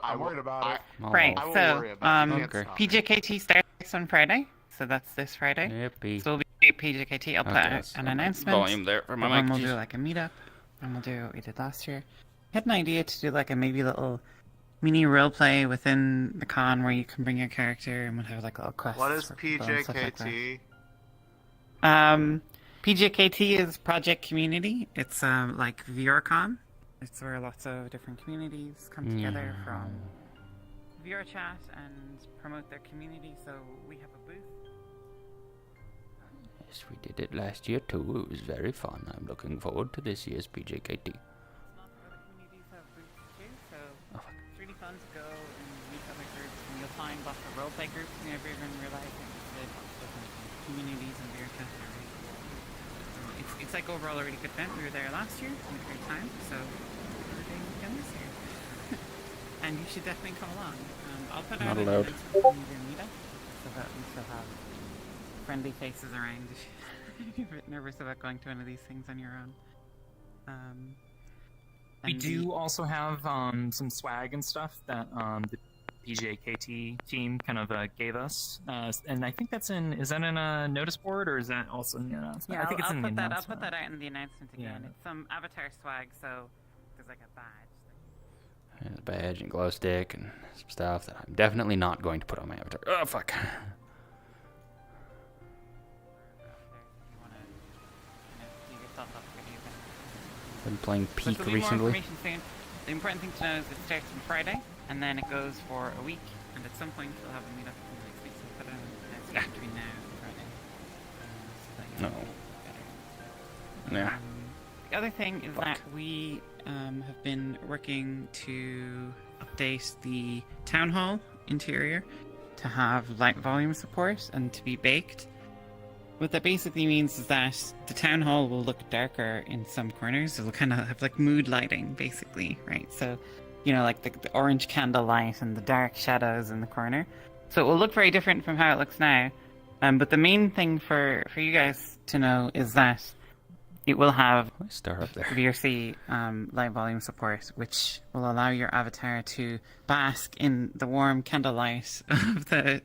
I'm worried about it. Right, Oh, so okay. PJKT starts on Friday, so that's this Friday. Yippee. So we'll be at PJKT. I'll put Okay, out that's an my announcement. volume there for my But then mic. we'll do like a meetup, and we'll do what we did last year. I had an idea to do like a maybe little mini roleplay within the con where you can bring your character and we'll have like little quests. What is for people and stuff like that. PJKT? PJKT is Project Community. It's like VRCon. It's where lots of different communities come together from VR chat and promote their community. So we have a booth. Yes, we did it last year too. It was very fun. I'm looking forward to this year's PJKT. Lots of other communities have booths too, so it's really fun to go and meet other groups, and you'll find lots of roleplay groups you never even realize existed. Lots of different communities and VR chat are really cool. It's like overall a really good event. We were there last year, and a great time. So we're doing it again this year, and you should definitely come along. I'll put out an announcement when you meet up, so that we still have friendly faces around if you're a bit nervous about going to one of these things on your own. We do also have some swag and stuff that the PJKT team kind of gave us, and I think that's is that in a notice board or is that also in the announcement? Yeah, I think it's in the announcement. I'll put that out in the announcement again. Yeah. It's some avatar swag, so there's like a badge. A badge and glow stick and some stuff that I'm definitely not going to put on my avatar. Oh, fuck. Been playing Peak recently. The important thing to know is it starts on Friday, and then it goes for a week, and at some point we'll have a meetup in the next week, so put it in between now and Friday. No. Yeah. The other thing is that we have been working to update the town hall interior to have light volume support and to be baked. What that basically means is that the town hall will look darker in some corners. It'll kind of have like mood lighting, basically, right? So, you know, like the orange candle light and the dark shadows in the corner. So it will look very different from how it looks now. But the main thing for you guys to know is that it will have Star up there. VRC light volume support, which will allow your avatar to bask in the warm candlelight of the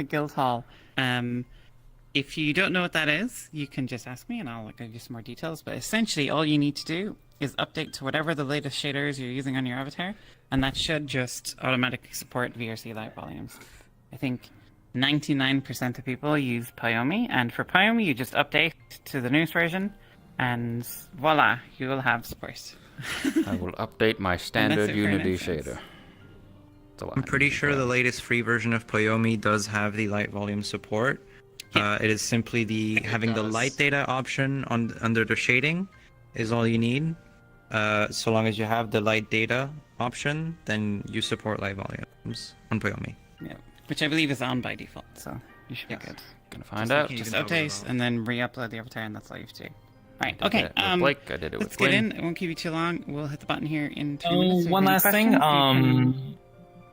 guild hall. If you don't know what that is, you can just ask me and I'll give you some more details. But essentially, all you need to do is update to whatever the latest shaders you're using on your avatar, and that should just automatically support VRC light volumes. I think 99% of people use Pyomi, and for Pyomi, you just update to the newest version, and voila, you will have support. I will update my standard Unity shader. I'm pretty sure the latest free version of Pyomi does have the light volume support. It is simply having the light data option under the shading is all you need. So long as you have the light data option, then you support light volumes on Pyomi. Yeah, which I believe is on by default, so you should be good. Gonna find out. Just update and then re-upload the avatar, and that's all you have to do. Right, I did okay. that with Blake, I did it with Let's get Gwen. in. It won't keep you too long. We'll hit the button here in 2 minutes. One last thing.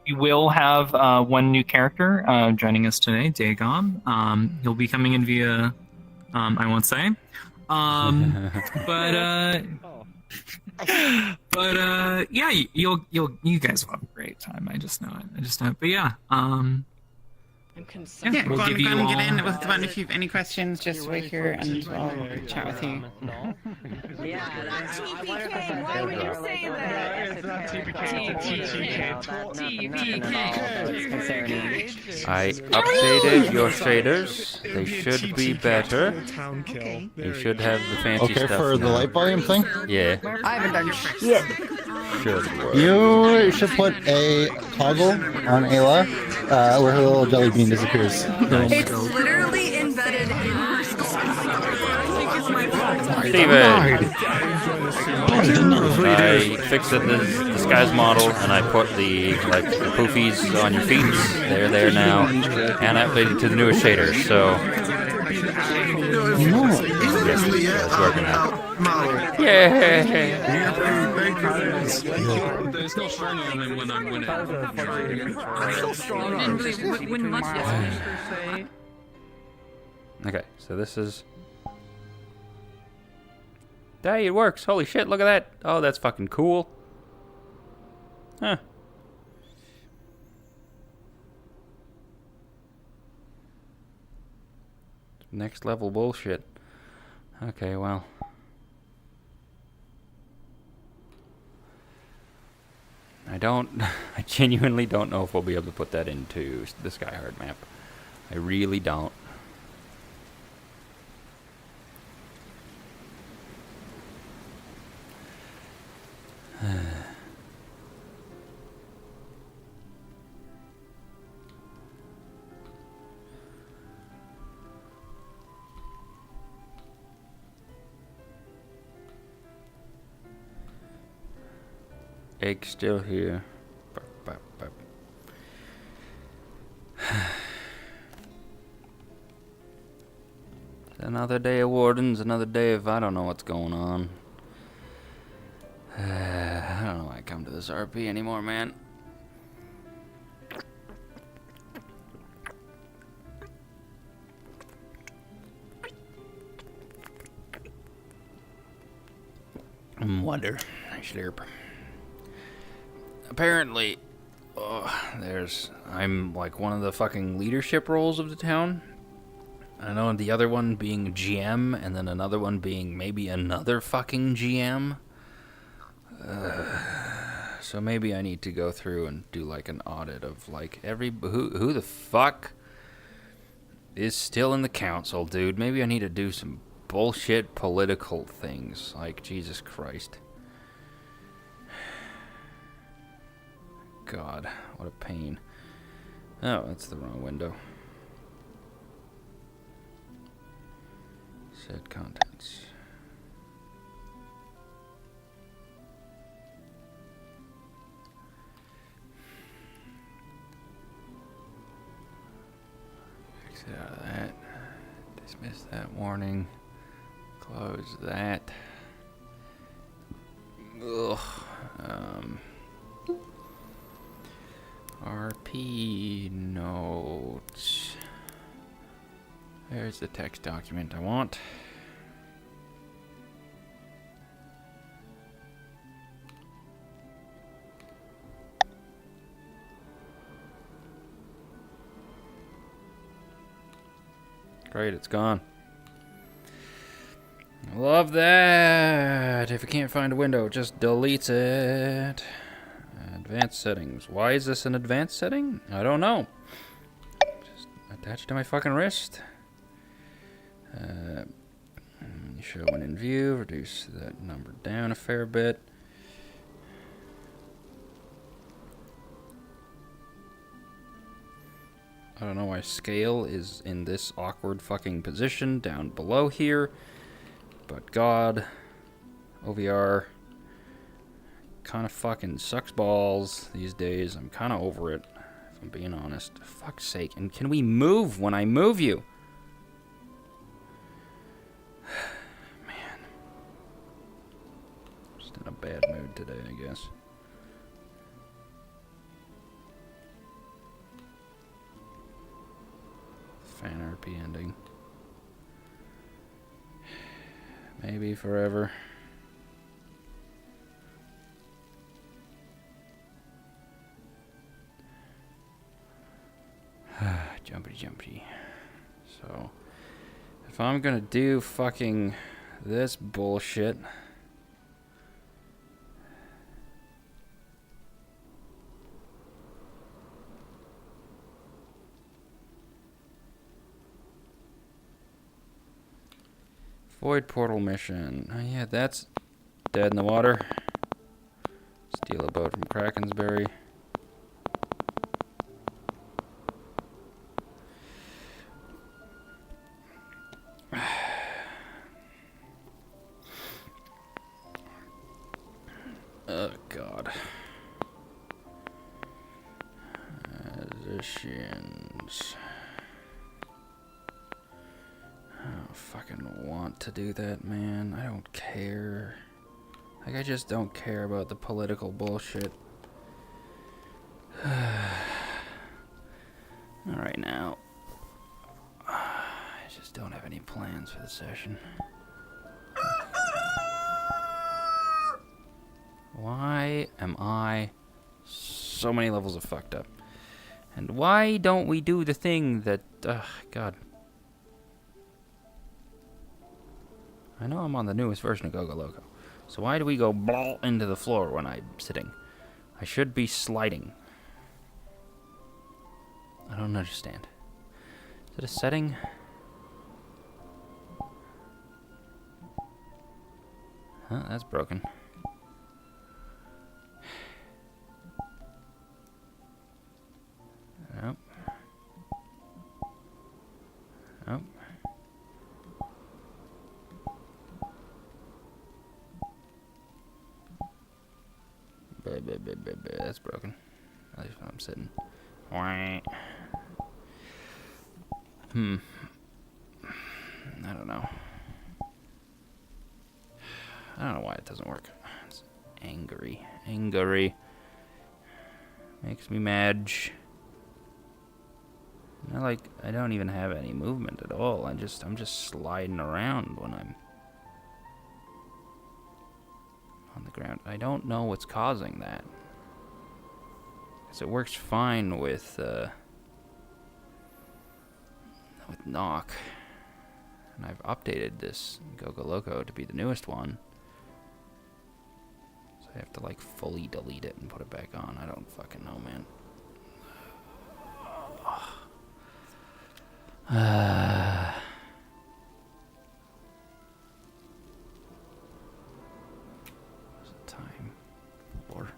We will have one new character joining us today, Dagon. He'll be coming in via, I won't say. Yeah, you guys will have a great time. I just know it. But yeah, I'm concerned. Yeah, We'll go on, give you get all- in. We'll hit the button if you have any questions. Just wait here and I'll chat with you. TPK, why would you say that? It's not I updated your shaders. They should be better. You should have the fancy stuff for the now. light volume thing? Yeah. I haven't done shit. Should work. You should put a toggle on Ayla where her little jelly bean disappears. It's literally embedded in her skull. Steven! I fixed the disguise model and I put the poofies on your feet. They're there now. And I updated to the newest shaders, so it's working out. Yay! there's no shiny on him when I'm winning. Okay, so this is... Hey, it works. Holy shit, look at that. Oh, that's fucking cool. Huh. Next level bullshit. Okay, well. I genuinely don't know if we'll be able to put that into the Skyhard map. I really don't. Egg's still here. Burp, burp, burp. Another day of Wardens, another day of I don't know what's going on. I don't know why I come to this RP anymore, man. Wonder. I slurp. Apparently, I'm like one of the fucking leadership roles of the town. I know the other one being GM, and then another one being maybe another fucking GM. So maybe I need to go through and do like an audit of like who the fuck is still in the council, dude. Maybe I need to do some bullshit political things. Like, Jesus Christ. God, what a pain. Oh, that's the wrong window. Set contents. Exit out of that. Dismiss that warning. Close that. Ugh. RP notes. There's the text document I want. Great, it's gone. Love that. If you can't find a window, it just deletes it. Advanced settings. Why is this an advanced setting? I don't know. Just attached to my fucking wrist. Show when in view. Reduce that number down a fair bit. I don't know why scale is in this awkward fucking position down below here. But God, OVR kind of fucking sucks balls these days. I'm kind of over it, if I'm being honest. For fuck's sake. And can we move when I move you? Man. Just in a bad mood today, I guess. Fan RP ending. Maybe forever. Jumpy. So, if I'm gonna do fucking this bullshit, void portal mission. Oh yeah, that's dead in the water. Steal a boat from Krakensberry. Oh God. Positions. I don't fucking want to do that, man. I don't care. Like, I just don't care about the political bullshit. Alright, now. I just don't have any plans for the session. Why am I so many levels of fucked up. And why don't we do the thing that... God. I know I'm on the newest version of Go-Go Loco. So why do we go blah into the floor when I'm sitting? I should be sliding. I don't understand. Is it a setting? Huh, that's broken. Nope. Nope. That's broken. At least when I'm sitting. I don't know. I don't know why it doesn't work. It's angry. Angry. Makes me mad. I don't even have any movement at all. I'm just sliding around when I'm on the ground. I don't know what's causing that. 'Cause it works fine with knock. And I've updated this Go-Go Loco to be the newest one. So I have to like fully delete it and put it back on. I don't fucking know, man. What's the time? 4.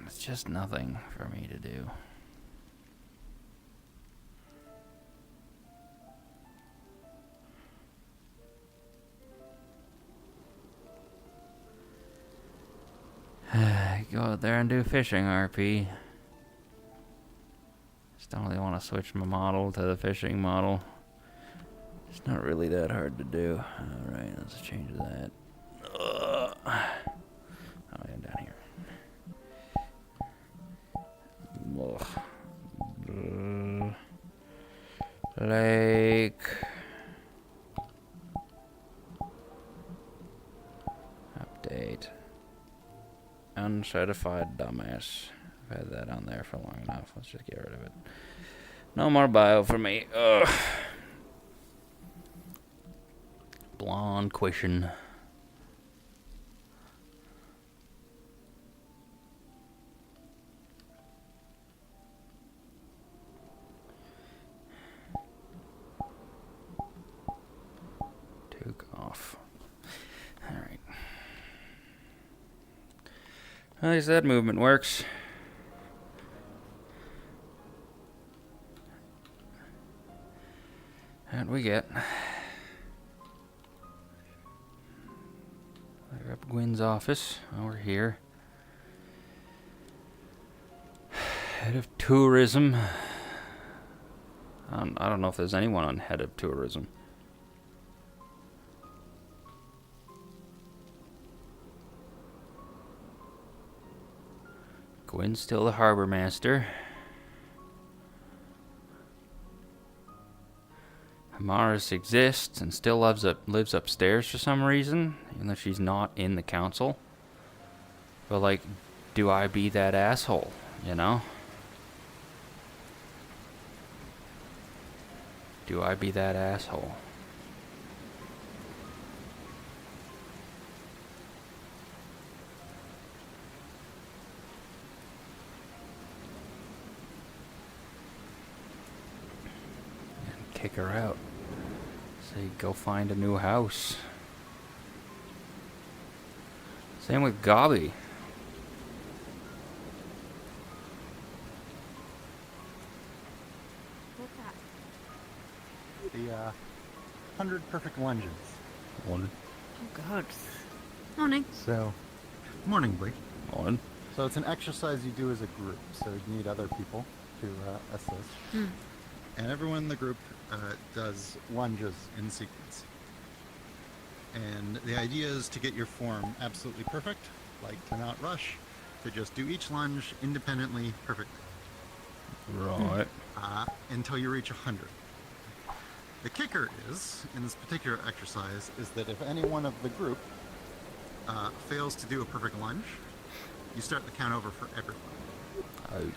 It's just nothing for me to do. Go out there and do fishing, RP. Just don't really want to switch my model to the fishing model. It's not really that hard to do. Alright, let's change that. Oh, I'm down here. Lake. Update. Uncertified dumbass. I've had that on there for long enough. Let's just get rid of it. No more bio for me. Ugh. Blonde question. Took off. Alright. At least that movement works. How'd we get? We're up Gwen's office. Oh, we're here. Head of tourism. I don't know if there's anyone on head of tourism. Gwen's still the harbor master. Amaris exists and still lives upstairs for some reason, even though she's not in the council. But like, do I be that asshole, you know? Do I be that asshole? And kick her out. Say, go find a new house. Same with Gobby. The 100 perfect lunges. Morning. Oh god. Morning. So, morning, Blake. Morning. So it's an exercise you do as a group. So you need other people to assist. and everyone in the group does lunges in sequence. And the idea is to get your form absolutely perfect, like to not rush, to just do each lunge independently perfectly. Right. Until you reach 100. The kicker is, in this particular exercise, is that if any one of the group fails to do a perfect lunge, you start the count over for everyone. Oh.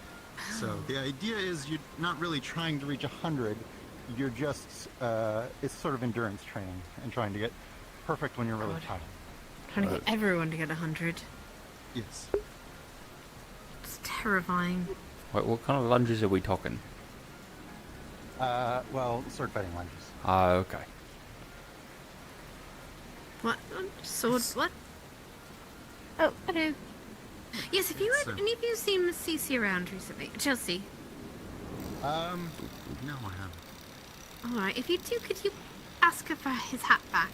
So the idea is you're not really trying to reach 100, you're just, it's sort of endurance training and trying to get perfect when you're really tired. Trying to get everyone to get 100. Yes. It's terrifying. Wait, what kind of lunges are we talking? Well, sword fighting lunges. Okay. What? Sword? What? Oh, hello. Yes, if you had any of you seen CC around recently? Chelsea. No, I haven't. Alright, if you do, could you ask her for his hat back?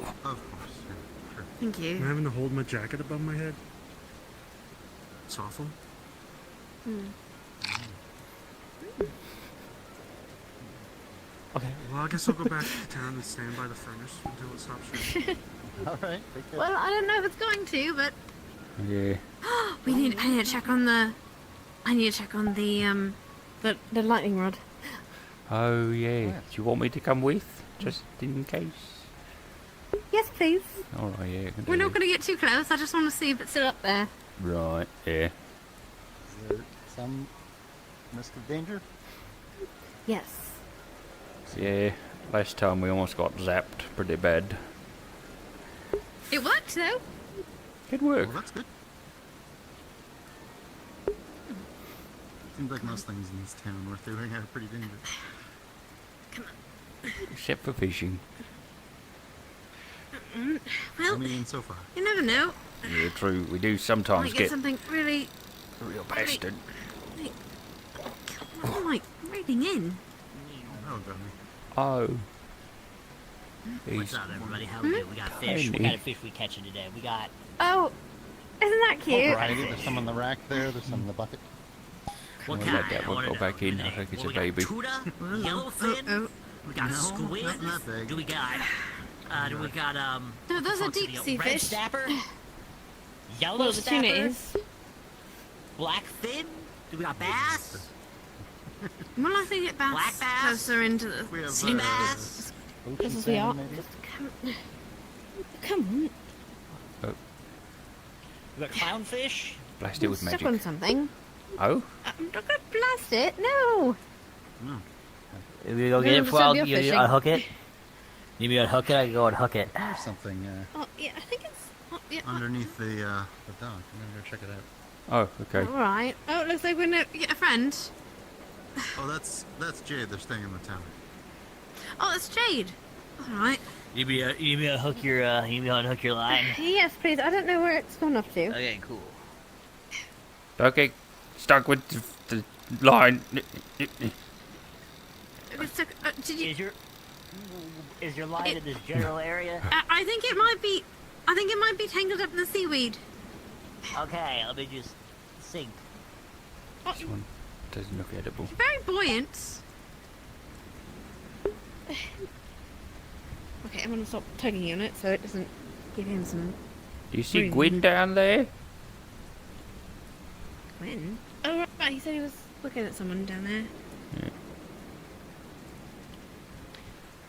Of course, yeah, sure. Thank I'm you. having to hold my jacket above my head. It's awful. Okay. Well, I guess I'll go back to town and stand by the furnace until it stops raining. All right, take care. Well, I don't know if it's going to, but Yeah. I need to check on the the lightning rod. Oh, yeah. Do you want me to come with? Just in case? Yes, please. Alright, yeah. I can We're do not going to get too close. I just want to see if it's still up there. it. Right, yeah. Is there some risk of danger? Yes. Yeah. Last time we almost got zapped pretty bad. It worked though. Good work. Well, that's good. Seems like most things in this town worth doing are pretty dangerous. Except for fishing. Well, I mean, so far. you never know. Yeah, true. We do Might sometimes get get something really, real bastard. like raiding in. Oh, got me. Oh. What's He's up, everybody? How we doing? We got fish. What tiny. kind of fish we catching today? We got Oh, isn't that cute? Right. There's some on the rack there. There's some in the bucket. what We'll kind? let that I one wanna go know. back in. Give me I think it's name. a Well, baby. We got tuna, Oh, yellowfin. We got No, squid. not that big. Do we got? Do we got No, those are what's the deep deal? sea Red fish. snapper, yellow Well, the tuna snapper, is. blackfin. Do we got bass? Well, I think it Black bounced bass? closer into the We have Sea bass. Just as we are. Just come on. We got clownfish. Blast it with Stuck magic. on something. Oh? I'm not gonna blast it. No. If we go We're get it gonna before I'll disturb you your fishing. unhook it. You need me to unhook it? I can go unhook it. There's something Oh yeah, I think it's. Oh, yeah. underneath the dock. I'm gonna go check it out. Oh, okay. All right. Oh, it looks like we're gonna get a friend. Oh, that's Jade. They're staying in the tower. Oh, it's Jade. All right. You need me to unhook your unhook your line. Yes, please. I don't know where it's gone off to. Okay, cool. Okay. Stuck with the line. It's stuck, did you? Is your line in this general area? I think it might be. I think it might be tangled up in the seaweed. Okay, let me just sink. This one doesn't look edible. Very buoyant. Okay, I'm gonna stop tugging on it so it doesn't give him some. Do you see Room. Gwyn down there? When? Oh right, he said he was looking at someone down there.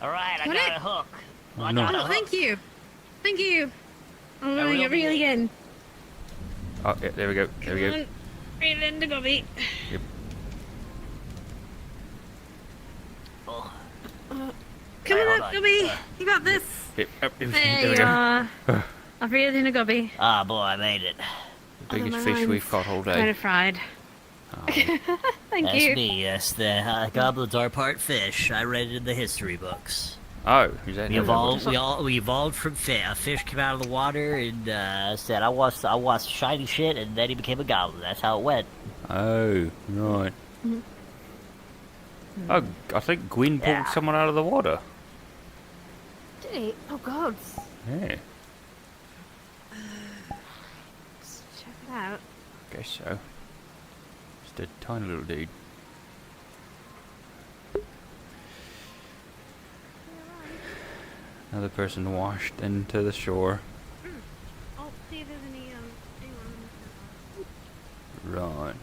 All right, I Got got it? a hook. Oh, I no. got a Oh, hook. thank you. Thank you. I'm I going will to reel be- again. Oh, yeah, there we go. There we Come go. on, reel in the gobby. Yep. Oh, Come Right, on hold up, on. gobby. You got this. Yep, yep, There there we you go. are. I've reeled in a gobby. ah, boy, I made it. The biggest my fish line's we've caught all Kind day. of fried. Oh, Thank That's you. me. Yes, the Goblet part fish. I read it in the history books. oh, is that We how that evolved. works? We evolved from fish. A fish came out of the water and said, "I want shiny shit," and then he became a goblin. That's how it went. Oh, right. Oh, I think Gwyn pulled Yeah. someone out of the water. Did he? Oh, God. Yeah, Let's check it out. guess so. Just a tiny little dude. Another person washed into the shore. Oh, see if there's anyone on the Right.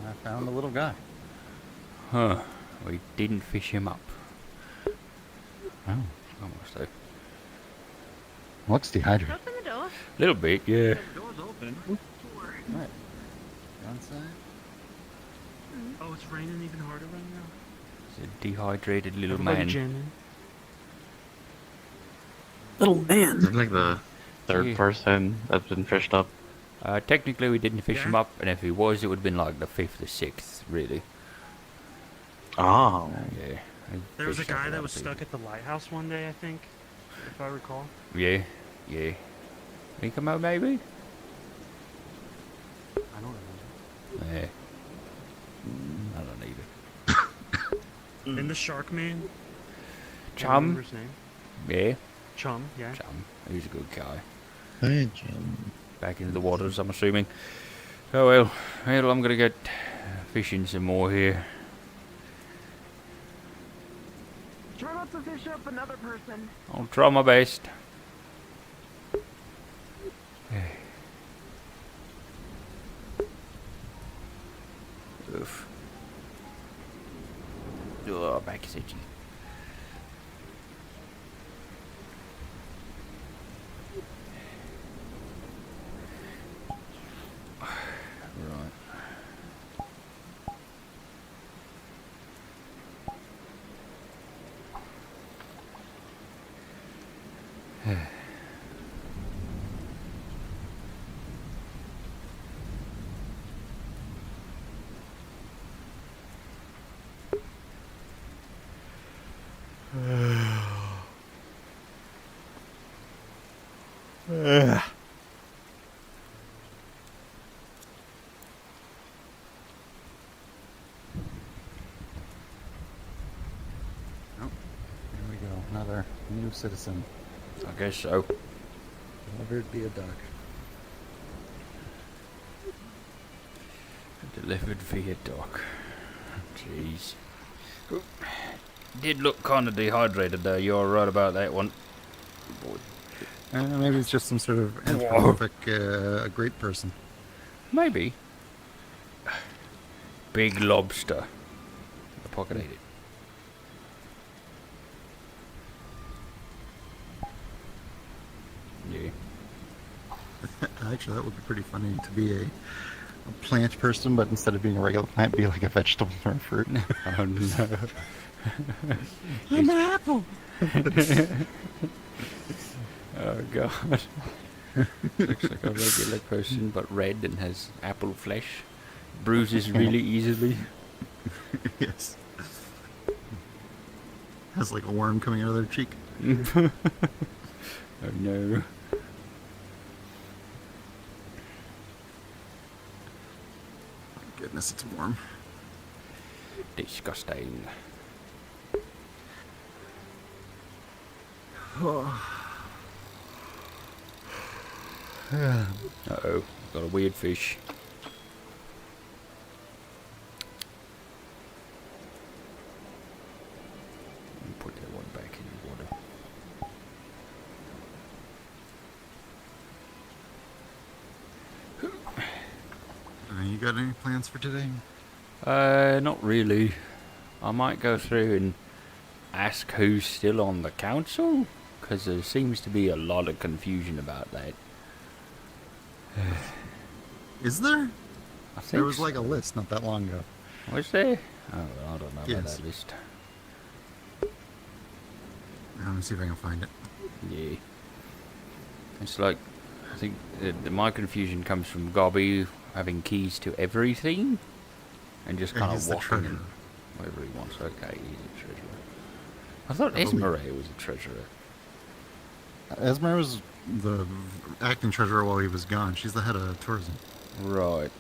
I found the little guy. Huh. We didn't fish him up. Oh. Almost though. Looks dehydrated. Open the door. Little bit, yeah. The door's open. Right. Go inside. Oh, it's raining even harder right now. It's a dehydrated little Everybody man. jamming. Little man. Is it like the third Yeah. person that's been fished up? Technically we didn't fish him Yeah. up, and if he was, it would have been like the 5th or 6th, really. Oh. Yeah. I There was a fished up guy lot that of was stuck people. at the lighthouse one day, I think, if I recall. Yeah, yeah. He come out maybe? I don't remember. Yeah. I don't either. And the shark man. I don't Chum? remember his name. Yeah. Chum, yeah. Chum. He's a good guy. Hey, Jim. Back into the waters, I'm assuming. Oh well. Well, I'm gonna get fishing some more here. Try not to fish up another person. I'll try my best. Oof. Oh, back is itchy. Right. Here we go. Another new citizen. I guess so. Delivered via duck. Delivered via dock. Jeez. Did look kind of dehydrated though. You're right about that one. Boy. Maybe it's just some sort of anthropomorphic great person. Maybe. Big lobster. The pocket ate it. Yeah. Actually, that would be pretty funny to be a plant person, but instead of being a regular plant, be like a vegetable or a fruit. Oh no. I'm an apple. Oh god. Looks like a regular person but red and has apple flesh. Bruises really easily. Yes. Has like a worm coming out of their cheek. Oh no. Goodness, it's warm. Disgusting. Uh-oh, got a weird fish. Put that one back in the water. You got any plans for today? Not really. I might go through and ask who's still on the council, because there seems to be a lot of confusion about that. Is there? I think There was so. like a list not that long ago. Was there? Oh, well, I don't know about Yes. that list. Let me see if I can find it. Yeah. It's like, I think my confusion comes from Gobby having keys to everything and just Yeah, kind he's of the walking treasurer. in wherever he wants. Okay, he's a treasurer. I thought I believe- Esmeralda was a treasurer. Esmer was the acting treasurer while he was gone. She's the head of tourism. Right.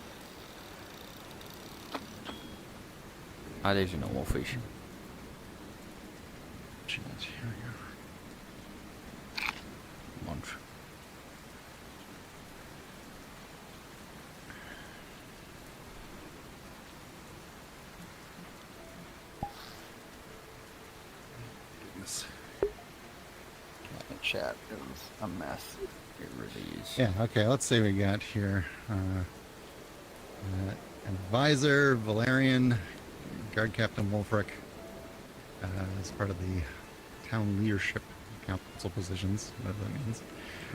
Ah, there's your normal fish. Jeez, here we go. this. The chat is a mess. It really is. Yeah, okay, let's see what we got here. Advisor, Valerian, Guard Captain Wolfric, as part of the town leadership council positions, whatever that means.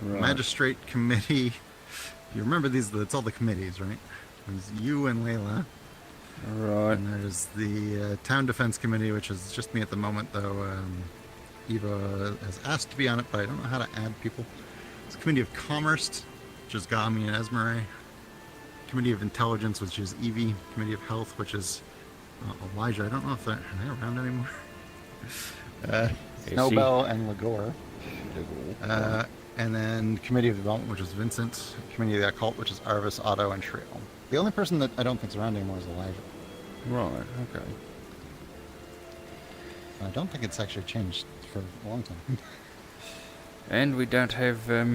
Right. Magistrate Committee. You remember these, it's all the committees, right? There's you and Layla. Right. And there's the Town Defense Committee, which is just me at the moment, though. Eva has asked to be on it, but I don't know how to add people. It's Committee of Commerce, which is Gami and Esmeray. Committee of Intelligence, which is Evie. Committee of Health, which is Elijah. I don't know if are they around anymore. Snowbell and Lagore. And then Committee of Development, which is Vincent. Committee of the Occult, which is Arvis, Otto, and Trill. The only person that I don't think's around anymore is Elijah. Right, okay. I don't think it's actually changed for a long time. And we don't have a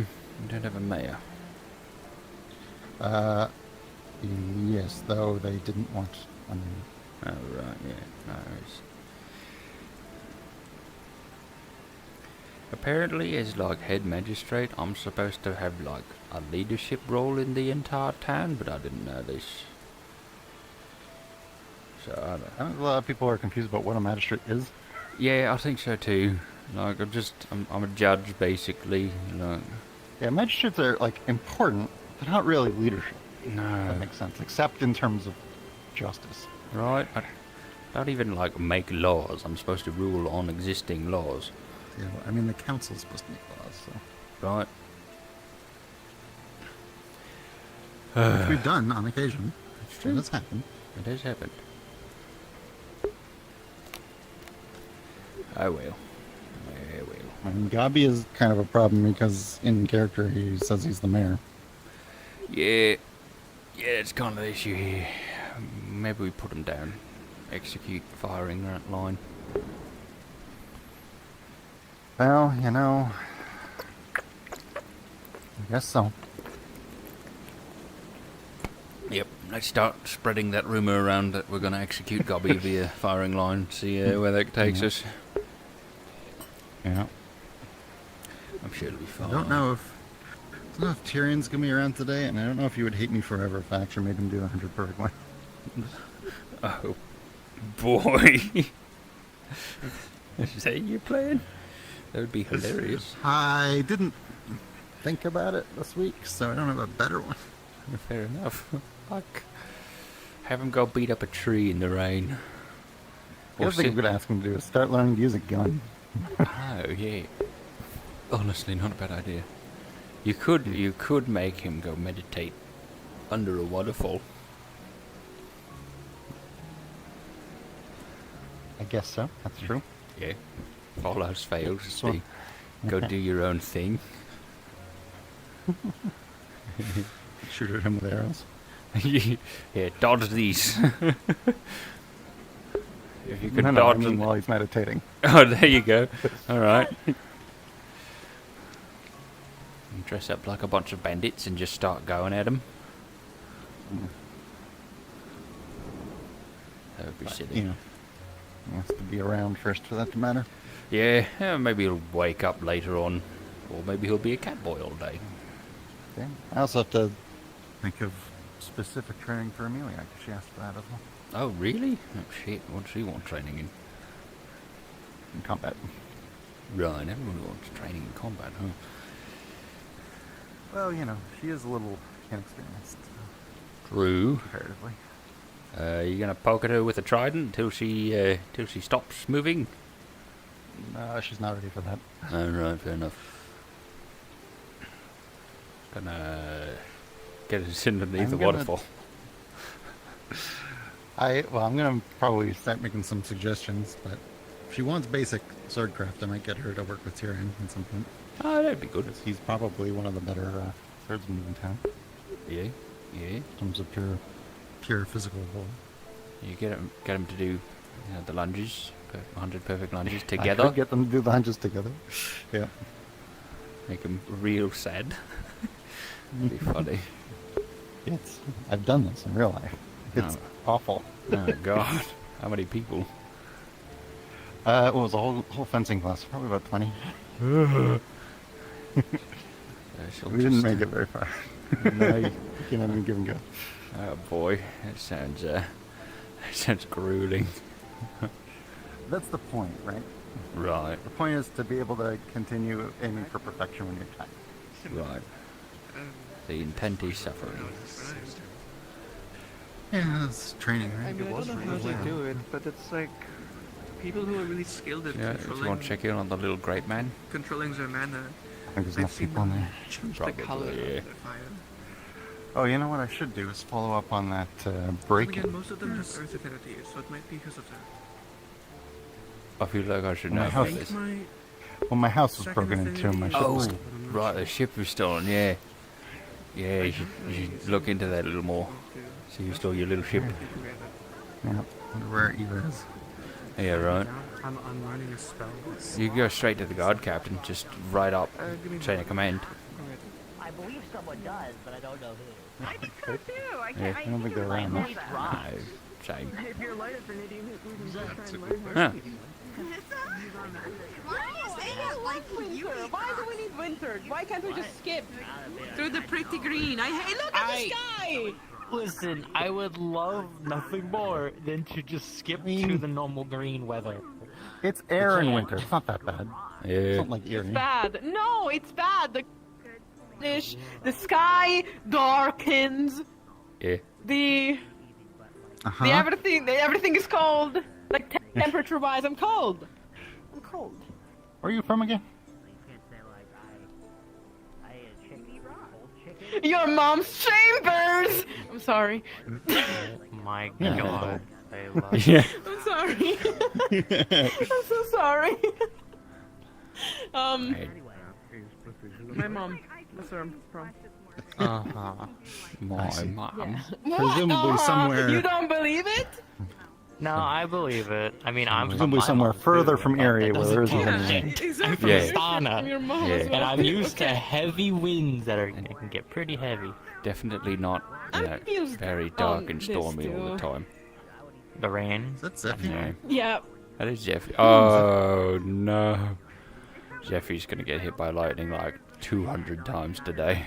mayor. Yes, though they didn't want. Oh right, yeah. No worries. Apparently, as like head magistrate, I'm supposed to have like a leadership role in the entire town, but I didn't know this. So I don't. I think a lot of people are confused about what a magistrate is. Yeah, I think so too. Like I'm a judge basically. Like. Yeah, magistrates are like important, but not really leadership. No. That makes sense, except in terms of justice. Right. I don't even like make laws. I'm supposed to rule on existing laws. Yeah, I mean the council's supposed to make laws, so. Right. Which we've done on occasion. It's true. It has happened. It has happened. I will. I will. I mean, Gabi is kind of a problem because in character he says he's the mayor. Yeah. Yeah, it's kind of the issue here. Maybe we put him down. Execute firing that line. Well, you know, I guess so. Yep, let's start spreading that rumour around that we're going to execute Gobby via firing line, see where that takes us. Yeah. I'm sure it'll be fine. I don't know if Tyrion's going to be around today, and I don't know if you would hate me forever if I actually made him do 100 perfect one. Oh, boy. Is that you playing? That would be hilarious. I didn't think about it this week, so I don't have a better one. Fair enough. Fuck. Have him go beat up a tree in the rain. The other thing I'm going to ask him to do is start learning to use a gun. Oh, yeah. Honestly, not a bad idea. You could make him go meditate under a waterfall. I guess so. That's true. Yeah. If all else fails, just go do your own thing. Shoot at him with arrows. Yeah, dodge these. If you could No, dodge I mean them while he's meditating. Oh, there you go. All right. Dress up like a bunch of bandits and just start going at them. That would be silly. You know, he has to be around first for that to matter. Yeah, maybe he'll wake up later on, or maybe he'll be a catboy all day. Okay. I also have to think of specific training for Amelia, because she asked for that as well. Oh, really? Oh, shit. What does she want training in? In combat. Right, everyone wants training in combat, huh? Well, you know, she is a little inexperienced. True. Comparatively. You gonna poke at her with a trident till she stops moving? No, she's not ready for that. Oh, right, fair enough. Gonna get us underneath the waterfall. I'm gonna probably start making some suggestions, but if she wants basic swordcraft, I might get her to work with Tyrion at some point. Oh, that'd be good. He's probably one of the better swordsmen in town. Yeah. In terms of pure physical ability. You get him to do the lunges, 100 perfect lunges together. I could get them to do the lunges together. Yeah. Make him real sad. It'd be funny. I've done this in real life. It's awful. Oh God! How many people? What was the whole fencing class? Probably about 20. We didn't make it very far. No, you can't even give and go. Oh boy, that sounds grueling. That's the point, right? Right, The point is to be able to continue aiming for perfection when you're tired. right. The intent is suffering. Yeah, that's training, right? I mean, I don't know how they do it, but it's like people who are really skilled at Yeah, if you want to check in on the little great man. controlling their mana. I think there's I've enough seen people in them there. change Probably, the color yeah. of their fire. Oh, you know what I should do is follow up on that And break. again, most of them have Earth affinity, so it might be because of that. I feel like I should know My about house I think this. my Well, my house was second broken into and my affinity ship was is- Oh, but I'm not right, sure. the ship was stolen, yeah. Yeah, you should look into that a little more. See who stole your little ship. Yeah. Wonder where Eva is. Yeah, right. I'm learning a spell. You go straight to the guard captain, just right up, Give me chain of command. I believe someone does, but I don't know who. I think so too. I Yeah. can't. I don't think they're around. No, shame. If you're light affinity, we can just try and learn Huh. Why are you saying it like you? Why do we need winter? Why can't we just skip? Through the pretty green. Hey, look at the sky! Listen, I would love nothing more than to just skip to the normal green weather. It's air in winter. It's not that bad. It's Yeah. not like Erie. Bad. No, it's bad. The sky darkens. Yeah. The everything is cold. Like temperature wise, I'm cold. I'm cold. Where are you from again? Your mom's chambers. I'm sorry. My Yeah. God. I love Yeah. I'm sorry. I'm so sorry. Hey, My mom. That's where I'm from. Uh-huh. my mom. Presumably somewhere. You don't believe it? No, I believe it. I mean, I'm from Presumably somewhere further from Erie where there isn't Yeah, any rain. exactly. Yeah. Stana. Your mom Yeah. as well. And I'm used to Okay. heavy winds that can get pretty heavy. Definitely not, you know, I'm used very dark on and this stormy all the too. time. The rain. Is that Zeffy? Yeah. Yeah. That is Jeffy. Oh no. Jeffy's gonna get hit by lightning like 200 times today.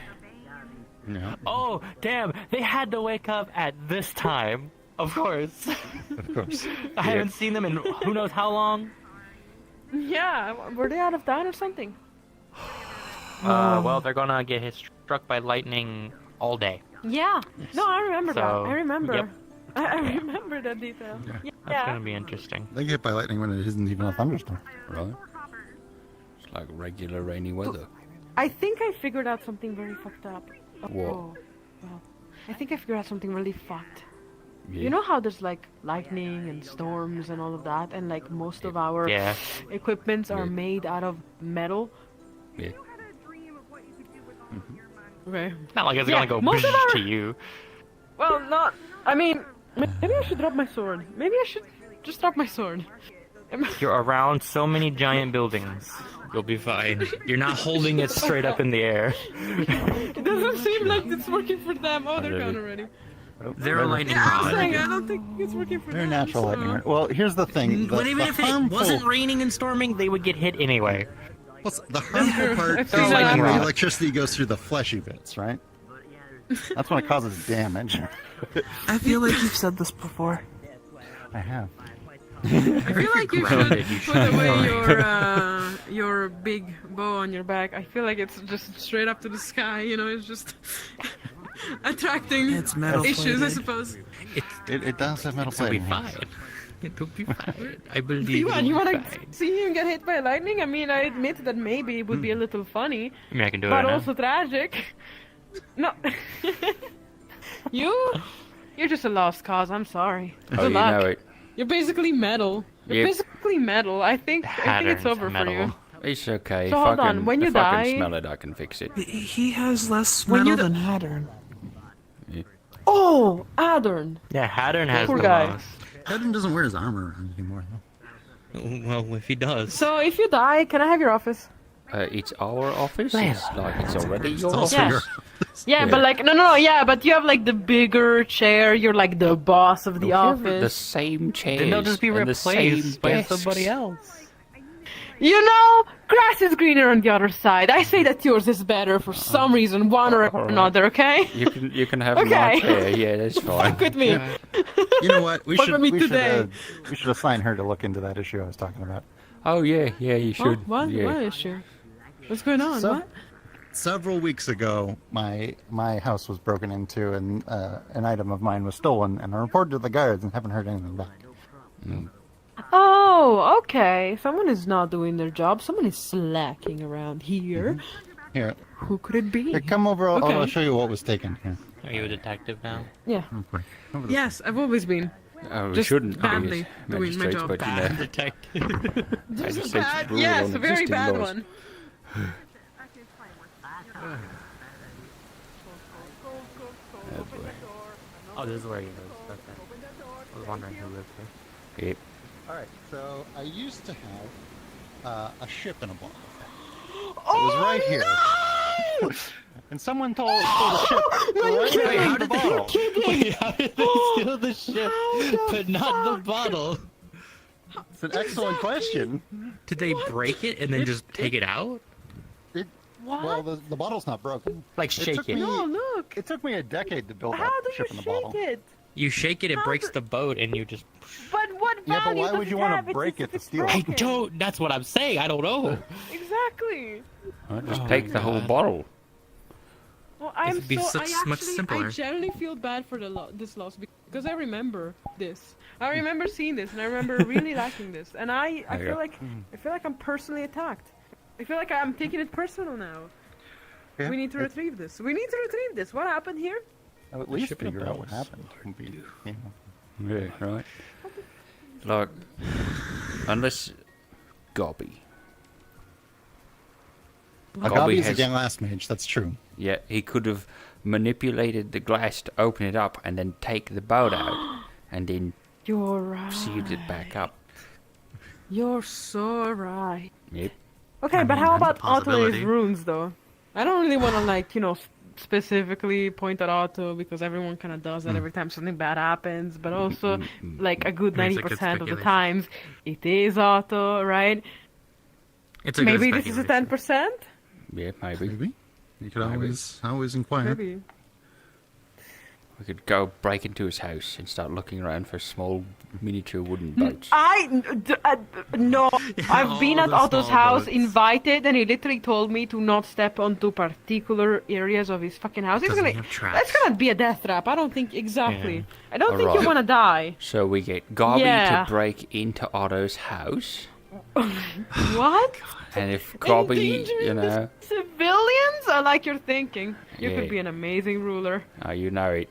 Yeah. Oh, damn! They had to wake up at this time. Of course. Of course. I haven't seen them in who knows how long. Yeah. Were they out of town or something? Well, they're gonna get struck by lightning all day. Yeah. No, I remember that. So, I remember. yep. I remember that detail. Yeah. That's gonna be interesting. They get hit by lightning when it isn't even a thunderstorm. Right? It's like regular rainy weather. I think I figured out something very fucked up. What? Oh, well, I think I figured out something really fucked. Yeah. You know how there's like lightning and storms and all of that, and like most of our Yeah. equipments are Yeah. made out of metal. Yeah. Okay. Not like it's Yeah, gonna go most of our- to you. Well, not. I mean, maybe I should drop my sword. Maybe I should just drop my sword. You're around so many giant buildings. You'll be fine. You're not holding it straight up in the air. It doesn't seem like it's working for them. Oh, they're Really? gone already. They're a lightning I'm rod. saying I don't think it's working for They're them. natural so- lightning. Well, here's the thing. But even if it harmful, wasn't raining and storming, they would get hit anyway. What's the harmful part is seen that when happen. the electricity goes through the fleshy bits, right? That's when it causes damage. I feel like you've said this before. I have. I feel like you Grounded, should you put should. away your big bow on your back. I feel like it's just straight up to the sky. You know, it's just attracting It's metal issues, I plating. suppose. It does have metal It'll be plating. fine. It'll be fine. I believe You it'll be want to fine. see him get hit by lightning? I mean, I admit that maybe it would be a little funny, I mean, I can do it but now. also tragic. No, you're just a lost cause. I'm sorry. Oh, Good you luck. know it. You're basically metal. You're Yep. basically metal. I think it's Patterns over of for you. metal. It's okay. So if hold I on, can, when you if I die- can smell it, I can fix it. He has less When you metal d- than Hattern. Oh, Adern. Yeah, Hattern has Poor the guy. most. Haddon doesn't wear his armor anymore, though. Well, if he does. So if you die, can I have your office? It's our office. It's like it's already your also office. Yeah. Yeah, but like no, yeah, but you have like the bigger chair. You're like the boss of the office. The same chairs. Then they'll just be and the same replaced by desks. somebody else. You know, grass is greener on the other side. I say that yours is better for some reason, one or another. Okay? You can have Okay. my chair. Yeah, that's fine. Fuck with me. You know what? We Fuck should with me today. We should assign her to look into that issue I was talking about. Oh yeah, you Oh, should. what? Yeah. What issue? What's going on? So- What? Several weeks ago, my house was broken into and an item of mine was stolen, and I reported to the guards and haven't heard anything back. Oh, okay. Someone is not doing their job. Someone is slacking around here. Here, Who could it be? come over. I'll Okay. show you what was taken. Here. Are you a detective now? Yeah. Real quick. Over this Yes, I've always been. Oh, we Just shouldn't badly be as doing my magistrates, job. but you know, Detective. Just a Magistrates bad, rule yes, on a very existing bad laws. one. Oh boy. Oh, this is where he lives. Okay. I was wondering who lived here. Yep. All right. So I used to have a ship in a bottle. Oh, It was right here. And someone stole the ship right out of the bottle. Wait, how did they steal the ship, but not the bottle? It's an excellent question. Did they break it and then just take it out? What? Well, the bottle's not broken. Like It shake took it. me- No, look. It took me a decade to build How that do you ship in a bottle. shake it? You shake it, it How breaks do- the boat, and you just. But what Yeah, but value why does would you it wanna have? break It's it to steal it? I broken. don't. That's what I'm saying. I don't know. Exactly. Well, just Oh take my the whole God. bottle. Well, I'm would be so much simpler. I genuinely feel bad for this loss because I remember this. I remember seeing this, and I remember really liking this. And I There you feel like I'm personally attacked. I feel like I'm taking it personal now. Yeah, We need to retrieve this. We need to retrieve this. What happened here? I'll at least Ship in a figure out what bottle. happened. And be, you know. Yeah, right. Like, unless Gobby. Agabi is a has- glass mage. That's true. Yeah, he could have manipulated the glass to open it up and then take the boat out and then You're right. sealed it back up. You're so right. Yep. Okay, but how that's about a Otto's possibility. runes, though? I don't really want to, like, you know, specifically point at Otto because everyone kind of does that every time something bad happens. But also, like, a good It's a good 90% of the speculation. times, it is Otto, right? It's a good Maybe this is a speculation. 10%? Yeah, maybe. Maybe. You could Maybe. always inquire. Maybe. We could go break into his house and start looking around for small miniature wooden boats. No, I've all been at the Otto's small house, boats. invited, and he literally told me to not step onto particular areas of his fucking house. It's Doesn't gonna, he have traps? that's gonna be a death trap. I don't think exactly. Yeah. I don't think Alright. you wanna die. So we get Gobby Yeah. to break into Otto's house, What? and if Gobby, you Endangering the know, civilians? I like your thinking. You Yeah. could be an amazing ruler. you know it.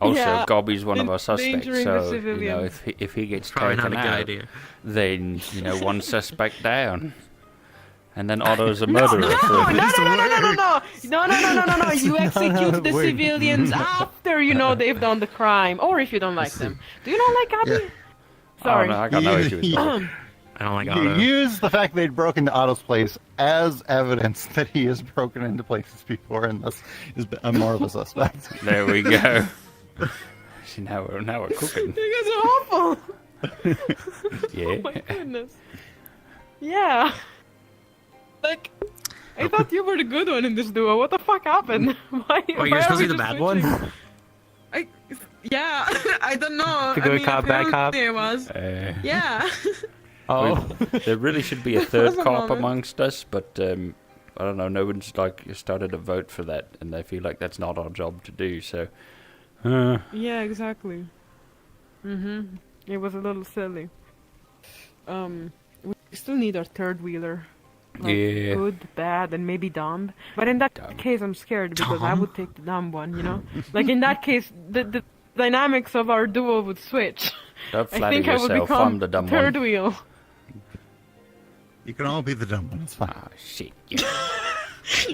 Also, Yeah. Gobby's one of our suspects, Endangering the so you know civilians. if he gets Probably not taken a good out, idea. then you know one suspect down, and then Otto's a murderer. No, for no, no, no, no, no, no. You not execute how the it works. civilians after you know they've done the crime, or if you don't like them. Do you not like Abby? Yeah. Sorry. Oh, no, I got no issue with that. I don't like You Otto. use the fact they'd broken into Otto's place as evidence that he has broken into places before, and thus is more of a suspect. There we go. See, now we're cooking. You guys are awful. Yeah. Oh my goodness. Yeah. Like, I thought you were the good one in this duo. What the fuck happened? Why? Oh, why you're are supposed we to be the just bad one? switching? Yeah. I don't know. The good I mean, cop, bad cop? apparently I was. Yeah. Oh. There really should be a There third was a cop moment. amongst us, but I don't know. No one's like started a vote for that, and they feel like that's not our job to do. So, Yeah, exactly. It was a little silly. We still need our third wheeler. Like, Yeah. Good, bad, and maybe dumb. But in that Dumb. case, I'm scared because I Dumb? would take the dumb one. You know, like in that case, the dynamics of our duo would switch. don't I flatter think I would yourself. become I'm the dumb third one. wheel. You can all be the dumb one. It's fine. Ah, shit. Yeah.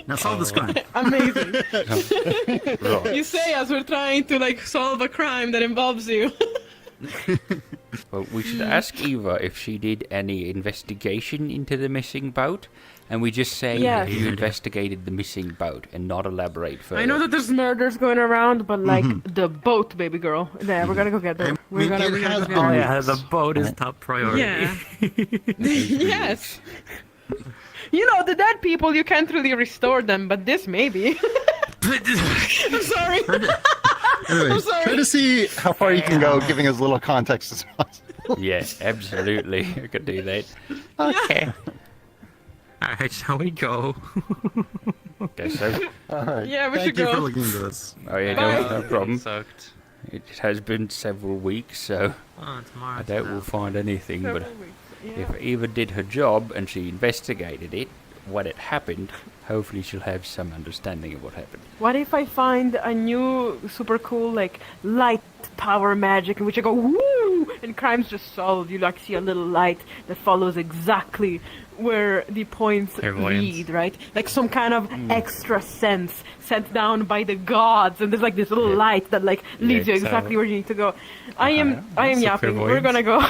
Now solve this crime. Amazing. Right. You say as we're trying to like solve a crime that involves you. Well, we should ask Eva if she did any investigation into the missing boat, and we just say Yes. you investigated the missing boat and not elaborate further. I know that there's murders going around, but like the boat, baby girl. Yeah, we're gonna go get them. We're gonna go get Oh them. yeah, the boat is top priority. Yeah. Yes. You know, the dead people, you can't really restore them, but this maybe. I'm sorry. Anyway, I'm sorry. try to see how far you can go, giving as little context as possible. Yeah, absolutely. I could do that. Okay. Alright, shall we go? Okay, so. All right. Yeah, we Thank should you go. for looking into this. Oh yeah, Bye. no problem. Sucked. It has been several weeks, so Oh, tomorrow. I doubt we'll find anything. But Several weeks, yeah. if Eva did her job and she investigated it, what had happened, hopefully she'll have some understanding of what happened. What if I find a new super cool like light power magic in which I go woo and crime's just solved. You like see a little light that follows exactly where the points Clairvoyance. lead, right? Like some kind of extra sense sent down by the gods, and there's like this little light that like leads you so- exactly where you need to go. I am yapping. We're clairvoyance. gonna go.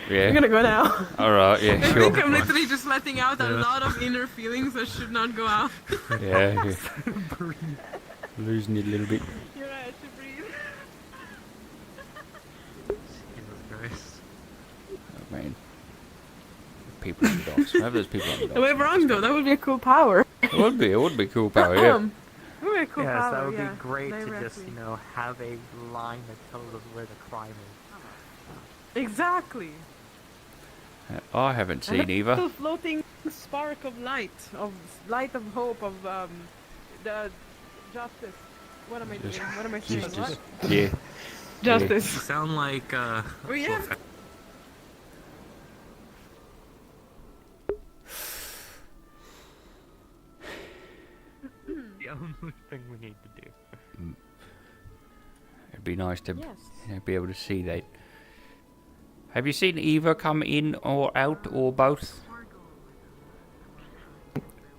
Yeah. We're gonna go now. Alright, yeah, I sure. think I'm literally just letting out a lot of inner feelings that should not go out. Yeah, yeah. Losing it a little bit. You're right, I should breathe. Oh, man. People on the docks. Have those people on the docks. Am I wrong though? That would be a cool power. It would be cool power, yeah. It would be a cool Yes, power. that would yeah. be great to just, Directly. you know, have a line that tells us where the crime is. Exactly. I haven't seen And a Eva. little floating spark of light of hope, of the justice. What am I doing? What am I saying? Just, What? yeah. You Justice. sound like, Oh yeah. the only thing we need to do. It'd be nice to Yes. be able to see that. Have you seen Eva come in or out or both?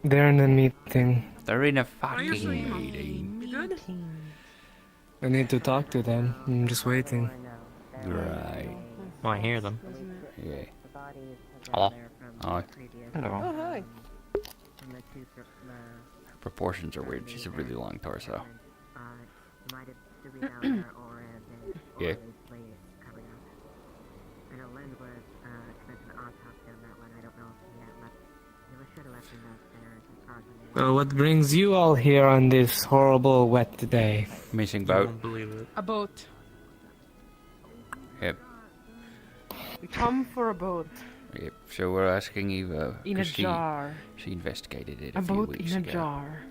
They're in a meeting. They're in a Why are you so fucking emo? meeting. You good? I need to talk to them. I'm just waiting. Right. Oh, I hear them. Yeah. Hello. Hi. Oh hi. Her proportions are weird. She's a really long torso. Yeah. Well, what brings you all here on this horrible wet day? Missing I boat. won't believe it. A boat. Yep. We come for a boat Yep. So we're asking Eva. in a 'cause she, jar. She investigated it A a few boat weeks in a ago. jar.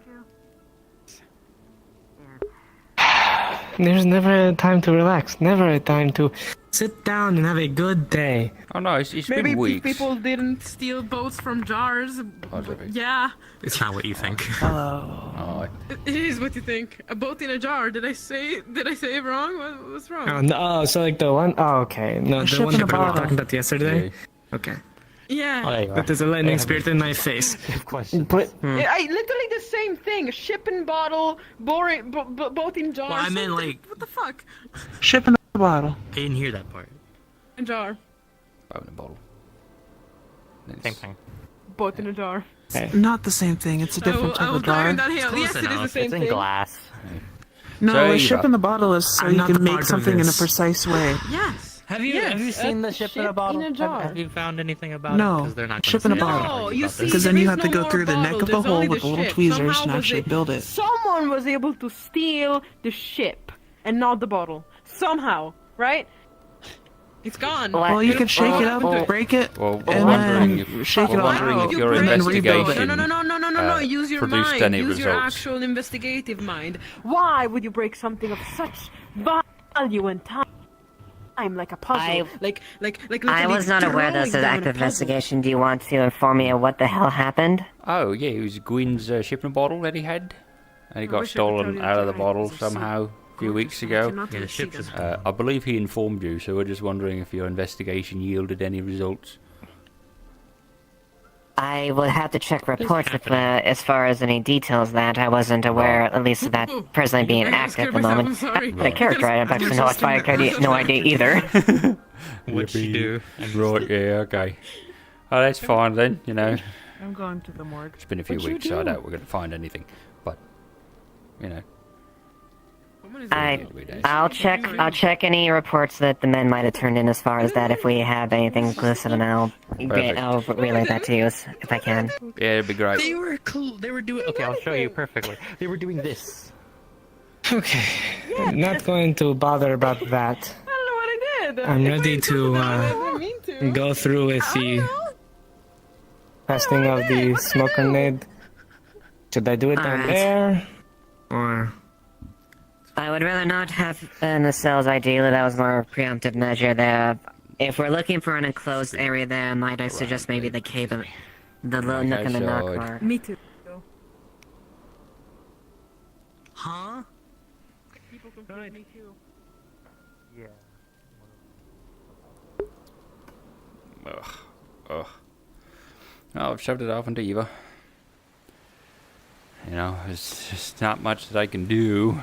There's never a time to relax. Never a time to sit down and have a good day. Oh no, it's Maybe been if weeks. people didn't steal boats from jars. Possibly. Yeah, It's not what you think. Oh, it is what you think. A boat in a jar. Did I say it wrong? What's wrong? Oh, no, oh, so like the one oh okay. No, the ship one in a that we were bottle. talking about yesterday? yeah. Okay. Yeah. Oh, there you are. But there's a lightning spirit in my face. But I literally the same thing. Ship in bottle, boring, boat in jar. Well, I meant, something- like- what the fuck? ship in the bottle. I didn't hear that part. In jar. Boat in a bottle. Then Same it's- thing. Boat in a jar. Not the same thing. It's a I will die on that hill. Close Yes, it is the enough. same It's in thing. glass. No, So, a ship Eva. in the bottle is so I'm you not can the make part of something in a this. precise way. Yes. Have you Yes, seen a the ship in a ship bottle? in a jar. Have you found anything about No, it? Because they're not ship gonna in a say bottle. No, anything you about see, this. Because then there you is have to no go more through the neck bottle, of the there's hole only with the little ship. tweezers Somehow and was actually it- build it. Someone was able to steal the ship and not the bottle. Somehow, right? It's gone. Well, you can shake it up, Oh. break it, Well, and wondering then if- shake it we're all wondering out, if your and then rebuild investigation- it. No. Use your produced mind. any Use your results. actual investigative mind. Why would you break something of such value and time? Like a puzzle. Like I literally was not aware this was throwing an down a active puzzle. investigation. Do you want to inform me of what the hell happened? Oh yeah, it was Gwyn's ship in a bottle that he had, and he got wish I could tell stolen you out of the the bottle right, 'cause I'm so somehow a few weeks I ago. cannot Yeah, the see ship them. is I believe he informed you, so we're just wondering if your investigation yielded any results. I would have to check reports if, as far as any details that I wasn't aware, at least of that personally being I active scared at the myself, moment. I'm sorry. The character I have actually no idea either. What you do. Right, yeah, okay. Oh, that's fine then, you know. I'm going to the morgue. It's been a few What'd you weeks, so I do? doubt we're going to find anything. But, you know. I'll check any reports that the men might have turned in as far as that. If we have anything exclusive, and I'll relay that to you if I can. Yeah, it'd be great. They were cool. They were doing. Okay, I'll show you perfectly. They were doing this. Okay, not going to bother about that. I don't know what I did. I'm ready to go through with the testing of the smoke grenade. Should I do it down there? Or... I would rather not have in the cells, ideally. That was more of a preemptive measure there. If we're looking for an enclosed area there, might I suggest maybe the cave, the little nook in the knock bar. Me too. Huh? People confuse me too. Yeah. Ugh. Oh, I've shoved it off into Eva. You know, there's just not much that I can do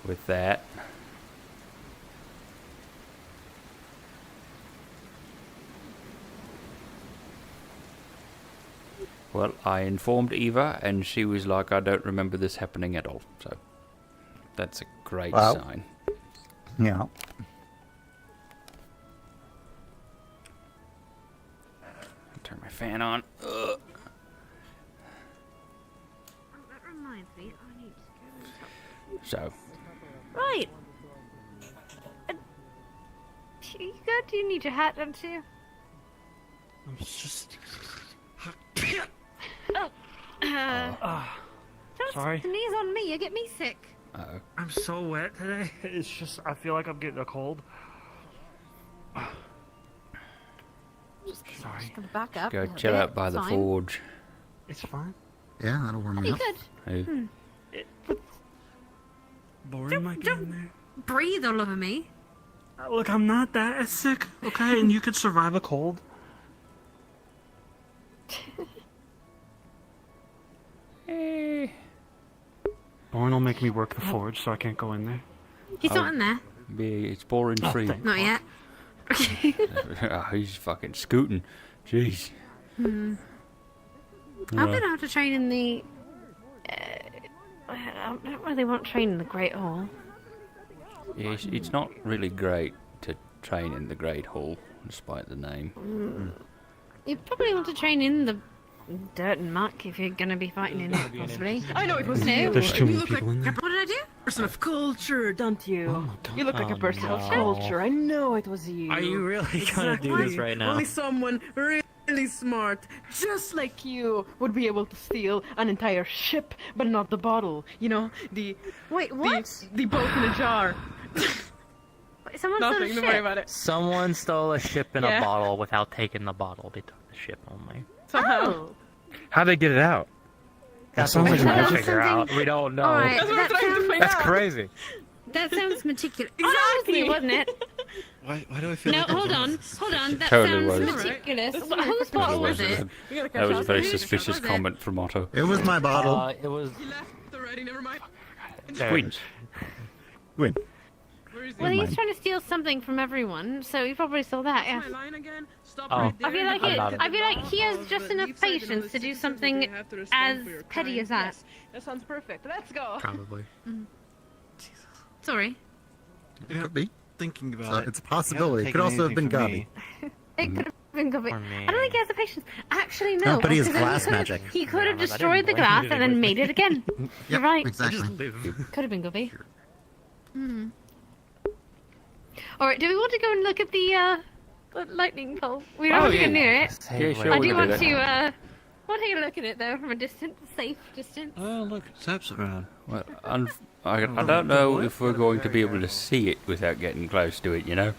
with that. Well, I informed Eva, and she was like, I don't remember this happening at all. So, that's a great sign. Yeah. Turn my fan on. Ugh. Oh, that reminds me, I need to go and So, Right. You need your hat, don't you? I'm just. Oh. Don't Sorry. sneeze on me, you get me sick. uh-oh. I'm so wet today. It's just. I feel like I'm getting a cold. Sorry. Just gonna back up. Go a little chill bit, out by the fine. forge. It's fine. Yeah, that'll warm you You up. could. Who? Boring might be in there. Breathe all over me. Look, I'm not that sick, okay? And you could survive a cold. Boring will make me work the forge, so I can't go in there. He's not in there. It's boring free. Not yet. He's fucking scooting. Jeez. I've been able to train in the. I don't really want to train in the Great Hall. Yeah, it's not really great to train in the Great Hall, despite the name. You probably want to train in the dirt and muck if you're going to be fighting in it, possibly. I know it was No. you. There's too many You look people like in there. What did I do? Person of culture, don't you? Oh my God. You look like a person of culture. I know it was you. Are you really gonna do this right now? Only someone really smart, just like you, would be able to steal an entire ship, but not the bottle. You know, the Wait, what? the boat in a jar. Wait, someone stole a Nothing. Don't worry ship. about it. Someone stole a ship in Yeah. a bottle without taking the bottle. They took the ship only. Somehow. Oh. How'd they get it out? That's sounds what we like trying to magic. figure out. We don't know. All right, That's what I'm trying to find That's out. crazy. that sounds meticulous. Exactly. Honestly, wasn't it? Why do I feel No, like I'm hold on. jealous? Hold on. That Totally sounds was. meticulous. That's Whose right. bottle That was it? We gotta catch That was a up. very Whose suspicious was it? comment from Otto. It was my bottle. It was. He left already. Never mind. Queen. Win. Where is he? Well, he's trying to steal something from everyone, so he probably stole that. Yeah. My line again. Stop Oh. right there. I feel like I'm not- I feel like he has just enough patience to do something as petty as that. Yes, that sounds perfect. Let's go. Probably. Sorry. It could be. Thinking So about it. it's a possibility. It could also have been Gabi. It could have been good. Or I me. don't think he has the patience. Actually, no. No, but he has because then glass could've- magic. He could have Yeah, but I destroyed the didn't glass blame and then made it again. You're right. Exactly. Could have been Guppy. Alright, do we want to go and look at the lightning pole? We don't want to go near it. Yeah, sure, I we do can want do to, that. want to look at it though from a distance, safe distance. Oh, look, Zap's around. Well, I don't know if we're going to be able to see it without getting close to it, you know?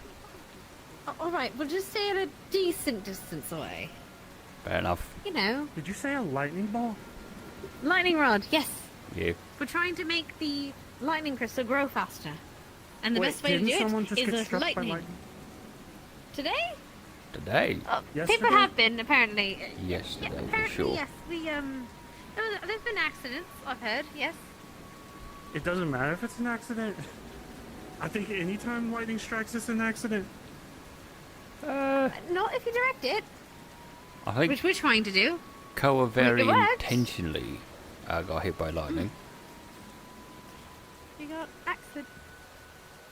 Alright, we'll just stay at a decent distance away. Fair enough. You know, Did you say a lightning ball? lightning rod, yes. Yeah. We're trying to make the lightning crystal grow faster. And the best way to do someone it just is get a struck by lightning. lightning? Today? Today? Yesterday? People have been, apparently. Yes, Yeah, today for apparently, sure. yes. There's been accidents, I've heard, yes. It doesn't matter if it's an accident. I think anytime lightning strikes, it's an accident. Not if you direct it, I think which we're trying to do. Koa very It works. intentionally got hit by lightning. You got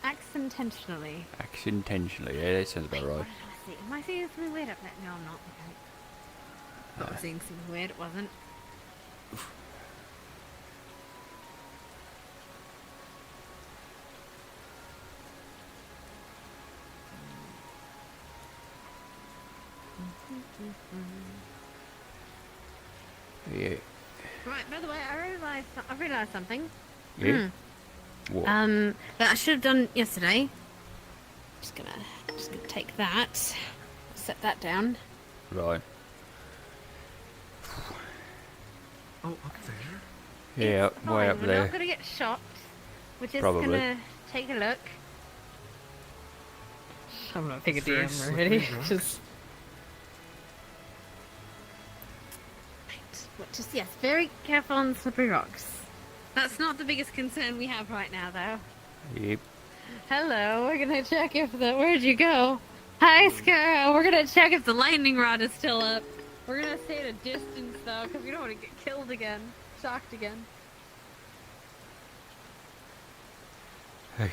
accidentally. Intentionally, yeah, that sounds about right. What did I see? Am I seeing something weird up there? No, I'm not. Okay. Not seeing something weird. It wasn't. Yeah. Right. By the way, I realized something. Yeah. What? That I should have done yesterday. Just gonna take that, set that down. Right. Oh, up there? Yeah, It's way fine, up we're there. not gonna get shocked. We're just Probably. gonna take a look. I'm not taking a Very DM slippery already. rock. Just Just yes, very careful on slippery rocks. That's not the biggest concern we have right now, though. Yep. Hello, we're gonna check if the. Where'd you go? Hi, Scarrow. We're gonna check if the lightning rod is still up. We're gonna stay at a distance though, because we don't want to get killed again, shocked again. Okay.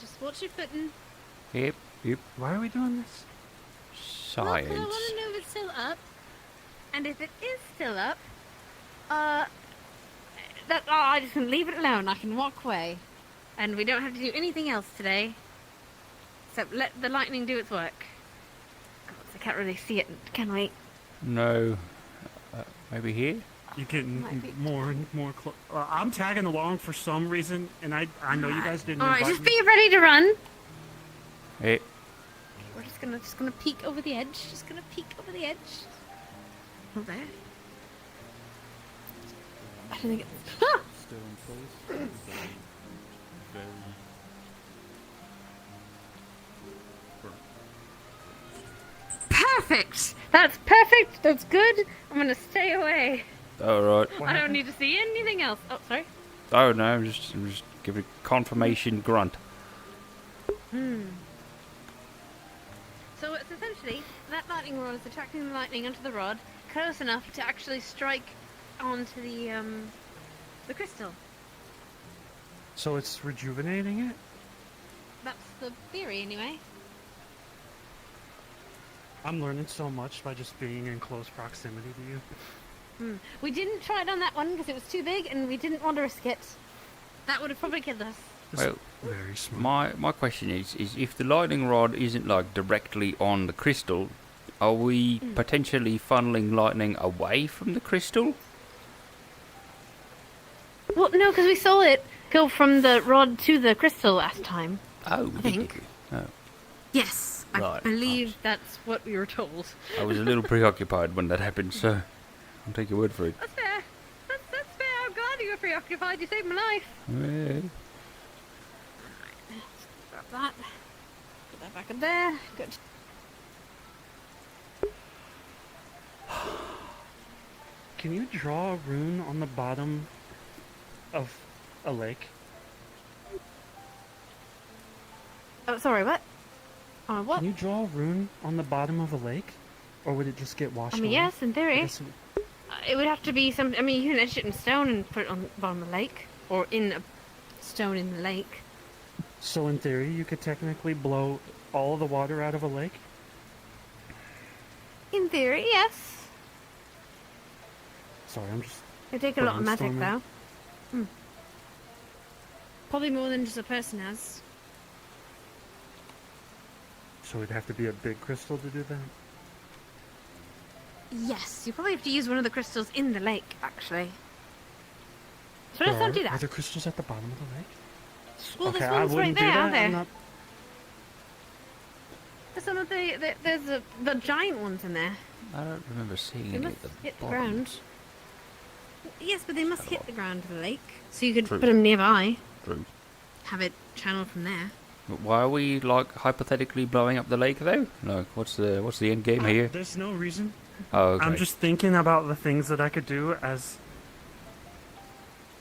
Just watch your footing. Yep. Why are we doing this? Science. Well, 'cause I want to know if it's still up, and if it is still up, I just can leave it alone. I can walk away, and we don't have to do anything else today. So let the lightning do its work. God, I can't really see it, can we? No. Maybe here? You're getting Might be. more and more close. I'm tagging along for some reason, and I know you guys didn't. All right, invite just me. be ready to run. Hey. We're just gonna peek over the edge. Just gonna peek over the edge. Oh, there. I don't think it's. Ah! Still in place. Very. Perfect. That's perfect. That's good. I'm gonna stay away. Alright. I don't need to see anything else. Oh, sorry. Oh no, I'm just giving a confirmation grunt. So it's essentially that lightning rod is attracting the lightning onto the rod close enough to actually strike onto the crystal. So it's rejuvenating it. That's the theory, anyway. I'm learning so much by just being in close proximity to you. We didn't try it on that one because it was too big, and we didn't want to risk it. That would have probably killed us. Well, very smart. my question is if the lightning rod isn't like directly on the crystal, are we potentially funneling lightning away from the crystal? Well, no, because we saw it go from the rod to the crystal last time. Oh, I think. Oh. Yes, I Right. believe that's what we were told. I was a little preoccupied when that happened, so I'll take your word for it. That's fair. That's fair. I'm glad you were preoccupied. You saved my life. Well, Grab that. Put that back in there. Good. Can you draw a rune on the bottom of a lake? Oh, sorry, what? What? Can you draw a rune on the bottom of a lake? Or would it just get washed I mean, away? yes, in theory. guess It would have to be some. I mean, you can etch it in stone and put it on the bottom of the lake, or in a stone in the lake. So in theory, you could technically blow all the water out of a lake? In theory, yes. Sorry, I'm just... It'd take a lot of magic, brainstorming. though. Probably more than just a person has. So it'd have to be a big crystal to do that? Yes, you probably have to use one of the crystals in the lake, actually. So let's not do Are that. there crystals at the bottom of the lake? Well, okay, there's I ones right wouldn't do there, that. aren't there? I'm not... There's some of there's the giant ones in there. I don't remember seeing They any must at the hit the bottom. ground. Yes, but they must hit the ground of the lake, so you could True. put them nearby. True. Have it channeled from there. But why are we like hypothetically blowing up the lake though? Like, what's the end game here? There's no reason. Oh, okay. I'm just thinking about the things that I could do as...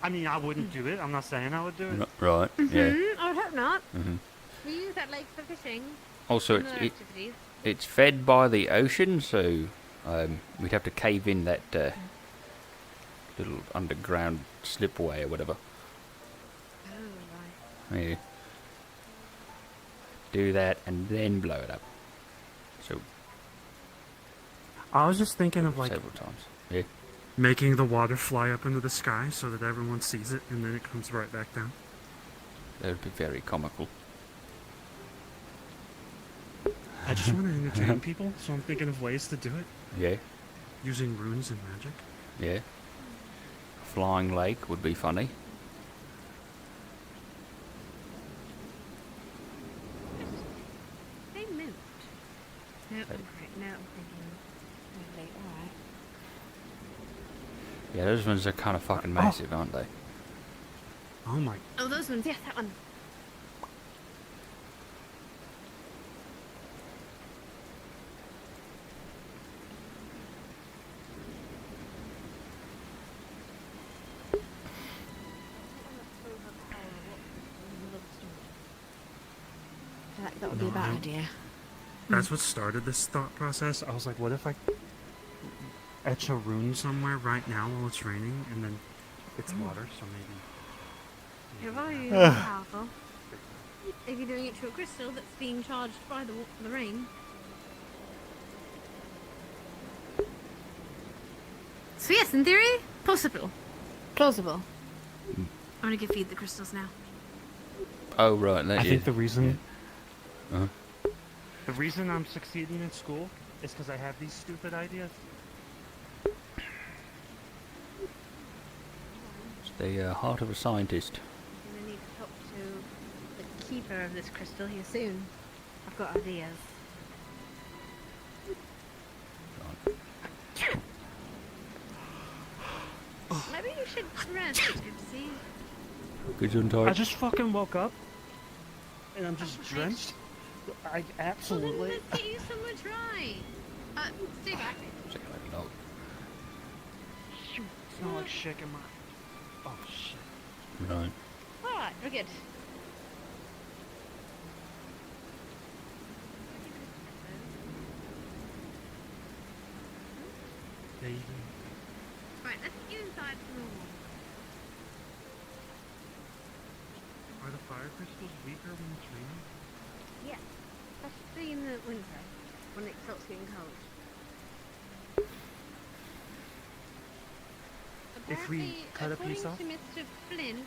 I mean, I wouldn't do it. I'm not saying I would do it. Right. Yeah. I would hope not. Mhm. We use that lake for fishing. Also, Similar activities. it's fed by the ocean, so we'd have to cave in that little underground slipway or whatever. Oh, right. Yeah. Do that and then blow it up. So I was just thinking of like several times. Yeah. making the water fly up into the sky so that everyone sees it and then it comes right back down. That would be very comical. I just want to entertain people, so I'm thinking of ways to do it. Yeah. Using runes and magic. Yeah. Flying lake would be funny. They moved. Nope, right now I'm thinking. Okay, alright. Yeah, those ones are kind of fucking massive, aren't they? Oh my. Oh, those ones, yes, that one. I feel like that would be a bad idea. That's what started this thought process. I was like, what if I etch a rune somewhere right now while it's raining, and then it's water, so maybe. Your volume is powerful. If you're doing it to a crystal that's being charged by the rain. So yes, in theory, possible. Plausible. I'm gonna go feed the crystals now. Oh right, I think the reason Uh-huh. the reason I'm succeeding in school is because I have these stupid ideas. It's the heart of a scientist. I'm gonna need to talk to the keeper of this crystal here soon. I've got ideas. Maybe you should rest, Gypsy. Gesundheit. I just fucking woke up and I'm just drenched. I absolutely. Well, then let's get you somewhere dry. Stay back. Shoot, smell like shit in my. Oh shit. Right. Alright, we're good. Baby. Right, let's get you inside for a while. Are the fire crystals weaker when it's raining? Yeah, especially in the winter when it starts getting cold. If we cut a piece off? According to Mr. Flint,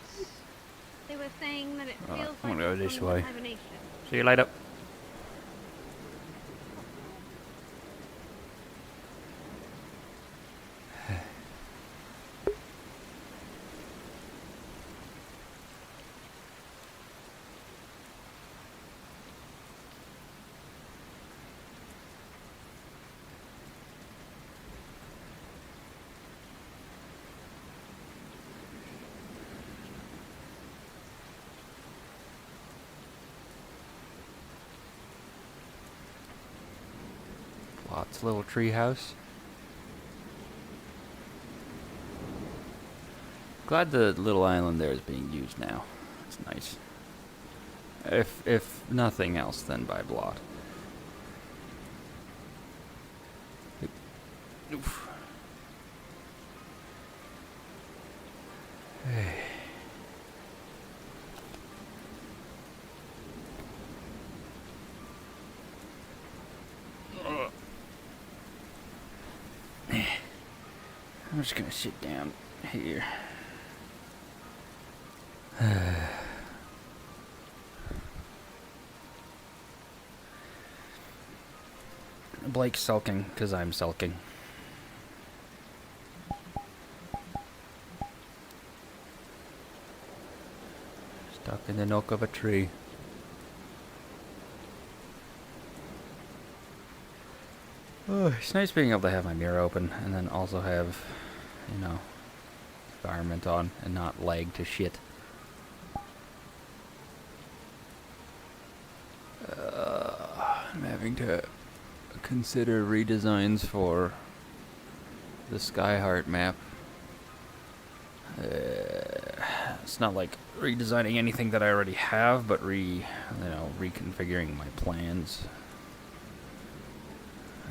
they were saying that it Right, feels I'm like gonna go it's this gone way. into hibernation. See you later. Lots of little tree house. Glad the little island there is being used now. It's nice. If nothing else, then by Blot. Oof. Hey. I'm just gonna sit down here. Blake's sulking because I'm sulking. Stuck in the nook of a tree. Oh, it's nice being able to have my mirror open and then also have, you know, environment on and not lag to shit. I'm having to consider redesigns for the Skyheart map. It's not like redesigning anything that I already have, but reconfiguring my plans.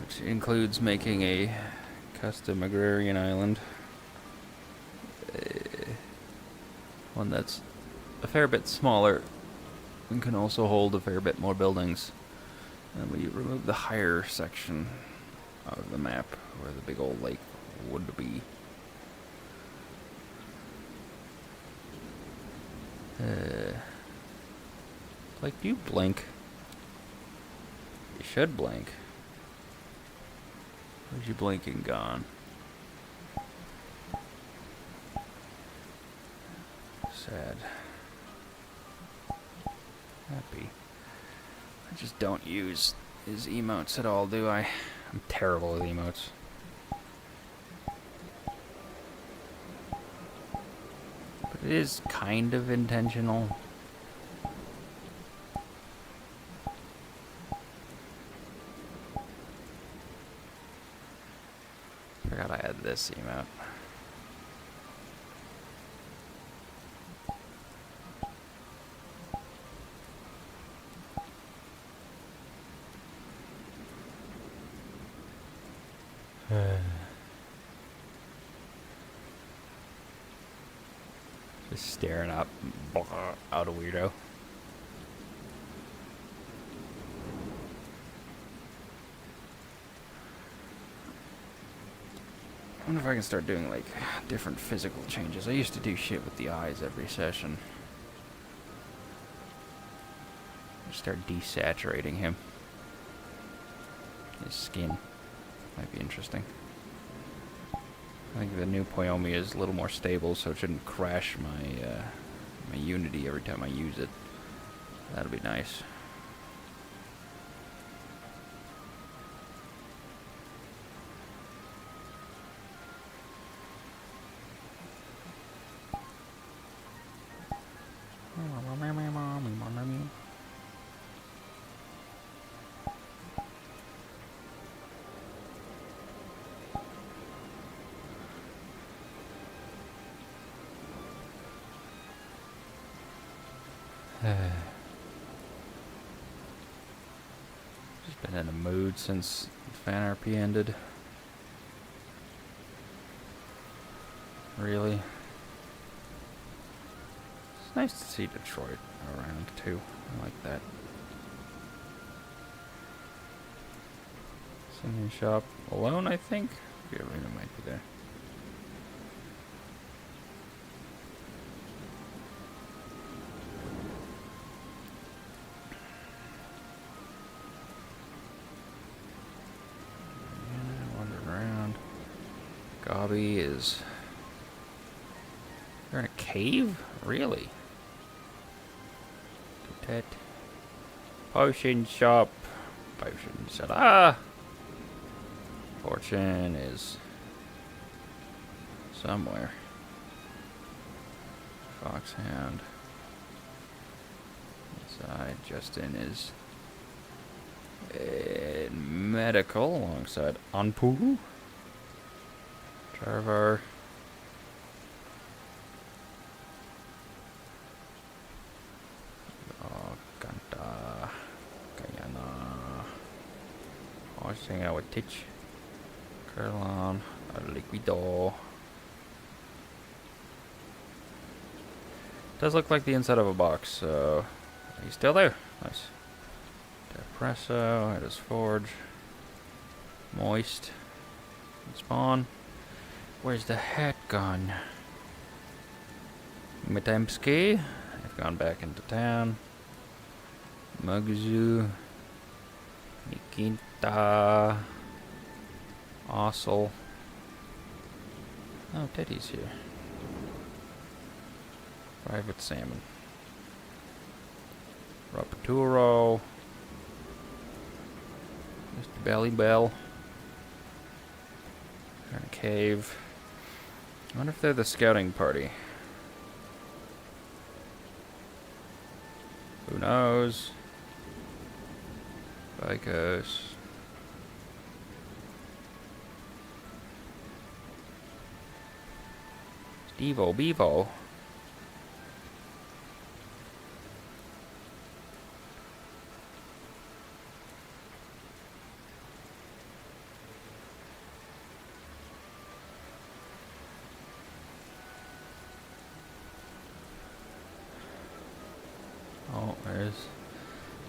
Which includes making a custom agrarian island. One that's a fair bit smaller and can also hold a fair bit more buildings. And we remove the higher section of the map where the big old lake would be. Like, do you blink? You should blink. Where's your blinking gone? Sad. Happy. I just don't use his emotes at all, do I? I'm terrible with emotes. But it is kind of intentional. Forgot I had this emote. Just staring up out a weirdo. I wonder if I can start doing like different physical changes. I used to do shit with the eyes every session. Start desaturating him. His skin might be interesting. I think the new Poyomi is a little more stable, so it shouldn't crash my my Unity every time I use it. That'll be nice. Just been in a mood since FanRP ended. Really? It's nice to see Detroit around too. I like that. Singing shop alone, I think. The arena might be there. Gobby is... They're in a cave? Really? That potion shop. Potion shop. Ah! Fortune is somewhere. Foxhound. Inside. Justin is in medical alongside Anpu. Tarvar. Kanta. Kayana. Hosting out with Titch. Curlon. Liquido. Does look like the inside of a box, so he's still there. Nice. Depresso. It is Forge. Moist. Spawn. Where's the hat gone? Metemsky. I've gone back into town. Mugzu. Nikita. Ossel. Oh, Teddy's here. Private Salmon. Rapaturo. Mr. Belly Bell. In a cave. I wonder if they're the scouting party. Who knows? Vicos. Stevo Bevo.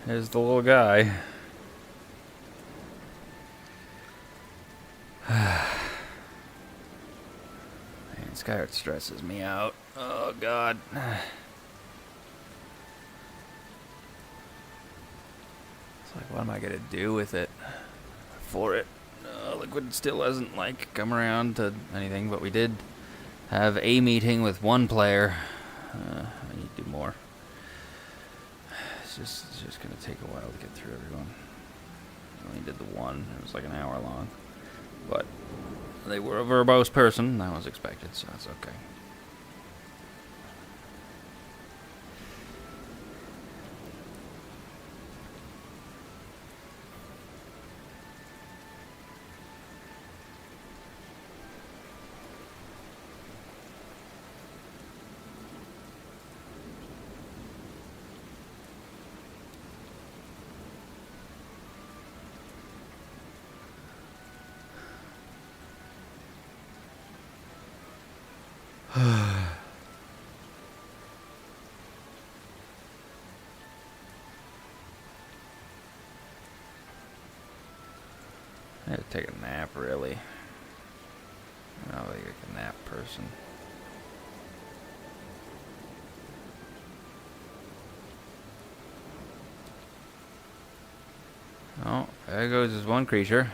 There's the little guy. Man, Skyward stresses me out. Oh, God. It's like, what am I gonna do with it? For it. Liquid still hasn't, like, come around to anything, but we did have a meeting with one player. I need to do more. It's just gonna take a while to get through everyone. I only did the one. It was like an hour long. But they were a verbose person. That was expected, so that's okay. I had to take a nap, really. I'm not like a nap person. Oh, there goes this one creature.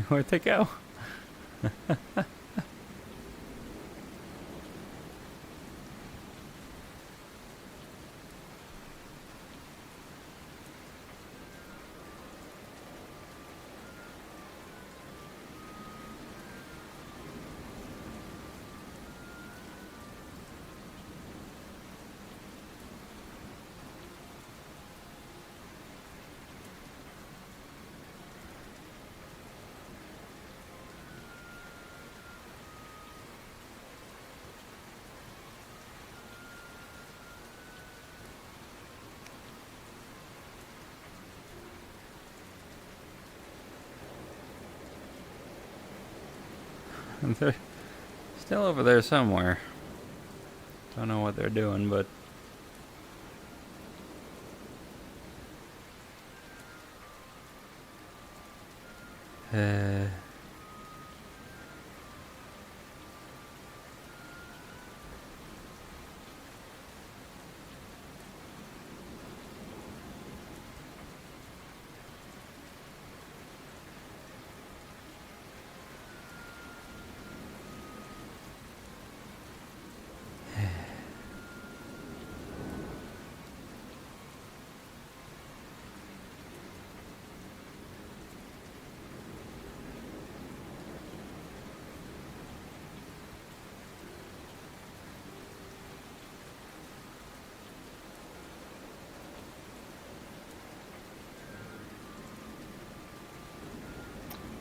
Where'd they go? They're still over there somewhere. Don't know what they're doing, but...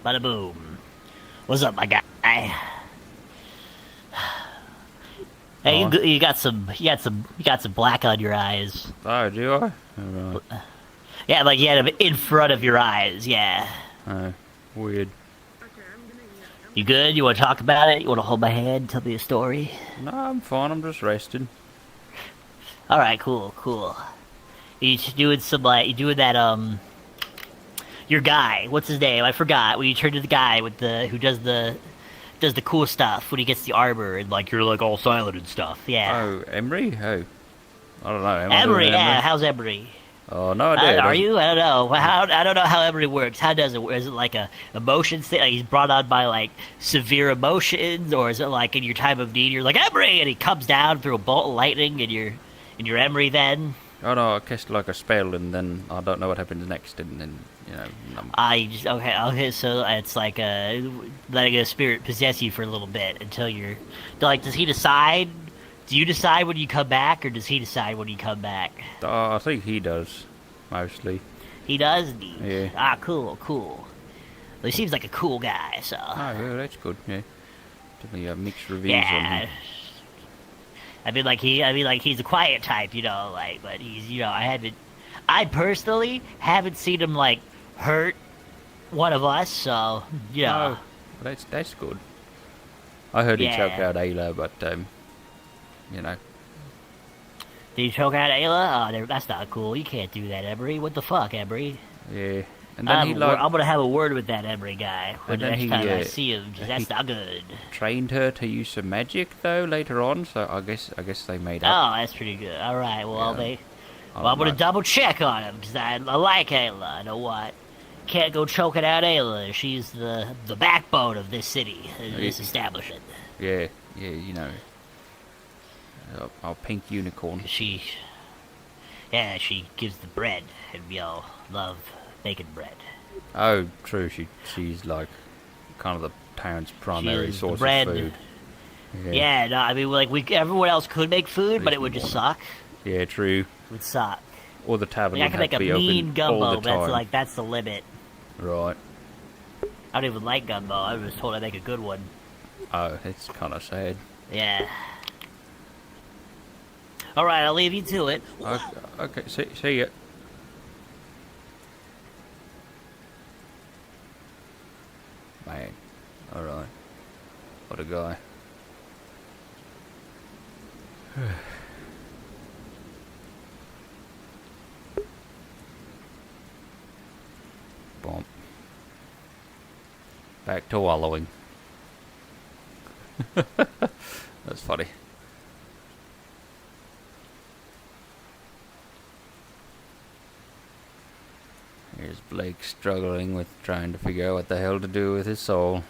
Bada boom. What's up, my guy? Hey, you got some black on your eyes. Oh, do I? Yeah, like you had them in front of your eyes. Yeah. Weird. You good? You want to talk about it? You want to hold my hand, tell me a story? No, I'm fine. I'm just resting. All right, cool. You doing that your guy, what's his name? I forgot. When you turn to the guy with who does the cool stuff when he gets the armor and like you're like all silent and stuff. Yeah. Oh, Emery? Oh, I don't know. Emery, yeah. How's Emery? Oh, no idea. Are you? I don't know. I don't know how Emery works. How does it work? Is it like a emotion thing? Like he's brought on by like severe emotions, or is it like in your time of need you're like Emery and he comes down through a bolt of lightning and you're Emery then? Oh no, I cast like a spell and then I don't know what happens next, and then okay. So it's like letting a spirit possess you for a little bit until you're like. Does he decide Do you decide when you come back, or does he decide when you come back? I think he does, mostly. He does? Yeah. Ah, cool. Well, he seems like a cool guy, so... Oh, yeah, that's good, yeah. Definitely mixed reviews on Yeah. him. I mean, he's a quiet type, but he's, I personally haven't seen him, hurt one of us, so, Oh, that's good. I heard he choked out Ayla, but, Did he choke out Ayla? Oh, that's not cool. You can't do that, Emery. What the fuck, Emery? Yeah. And then I'm gonna have a word with that Emery guy and the then next time I see him, 'cause that's he not good. trained her to use some magic, though, later on, so I guess they made up. Oh, that's pretty good. All right, well, Yeah. I'm gonna double check on him, because I like Ayla. You know what? Can't go choking out Ayla. She's the backbone of this city, this establishment. Yeah, our pink unicorn. She gives the bread, and we all love baking bread. Oh, true. She's like kind of the town's primary She's source the bread. of food. Yeah, no, I mean, everyone else could make food, but it would just suck. Yeah, true. It would suck. Or the tavern I would can have make to a be mean open gumbo, all the but time. that's the limit. Right. I don't even like gumbo. I was told I make a good one. Oh, it's kind of sad. Yeah. All right, I'll leave you to it. Okay, see ya. Man, all right. What a guy. Bump. Back to wallowing. That's funny. Here's Blake struggling with trying to figure out what the hell to do with his soul.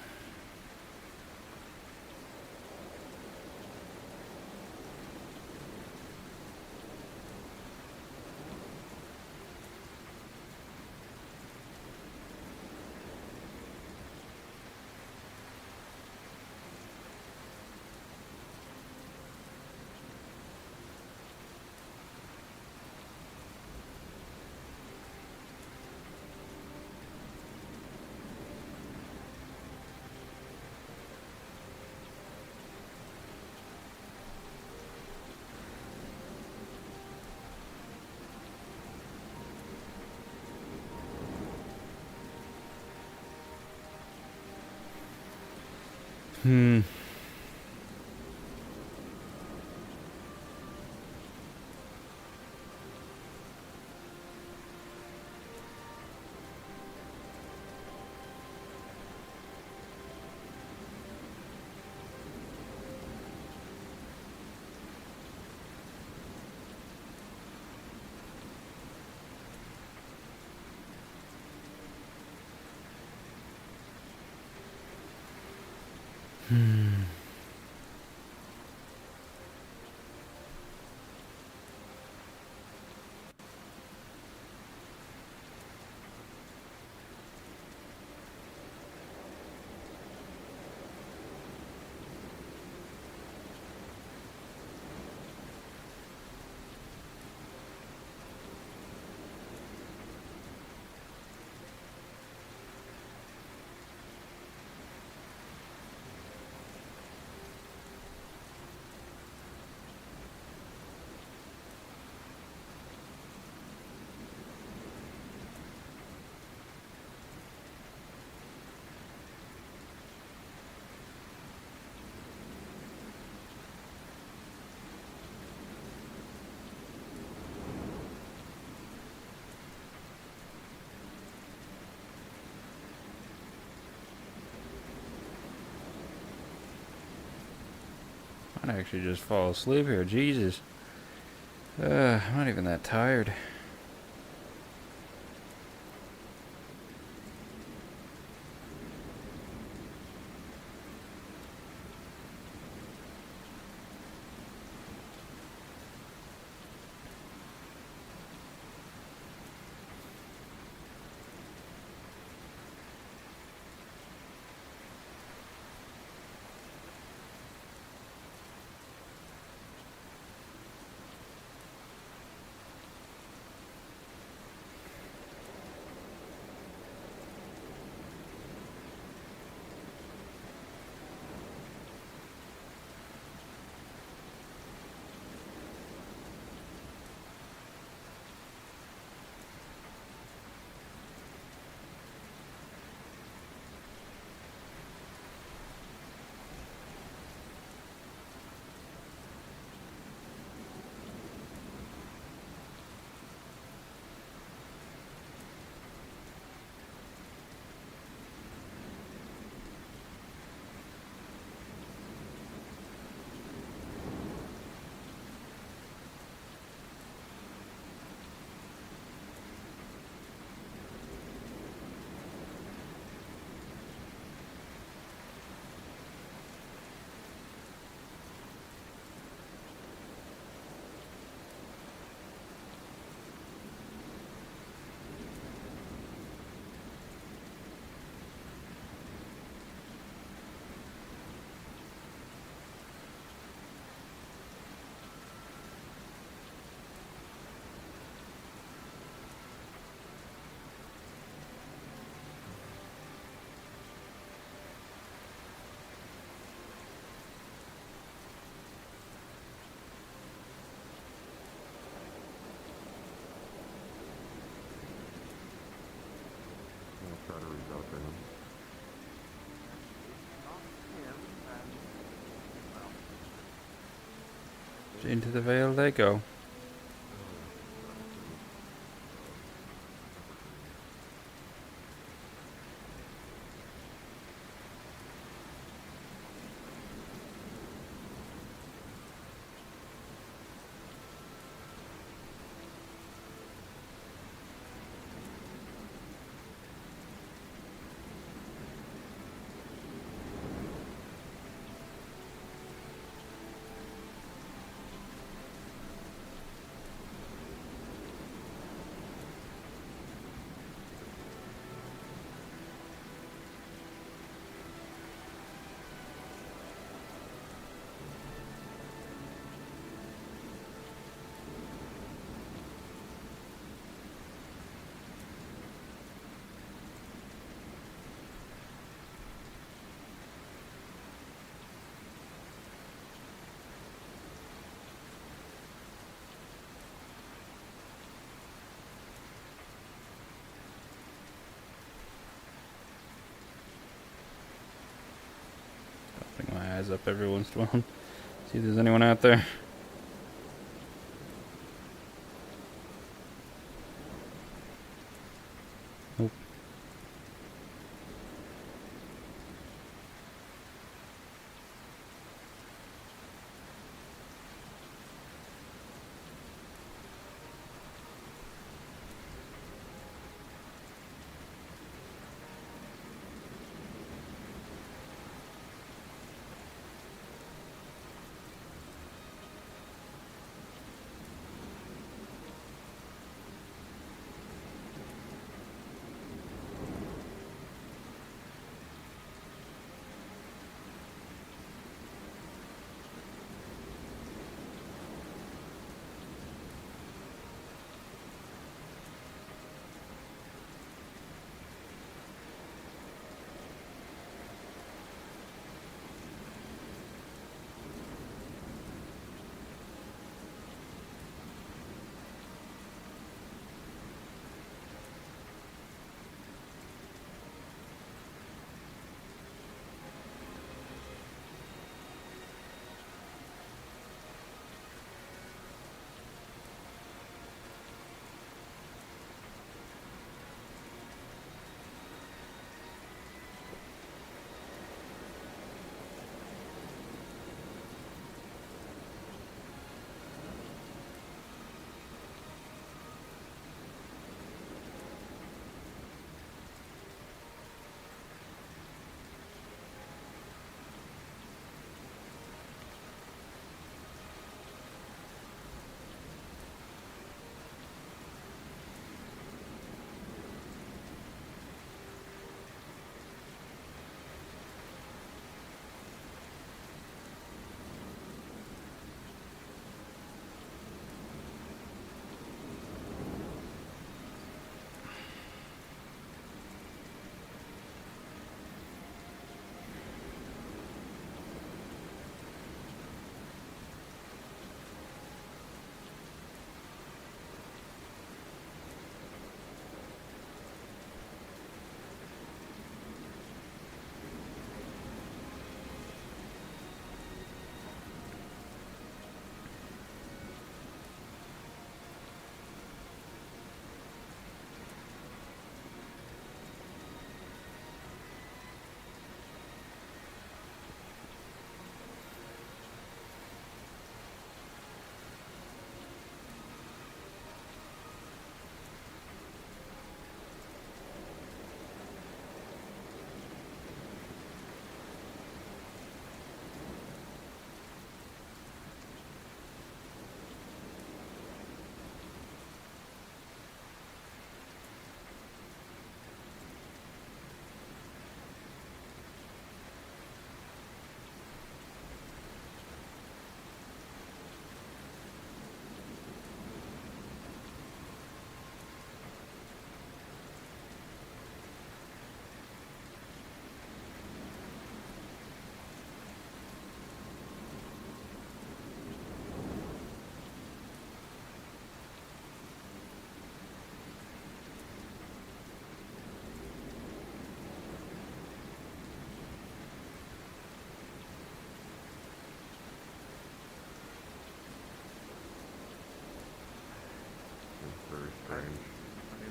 Hmm. Hmm. I'd actually just fall asleep here, Jesus. I'm not even that tired. into the Vale they go. Putting my eyes up every once in a while. See if there's anyone out there. Nope.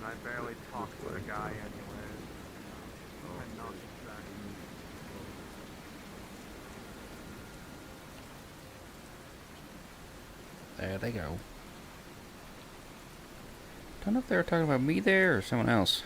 I barely talk to the guy anyways. And not exactly. There they go. Don't know if they were talking about me there or someone else.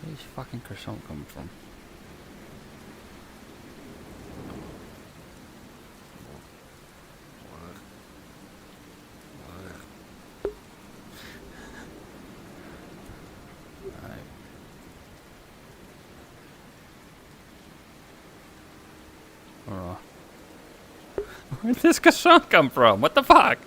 Where's fucking croissant coming from? Where'd this croissant come from? What the fuck?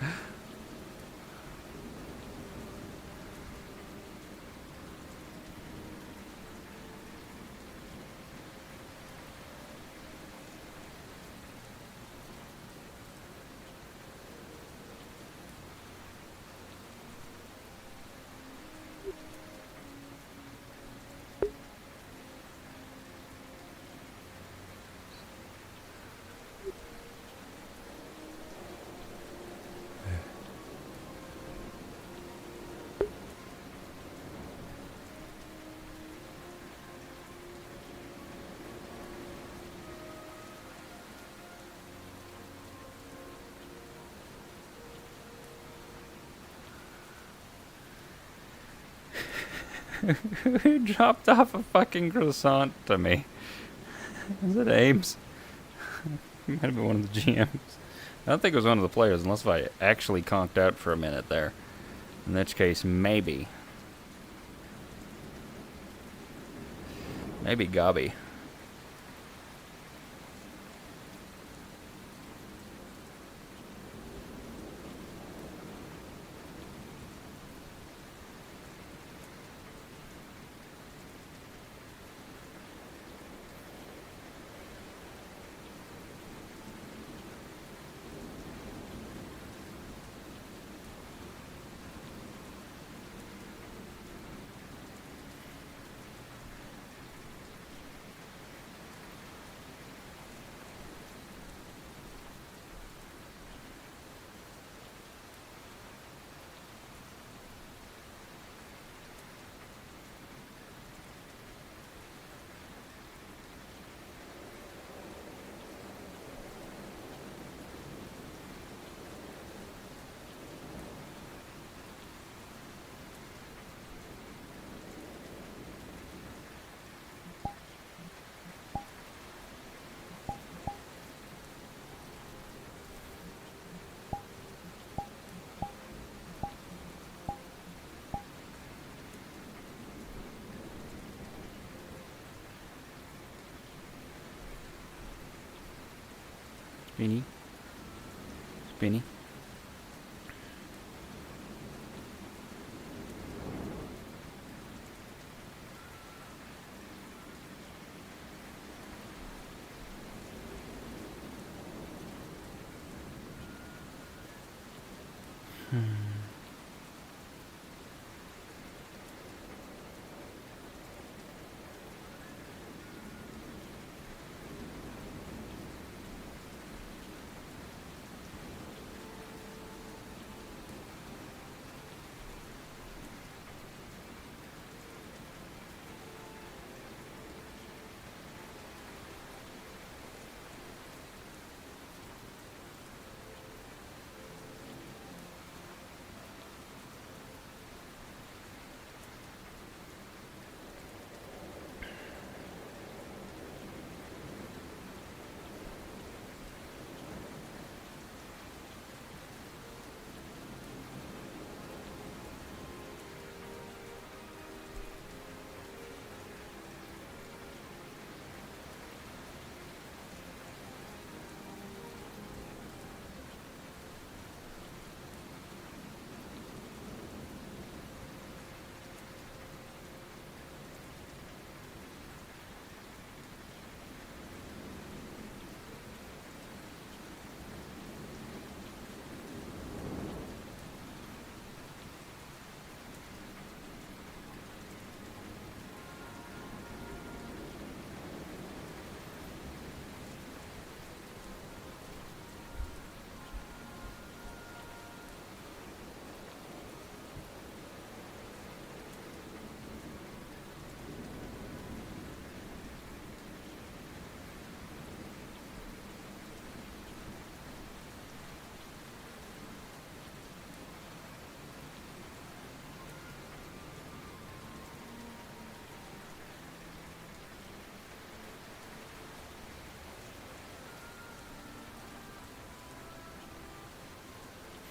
Who dropped off a fucking croissant to me? Was it Ames? It might have been one of the GMs. I don't think it was one of the players, unless if I actually conked out for a minute there. In which case, maybe. Maybe Gobby. Spinny. Spinny.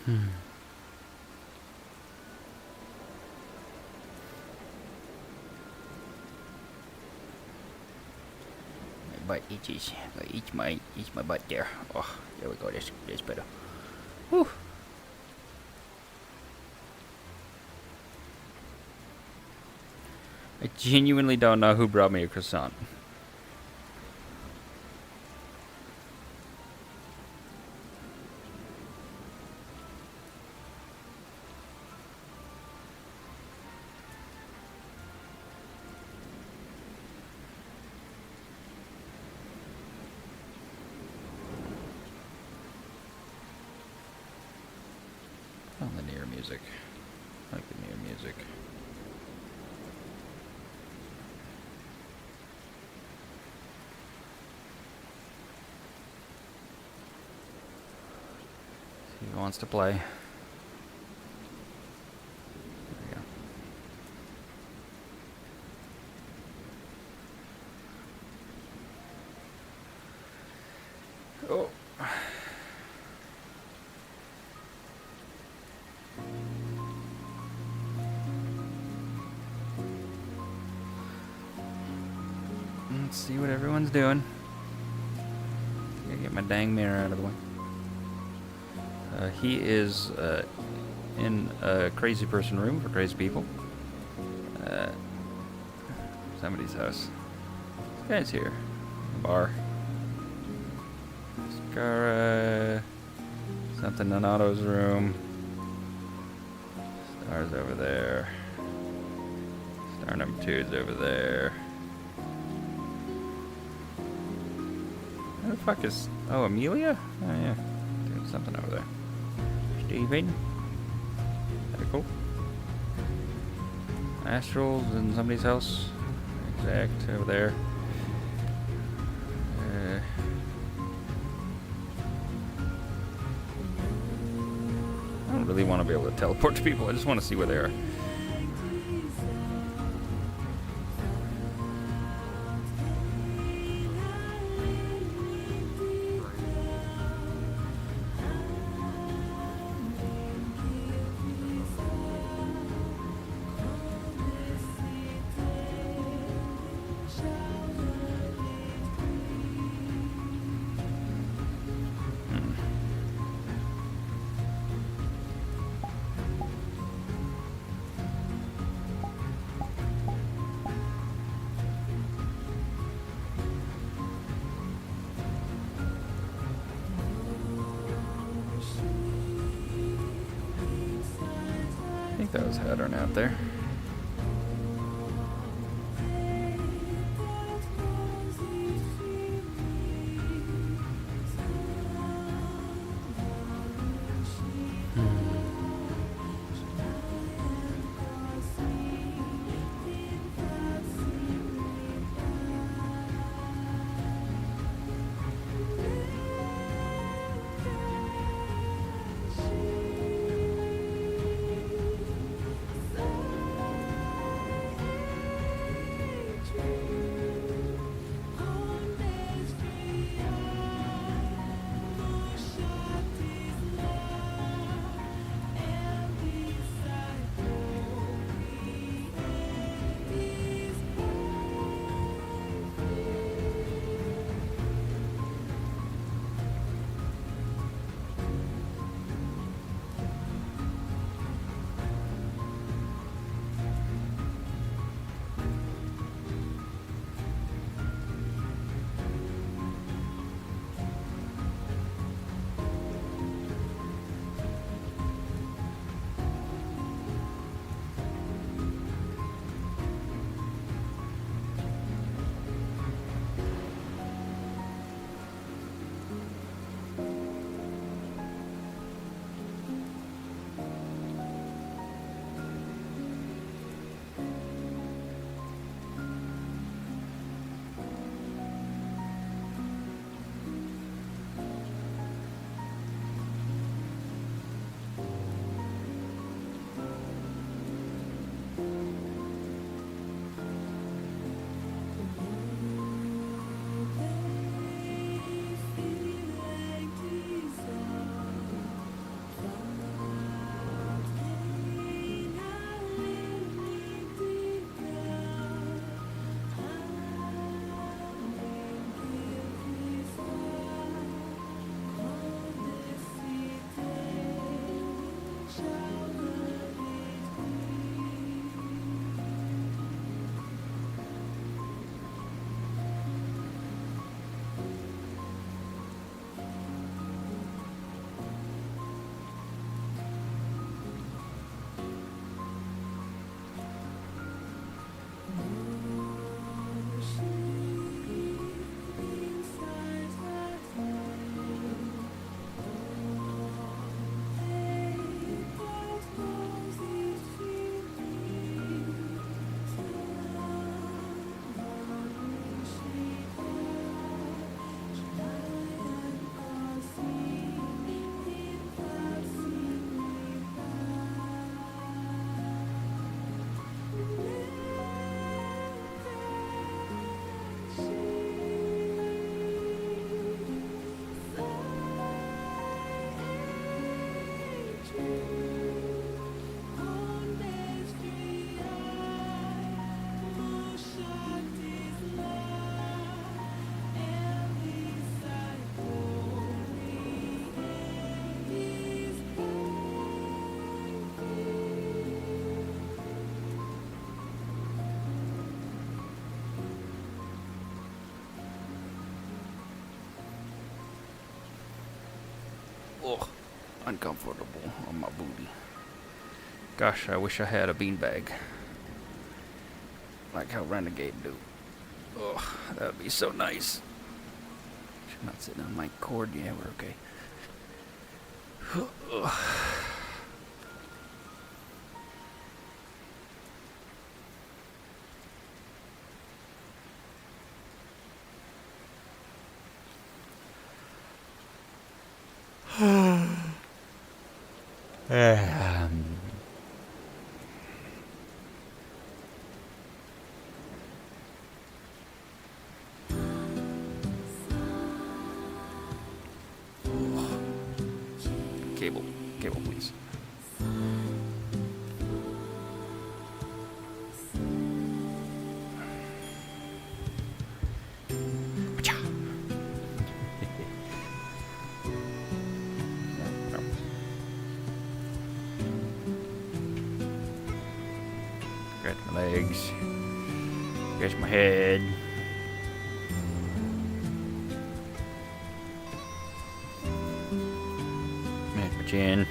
My butt itches. Itch my butt there. Oh, there we go. That's better. Whew. I genuinely don't know who brought me a croissant. Oh, the near music. I like the near music. See who wants to play. There we go. Oh. Let's see what everyone's doing. Gotta get my dang mirror out of the way. He is in a crazy person room for crazy people. Somebody's house. This guy's here. Bar. Scara. Something in Otto's room. Star's over there. Star number 2 is over there. Who the fuck is... Oh, Amelia? Oh, yeah. Doing something over there. Steven? Very cool. Astrals in somebody's house. Exact, over there. I don't really want to be able to teleport to people. I just want to see where they are. I think that was Hattern out there. Ugh, uncomfortable on my booty. Gosh, I wish I had a beanbag. Like how Renegade do. Ugh, that would be so nice. Should not sitting on my cord. Yeah, we're okay. Ugh. Cable, please. Scratch my legs. Scratch my head. Scratch my chin.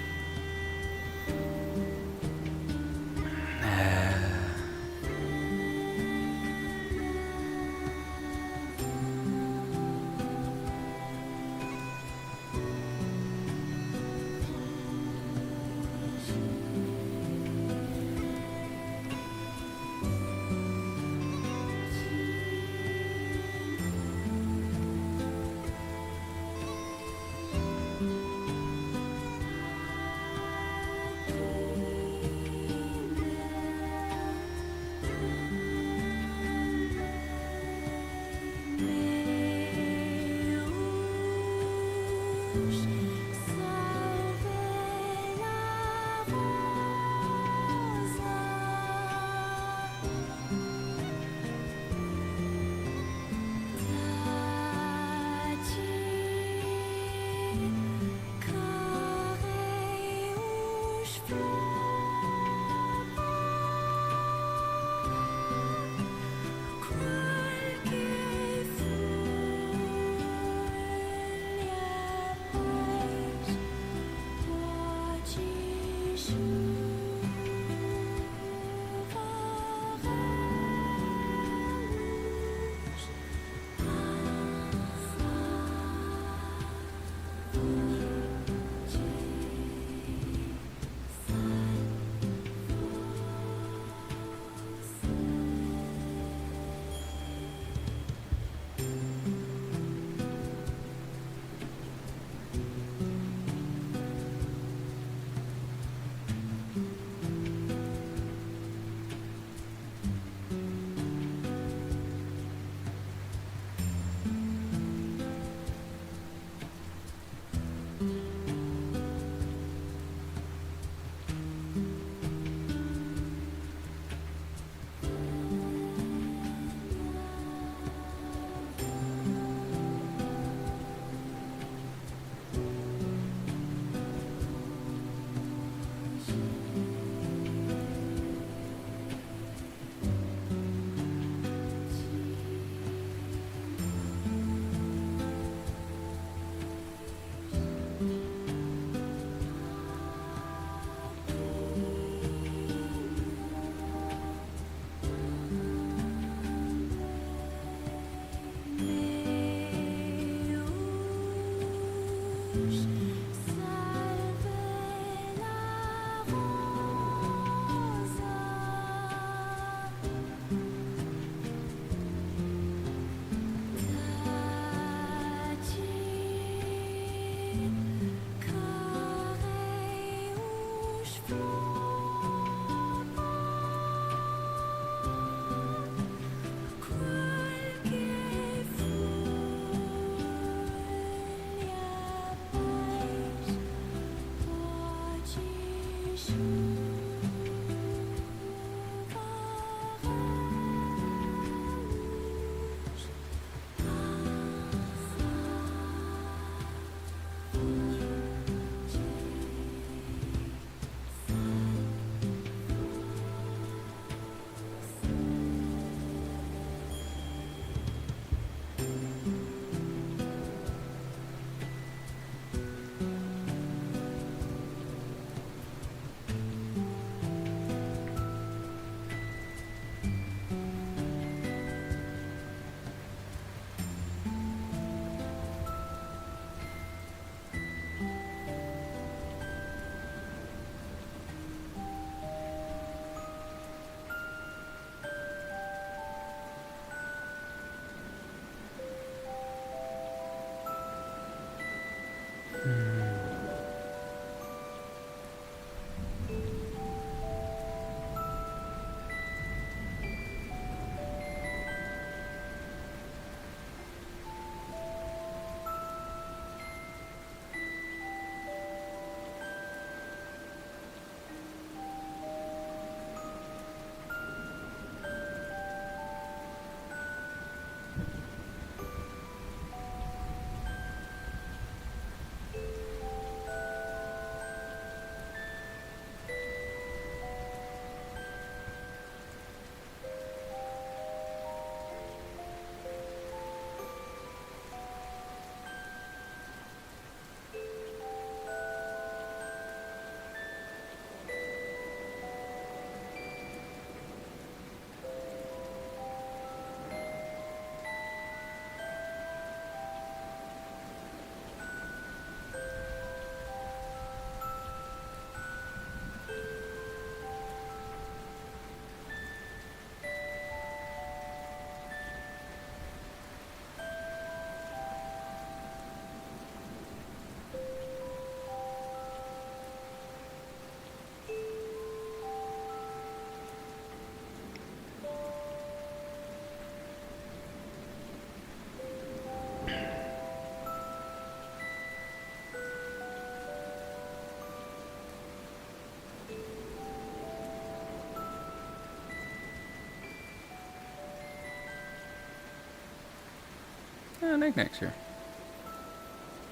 Oh, knickknacks here.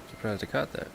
Surprised I caught that.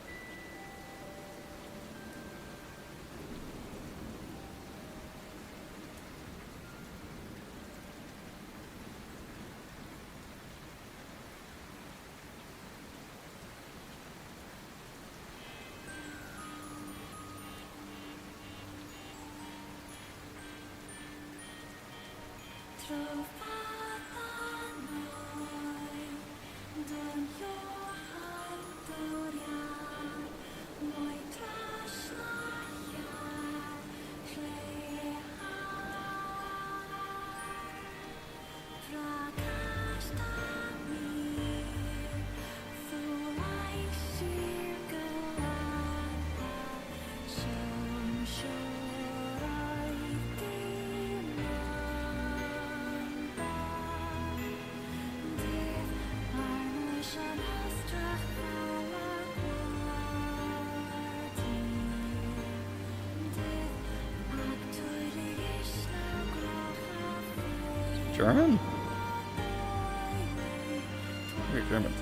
German? Very German.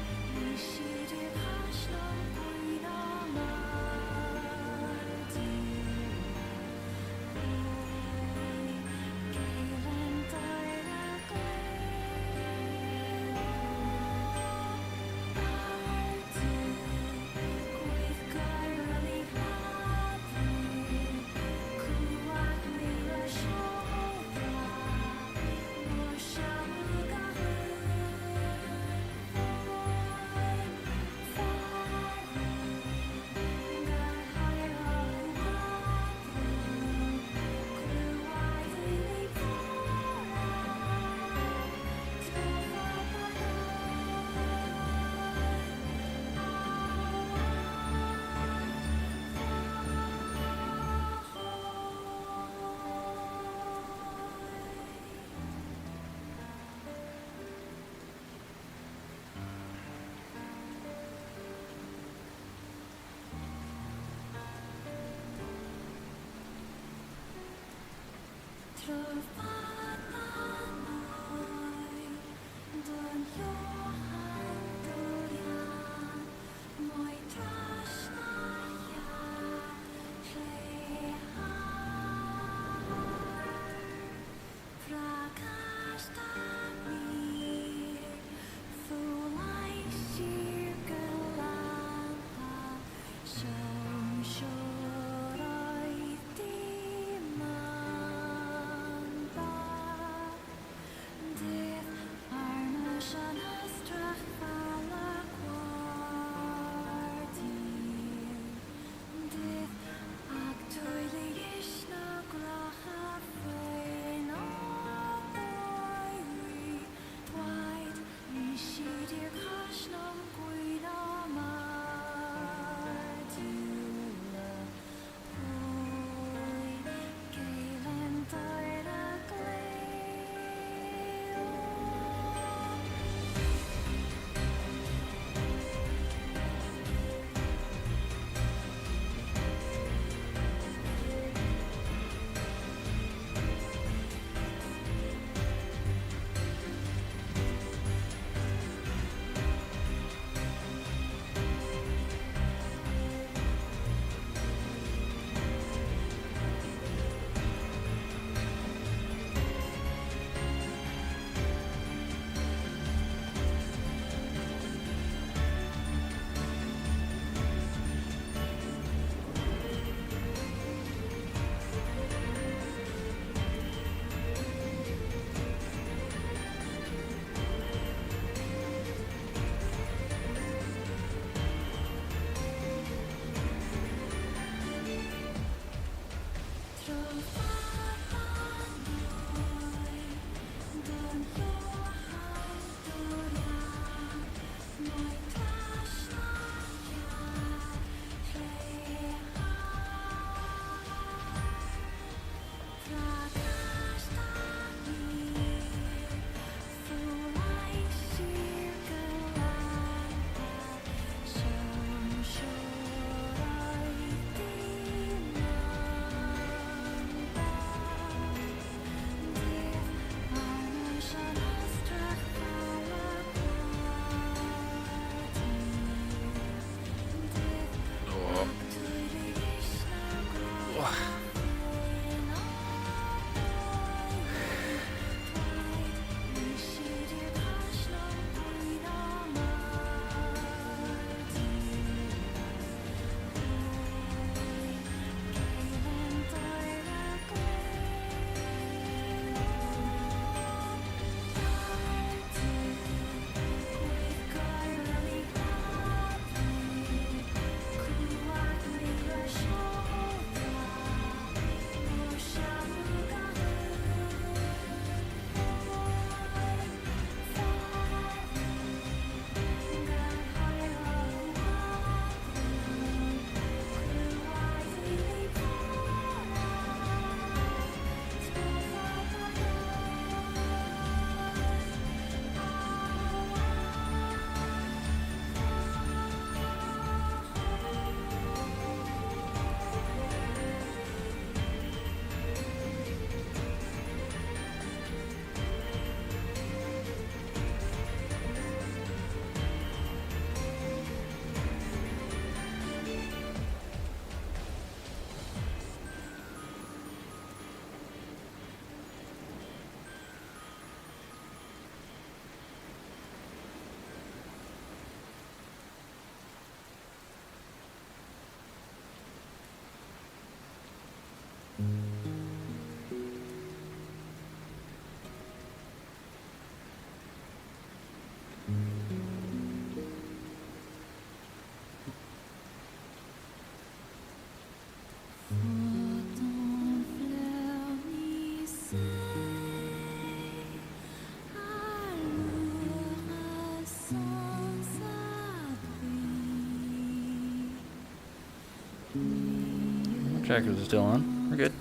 Trackers are still on. We're good.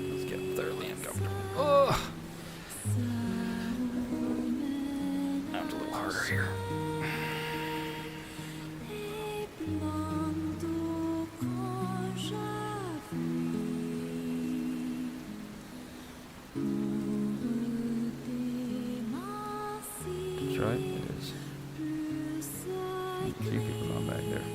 Let's get thoroughly uncomfortable. Oh! Now it's a little harder here. That's right, it is. Three people on back there.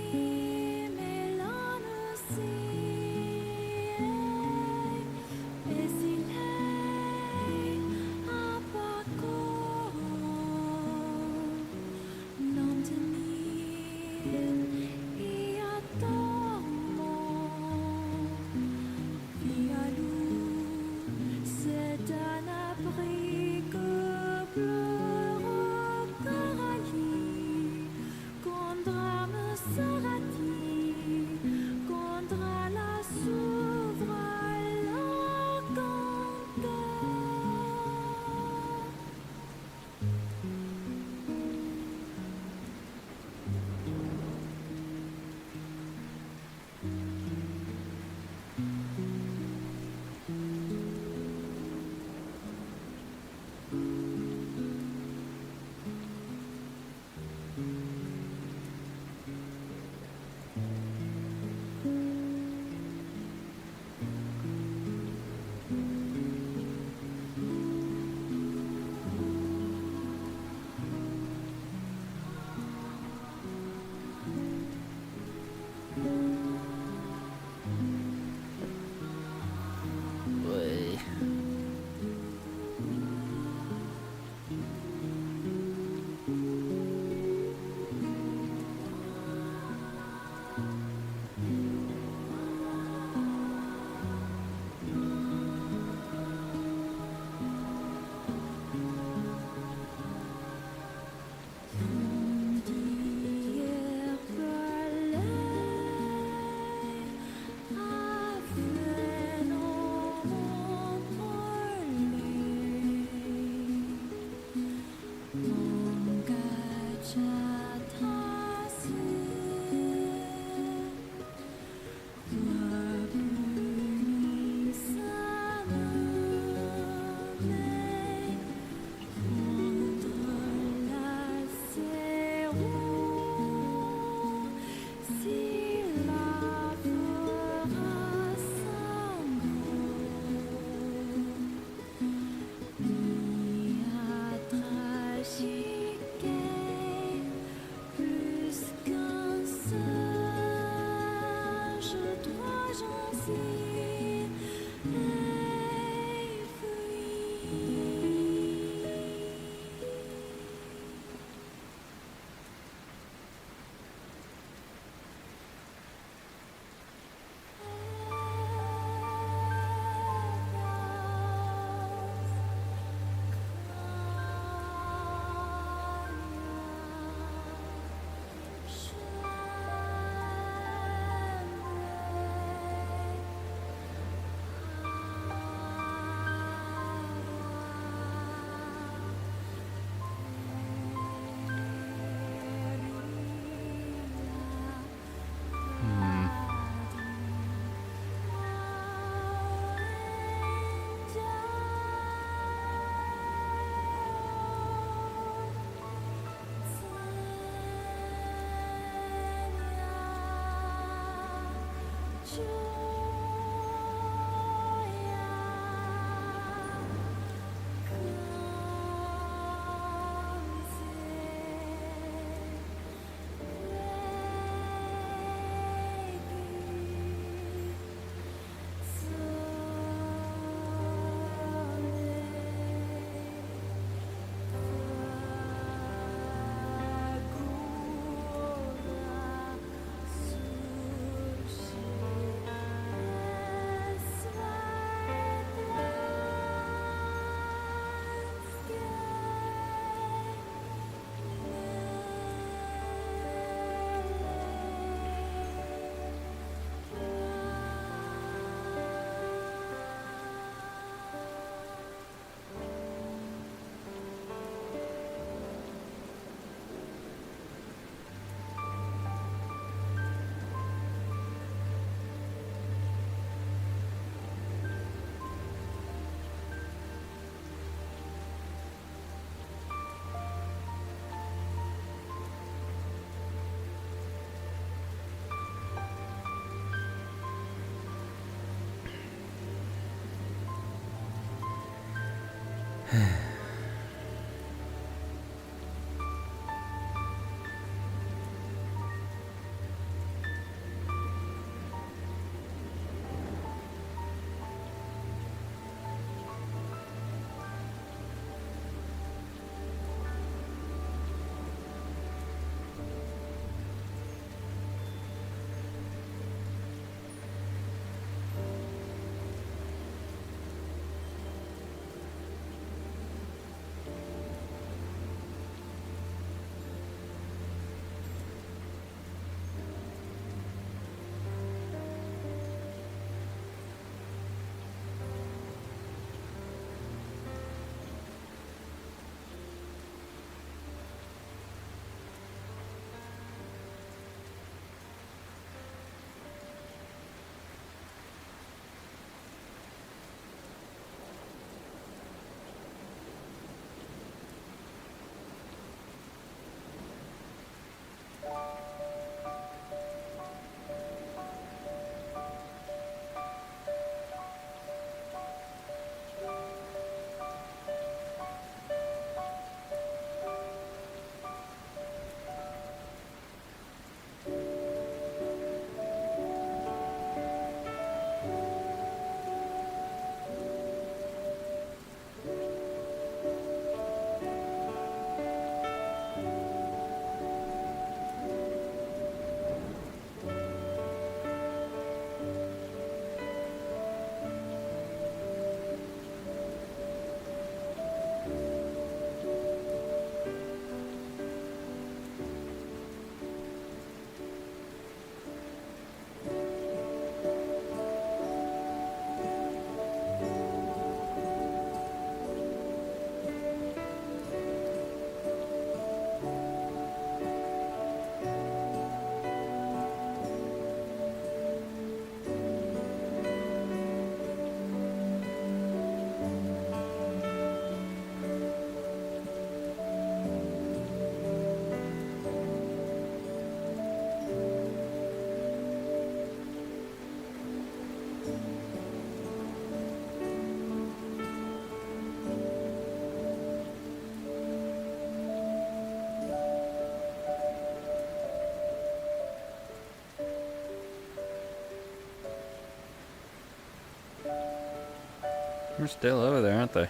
They're still over there, aren't they?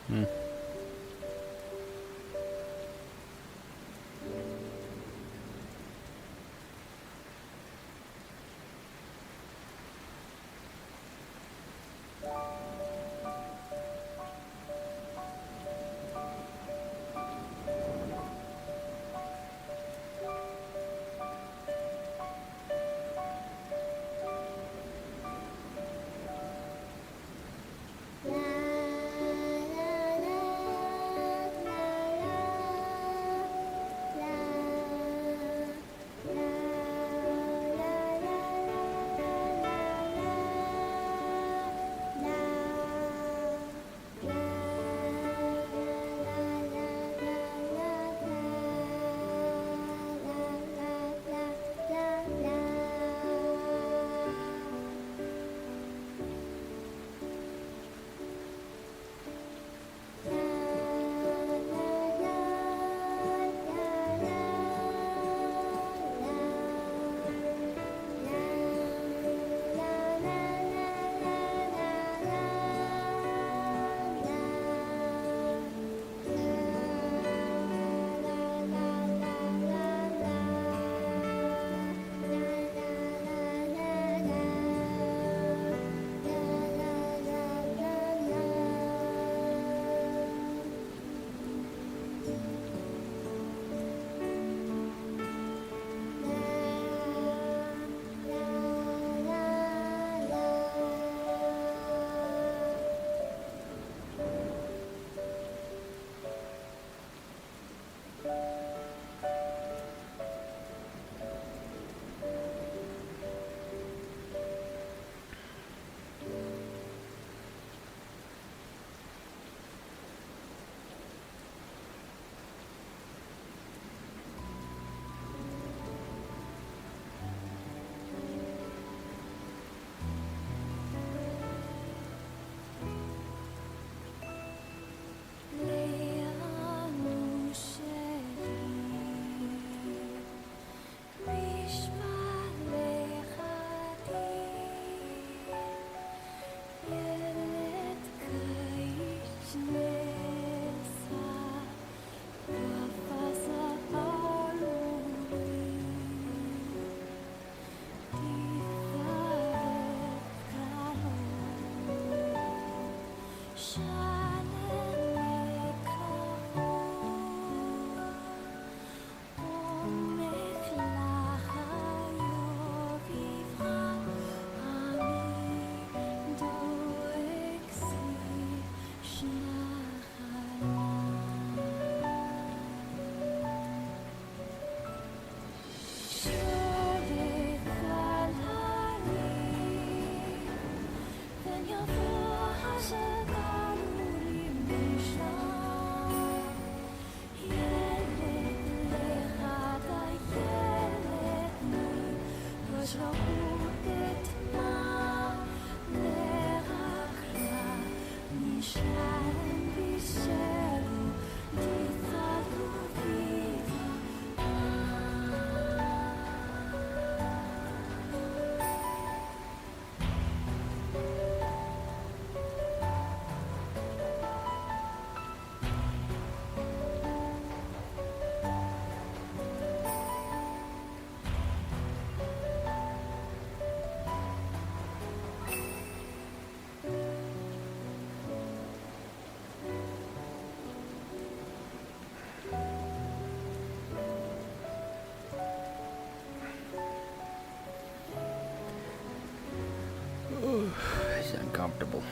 Hmm. It's uncomfortable.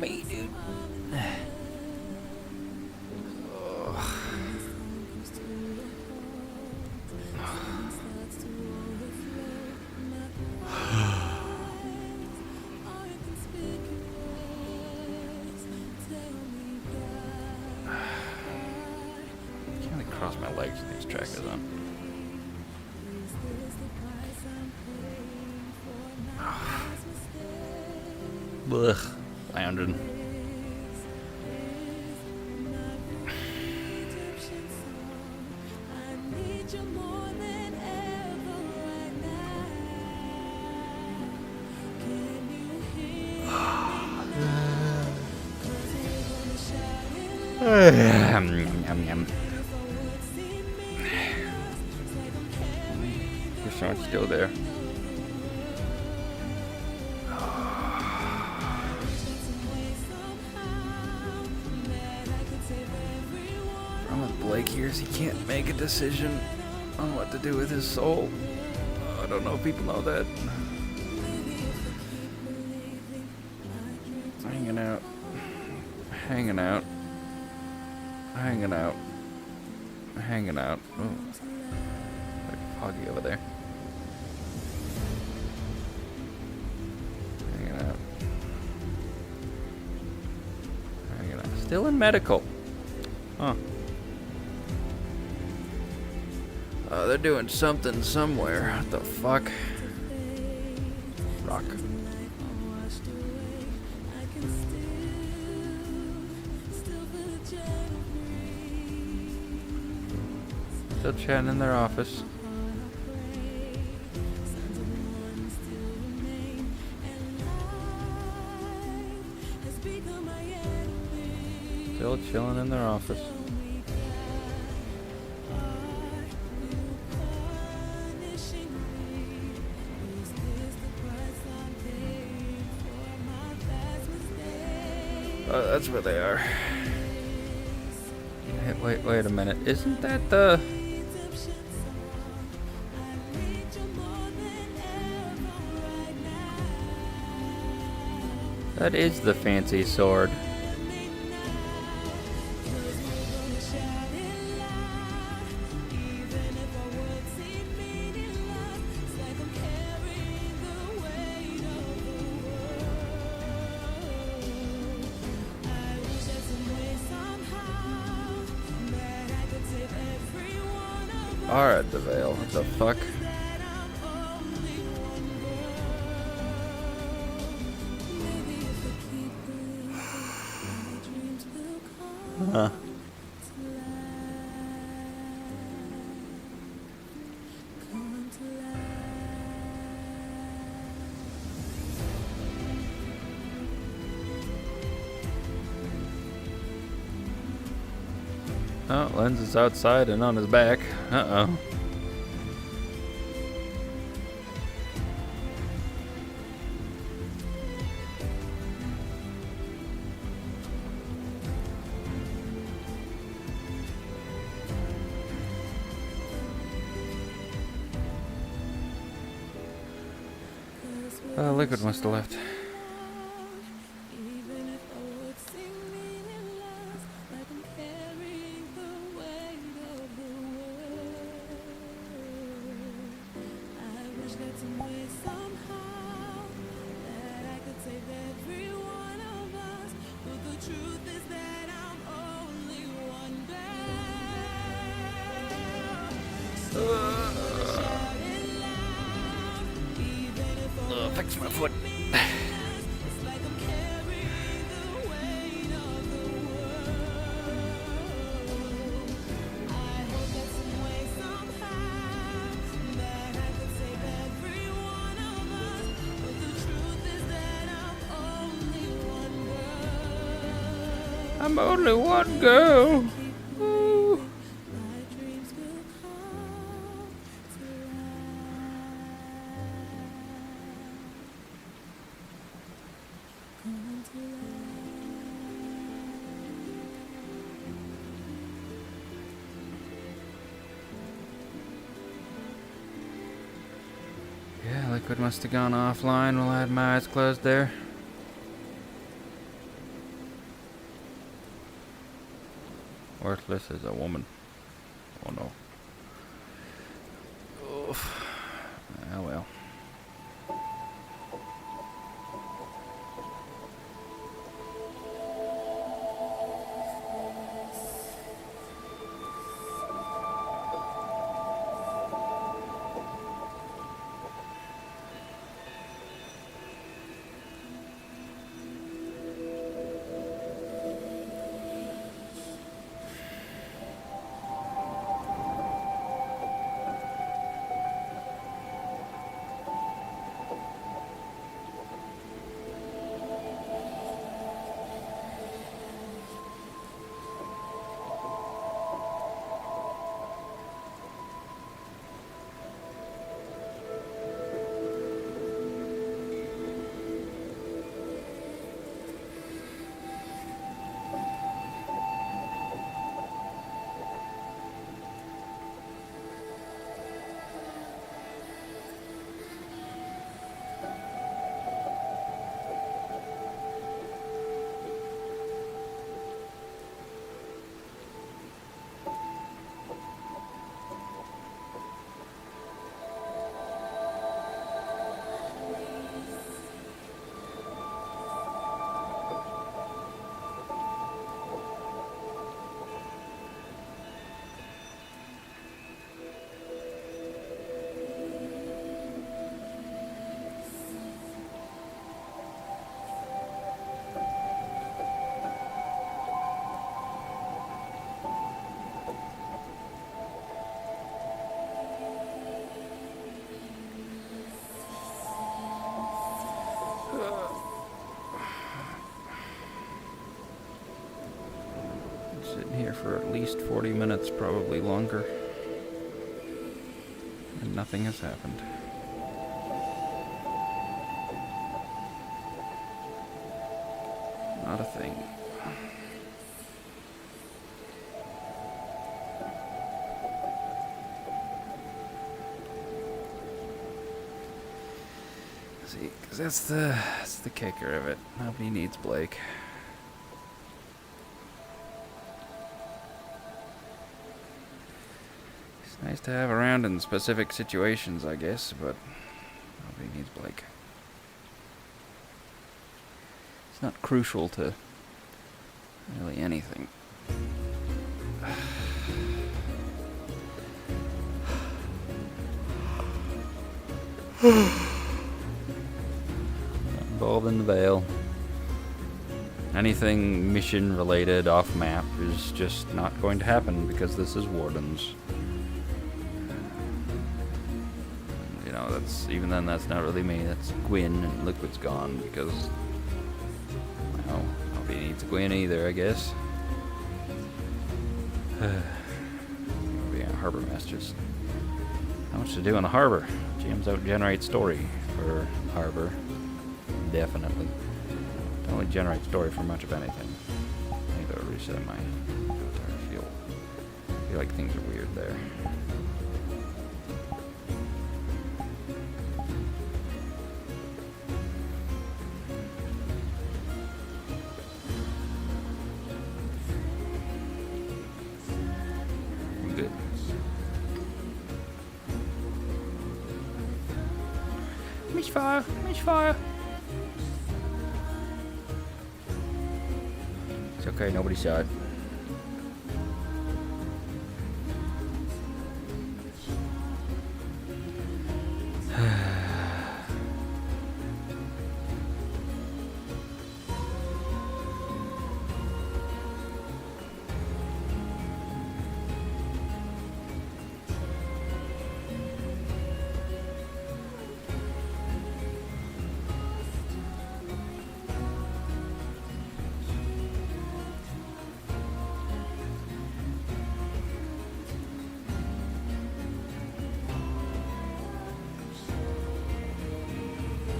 Me, dude. Can't really cross my legs with these trackers on. Blech. Lounging. Yum, yum. There's so much still there. Blake hears he can't make a decision on what to do with his soul. I don't know if people know that. Hanging out. Hanging out. Hanging out. Hanging out. Ooh. Like foggy over there. Hanging out. Still in medical. Huh. They're doing something somewhere. What the fuck? Rock. Still chatting in their office. Still chilling in their office. Oh, that's where they are. Wait a minute. Isn't that the... That is the fancy sword. Alright, the veil. What the fuck? Huh. Oh, Lens is outside and on his back. Uh-oh. Liquid must have left. Fix my foot. I'm only one girl. Ooh. Yeah, Liquid must have gone offline while I had my eyes closed there. Worthless as a woman. Oh no. Oof. Ah well. here for at least 40 minutes, probably longer. And nothing has happened. Not a thing. See, because that's the kicker of it. Nobody needs Blake. It's nice to have around in specific situations, I guess, but nobody needs Blake. It's not crucial to really anything. Involved in the Vale. Anything mission related off map is just not going to happen because this is Wardens. You know, that's even then that's not really me, that's Gwyn, and Liquid's gone because, well, nobody needs Gwyn either, I guess. Yeah, Harbor Masters. Not much to do in the harbor. GMs out generate story for harbor. Definitely. Don't really generate story for much of anything. I need to reset my avatar. I feel like things are weird there. Good. Misfire! Misfire! It's okay, nobody saw it.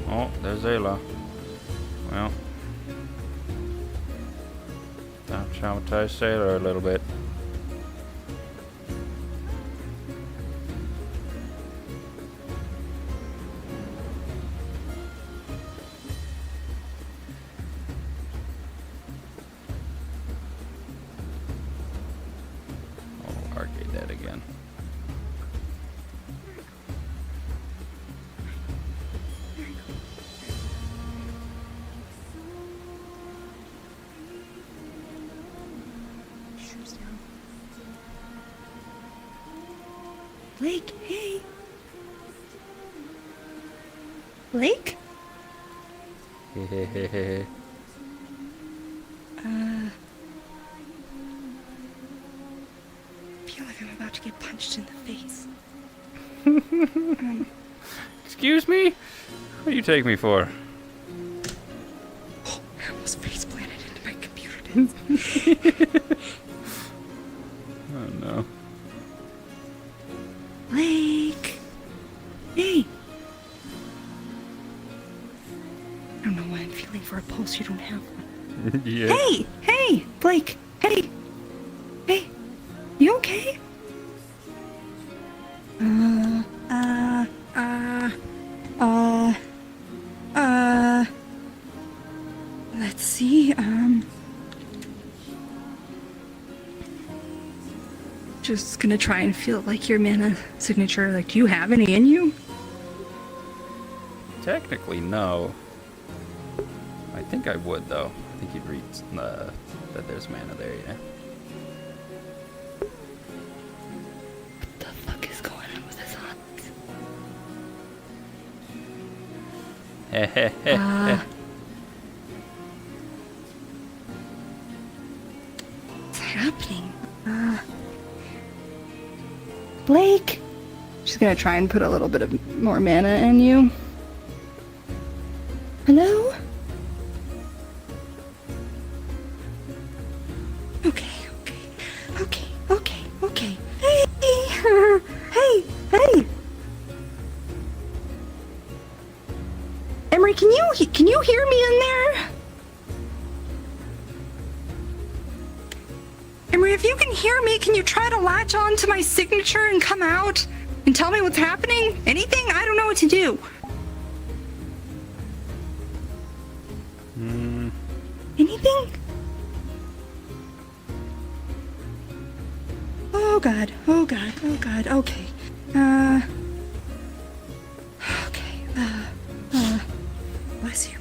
Oh, there's Ayla. Well, time to traumatize Sailor a little bit. Oh, arcade dead again. Blake, hey. Blake? Hehehehe. Feel like I'm about to get punched in the face. Excuse me? What do you take me for? Oh, I almost face planted into my computer desk. Oh no. Blake! Hey! I don't know why I'm feeling for a pulse, you don't have one. Yeah. Hey! Hey! Blake! Hey! Hey! You okay? Let's see, just gonna try and feel like your mana signature. Like, do you have any in you? Technically, no. I think I would, though. I think you'd read that there's mana there, yeah. What the fuck is going on with his eyes? What's happening? Blake? She's gonna try and put a little bit of more mana in you. Hello? Okay. can you hear me in there? Emery, if you can hear me, can you try to latch on to my signature and come out and tell me what's happening? Anything? I don't know what to do. Anything? Oh god, oh god, oh god, okay. Bless you.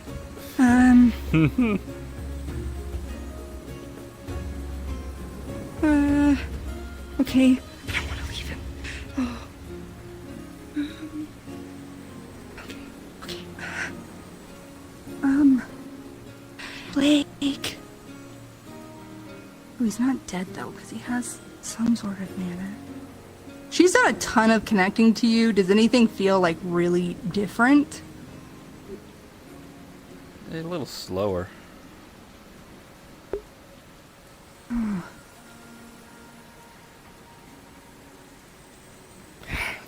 Okay. I don't want to leave him. Oh. Okay. Blake. Oh, he's not dead though, because he has some sort of mana. She's done a ton of connecting to you. Does anything feel like really different? A little slower.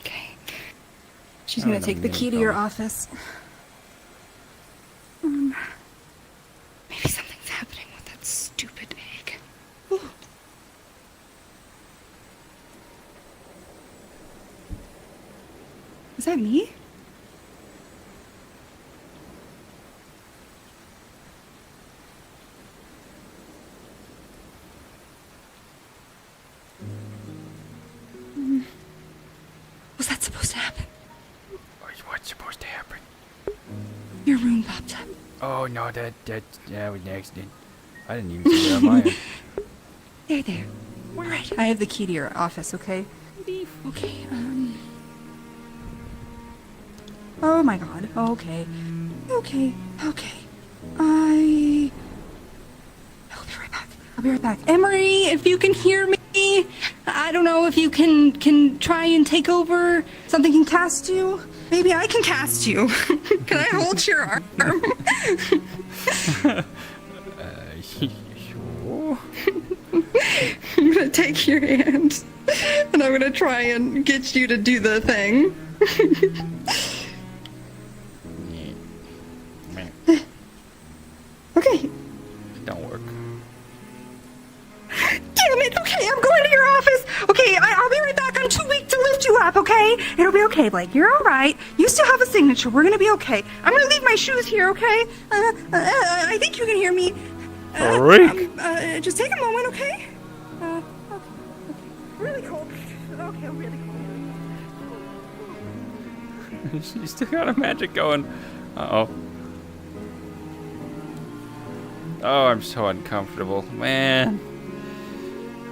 Okay. She's gonna take the key to your office. Maybe something's happening with that stupid egg. Ooh. Is that me? Was that supposed to happen? What's supposed to happen? Your room popped up. Oh no, that was an accident. I didn't even see that on my end. There. Alright, I have the key to your office, okay? Okay, Oh my god, okay. Okay. I'll be right back. I'll be right back. Emery, if you can hear me, I don't know if you can try and take over. Something can cast you. Maybe I can cast you. Can I hold your arm? Sure. I'm gonna take your hand and I'm gonna try and get you to do the thing. Okay. Don't work. Damn it! Okay, I'm going to your office. Okay, I'll be right back. I'm too weak to lift you up. Okay, it'll be okay, Blake. You're all right. You still have a signature. We're gonna be okay. I'm gonna leave my shoes here. Okay. I think you can hear me. Just take a moment, okay? Okay. Really cold. Okay, really cold. She's still got a magic going. Uh-oh. Oh, I'm so uncomfortable. Man.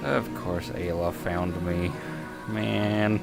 Of course Ayla found me. Man.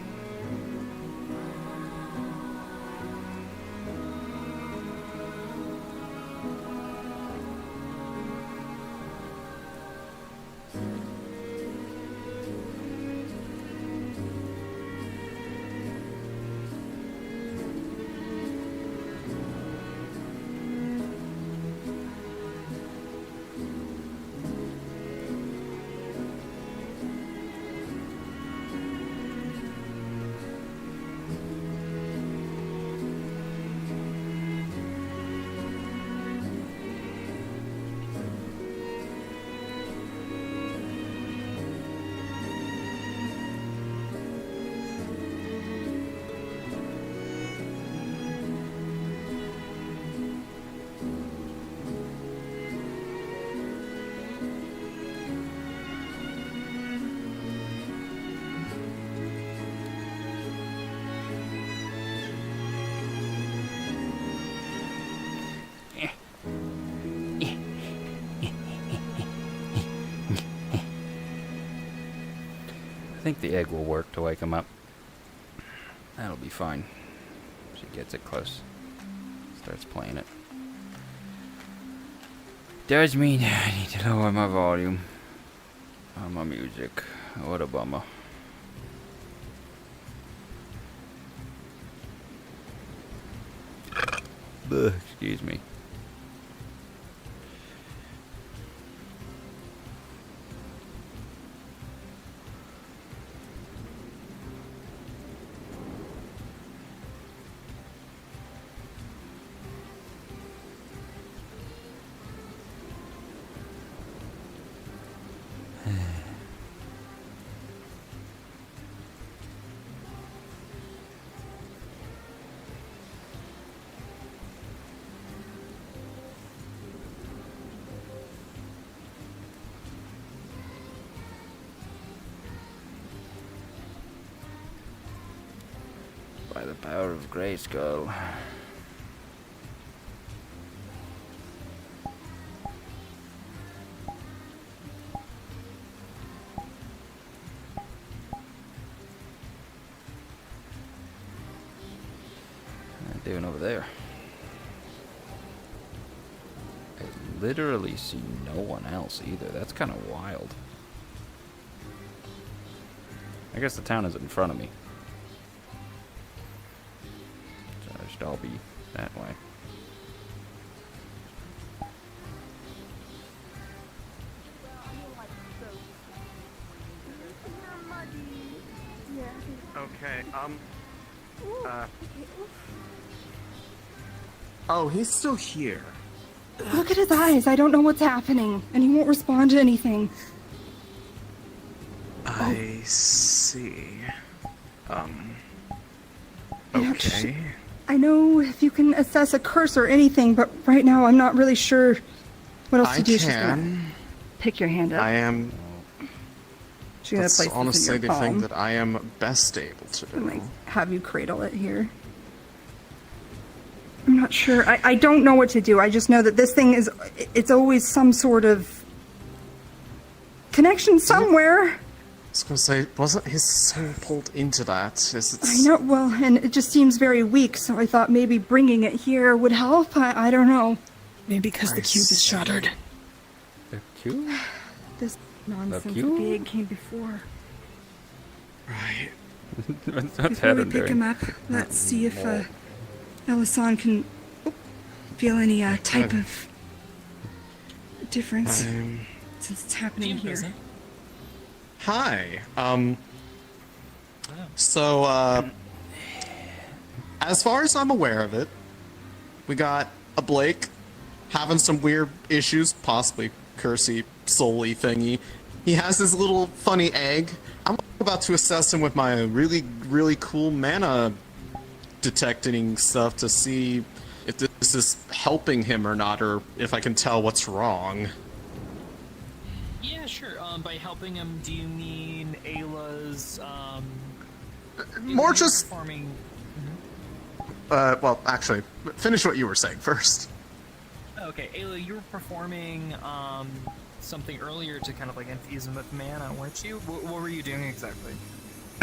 I think the egg will work to wake him up. That'll be fine. She gets it close. Starts playing it. Does mean I need to lower my volume on my music. What a bummer. Ugh, excuse me. Power of Grayskull. Doing over there? I literally see no one else either. That's kind of wild. I guess the town is in front of me. So I should all be that way. Okay, Oh, he's still here. Look at his eyes. I don't know what's happening, and he won't respond to anything. I see. Okay. I know if you can assess a curse or anything, but right now I'm not really sure what else to do. She's gonna pick your hand up. I am. She's gonna That's place this in honestly your the palm. thing that I am best able to do. And, like, have you cradle it here. I'm not sure. I don't know what to do. I just know that this thing is, it's always some sort of connection somewhere. I was gonna say, wasn't his soul pulled into that? I know, well, and it just seems very weak, so I thought maybe bringing it here would help. I don't know. Maybe because the cube is shattered. The cube? This nonsense with cube? the egg came before. Right. What's Before we pick him up, let's see if Elisan can feel any type of difference since it's happening here. Hi. So, as far as I'm aware of it, we got a Blake having some weird issues, possibly cursey, soul-y thingy. He has his little funny egg. I'm about to assess him with my really, really cool mana detecting stuff to see if this is helping him or not, or if I can tell what's wrong. Yeah, sure. By helping him, do you mean Ayla's, More just... performing... well, actually, finish what you were saying first. Okay, Ayla, you were performing, something earlier to kind of, like, infuse him with mana, weren't you? What were you doing exactly?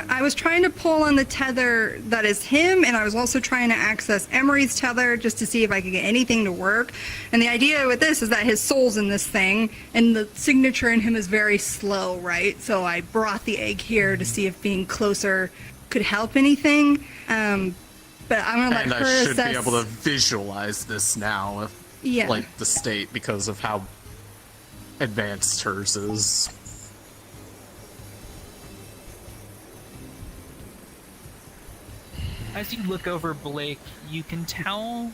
I was trying to pull on the tether that is him, and I was also trying to access Emery's tether just to see if I could get anything to work. And the idea with this is that his soul's in this thing, and the signature in him is very slow, right? So I brought the egg here to see if being closer could help anything. But I'm gonna let And her I should assess. be able to visualize this now, Yeah. like the state, because of how advanced hers is. As you look over Blake, you can tell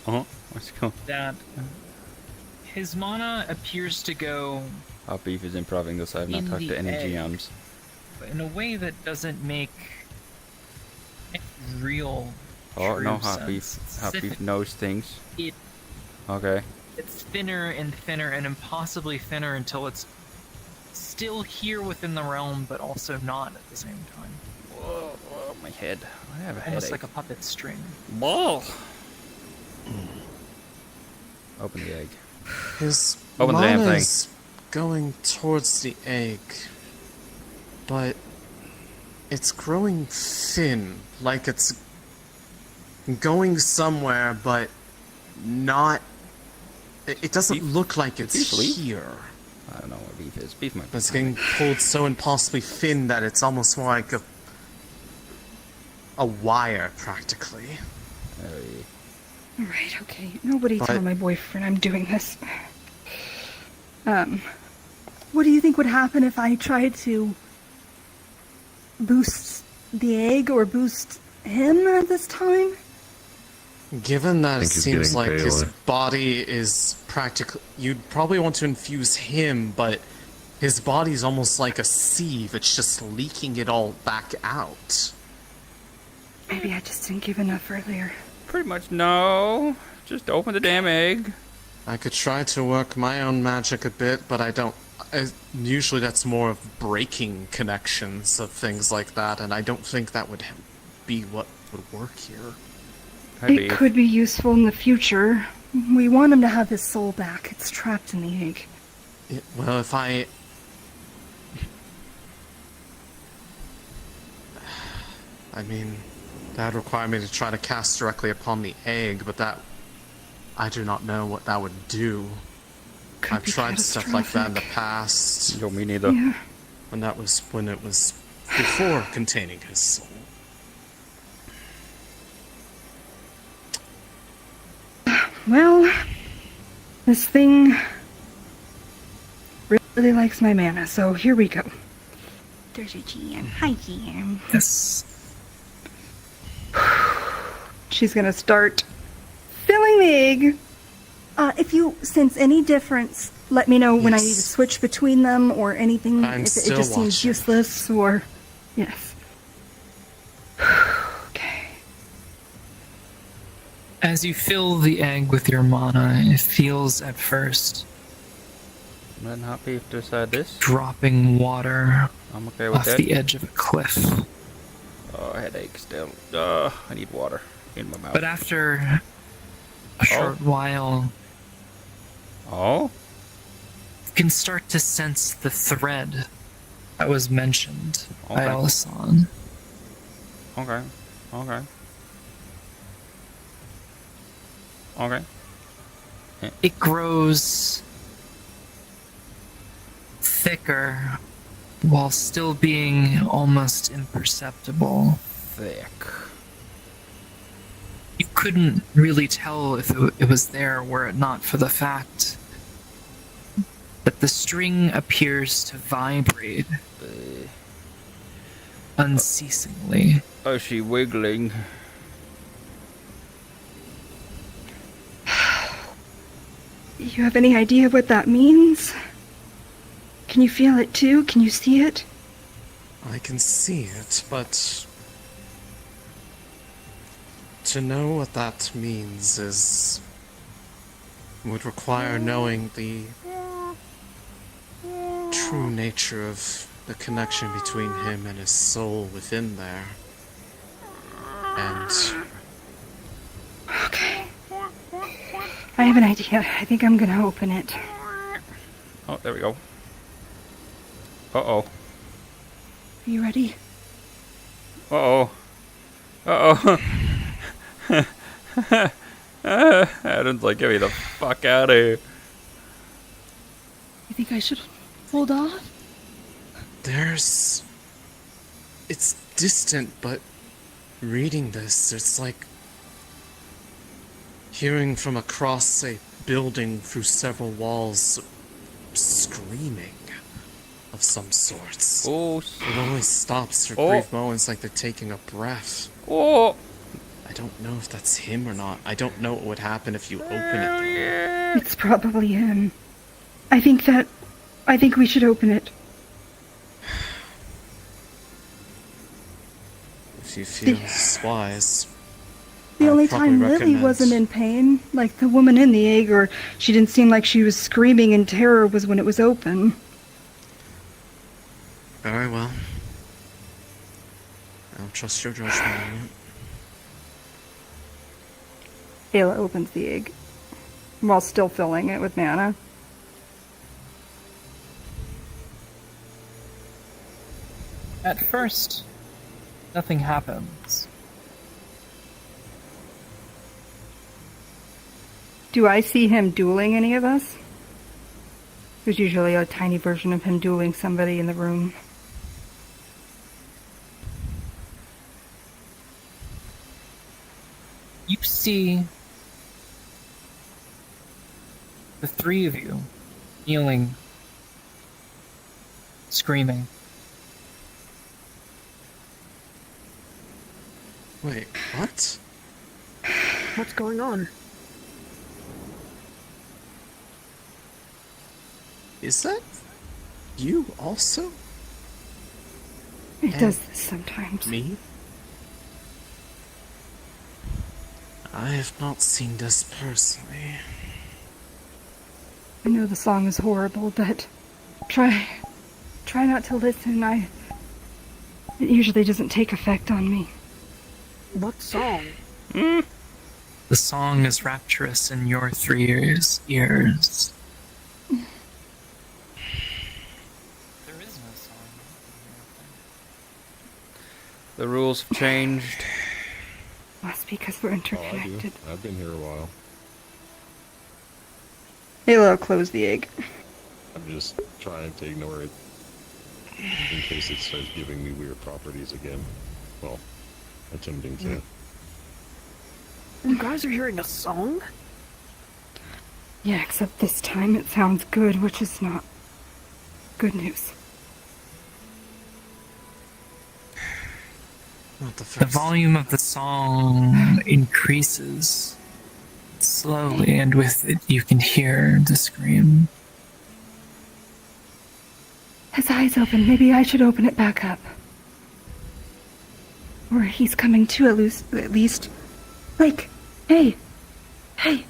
Let's go. that his mana appears to go Hot Beef is improving this. I have not in talked the to any egg, GMs. but in a way that doesn't make real. Oh, true no, Hot sense. Beef. Hot Beef knows things. It Okay. It's thinner and thinner and impossibly thinner until it's still here within the realm, but also not at the same time. Whoa, my head. I have a Almost headache. like a puppet string. Ball. Open the egg. His Open the damn mana thing. is going towards the egg, but it's growing thin, like it's going somewhere, but not. It doesn't look like it's Beef leaf? here. I don't know what beef is. Beef might be. It's getting pulled so impossibly thin that it's almost more like a wire, practically. Alright, okay. Nobody But- tell my boyfriend I'm doing this. What do you think would happen if I tried to boost the egg or boost him at this time? Given that it think he's seems getting like his paler. body is practically... You'd probably want to infuse him, but his body's almost like a sieve. It's just leaking it all back out. Maybe I just didn't give enough earlier. Pretty much no. Just open the damn egg. I could try to work my own magic a bit, but I don't... usually that's more of breaking connections of things like that, and I don't think that would be what would work here. It could be useful in the future. We want him to have his soul back. It's trapped in the egg. Well, if I mean, that would require me to try to cast directly upon the egg, but that... I do not know what that would do. I've tried stuff like that in the past. Yo, me neither. Yeah. When it was before containing his soul. Well, this thing really likes my mana, so here we go. There's your GM. Hi, GM. Yes. She's gonna start filling the egg. If you sense any difference, let me know when I need to switch between them or anything. I'm if it still just seems watching. useless or... Yes. As you fill the egg with your mana, it feels at first I'm happy to decide this. dropping water I'm okay with off that. the edge of a cliff. Oh, headache still. I need water in my mouth. But after a short while, you can start to sense the thread that was mentioned by Okay. Alisan. Okay. Okay. Okay. It grows thicker while still being almost imperceptible. Thick. You couldn't really tell if it was there were it not for the fact that the string appears to vibrate unceasingly. Oh, she wiggling. You have any idea what that means? Can you feel it too? Can you see it? I can see it, but to know what that means would require knowing the true nature of the connection between him and his soul within there. And Okay. I have an idea. I think I'm gonna open it. Oh, there we go. Uh-oh. Are you ready? Uh-oh. Uh-oh. Adam's like, get me the fuck out of here. You think I should hold off? it's distant, but reading this, it's like hearing from across a building through several walls screaming of some sorts. Oh, it only stops for Oh. brief moments like they're taking a breath. Oh. I don't know if that's him or not. I don't know what would happen if you open it. It's probably him. I think we should open it. If you feel it's wise. The I'd only probably time Lily recommend- wasn't in pain, like the woman in the egg, or she didn't seem like she was screaming in terror, was when it was open. Very well. I'll trust your judgment on it. Ayla opens the egg, while still filling it with mana. At first, nothing happens. Do I see him dueling any of us? There's usually a tiny version of him dueling somebody in the room. You see the three of you kneeling, screaming. Wait, what? What's going on? Is that you also? It And does this sometimes. Me? I have not seen this personally. I know the song is horrible, but try not to listen. It usually doesn't take effect on me. What song? The song is rapturous in your 3 ears. There is no song. The rules have changed. Must be because we're interconnected. I've been here a while. Halo, close the egg. I'm just trying to ignore it in case it starts giving me weird properties again. Well, attempting to. You guys are hearing a song? Yeah, except this time it sounds good, which is not good news. The volume of the song increases slowly, and with it you can hear the scream. His eyes open. Maybe I should open it back up. Or he's coming to at least. Like, hey. Hey.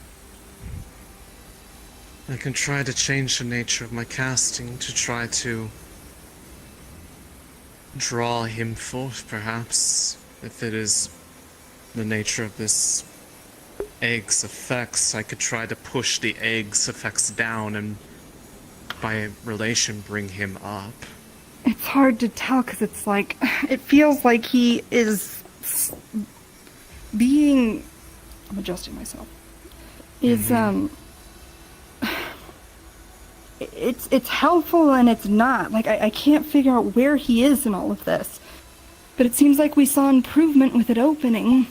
I can try to change the nature of my casting to try to draw him forth, perhaps. If it is the nature of this egg's effects, I could try to push the egg's effects down and by relation bring him up. It's hard to tell because it's like. It feels like he is being. I'm adjusting myself. It's helpful and it's not. Like, I can't figure out where he is in all of this. But it seems like we saw improvement with it opening.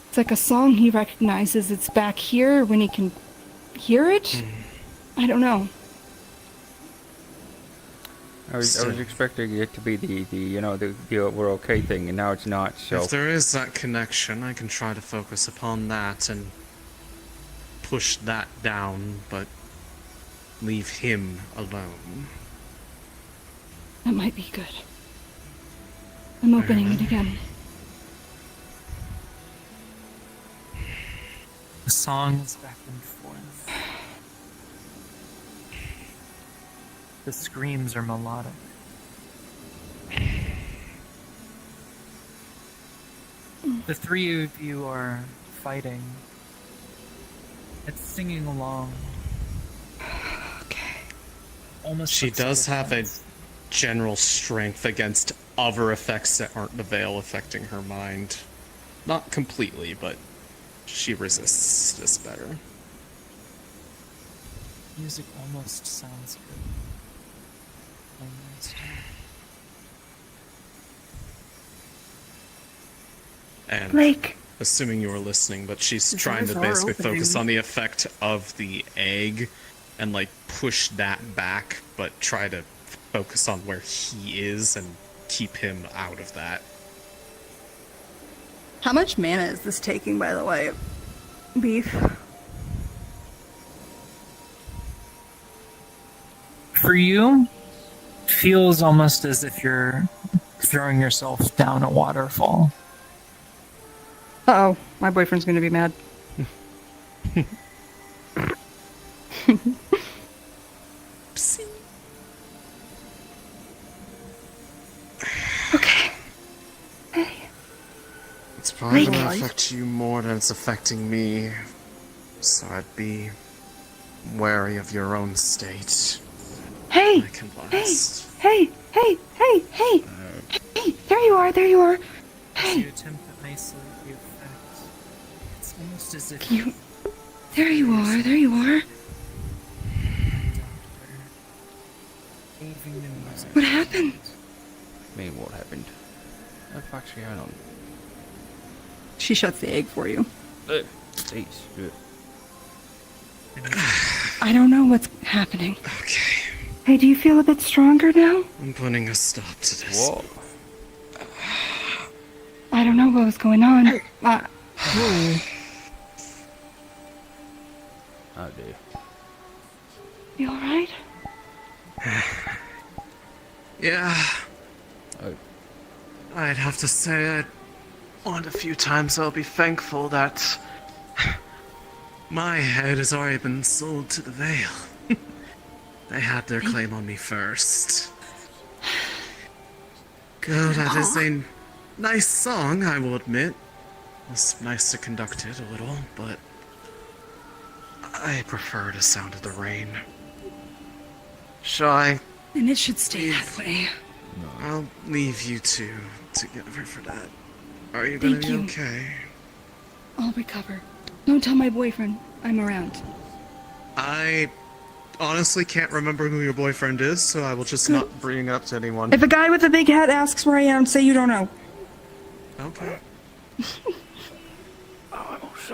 It's like a song he recognizes. It's back here when he can hear it? I don't know. I was expecting it to be the we're okay thing, and now it's not, so... If there is that connection, I can try to focus upon that and push that down, but leave him alone. That might be good. I'm opening it again. The song is back and forth. The screams are melodic. The 3 of you are fighting. It's singing along. Okay. Almost. She does have a general strength against other effects that aren't the veil affecting her mind. Not completely, but she resists this better. Music almost sounds good. Almost. And Blake. assuming you were listening, but she's His trying eyes to are basically opening. focus on the effect of the egg and like push that back, but try to focus on where he is and keep him out of that. How much mana is this taking, by the way? Beef. For you, feels almost as if you're throwing yourself down a waterfall. Uh-oh, my boyfriend's gonna be mad. Okay. Hey. It's probably Blake. gonna affect you more than it's affecting me, so I'd be wary of your own state. Hey! I can Hey! last. Hey! Hey! Hey! Hey! Hey! There you are! There you are! As you Hey! attempt to isolate the effect, it's almost as if You... There you are! There you are! leaving the music. What happened? I mean, what happened? What the fuck's going on? She shuts the egg for you. Jeez. I don't know what's happening. Okay. Hey, do you feel a bit stronger now? I'm putting a stop to this. Whoa. I don't know what was going on. Oh dear. You alright? Yeah. Oh. I'd have to say that on a few times I'll be thankful that my head has already been sold to the Veil. They had their claim on me first. Good, that is a Nice song, I will admit. It was nice to conduct it a little, but I prefer the sound of the rain. Shall I? And it should stay that way. I'll leave you two together for that. Are you gonna Thank be you. okay? I'll recover. Don't tell my boyfriend I'm around. I honestly can't remember who your boyfriend is, so I will just not bring it up to anyone. If a guy with a big hat asks where I am, say you don't know. Okay.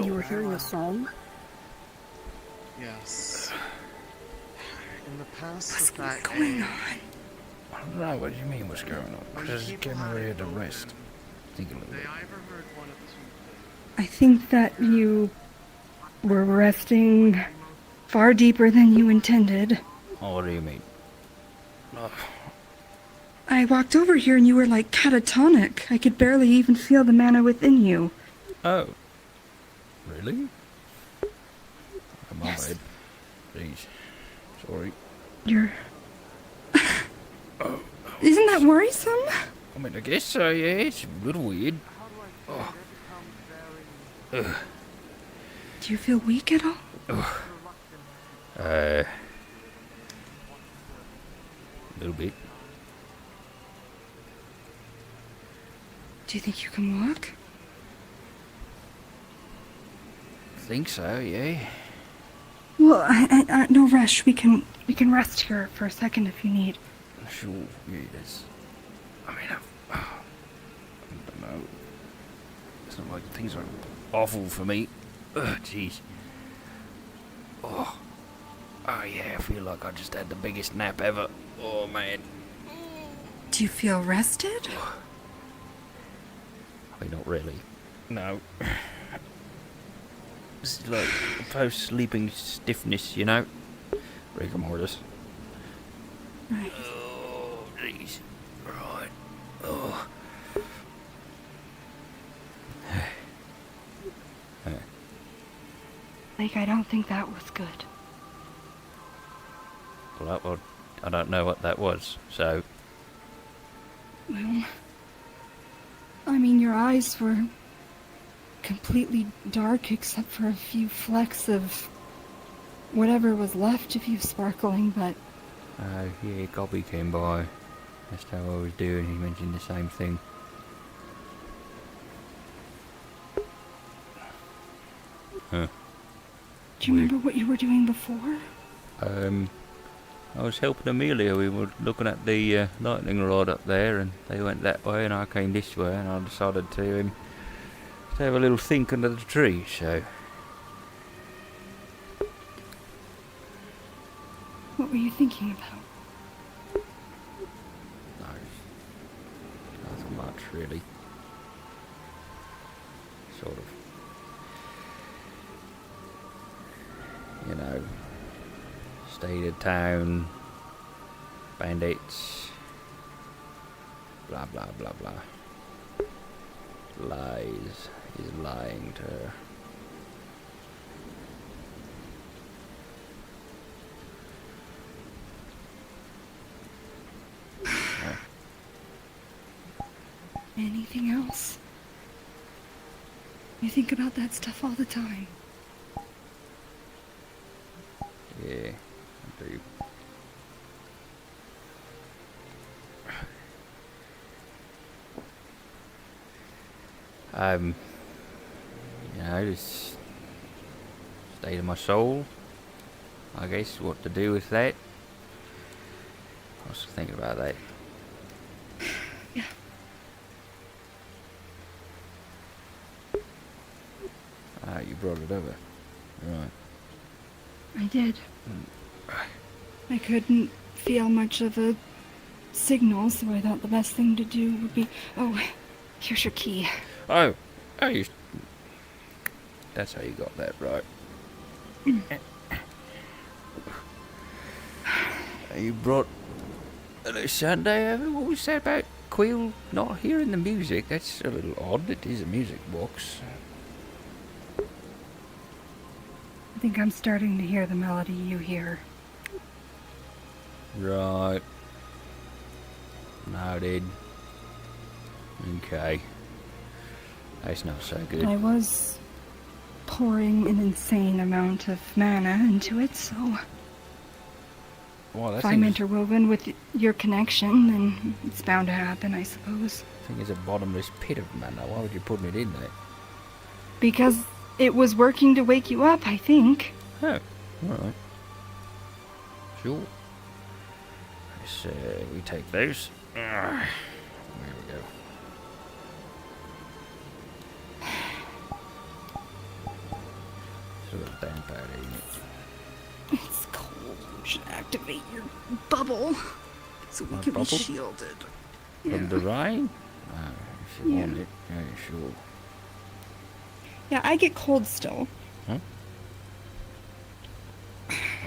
You were hearing a song? Yes. In the past What's of that going day, on? I don't know, what do you mean what's going on? Just getting ready to rest. Think a little bit. I think that you were resting far deeper than you intended. Oh, what do you mean? Oh, I walked over here and you were like catatonic. I could barely even feel the mana within you. oh. Really? My Yes. bad. Jeez. Sorry. You're... Isn't that worrisome? I mean, I guess so, yeah. It's a little weird. Oh. Ugh. Do you feel weak at all? Ugh. A little bit. Do you think you can walk? Think so, yeah. Well, no rush. We can rest here for a second if you need. Sure, yeah, that's... I mean, I don't know. It's not like things are awful for me. Ugh, jeez. Oh. Oh, yeah, I feel like I just had the biggest nap ever. Oh, man. Do you feel rested? I mean, not really. No. It's like post-sleeping stiffness, you know? Rigor mortis. Right. Oh, jeez. Right. Oh. Like, I don't think that was good. Well, I don't know what that was, so... Well, I mean, your eyes were completely dark except for a few flecks of whatever was left of you sparkling, but... yeah, Gobby came by. That's how I was doing. He mentioned the same thing. Huh. Do you remember what you were doing before? I was helping Amelia. We were looking at the lightning rod up there, and they went that way, and I came this way, and I decided to have a little think under the tree, so... What were you thinking about? Nothing much, really. Sort of. You know, state of town, bandits, blah blah blah blah. Lies is lying to her. Anything else? You think about that stuff all the time. Yeah, I do. You know, just state of my soul. I guess what to do with that. I was thinking about that. Yeah. Ah, you brought it over. Right. I did. I couldn't feel much of a signal, so I thought the best thing to do would be... Oh, here's your key. Oh, that's how you got that right. You brought a Sunday over? What was that about Quill not hearing the music? That's a little odd. It is a music box. I think I'm starting to hear the melody you hear. Right. Noted. Okay. That's not so good. I was pouring an insane amount of mana into it, so Well, that if I'm thing interwoven with your connection, then it's bound to happen, I suppose. is a bottomless pit of mana. Why would you put it in there? Because it was working to wake you up, I think. Oh, alright. Sure. Let's, we take those. There we go. Sort of damp out, ain't it? It's cold. You should activate your bubble so we My can bubble? be shielded. From the rain? Oh, if you want it. Yeah, sure. Yeah, I get cold still. Huh?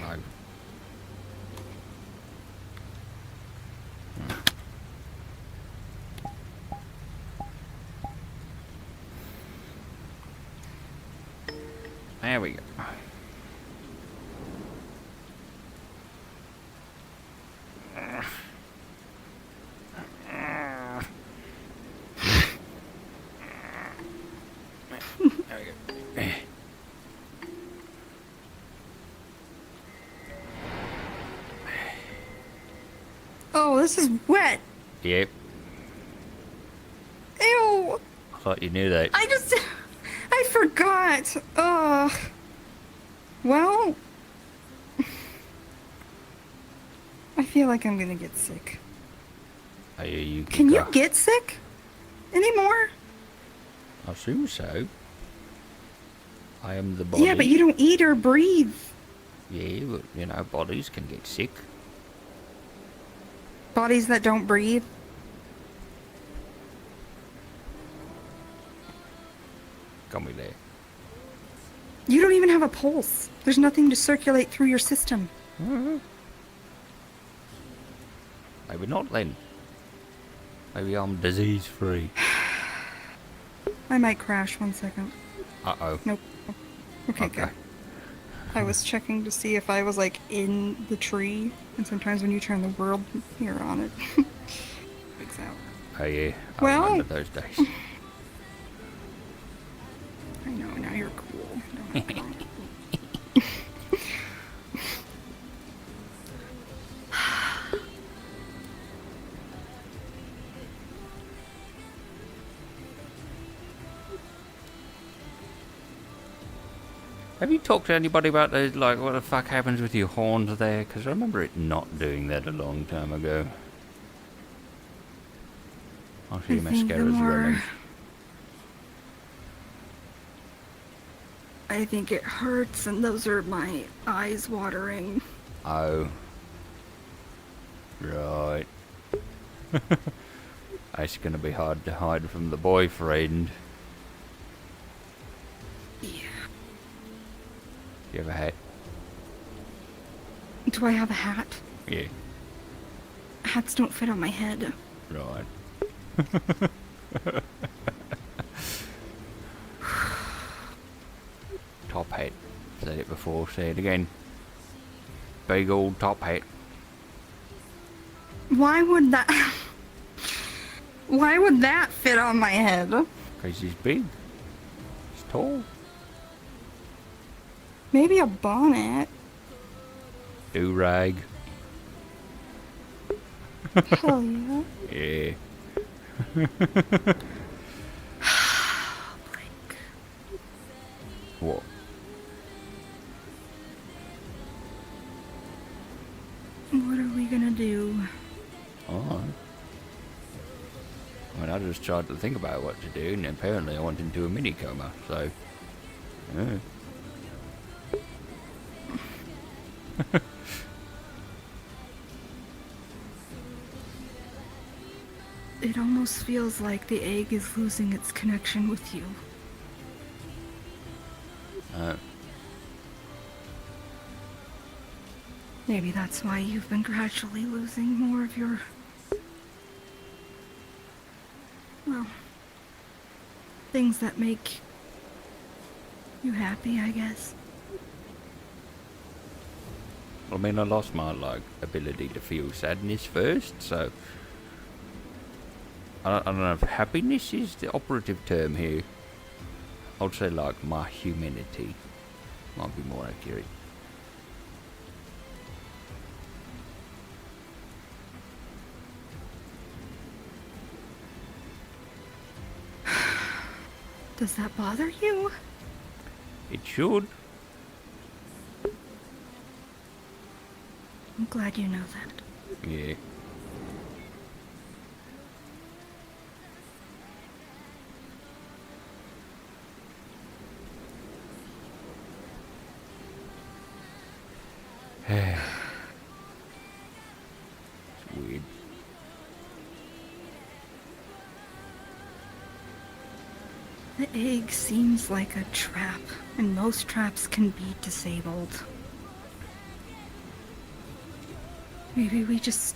I... There we go. Oh, this is wet. Yep. Ew. I thought you knew that. I forgot. Ugh. Well, I feel like I'm gonna get sick. You Can you get sick anymore? I assume so. I am the body. Yeah, but you don't eat or breathe. Yeah, but you know, bodies can get sick. Bodies that don't breathe. Got me there. You don't even have a pulse. There's nothing to circulate through your system. Maybe not then. Maybe I'm disease free. I might crash 1 second. Uh-oh. Nope. Okay, good. I was checking to see if I was like in the tree, and sometimes when you turn the world mirror on it, freaks out. Oh yeah. I Well- remember those days. I know, now you're cool. Have you talked to anybody about those, like, what the fuck happens with your horns there? Because I remember it not doing that a long time ago. I'll see your I think the mascara's more- running. I think it hurts, and those are my eyes watering. Oh. Right. That's gonna be hard to hide from the boyfriend. Yeah. You have a hat? Do I have a hat? Yeah. Hats don't fit on my head. Right. Top hat. Said it before, say it again. Big old top hat. Why would that... Why would that fit on my head? Because he's big. He's tall. Maybe a bonnet. Do-rag. Hell yeah. Yeah. What? What are we gonna do? Oh. I mean, I just tried to think about what to do, and apparently I went into a mini coma, so... Yeah. It almost feels like the egg is losing its connection with you. Maybe that's why you've been gradually losing more of your... Well... things that make... you happy, I guess. I mean, I lost my, like, ability to feel sadness first, so... I don't know if happiness is the operative term here. I'd say like my humanity might be more accurate. Does that bother you? It should. I'm glad you know that. Yeah. It's weird. The egg seems like a trap, and most traps can be disabled. Maybe we just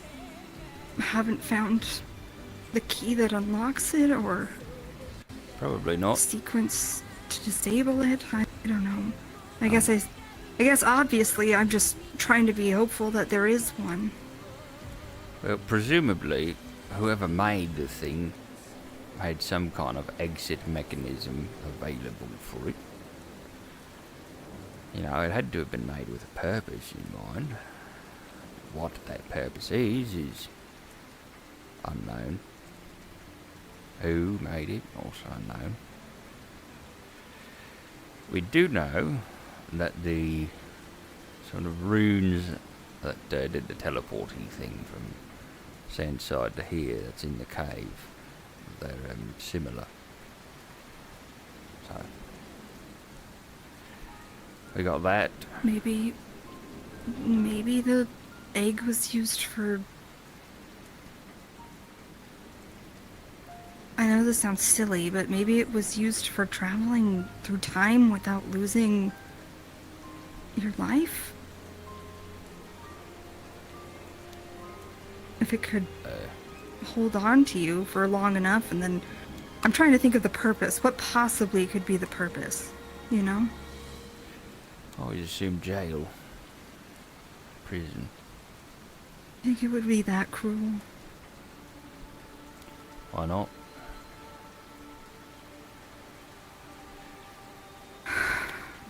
haven't found the key that unlocks it, or Probably not. sequence to disable it. I don't know. I guess obviously I'm just trying to be hopeful that there is one. Well, presumably, whoever made the thing had some kind of exit mechanism available for it. You know, it had to have been made with a purpose in mind. What that purpose is unknown. Who made it, also unknown. We do know that the sort of runes that did the teleporting thing from Sandside to here, that's in the cave, they're similar. So, we got that. Maybe the egg was used for... I know this sounds silly, but maybe it was used for traveling through time without losing your life? If it could hold on to you for long enough, and then... I'm trying to think of the purpose. What possibly could be the purpose, you know? I always assume jail. Prison. I think it would be that cruel. Why not?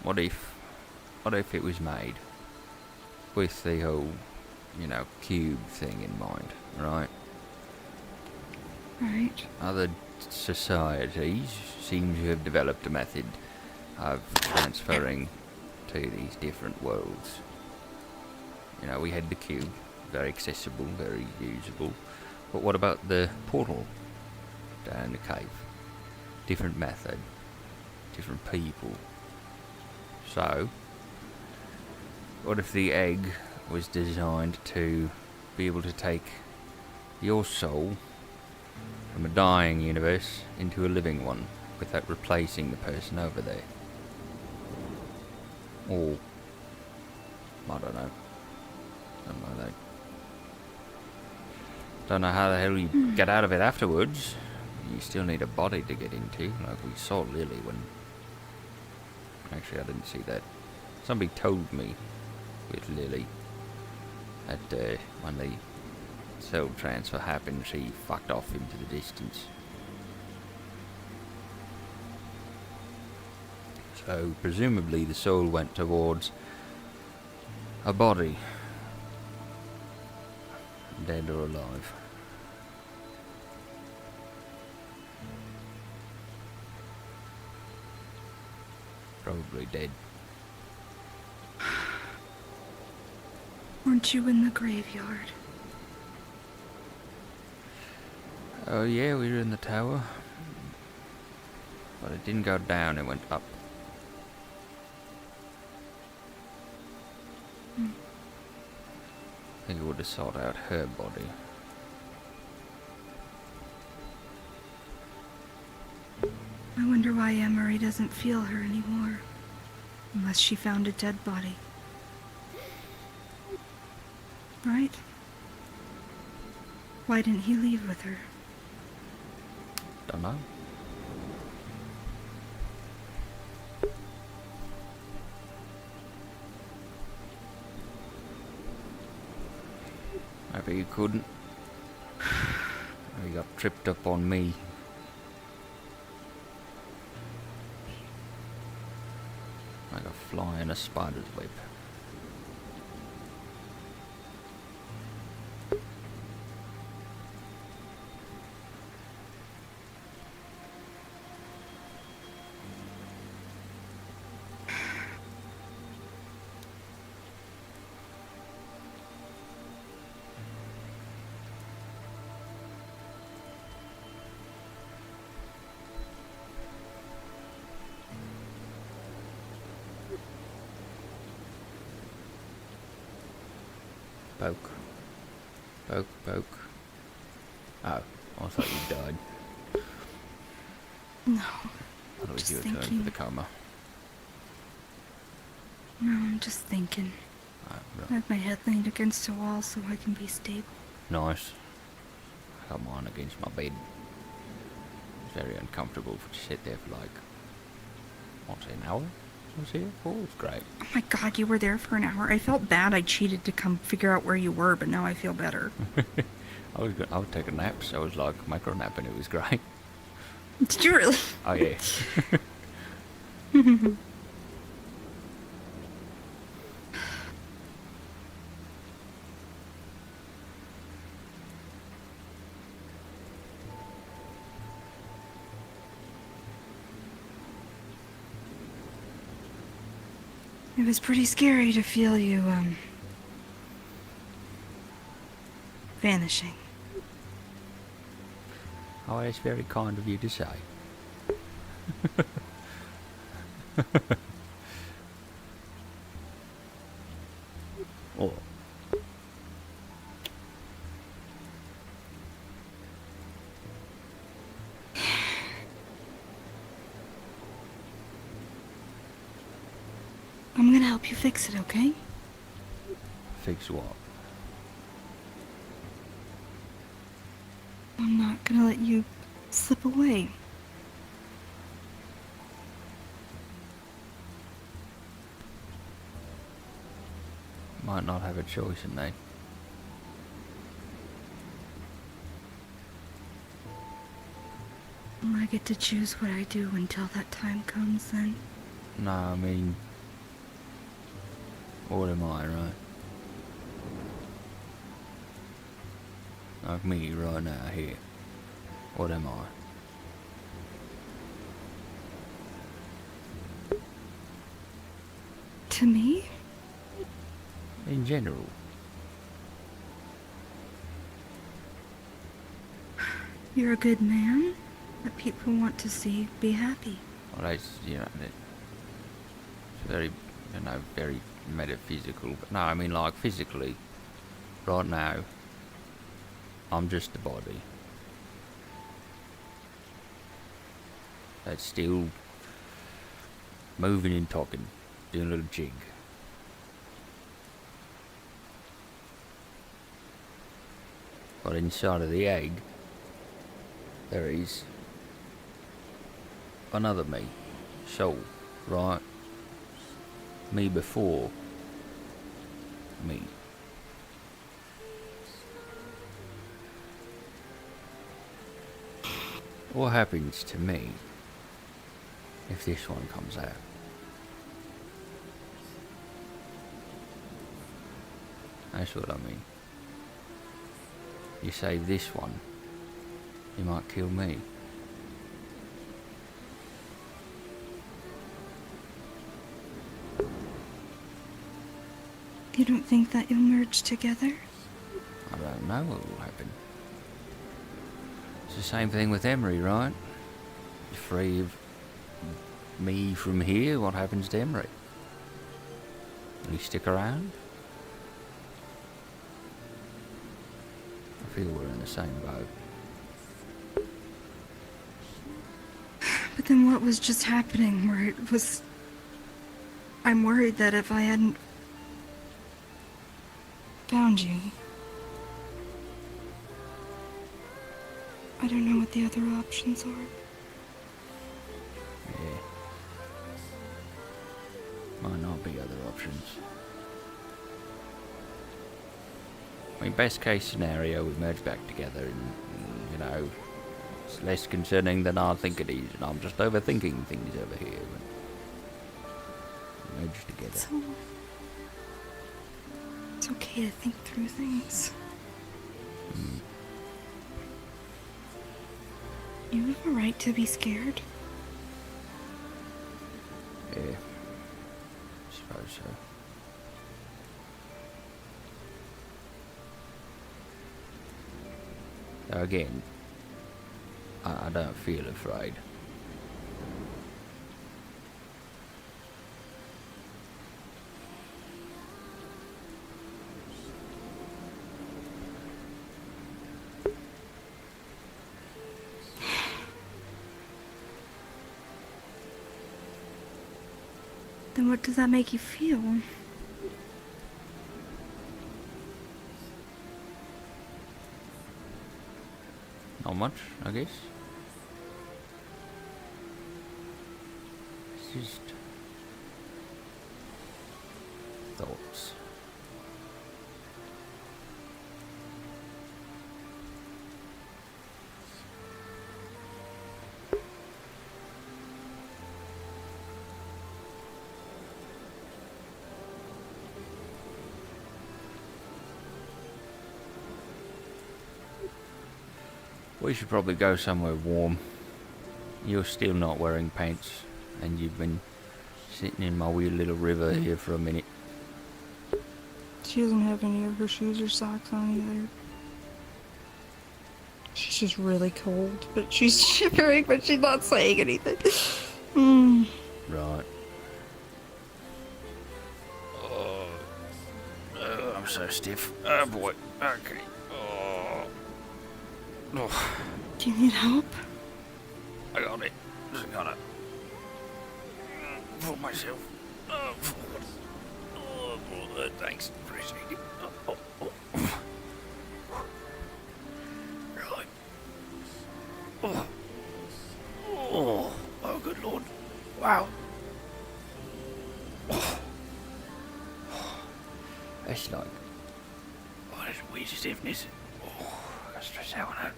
What if it was made with the whole, you know, cube thing in mind, right? Right. Other societies seem to have developed a method of transferring to these different worlds. You know, we had the cube, very accessible, very usable. But what about the portal down the cave? Different method, different people. So, what if the egg was designed to be able to take your soul from a dying universe into a living one without replacing the person over there? Or, I don't know. Something like that. Don't know how the hell you get out of it afterwards. You still need a body to get into, like we saw Lily when... Actually, I didn't see that. Somebody told me with Lily that when the soul transfer happened, she fucked off into the distance. So, presumably the soul went towards a body. Dead or alive. Probably dead. Weren't you in the graveyard? Oh yeah, we were in the tower. But it didn't go down, it went up. I think it would have sought out her body. I wonder why Emery doesn't feel her anymore. Unless she found a dead body. Right? Why didn't he leave with her? Don't know. Maybe he couldn't. He got tripped up on me. Like a fly in a spider's web. Poke. Poke, poke. Oh, I thought you died. No. I thought it was Just your turn thinking. for the coma. No, I'm just thinking. Oh, I right. have my head leaned against a wall so I can be stable. Nice. Come on against my bed. It's very uncomfortable to sit there for like, what's it, an hour? I was here for? It's great. Oh my god, you were there for an hour. I felt bad I cheated to come figure out where you were, but now I feel better. I would take a nap, so I was like micro napping. It was great. Did you really? Oh yeah. It was pretty scary to feel you, vanishing. Oh, that's very kind of you to say. Oh. I'm gonna help you fix it, okay? Fix what? I'm not gonna let you slip away. Might not have a choice in that. I get to choose what I do until that time comes, then. No, I mean, what am I, right? Like me right now here. What am I? To me? In general. You're a good man that people want to see be happy. Well, that's, you know, it's very, you know, very metaphysical. But no, I mean, like, physically, right now, I'm just a body. That's still moving and talking, doing a little jig. But inside of the egg, there is another me, soul, right? Me before me. What happens to me if this one comes out? That's what I mean. You save this one, you might kill me. You don't think that you'll merge together? I don't know what will happen. It's the same thing with Emery, right? You're free of me from here, what happens to Emery? Will he stick around? I feel we're in the same boat. But then what was just happening where it was... I'm worried that if I hadn't found you... I don't know what the other options are. Yeah. Might not be other options. I mean, best case scenario, we merge back together and, you know, it's less concerning than I think it is, and I'm just overthinking things over here. But merge together. So, it's okay to think through things. You have a right to be scared. Yeah, suppose so. Now again, I don't feel afraid. Then what does that make you feel? Not much, I guess. It's just thoughts. We should probably go somewhere warm. You're still not wearing pants, and you've been sitting in my wee little river here for a minute. She doesn't have any of her shoes or socks on either. She's just really cold, but she's shivering, but she's not saying anything. Right. Oh, I'm so stiff. Oh boy. Okay. Oh. Do you need help? I got it. Just gotta pull myself. Thanks. Appreciate it. Right. Oh, good lord. Wow. That's like, that's a weird stiffness. I got stressed out on that.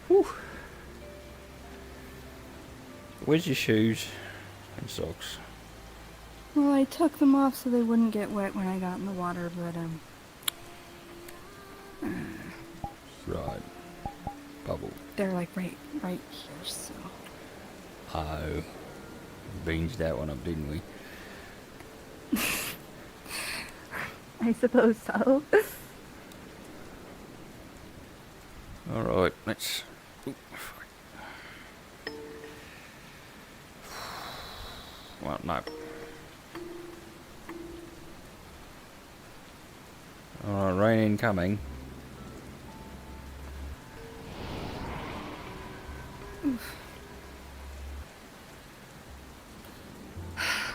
Whew. Where's your shoes and socks? Well, I took them off so they wouldn't get wet when I got in the water, but, Right. Bubble. they're like right here, so. Oh. Binged that one up, didn't we? I suppose so. Alright, let's... Ooh. Well, no. Alright, rain incoming.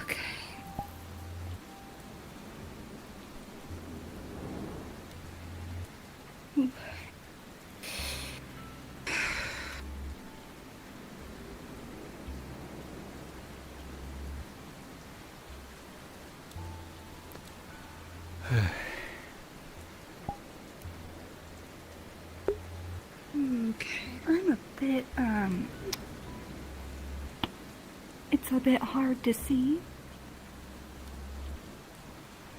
Okay. Okay, I'm a bit, it's a bit hard to see.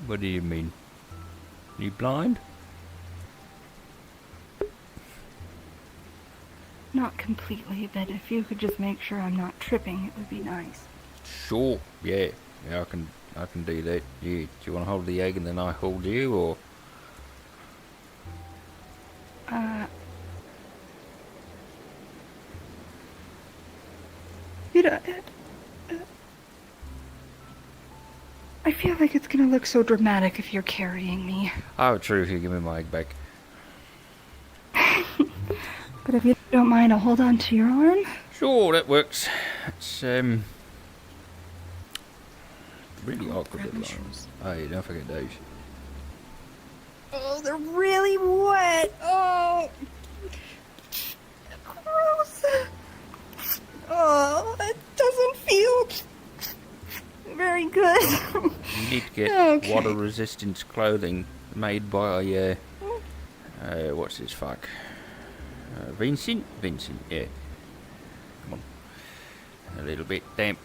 What do you mean? You blind? Not completely, but if you could just make sure I'm not tripping, it would be nice. Sure, yeah. Yeah, I can do that. Yeah. Do you want to hold the egg and then I hold you, or? You know, I feel like it's gonna look so dramatic if you're carrying me. Oh, true, if you give me my egg back. But if you don't mind, I'll hold on to your arm. Sure, that works. It's, really awkward little arms. Oh, yeah, don't forget those. Oh, they're really wet. Oh, gross. Oh, it doesn't feel very good. You need to get Okay. water resistance clothing made by, what's his fuck? Vincent? Vincent, yeah. Come on. A little bit damp.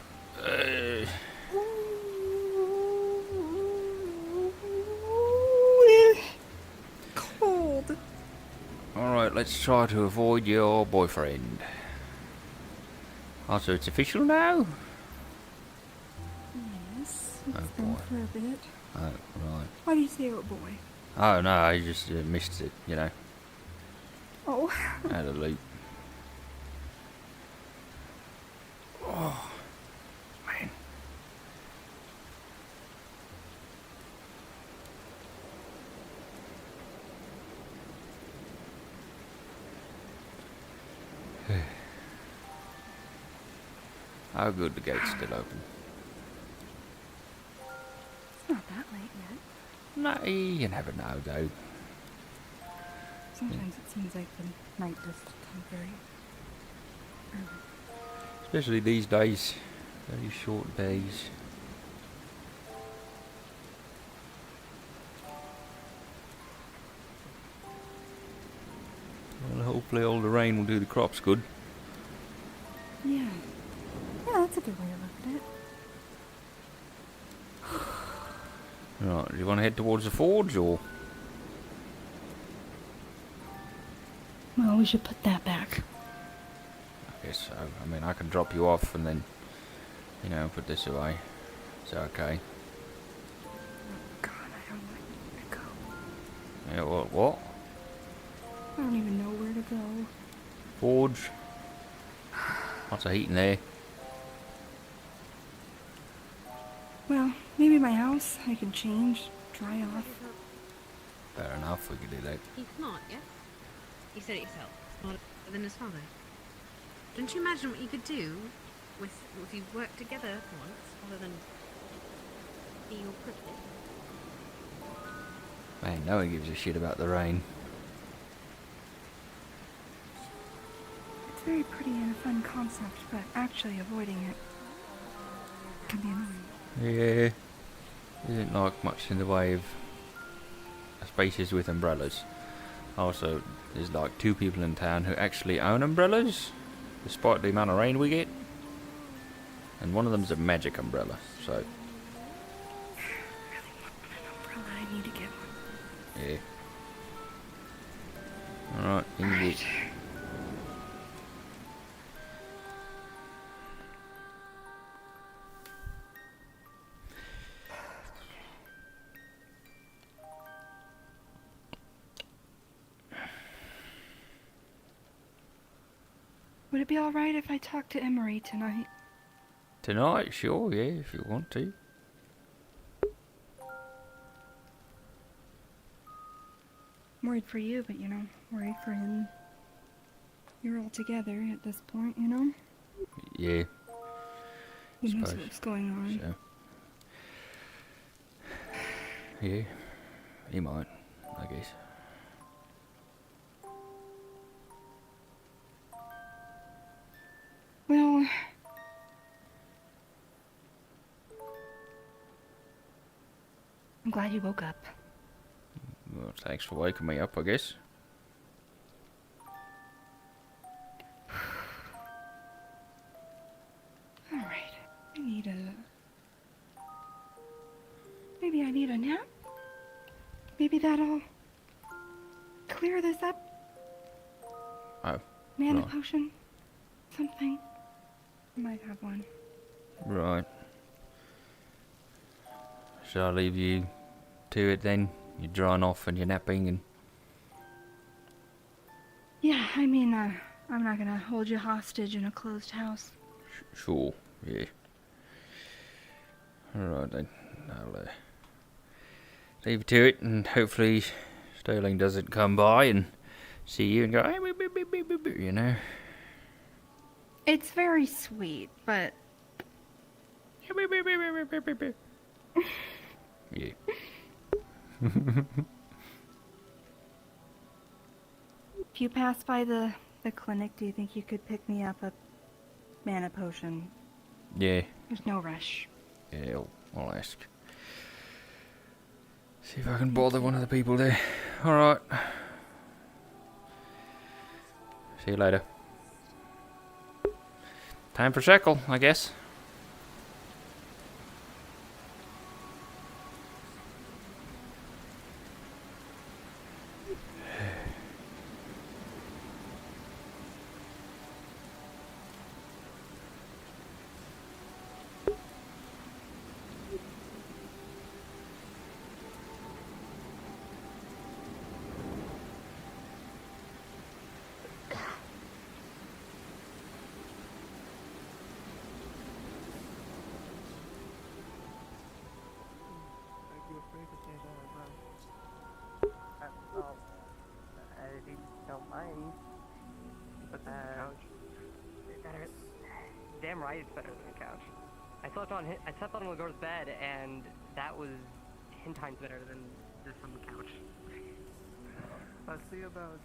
Cold. Alright, let's try to avoid your boyfriend. Also, it's official now? Yes, Oh, it's been boy. for a bit. Oh, right. Why do you say oh boy? Oh, no, I just missed it, you know. Oh. Out of the loop. Oh, man. How good the gate's still open. It's not that late yet. No, you never know, though. Sometimes it seems like the night does come very early. Especially these days. Very short days. Well, hopefully all the rain will do the crops good. Yeah. Yeah, that's a good way to look at it. Right, do you want to head towards the forge, or...? Well, we should put that back. I guess so. I mean, I can drop you off and then, you know, put this away. Is that okay? God, I don't want to go. Yeah, what? I don't even know where to go. Forge? Lots of heat in there. Well, maybe my house. I can change, dry off. Fair enough, we could do that. He's not, yes? You said it yourself. Smarter than his father. Don't you imagine what you could do with if you worked together once, rather than be your cricket? Man, no one gives a shit about the rain. It's very pretty and a fun concept, but actually avoiding it can be annoying. Yeah. Isn't like much in the way of spaces with umbrellas. Also, there's like 2 people in town who actually own umbrellas, despite the amount of rain we get. And one of them's a magic umbrella, so... Umbrella, I need to get one. Yeah. Alright, in you get. Would it be alright if I talked to Emery tonight? Tonight, sure, yeah, if you want to. I'm worried for you, but worried for him. You're all together at this point, you know? Yeah. Who knows Suppose. what's going on? So. Yeah, he might, I guess. Well, I'm glad you woke up. Well, thanks for waking me up, I guess. Alright, maybe I need a nap? Maybe that'll clear this up? Oh. Mana right. potion? Something? I might have one. Right. Shall I leave you to it then? You're drying off and you're napping and... Yeah, I mean, I'm not gonna hold you hostage in a closed house. Sure, yeah. Alright then, I'll leave you to it, and hopefully Sterling doesn't come by and see you and go, hey, you know. It's very sweet, but... Yeah. If you pass by the clinic, do you think you could pick me up a mana potion? Yeah. There's no rush. Yeah, I'll ask. See if I can bother one of the people there. Alright. See you later. Time for Shekel, I guess. I don't mind. But the couch. Better. Damn right, it's better than a couch. I slept on Lagore's bed, and that was 10 times better than this on the couch. Let's see about.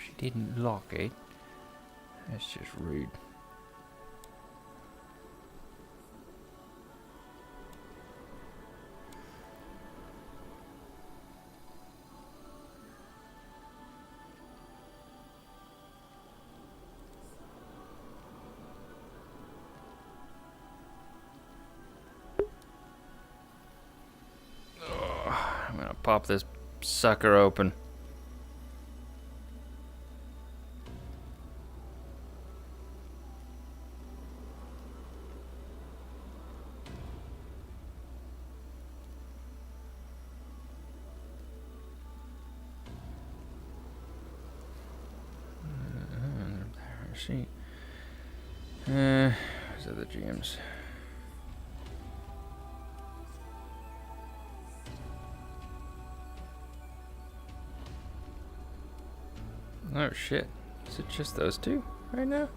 She didn't lock it. That's just rude. I'm gonna pop this sucker open. See. These are the GMs. Oh shit. Is it just those two right now?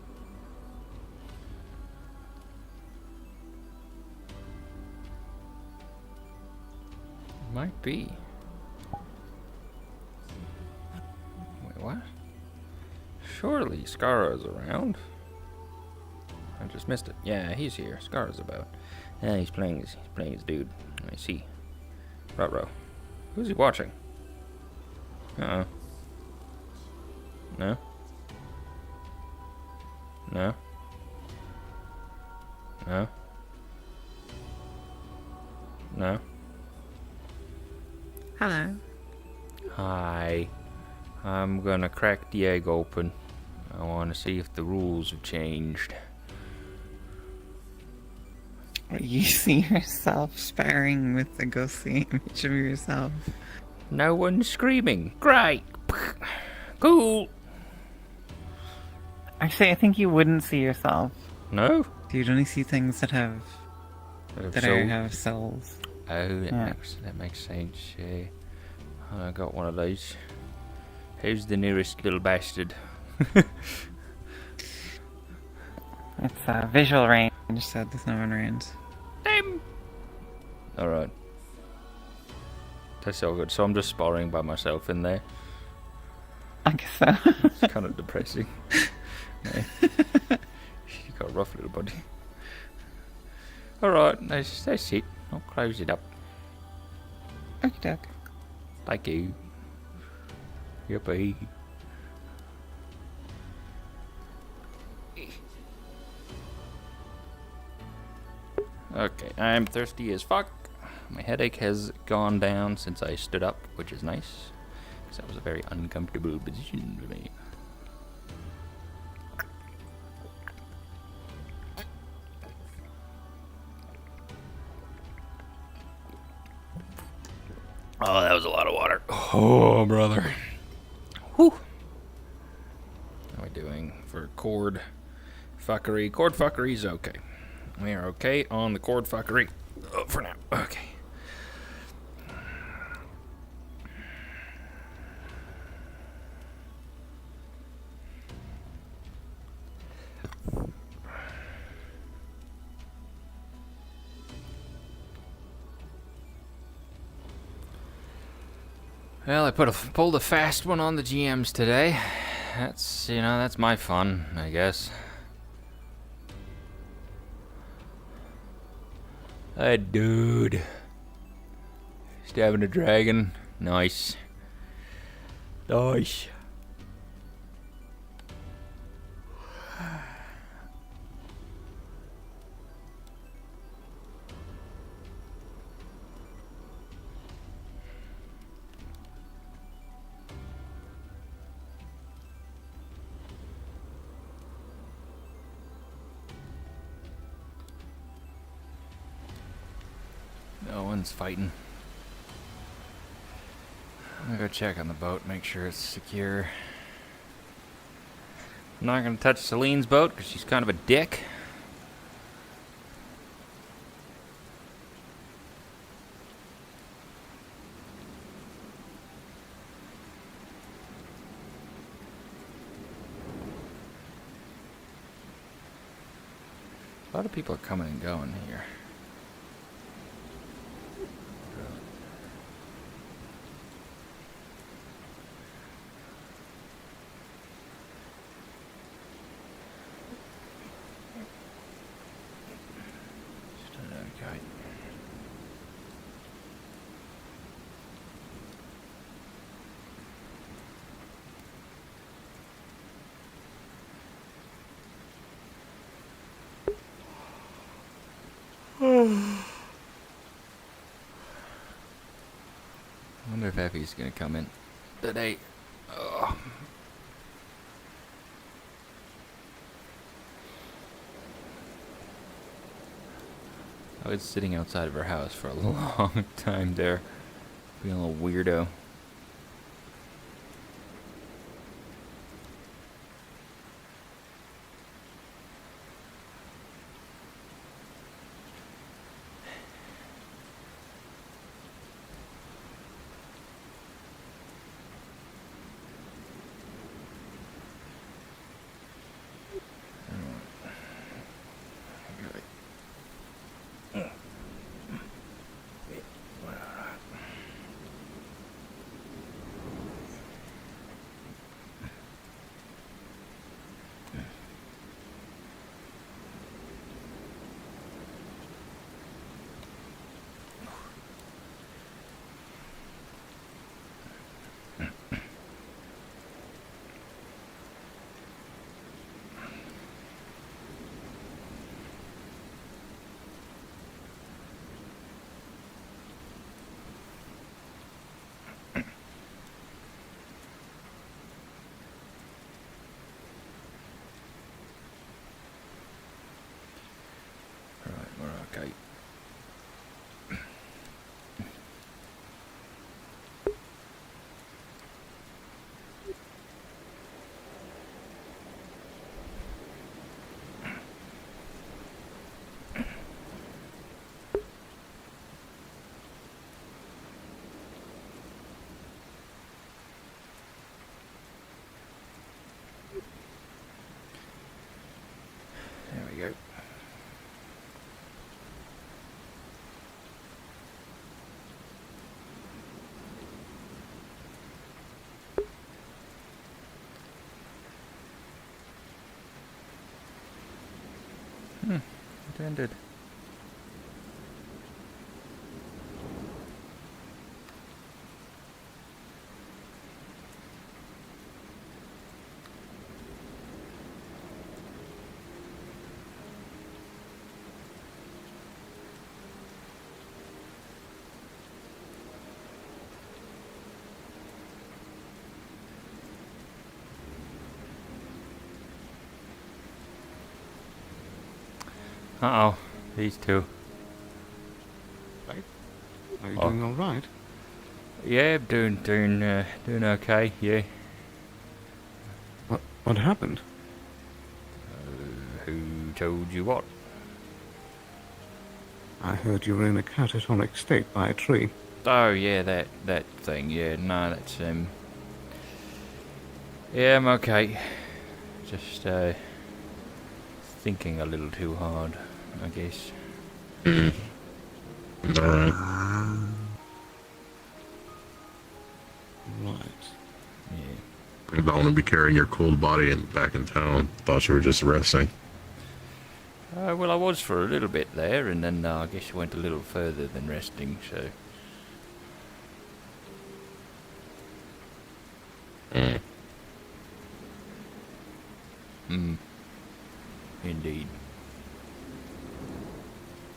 Might be. Wait, what? Surely Scarro's around. I just missed it. Yeah, he's here. Scarro's about. Yeah, he's playing his dude. I see. Ruh-roh. Who's he watching? Uh-oh. No? No? No? No? Hello. Hi. I'm gonna crack the egg open. I want to see if the rules have changed. You see yourself sparring with the ghostly image of yourself. No one's screaming. Great. Cool. Actually, I think you wouldn't see yourself. No? You'd only see things that have have souls. Oh, Yeah. that makes sense. I got one of those. Who's the nearest little bastard? It's visual range, so there's no one around. Damn. Alright. That's all good. So I'm just sparring by myself in there. I guess so. It's kind of depressing. Yeah. You got a rough little body. Alright, that's it. I'll close it up. Okay, doc. Thank you. Yippee. Okay, I'm thirsty as fuck. My headache has gone down since I stood up, which is nice. Because that was a very uncomfortable position for me. Oh, that was a lot of water. Oh, brother. Whew. How are we doing for cord fuckery? Cord fuckery's okay. We are okay on the cord fuckery for now. Okay. Well, I pulled a fast one on the GMs today. That's, you know, that's my fun, I guess. Hey, dude. Stabbing a dragon. Nice. Nice. No one's fighting. I'm gonna go check on the boat, make sure it's secure. I'm not gonna touch Celine's boat because she's kind of a dick. A lot of people are coming and going here. I wonder if Effie's gonna come in today. Oh. I was sitting outside of her house for a long time there, being a little weirdo. Okay. There we go. Intended. Uh-oh. These two. Right? Are you Oh. doing all right? Yeah, doing okay. Yeah. What happened? Who told you what? I heard you were in a catatonic state by a tree. Oh yeah, that thing. Yeah, no, that's Yeah, I'm okay. Just thinking a little too hard, I guess. Alright. Right. Yeah. I don't want to be carrying your cold body back in town. Thought you were just resting. Well, I was for a little bit there, and then I guess I went a little further than resting, so... Indeed.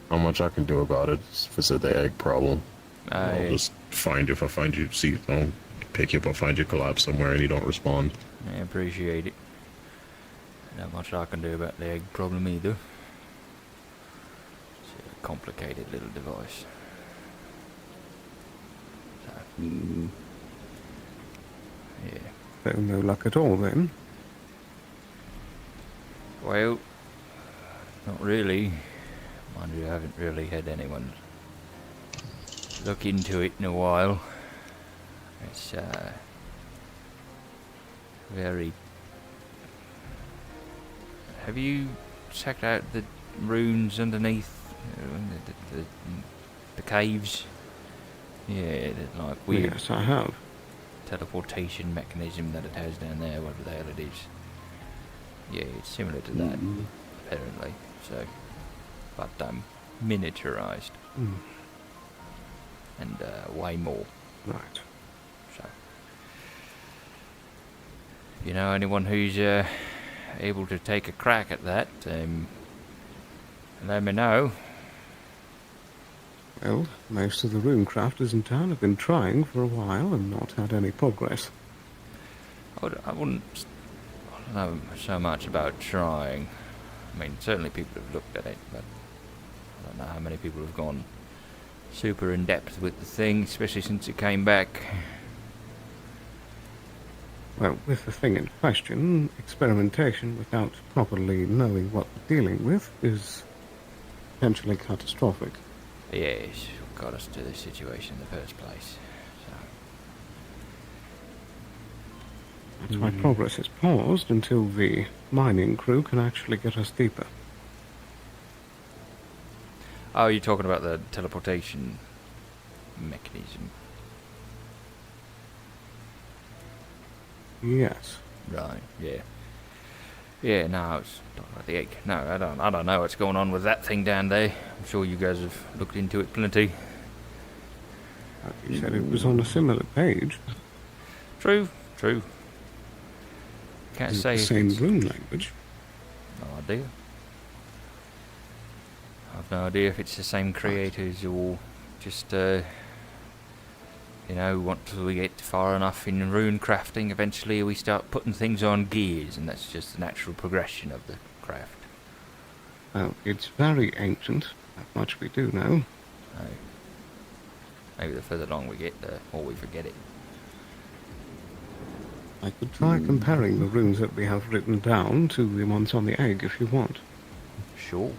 Not much I can do about it. If it's the egg problem, I'll just find you. If I find you, I'll pick you up. I'll find you collapse somewhere and you don't respond. I appreciate it. Not much I can do about the egg problem either. It's a complicated little device. So, yeah. So no luck at all then? Well, not really. Mind you, I haven't really had anyone look into it in a while. It's very... Have you checked out the runes underneath the caves? Yeah, they're like weird... Yes, I have. Teleportation mechanism that it has down there, whatever the hell it is. Yeah, it's similar to that, apparently. So, but miniaturized. And way more. Right. So, you know anyone who's able to take a crack at that, let me know. Well, most of the rune crafters in town have been trying for a while and not had any progress. I wouldn't know so much about trying. I mean, certainly people have looked at it, but I don't know how many people have gone super in depth with the thing, especially since it came back. Well, with the thing in question, experimentation without properly knowing what we're dealing with is potentially catastrophic. Yes, got us to this situation in the first place. That's why progress is paused until the mining crew can actually get us deeper. Oh, you're talking about the teleportation mechanism? Yes. Right, yeah. Yeah, no, I was talking about the egg. No, I don't know what's going on with that thing down there. I'm sure you guys have looked into it plenty. You said it was on a similar page. True. Can't say the same rune language. No idea. I've no idea if it's the same creators or just, once we get far enough in rune crafting, eventually we start putting things on gears, and that's just the natural progression of the craft. Well, it's very ancient. That much we do know. Maybe the further along we get, the more we forget it. I could try comparing the runes that we have written down to the ones on the egg if you want. Sure.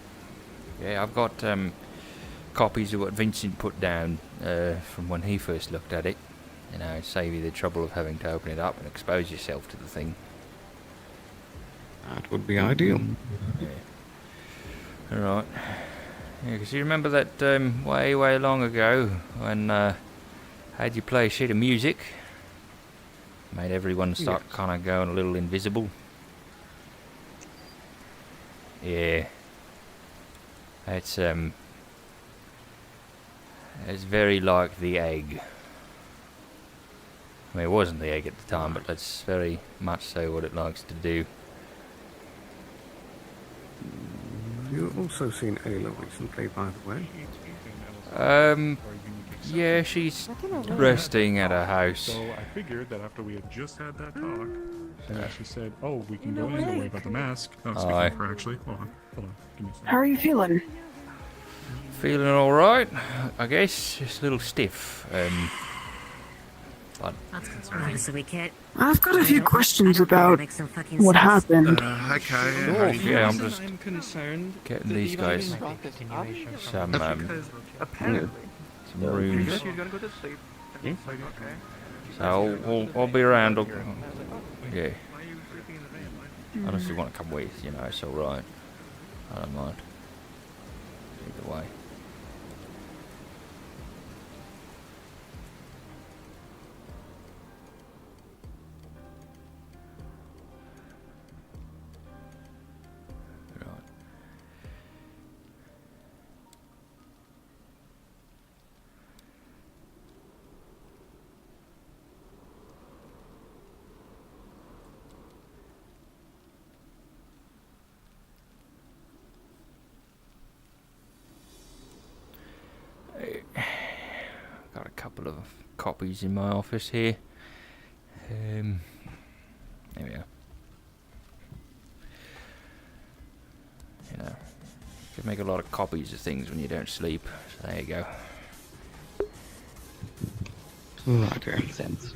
Yeah, I've got copies of what Vincent put down from when he first looked at it. Save you the trouble of having to open it up and expose yourself to the thing. That would be ideal. Yeah. Alright. Yeah, because you remember that way long ago when I had you play a sheet of music? Made everyone start kind of going a little invisible. Yeah. It's very like the egg. I mean, it wasn't the egg at the time, but that's very much so what it likes to do. You've also seen Ayla recently, by the way. Yeah, she's resting at her house. So I figured that after we had just had that talk, she said, "Oh, we can go in. Don't worry about the mask." Oh, speaking of her, actually, hold on, give me a second. How are you feeling? Feeling all right, I guess. Just a little stiff. But That's concerning. So we can't. I've got a few questions I don't think about that makes some fucking what sense. happened. Hi, Kai. Sure, How are you yeah, I'm doing? just I'm concerned getting that these you've guys even brought this up. some Because apparently, some you rooms. said you're gonna go to sleep. And it's like, okay. So I'll be around. Yeah. Why are you sleeping in the van? Unless you want to come with, you know, it's alright. I don't mind. Either way. Right. Got a couple of copies in my office here. There we go. You know, you can make a lot of copies of things when you don't sleep. So there you go. Right, Makes sense.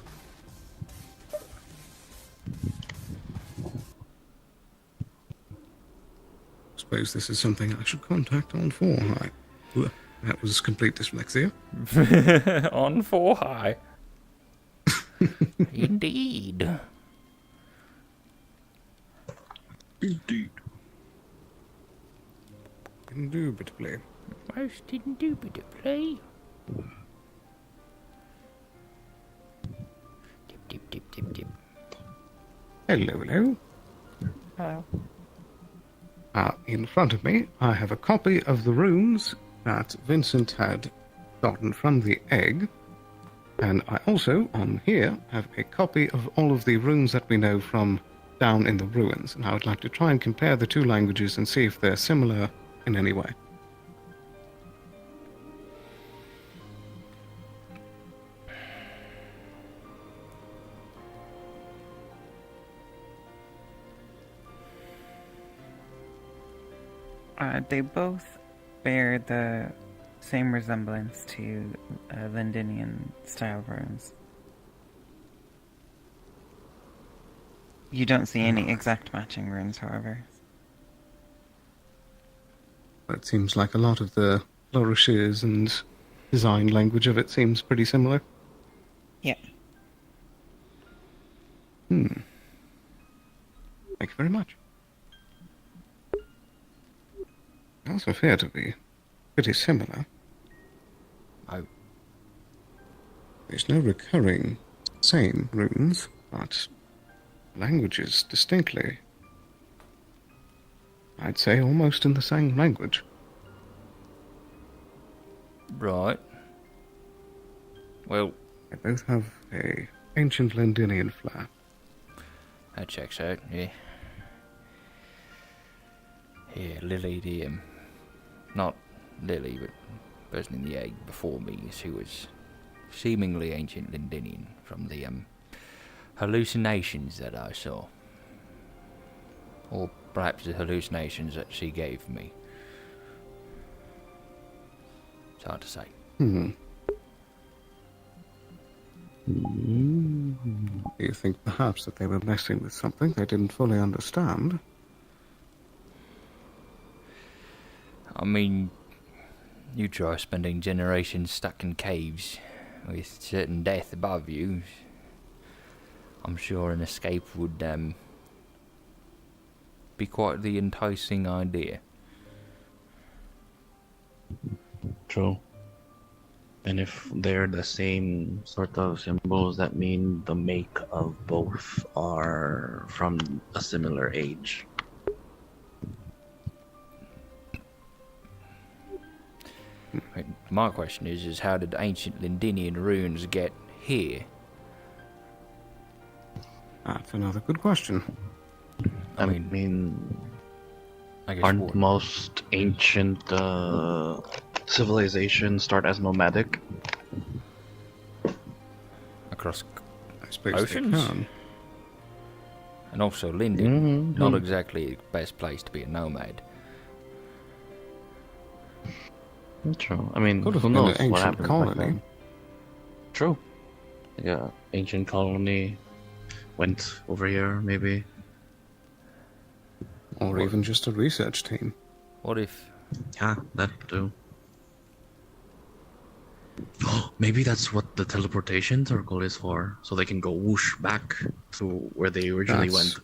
Suppose this is something I should contact on 4 High. That was complete dyslexia. On 4 High. Indeed. Indeed. Indubitably. Most indubitably. Dip, dip, dip, dip, dip. Hello, hello. Hello. In front of me, I have a copy of the runes that Vincent had gotten from the egg. And I also, on here, have a copy of all of the runes that we know from down in the ruins. And I would like to try and compare the two languages and see if they're similar in any way. They both bear the same resemblance to Lindinian style runes. You don't see any exact matching runes, however. It seems like a lot of the flourishes and design language of it seems pretty similar. Yeah. Thank you very much. They also appear to be pretty similar. There's no recurring same runes, but languages distinctly. I'd say almost in the same language. Right. Well, they both have a ancient Lindinian flair. That checks out, yeah. Yeah, Lily, not Lily, but person in the egg before me, who was seemingly ancient Lindinian from the hallucinations that I saw. Or perhaps the hallucinations that she gave me. It's hard to say. Do you think perhaps that they were messing with something they didn't fully understand? I mean, you try spending generations stuck in caves with certain death above you. I'm sure an escape would be quite the enticing idea. True. And if they're the same sort of symbols, that mean the make of both are from a similar age. My question is how did ancient Lindinian runes get here? That's another good question. I mean, I guess aren't most ancient civilizations start as nomadic? Across I suppose oceans? they can. And also Linden, not exactly the best place to be a nomad. True. I mean, Could have who been an knows what ancient happened back colony. then? True. Yeah, ancient colony went over here, maybe. Or even just a research team. What if... Yeah, that too. Maybe that's what the teleportation circle is for, so they can go whoosh back to where they originally went.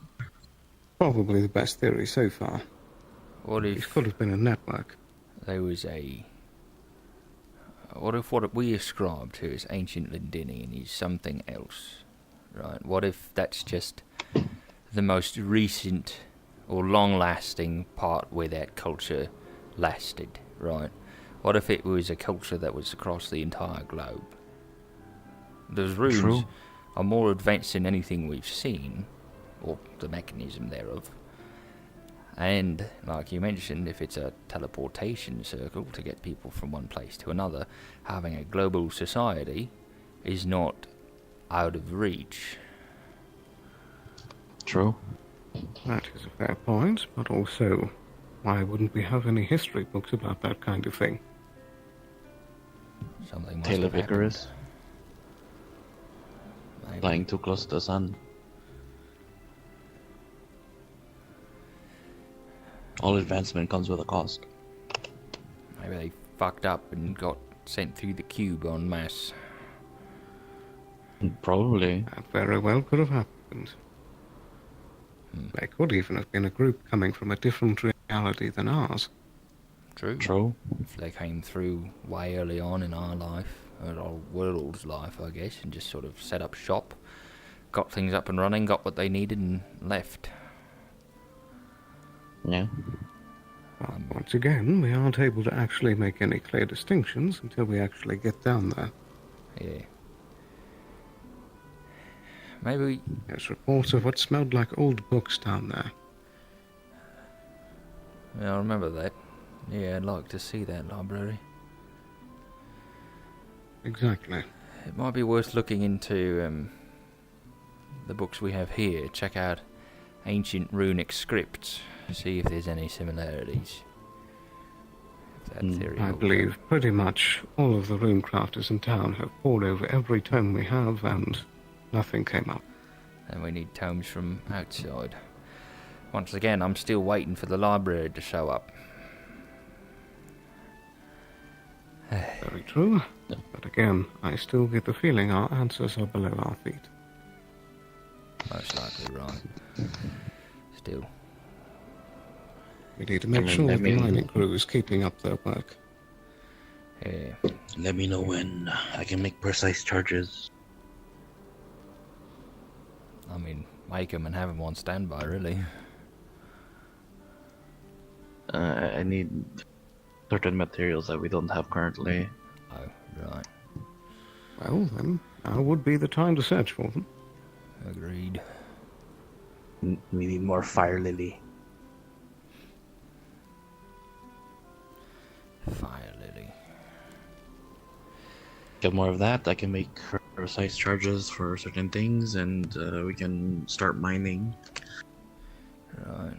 Probably the best theory so far. What if... It could have been a network. There was a... What if what we ascribe to as ancient Londinian is something else? Right? What if that's just the most recent or long-lasting part where that culture lasted, right? What if it was a culture that was across the entire globe? Those runes are more advanced than anything we've seen, or the mechanism thereof. And, like you mentioned, if it's a teleportation circle to get people from one place to another, having a global society is not out of reach. True. That is a fair point, but also, why wouldn't we have any history books about that kind of thing? Something must Tale of have Icarus. Maybe. Flying too close to the sun. All advancement comes with a cost. Maybe they fucked up and got sent through the cube en masse. Probably. That very well could have happened. There could even have been a group coming from a different reality than ours. True. If they came through way early on in our life, or our world's life, I guess, and just sort of set up shop, got things up and running, got what they needed, and left. Yeah. Well, once again, we aren't able to actually make any clear distinctions until we actually get down there. Yeah. Maybe... There's reports of what smelled like old books down there. Yeah, I remember that. Yeah, I'd like to see that library. Exactly. It might be worth looking into the books we have here. Check out ancient runic scripts. See if there's any similarities. If that theory I holds believe up. pretty much all of the rune crafters in town have pored over every tome we have, and nothing came up. And we need tomes from outside. Once again, I'm still waiting for the library to show up. Very true. But again, I still get the feeling our answers are below our feet. Most likely right. Still. We need to make sure that the mining crew is keeping up their work. Yeah. Let me know when I can make precise charges. I mean, make them and have them on standby, really. I need certain materials that we don't have currently. Oh, right. Well, then, now would be the time to search for them. Agreed. We need more fire lily. Fire lily. Get more of that, I can make precise charges for certain things, and we can start mining. Right.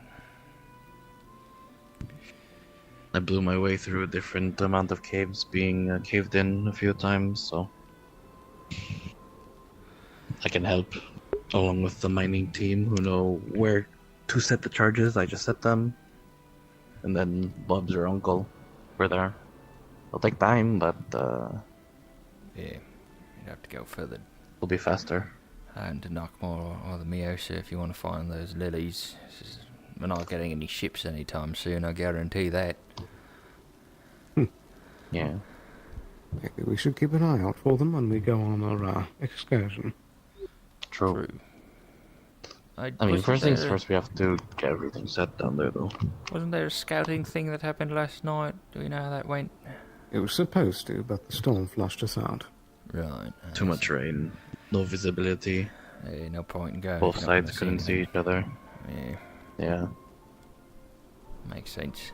I blew my way through a different amount of caves, being caved in a few times, so I can help along with the mining team who know where to set the charges. I just set them, and then Bob's your uncle. We're there. It'll take time, but yeah, you'd have to go further. It'll be faster. And to knock more or the Miosa if you want to find those lilies. We're not getting any ships anytime soon, I guarantee that. Yeah. Maybe we should keep an eye out for them when we go on our excursion. True. I mean, first things first, we have to get everything set down there, though. Wasn't there a scouting thing that happened last night? Do we know how that went? It was supposed to, but the storm flushed us out. Right. Too much rain. No visibility. Yeah, no point in going. Both sides couldn't see each other. Yeah. Yeah. Makes sense.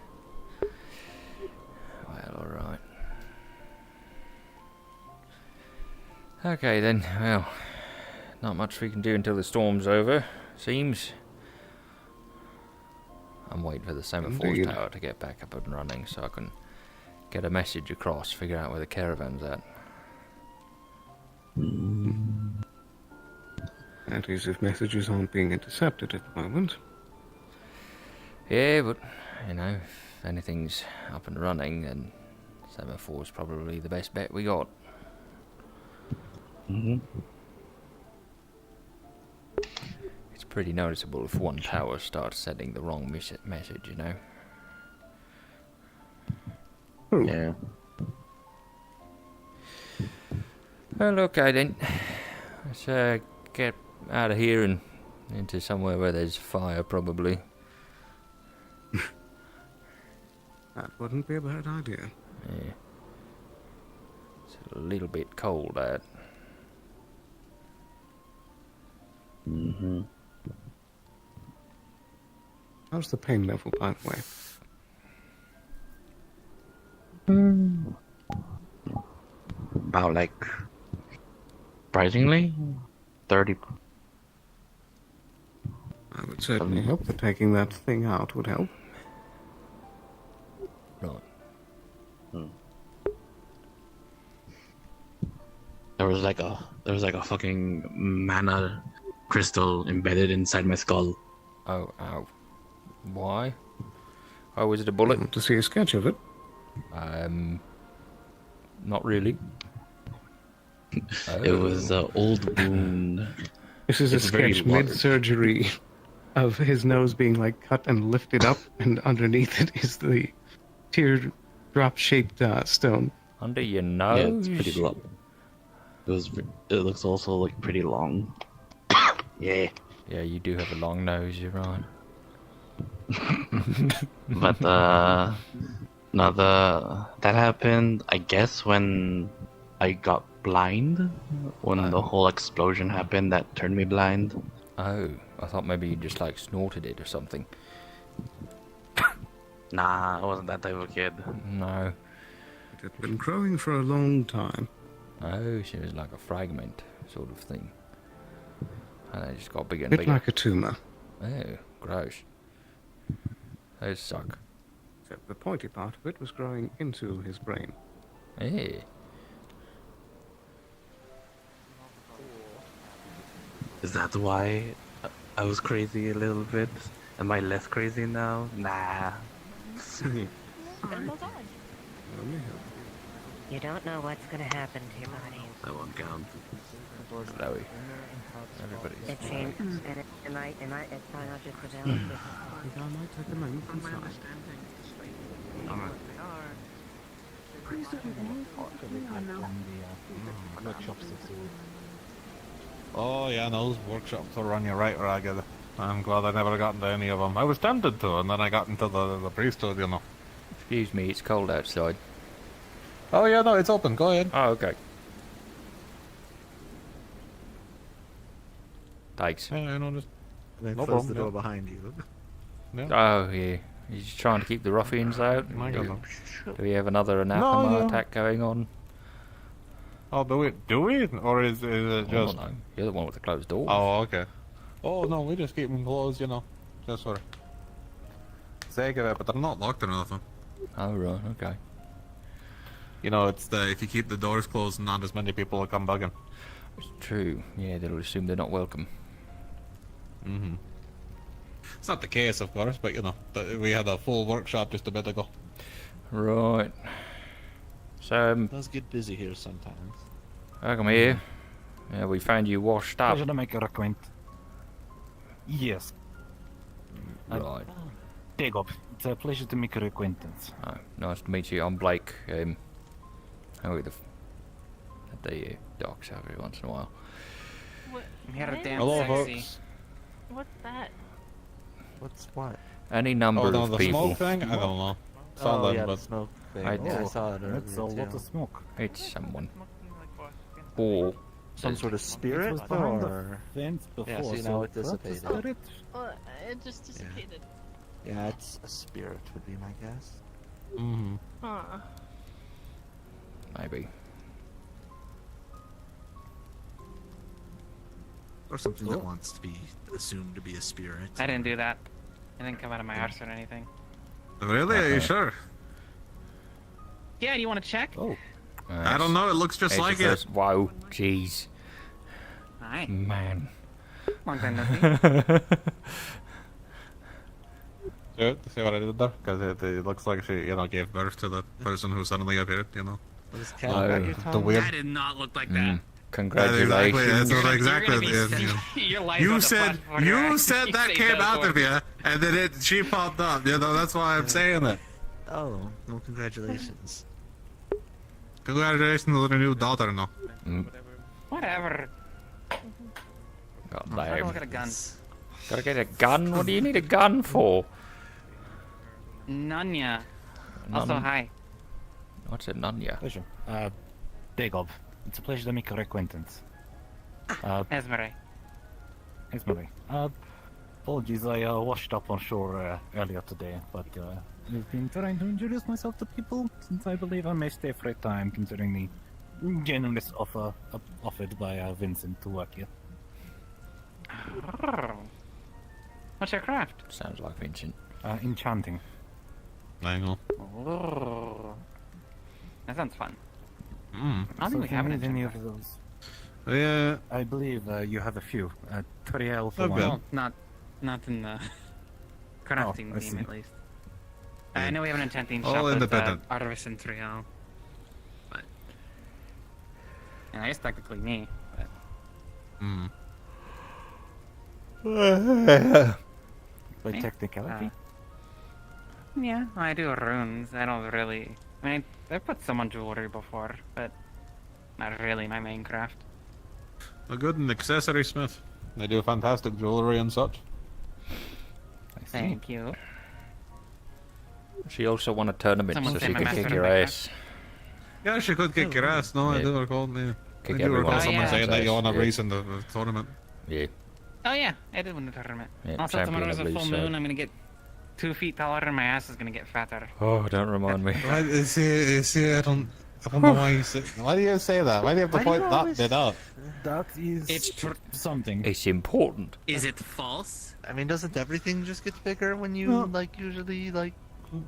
Well, alright. Okay then, well, not much we can do until the storm's over, seems. I'm waiting for the semaphore tower to get back up and running so I can get a message across, figure out where the caravan's at. That is, if messages aren't being intercepted at the moment. Yeah, but, you know, if anything's up and running, then Semaphore is probably the best bet we got. It's pretty noticeable if one tower starts sending the wrong message, you know? Yeah. Well, okay then. Let's get out of here and into somewhere where there's fire, probably. That wouldn't be a bad idea. Yeah. It's a little bit cold out. How's the pain level, by the way? About like, surprisingly, 30. I would certainly hope that taking that thing out would help. Right. There was like a fucking mana crystal embedded inside my skull. Oh, ow. Why? Oh, was it a bullet? Want to see a sketch of it? Not really. It was an old wound. This is a sketch mid-surgery of his nose being like cut and lifted up, and underneath it is the teardrop-shaped stone. Under your nose? Yeah, it's pretty long. It looks also like pretty long. Yeah. Yeah, you do have a long nose, you're right. But that happened, I guess, when I got blind. When the whole explosion happened, that turned me blind. Oh, I thought maybe you just like snorted it or something. Nah, I wasn't that type of kid. No. It had been growing for a long time. Oh, she was like a fragment sort of thing. And they just got bigger and Bit bigger. like a tumor. Oh, gross. Those suck. Except the pointy part of it was growing into his brain. Hey. Is that why I was crazy a little bit? Am I less crazy now? Nah. You don't know what's gonna happen to your body. That won't count. Chloe. Everybody's It changed, and it's probably not just developed. I might take a moment from side. Oh yeah, those workshops will run you right ragged. I'm glad I never got into any of them. I was tempted to, and then I got into the priesthood, you know. Excuse me, it's cold outside. Oh yeah, no, it's open. Go ahead. Oh, okay. Thanks. Yeah, you know, just then no close problem, the door yeah. behind you. Oh, yeah. He's just trying to keep the ruffians out. My Do God. we have another anathema No. attack going on? Oh, do we? Or is it I just... don't know. You're the one with the closed door. Oh, okay. Oh, no, we just keep them closed, you know. Just for sake of it, but they're not locked or nothing. Oh, right, okay. You know, it's if you keep the doors closed, not as many people will come bugging. It's true. Yeah, they'll assume they're not welcome. Mm-hmm. It's not the case, of course, but you know, we had a full workshop just a bit ago. Right. So, It does get busy here sometimes. welcome here. Yeah, we found you washed up. Pleasure to make your acquaintance. Yes. Right. Jacob, it's a pleasure to make your acquaintance. Oh, nice to meet you. I'm Blake. I work at the docks every once in a while. What? You're damn Hello, sexy. folks. What's that? What's what? Any number Oh, no, of the people. smoke thing? I don't know. Oh Something, yeah, the but smoke thing. I- Yeah, I saw it earlier That's a lot too. of smoke. It's someone. Or Some sort of It spirit, was behind or the fence before, yeah, see so now it that's a dissipated. spirit. Well, it just dissipated. Yeah, it's a spirit would be my guess. mm-hmm. Huh. maybe. Or something that wants to be assumed to be a spirit. I didn't do that. It didn't come out of my arse or anything. Really? Are you sure? Yeah, do you want to check? Oh. I don't know. It looks just It's like the it. first- Whoa, jeez. Alright. Man. Long time no see. See what I did there? Because it looks like she, gave birth to the person who suddenly appeared, The weird... That did not look like that. Congratulations. You said that came out of you, and then she popped up. That's why I'm saying it. Oh, well, congratulations. Congratulations to the new daughter, no. Whatever. God I'll damn. go get a gun. Gotta get a gun? What do you need a gun for? Nanya. Also, hi. What's a Nanya? Pleasure. Dagob, it's a pleasure to make your acquaintance. Esmeralda. Apologies, I washed up on shore earlier today, but I've been trying to introduce myself to people since I believe I may stay for a time, considering the generous offer offered by Vincent to work here. What's your craft? Sounds like Vincent. Enchanting. Angle. Oh. That sounds fun. Mm. I don't think we have any of those. Yeah. I believe you have a few. Toriel for one. Well, not in the crafting team see. at least. I know we have an enchanting All shop with independent. Arvis and Trial, but and I guess technically me, but By technicality. Yeah, I do runes. I don't really. I mean, I've put some on jewelry before, but not really my main craft. A good accessory smith. They do fantastic jewelry and such. Thank you. She also won a tournament, Someone so say she my could master kick in your my ass. Yeah, she could kick your ass. No, I Yeah. do recall. Yeah. Kick I do recall everyone. someone yeah. saying that you won a Yeah. race in the tournament. Yeah. Oh yeah, I did win the tournament. Yeah, Also, champion tomorrow's of a full Lisa. moon. I'm gonna get 2 feet taller, and my ass is gonna get fatter. Oh, don't remind me. See, I don't know why you say. Why do you say that? Why do you have to Why do you point that always- bit out? That is It's something. It's important. Is it false? I mean, doesn't everything just get bigger when you, usually,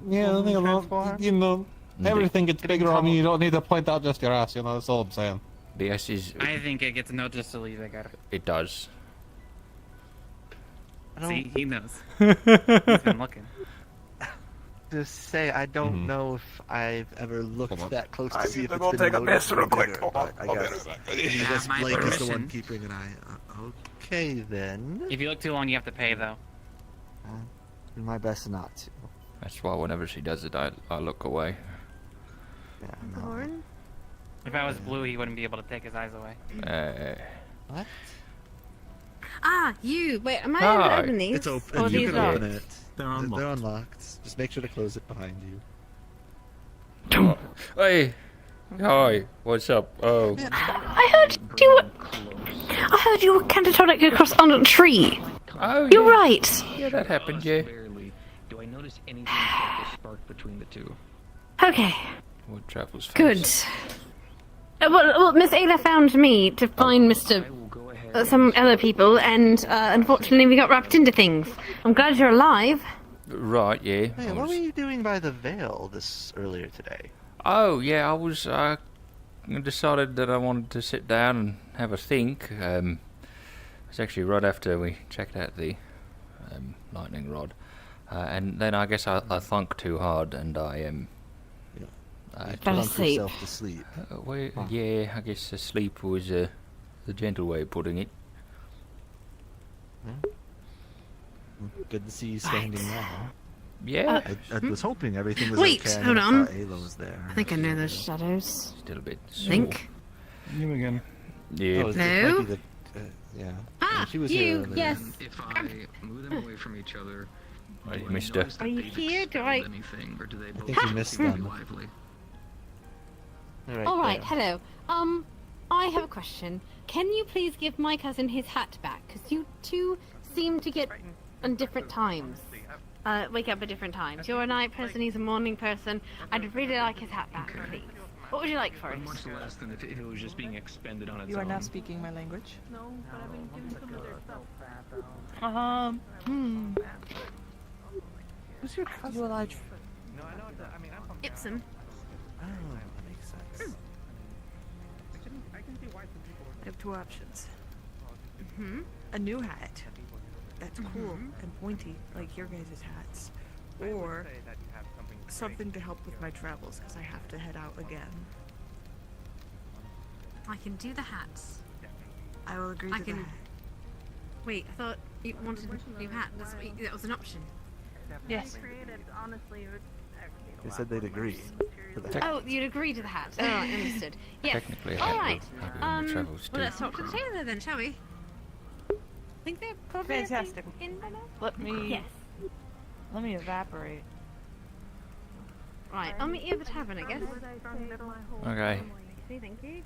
Yeah, I think transform? everything gets bigger on you. You don't need to point out just your ass. That's all I'm saying. The S is. I think it gets noticeably bigger. It does. See, he knows. He's been looking. Just say, I don't know if I've ever looked that close to see if it's go been take a piss noticeably real quick. bigger, Hold on, but I I'll be guess right back. I You guess have my Blake is the permission. one keeping an eye. Okay then. If you look too long, you have to pay, though. Do my best not to. That's why whenever she does it, I look away. Yeah, no. If I was blue, he wouldn't be able to take his eyes away. What? Ah, you. Wait, am I Hi. able to open these? It's open. Or You these can locked? open it. They're They're unlocked. unlocked. Just make sure to close it behind you. Hey! Hi, what's up? Oh. I heard you were catatonic across on a tree. Oh, You're yeah. right. Yeah, that happened, yeah. Do I notice anything like a spark between the two? Okay, What travels fast? good. Well, Miss Ayla found me to find Mr. Some other people, and unfortunately we got wrapped into things. I'm glad you're alive. Right, yeah. Hey, what were you doing by the veil this earlier today? Oh, yeah, I was, decided that I wanted to sit down and have a think. It was actually right after we checked out the lightning rod. And then I guess I thunk too hard and I Fell asleep. yourself to sleep. Yeah, I guess sleep was the gentle way of putting it. Good to see you standing now. Yeah. I was hoping everything was Wait, okay. hold I on. thought Ayla was there. I think I know those shadows. Still a bit. Think. You again. Yeah. Oh, it No. might be the, yeah. Ah, she was here you. earlier. Yes. If I move them away from each other, Right, do I mister. notice that Are you they've here? Do expelled I- anything, or do they both think you missed seem to be them. lively? All right. Hello. I have a question. Can you please give my cousin his hat back? Because you two seem to get on different times. Wake up at different times. You're a night person. He's a morning person. I'd really like his hat back, please. What would you like for But it? much less than if it was just being expended on its You are own. now speaking my language? No, but I've been doing some other Who's your cousin? You alive? Ipsum. Oh, that makes sense. I have two options. a new hat that's cool and pointy, like your guys' hats, or something to help with my travels because I have to head out again. I can do the hats. I will agree I to can. that. Wait, I thought you wanted a new hat. That was an option. Yes. They said they'd agree. To that. Oh, you'd agree to the hat. Oh, right, understood. Yes. Technically, All hat right. would have been travels Well, too. let's talk to the tailor then, shall we? I think they're probably Fantastic. in by now. Let me. Yes. Let me evaporate. Right, I'll meet you at the tavern, I guess. Okay. Thank you.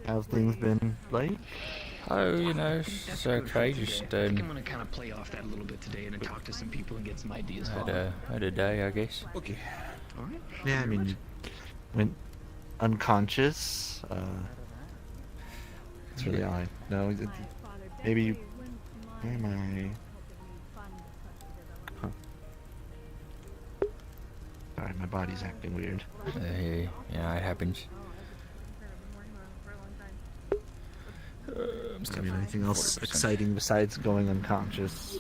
How's things been, Blake? Oh, you know, it's okay. Just I think I'm gonna kind of play off that a little bit today and talk to some people and get some ideas. had a day, I guess. Okay. All right. Yeah, I mean, you went unconscious. It's really odd. No, maybe you. Where am I? Huh. Sorry, my body's acting weird. Yeah, it happens. I mean, anything else exciting besides going unconscious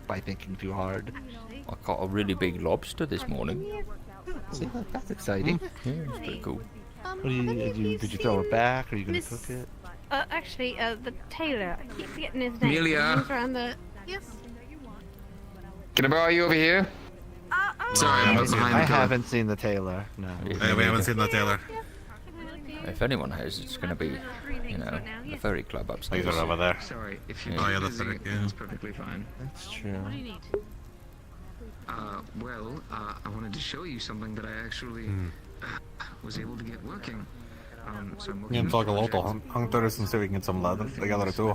by thinking too hard? I caught a really big lobster this morning. See, that's exciting. Yeah, it's pretty cool. What do did you throw it back? Or are you gonna Miss- cook it? Actually, the tailor. I keep forgetting his name. Amelia. He's around the. Yes. Can I borrow you over here? Sorry, I'm behind the I counter. haven't seen the tailor. No. Yeah, we haven't seen the tailor. If anyone has, it's going to be, you know, the furry club upstairs. These are over there. Sorry, if you're Yeah. Oh, yeah, busy, that's right, yeah. that's perfectly fine. That's true. What do you need? Well, I wanted to show you something that I actually was able to get working. So I'm Me looking and at talk a lot projects. of hunters and see if we can get some leather together too.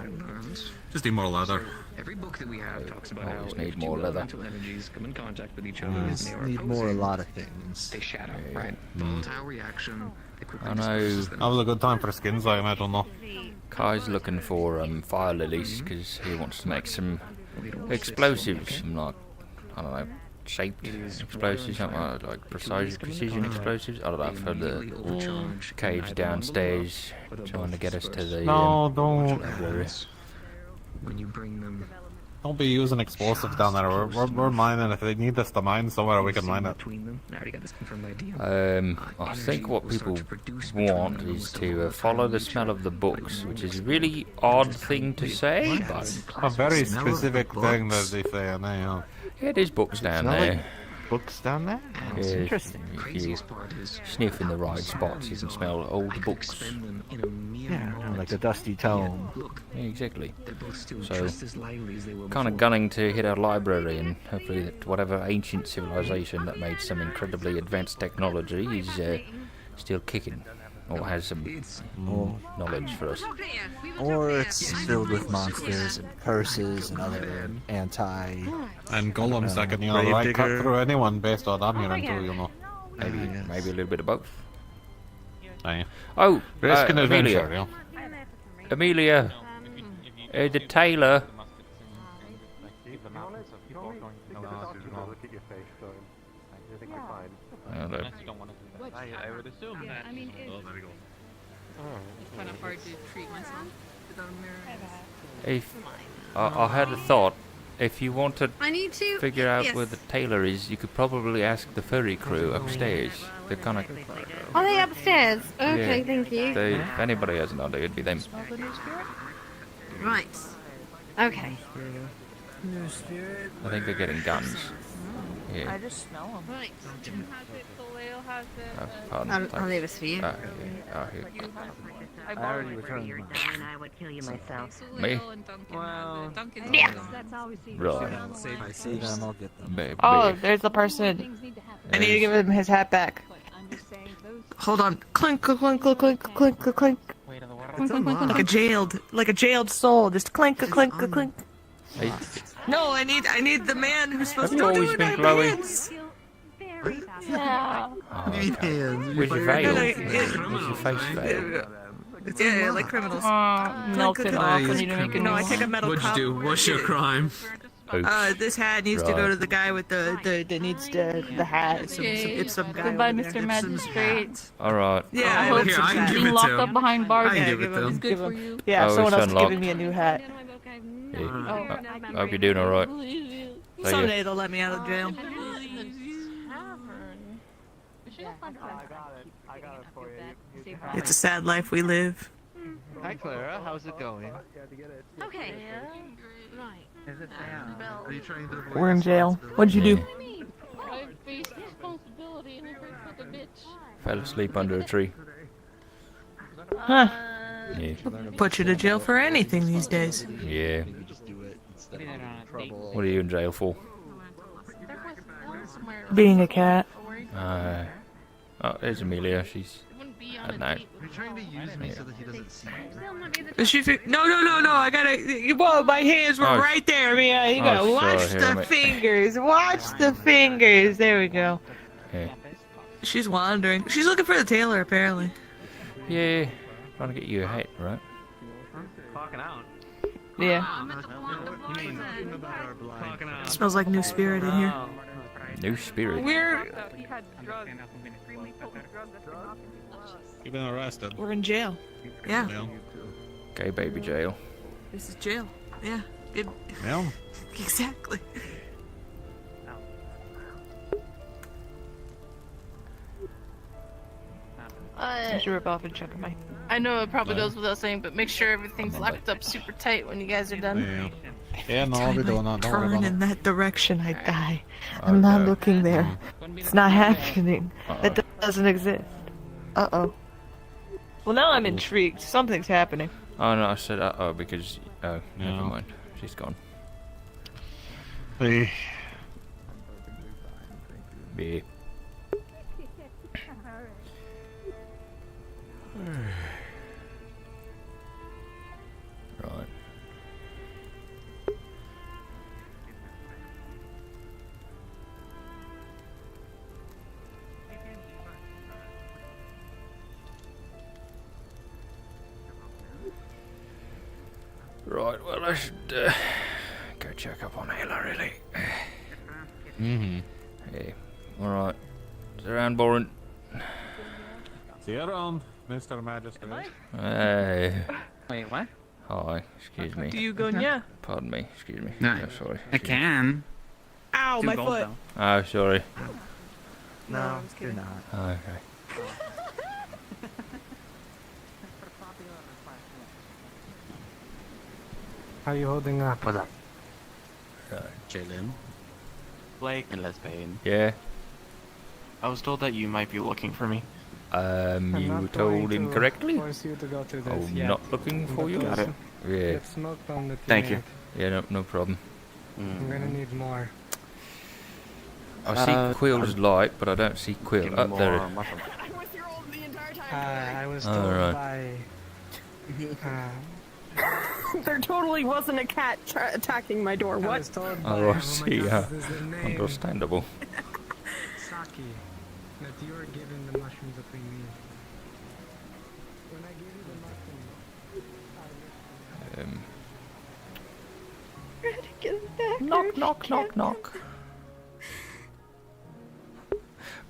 Just need more leather. Every book that we have talks about how Always if need two more leather. elemental energies come in contact with each other, Just they are need more a opposing. lot of things. They shatter, right? Volatile reaction. They quickly I know. disperses them. That was a good time for skins, I imagine, though. Kai's looking for fire lilies because he wants to make some explosives, some like, I don't know, shaped explosives, something like precision explosives. I don't know, for the cage downstairs, trying to get us to the No, don't. library. When you bring them Don't be using explosives down there. We're mining. If they need us to mine somewhere, we can mine it. between them, I already got this confirmed by DM. I think what people want is to follow the smell of the books, which is a really odd thing to say, but A very Smell of the specific thing that books. they say in there, yeah. it is books down Smell like there. books down there? That's Yeah, interesting. if you Craziest part is sniff in the right spots, you can smell old books. spend them in a mere Yeah, moment. like a dusty tome. Look, Yeah, exactly. they're both still So, just as lively as they were kind of before. gunning to hit our library, and hopefully that whatever ancient civilization that made some incredibly advanced technology is still kicking, or has some more knowledge for us. Or it's filled with monsters and curses and other anti. And golems that can, you know, grave right cut digger. through anyone based on that hearing too, you know. Maybe, yes. maybe a little bit of both. Aye. Oh, Risk and adventure, Amelia. yeah. Amelia, the tailor. Hello. I would assume that. I mean, it's kind of hard to treat myself without a mirror. If I had a thought, if you want to I need to figure out yes. where the tailor is, you could probably ask the furry crew upstairs. They're kind of. Are they upstairs? Okay, Yeah. thank you. If anybody has an idea, it'd be them. Right. Okay. I think they're getting guns. Yeah. just smell them. Right. Tim has it, Khalil has it. Oh, pardon. I'll thanks. leave this for you. Ah, yeah. Here. I already returned mine. And I would kill you myself. Me? Well, Yeah. Right. I see them, I'll get them. Baby. Oh, there's the person. I need to give him his hat back. Hold on. Clink, clink, clink, clink, clink, clink, clink. Like a jailed soul. Just clink, clink, clink. Hey, No, I need the man who's supposed have to you do always it. been I have glowing? hands. Yeah. Oh, Need hands. where's your veil? No, Where's your face veil? Yeah, like criminals. Melt it off. I need to make a new No, I take a metal What'd you cup. do? What's your crime? This hat needs to go Right. to the guy with the needs the hat. It's some guy. Goodbye, over there. Mr. Magistrate. All right. Yeah, I hope hope you're so. being locked up behind bars. Yeah, give it good for you. Yeah, Oh, someone it's else is unlocked. giving me a new hat. Yeah. I hope you're doing all right. Someday they'll let me out of jail. It's a sad life we live. Hi, Clara. How's it going? Okay. Right. Are you trying to avoid We're in jail. What'd you do? I faced responsibility and I worked with a bitch. Fell asleep under a tree. Huh. Yeah. Put you to jail for anything these days. Yeah. What are you in jail for? Being a cat. Oh, there's Amelia. She's at night. Are you trying to use me so that he doesn't see you? Does she no, I gotta. Whoa, my hands were Oh, right there, man. You gotta oh, watch sorry, the here, mate. fingers. Watch the fingers. There we go. Yeah. She's wandering. She's looking for the tailor, apparently. Yeah. Trying to get you a hat, right? Clocking out. Yeah. Clocking out. Smells like new spirit in here. New spirit. You've been arrested. We're in jail. Yeah. Gay baby jail. This is jail. Yeah. Yeah. Exactly. I should rip off and check my. I know it probably goes without saying, but make sure everything's locked up super tight when you guys are done. Yeah. Yeah, no, I'll be doing that. Don't worry Turn about in it. that direction, I die. I'm not looking there. It's not happening. That doesn't exist. Uh-oh. Well, now I'm intrigued. Something's happening. Oh no, I said uh-oh because never mind. She's gone. Hey. B. Right. Right, well I should go check up on Ayla really. Mm-hmm. Hey, alright. Is around Boren? See you around, Mr. Magistrate. Hey. Wait, what? Hi, excuse me. Do you go, yeah? Pardon me, excuse me. No, Oh, sorry. I can. Ow, Do my both, foot. though. Oh, sorry. No, you're not. Oh, okay. How you holding up? What's up? Jalen. Blake. And Les Payne. Yeah. I was told that you might be looking for me. You were told incorrectly? Force you to go through this. I'm yet. not looking for you? Got it. Yeah. Get smoke from the Thank you. teammate. Yeah, no problem. I'm gonna need more. I see Quill's light, but I don't see Quill. Give me Up more there. mushrooms. I was All told right. by. There totally wasn't a cat attacking my door. I What? was told by. Oh, I my see. God, this is the name. Understandable. Saki, that you are given the mushrooms between me. When I give you the mushrooms, Knock, knock, knock, knock.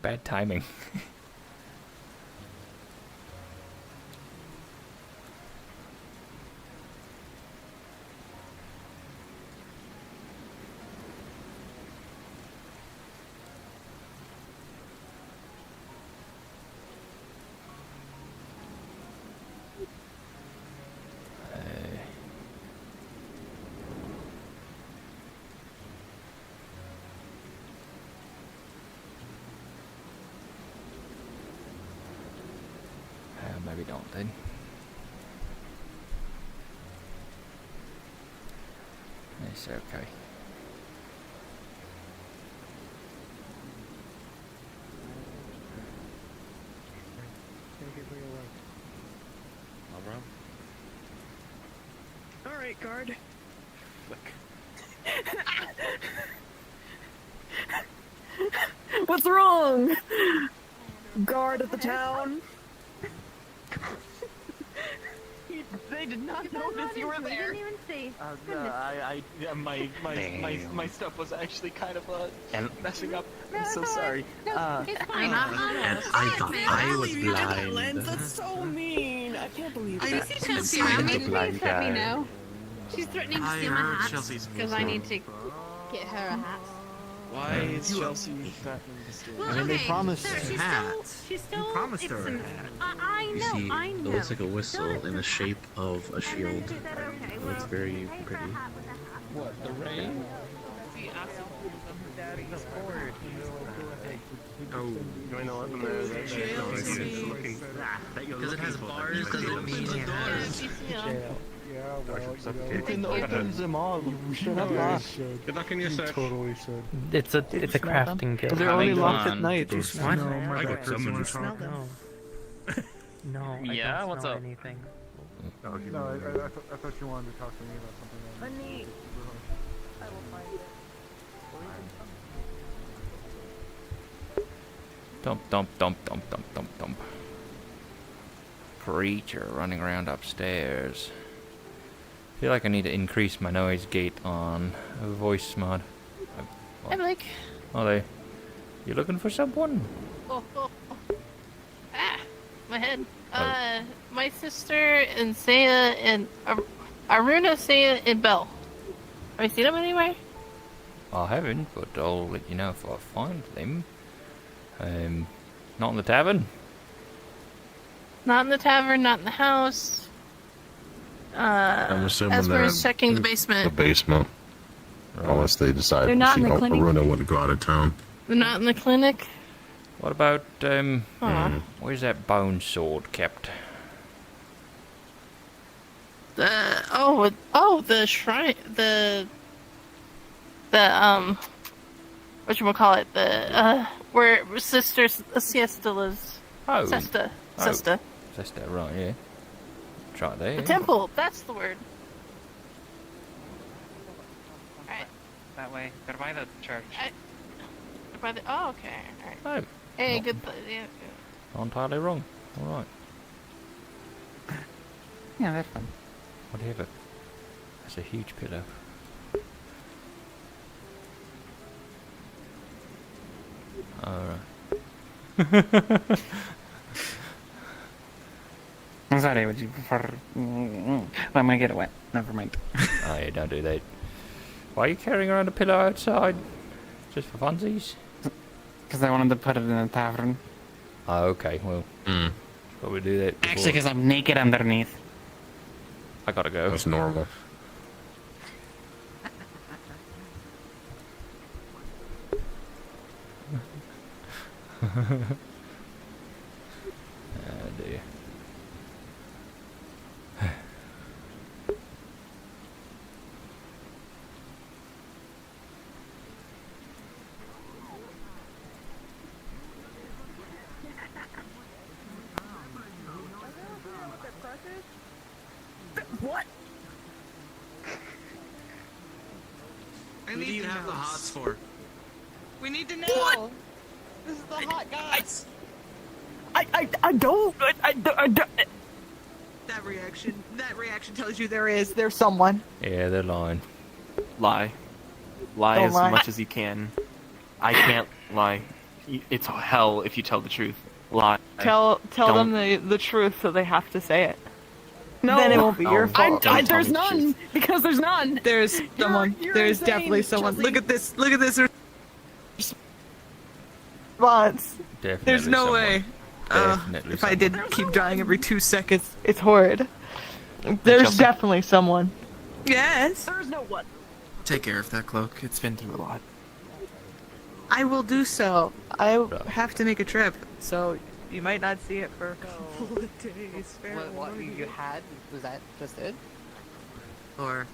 Bad timing. Maybe don't then. It's okay. thank you for your work. All right, guard. What's wrong? Guard at the town. They did not notice you were We there. didn't even see. My stuff was actually kind of And- messing up. No, I'm so it's all sorry. right. No, it's fine. And I thought I was blind. That's so mean. I can't believe Do you that. see Chelsea around me? I'm the blind Please let me guy. know. She's threatening to I steal my heard hat Chelsea's because I need to get her a hat. Why is Chelsea threatening to steal? Well, I mean, they okay, promised so her she's a hat. She's still. You promised her a it's- hat. I You know. see, I it know. looks like a whistle in the shape of a shield. It's very pretty. What, the rain? Oh, Join the weapon there. because it has bars doesn't mean it has. You can open them all. You should have locked. Good luck in your search. Totally should. It's a crafting guild. They're only locked at on. night. What? No, I got someone. No, Yeah, what's up? anything. No, I thought you wanted to talk to me about something. Honey. I will find it. Dump. Creature running around upstairs. Feel like I need to increase my noise gate on voice mod. Hi, Blake. Oh, you looking for someone? Oh. Ah, my head. My sister and Saya and Aruna, Saya, and Belle. Have you seen them anywhere? I haven't, but I'll let you know if I find them. Not in the tavern. Not in the tavern, not in the house. I'm assuming As they're far as checking the the basement. basement. Unless they decide They're not in the clinic? Aruna wouldn't go out of town. They're not in the clinic. What about, Aw. where's that bone sword kept? The shrine, the whatchamacallit, where Sister Siesta lives. Oh. Sesta. Oh. Sesta. Sesta, right, yeah. Try there. The temple, that's the word. Alright. That way. They're by the church. By the, oh, okay. Alright. Oh. Hey, Not- good. Yeah. Not entirely wrong. Alright. Yeah, that's fun. Whatever. That's a huge pillow. Alright. I'm sorry, would you prefer... Well, I might get it wet. Never mind. Oh yeah, don't do that. Why are you carrying around a pillow outside? Just for funsies? Because I wanted to put it in a tavern. Oh, okay, well. But we do that before. Actually, because I'm naked underneath. I gotta go. That's normal. Oh dear. What? I need to have the hots for. We need to know. What? This is the hot guys. I don't. That reaction tells you there's someone. Yeah, they're lying. Lie. Lie Don't as lie. much as you can. I can't lie. It's hell if you tell the truth. Lie. Tell Don't- them the truth so they have to say it. No. Then it won't be your No. fault. Don't tell There's me the none truth. because there's none. There's someone. you're there's insane, definitely someone. Chelsea. Look at this. Look at this response. Definitely There's no someone. way. Definitely If I someone. did keep dying every 2 seconds, it's horrid. There's Chelsea. definitely someone. Yes. There's no one. Take care of that cloak. It's been through a lot. I will do so. I have to make a trip, so you might not see it for a couple of days. Fair What warning. you had? Was that just it? Or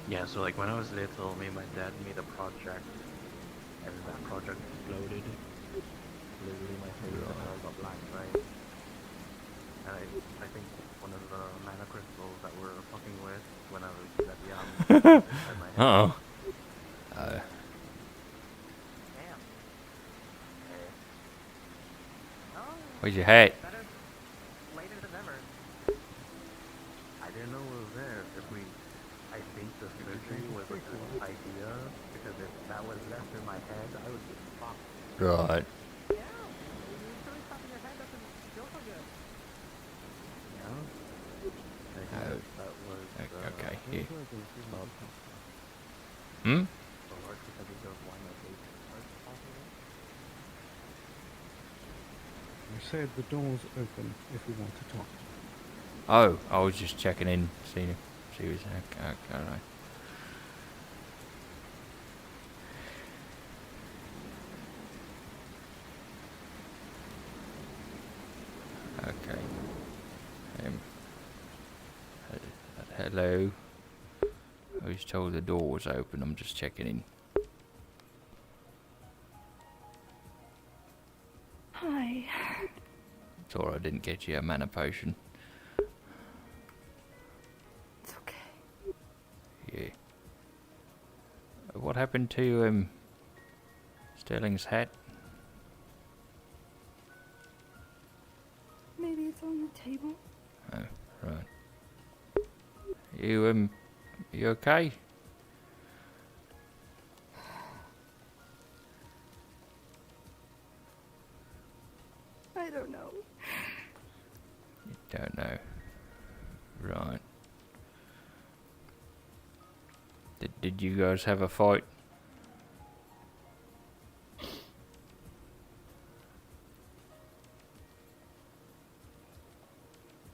Yeah, so like when I was little, me and my dad made a project, and that project exploded. Literally my face and I got black, right? And I think one of the mana crystals that we're fucking with when I was that young inside my head. Uh-oh. Where's your hat? Later than ever. left in my head, I would get fucked. Right. Okay. Yeah. Hmm? I said the door's open if you want to talk. Oh, I was just checking in, seeing if she was okay. Alright. Okay. Hello. I was told the door was open. I'm just checking in. Hi. Sorry, I didn't get you a mana potion. It's okay. Yeah. What happened to Sterling's hat? Maybe it's on the table. Oh, right. You okay? I don't know. You don't know. Right. Did you guys have a fight?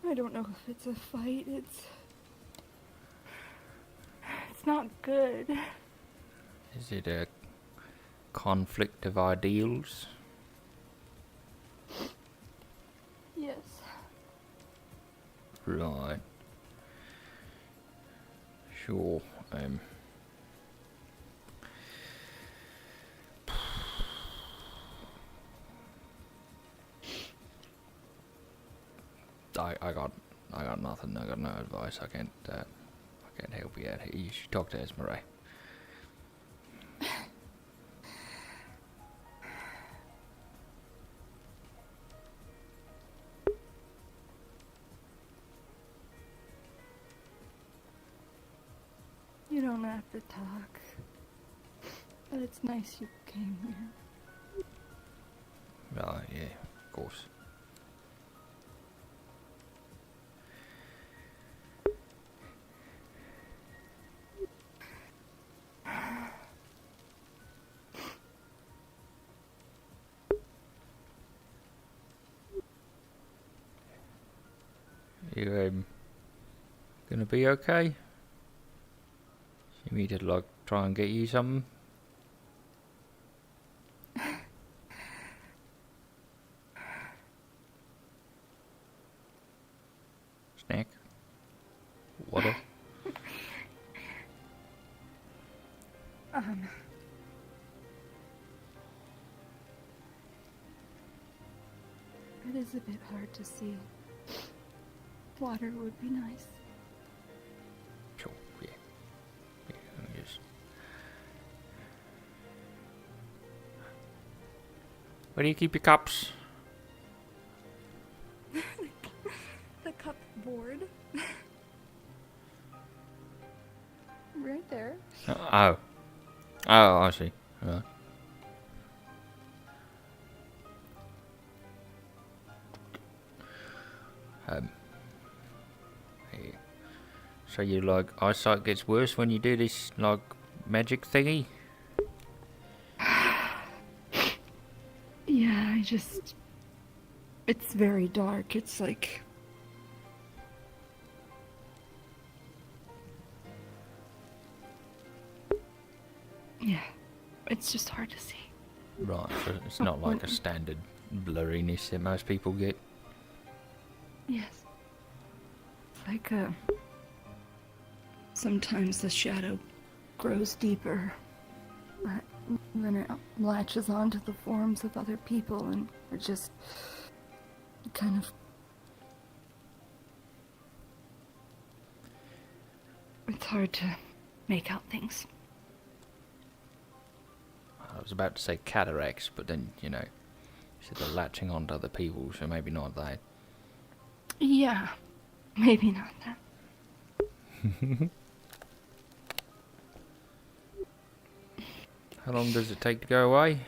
I don't know if it's a fight. It's not good. Is it a conflict of ideals? Yes. Right. Sure. I got nothing. I got no advice. I can't help you out here. You should talk to Esmeralda. You don't have to talk. But it's nice you came here. Right, yeah, of course. You gonna be okay? You need to like try and get you something? Snack? Water? It is a bit hard to see. Water would be nice. Sure, yeah. Yes. Where do you keep your cups? The cupboard. Right there. Oh, I see. Right. Yeah. So your like eyesight gets worse when you do this like magic thingy? Yeah, it's very dark. It's like... Yeah, it's just hard to see. Right, so it's not like a standard blurriness that most people get. Yes. It's like sometimes the shadow grows deeper, but then it latches onto the forms of other people, and it just kind of... It's hard to make out things. I was about to say cataracts, but then, you know, you said they're latching onto other people, so maybe not that. Yeah, maybe not that. How long does it take to go away?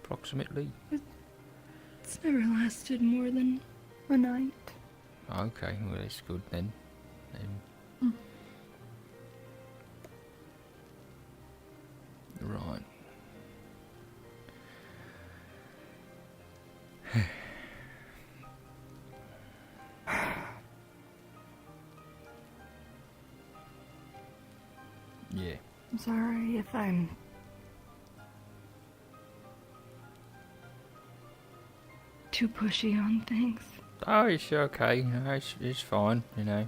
Approximately? It's never lasted more than a night. Okay, well that's good then. Mm. Right. Yeah. I'm sorry if I'm too pushy on things. Oh, it's okay. No, it's fine, you know.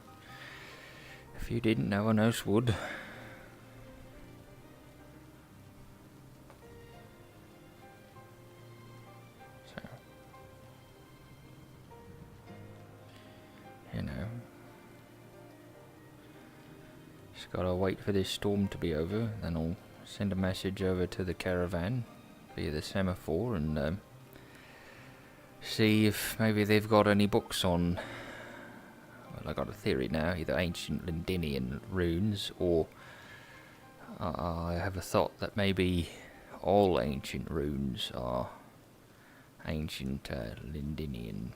If you didn't, no one else would. So, you know, just gotta wait for this storm to be over, then I'll send a message over to the caravan via the semaphore and see if maybe they've got any books on. Well, I got a theory now, either ancient Lindinian runes, or I have a thought that maybe all ancient runes are ancient Lindinian.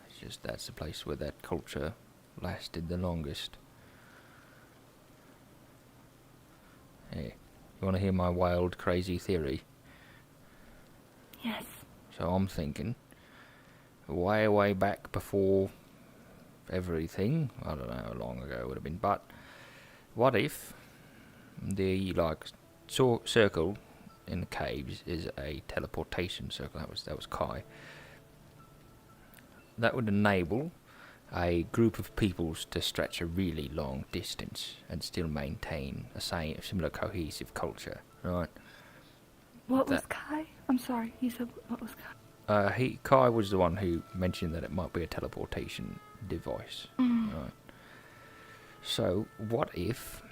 It's just that's the place where that culture lasted the longest. Hey, you want to hear my wild, crazy theory? Yes. So I'm thinking, way back before everything, I don't know how long ago it would have been, but what if the circle in the caves is a teleportation circle? That was Kai. That would enable a group of peoples to stretch a really long distance and still maintain a similar cohesive culture, right? What was Kai? I'm sorry, you said what was Kai? Kai was the one who mentioned that it might be a teleportation device. Right. So what if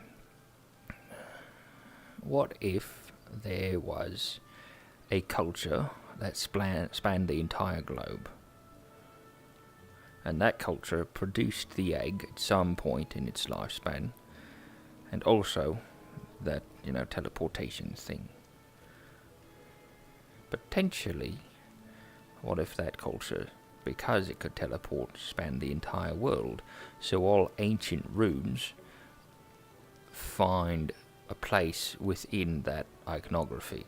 there was a culture that spanned the entire globe, and that culture produced the egg at some point in its lifespan, and also that, you know, teleportation thing? Potentially, what if that culture, because it could teleport, spanned the entire world, so all ancient runes find a place within that iconography,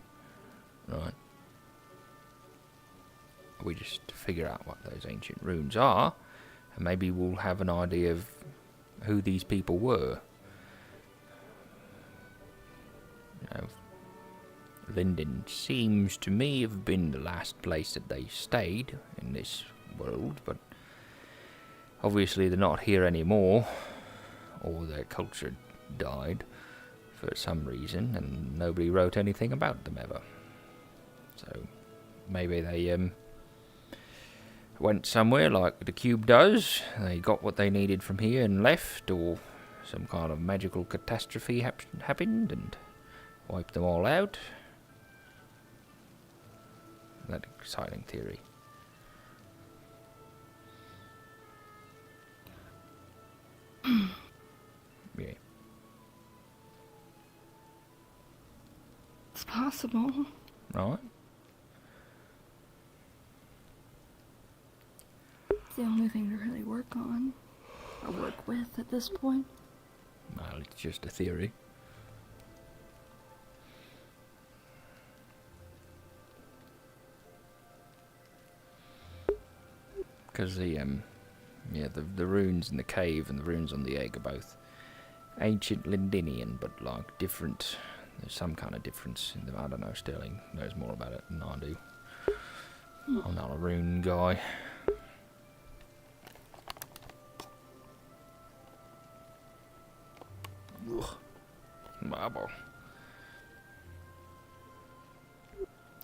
right? We just figure out what those ancient runes are, and maybe we'll have an idea of who these people were. You know, Linden seems to me have been the last place that they stayed in this world, but obviously they're not here anymore, or their culture died for some reason, and nobody wrote anything about them ever. So maybe they went somewhere like the cube does, they got what they needed from here and left, or some kind of magical catastrophe happened and wiped them all out. That exciting theory. Yeah. It's possible. Right. It's the only thing to really work on, or work with at this point. Well, it's just a theory. Because the runes in the cave and the runes on the egg are both ancient Lindinian, but like different. There's some kind of difference in them. I don't know. Sterling knows more about it than I do. I'm not a rune guy. Ugh. Marble.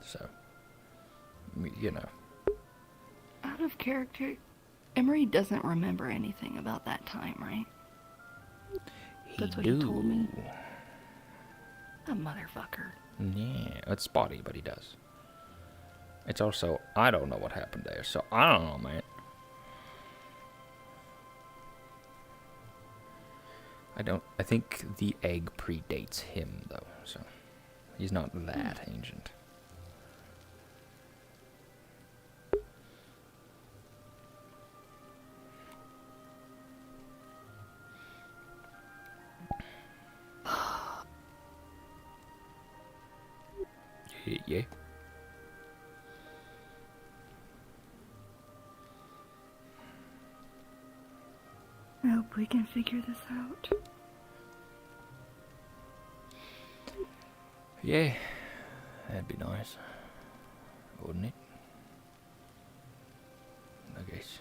So, you know. Out of character, Emery doesn't remember anything about that time, right? That's what he told me. That motherfucker. Yeah, it's spotty, but he does. It's also, I don't know what happened there, so I don't know, man. I think the egg predates him, though, so he's not that ancient. Yeah. I hope we can figure this out. Yeah, that'd be nice, wouldn't it? I guess.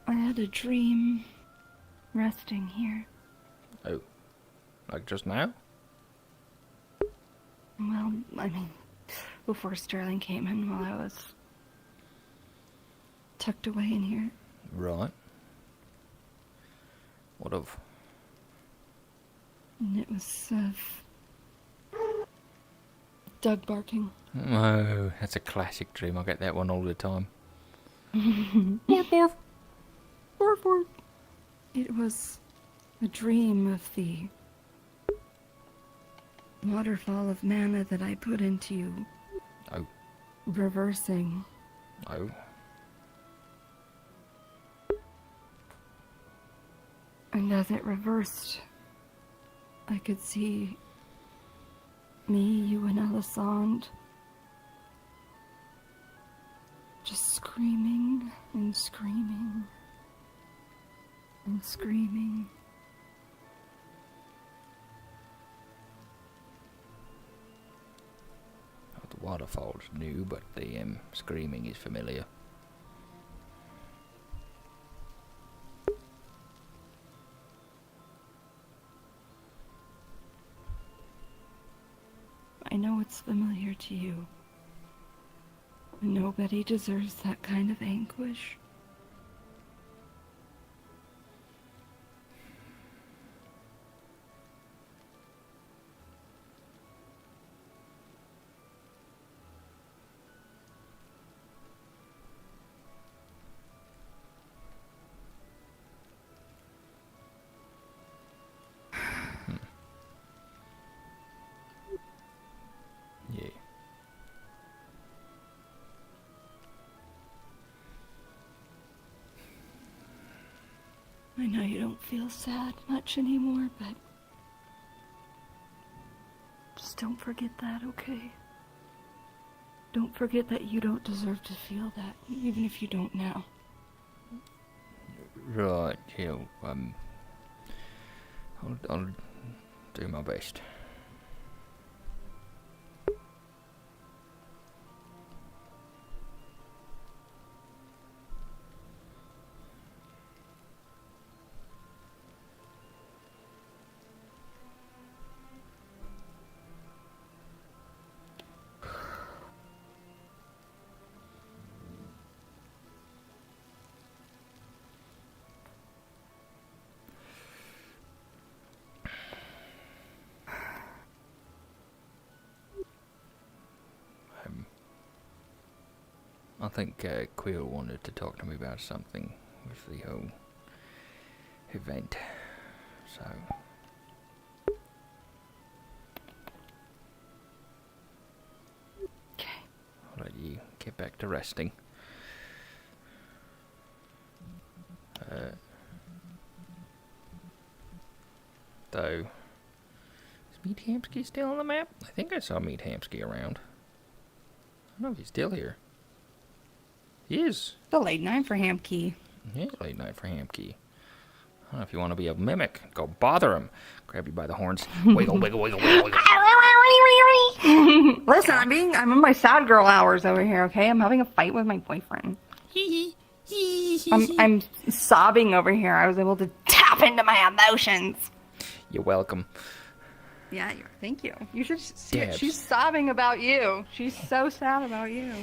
I had a dream resting here. Oh, like just now? Well, I mean, before Sterling came in while I was tucked away in here. Right. What of? And it was, Doug barking. Oh, that's a classic dream. I get that one all the time. Barf. It was a dream of the waterfall of mana that I put into you. Oh. Reversing. Oh. And as it reversed, I could see me, you, and Elisande just screaming and screaming and screaming. Oh, the waterfall's new, but the screaming is familiar. I know it's familiar to you. Nobody deserves that kind of anguish. Yeah. I know you don't feel sad much anymore, but just don't forget that, okay? Don't forget that you don't deserve to feel that, even if you don't now. Right, yeah, I'll do my best. I think Quill wanted to talk to me about something with the whole event, so... Okay. I'll let you get back to resting. Though, is Meat Hamsky still on the map? I think I saw Meat Hamsky around. I don't know if he's still here. He is. The late night for Hamkey. Yeah, late night for Hamkey. I don't know if you want to be a mimic. Go bother him. Grab you by the horns. Wiggle, wiggle, wiggle, wiggle, wiggle. Listen, I'm in my sad girl hours over here, okay? I'm having a fight with my boyfriend. I'm sobbing over here. I was able to tap into my emotions. You're welcome. Yeah, thank you. You should see it. Dabs. She's sobbing about you. She's so sad about you.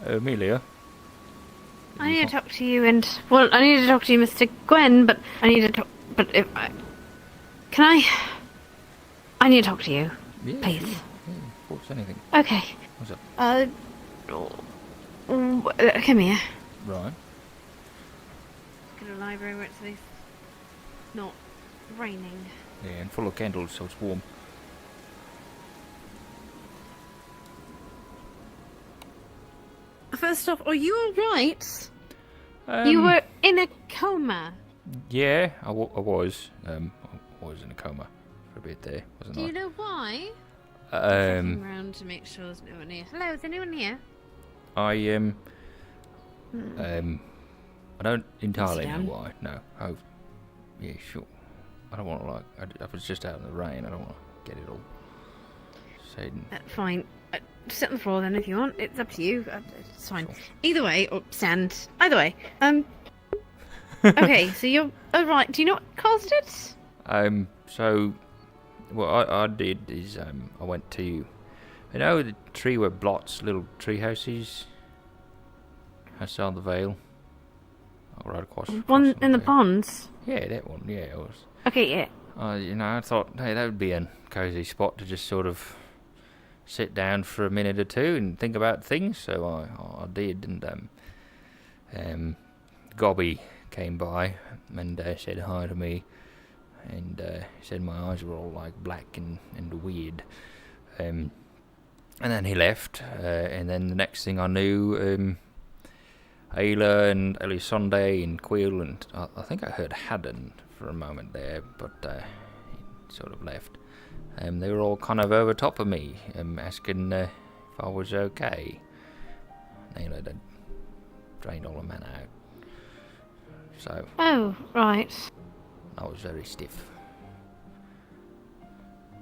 Amelia? I need to talk to you and... Well, I need to talk to you, Mr. Gwen, but I need to talk... But if I... Can I... I need to talk to you. Yeah, Please. Yeah, of course, anything. Okay. What's up? Come here. Right. Go to the library where it's at least not raining. Yeah, and full of candles, so it's warm. First off, are you alright? You were in a coma. Yeah, I was. I was in a coma for a bit there, wasn't Do I? you know why? Um, Checking around to make sure there's no one here. Hello, is anyone here? I don't entirely Sit know down. why. No. Oh, yeah, sure. I don't want to I was just out in the rain. I don't want to get it all Satan. Fine. Sit on the floor then if you want. It's up to you. It's fine. Either way, or stand. Either way. Okay, so you're alright. Do you know what caused it? So what I did is I went to, you know, the tree where Blot's little tree houses outside the Vale. Right across. One in the ponds. Yeah, that one. Yeah, it was. Okay, yeah. I thought, hey, that would be a cozy spot to just sort of sit down for a minute or two and think about things. So I did, and Gobby came by and said hi to me, and said my eyes were all like black and weird. And then he left, and then the next thing I knew, Ayla and Elisonde and Quill and I think I heard Haddon for a moment there, but he sort of left. They were all kind of over top of me, asking if I was okay. Ayla had drained all the mana out. So. Oh, right. I was very stiff.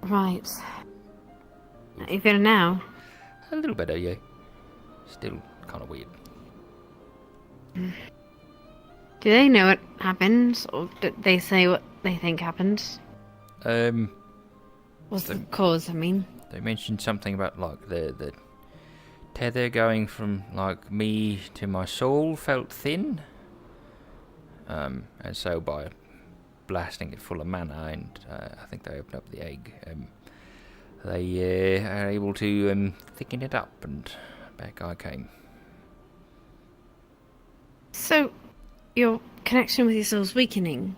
Right. How you feeling now? A little better, yeah. Still kind of weird. Do they know what happened, or did they say what they think happened? What's the cause, I mean? They mentioned something about, like, the tether going from, like, me to my soul felt thin. And so by blasting it full of mana, and I think they opened up the egg, they are able to thicken it up, and back I came. So, your connection with your soul's weakening.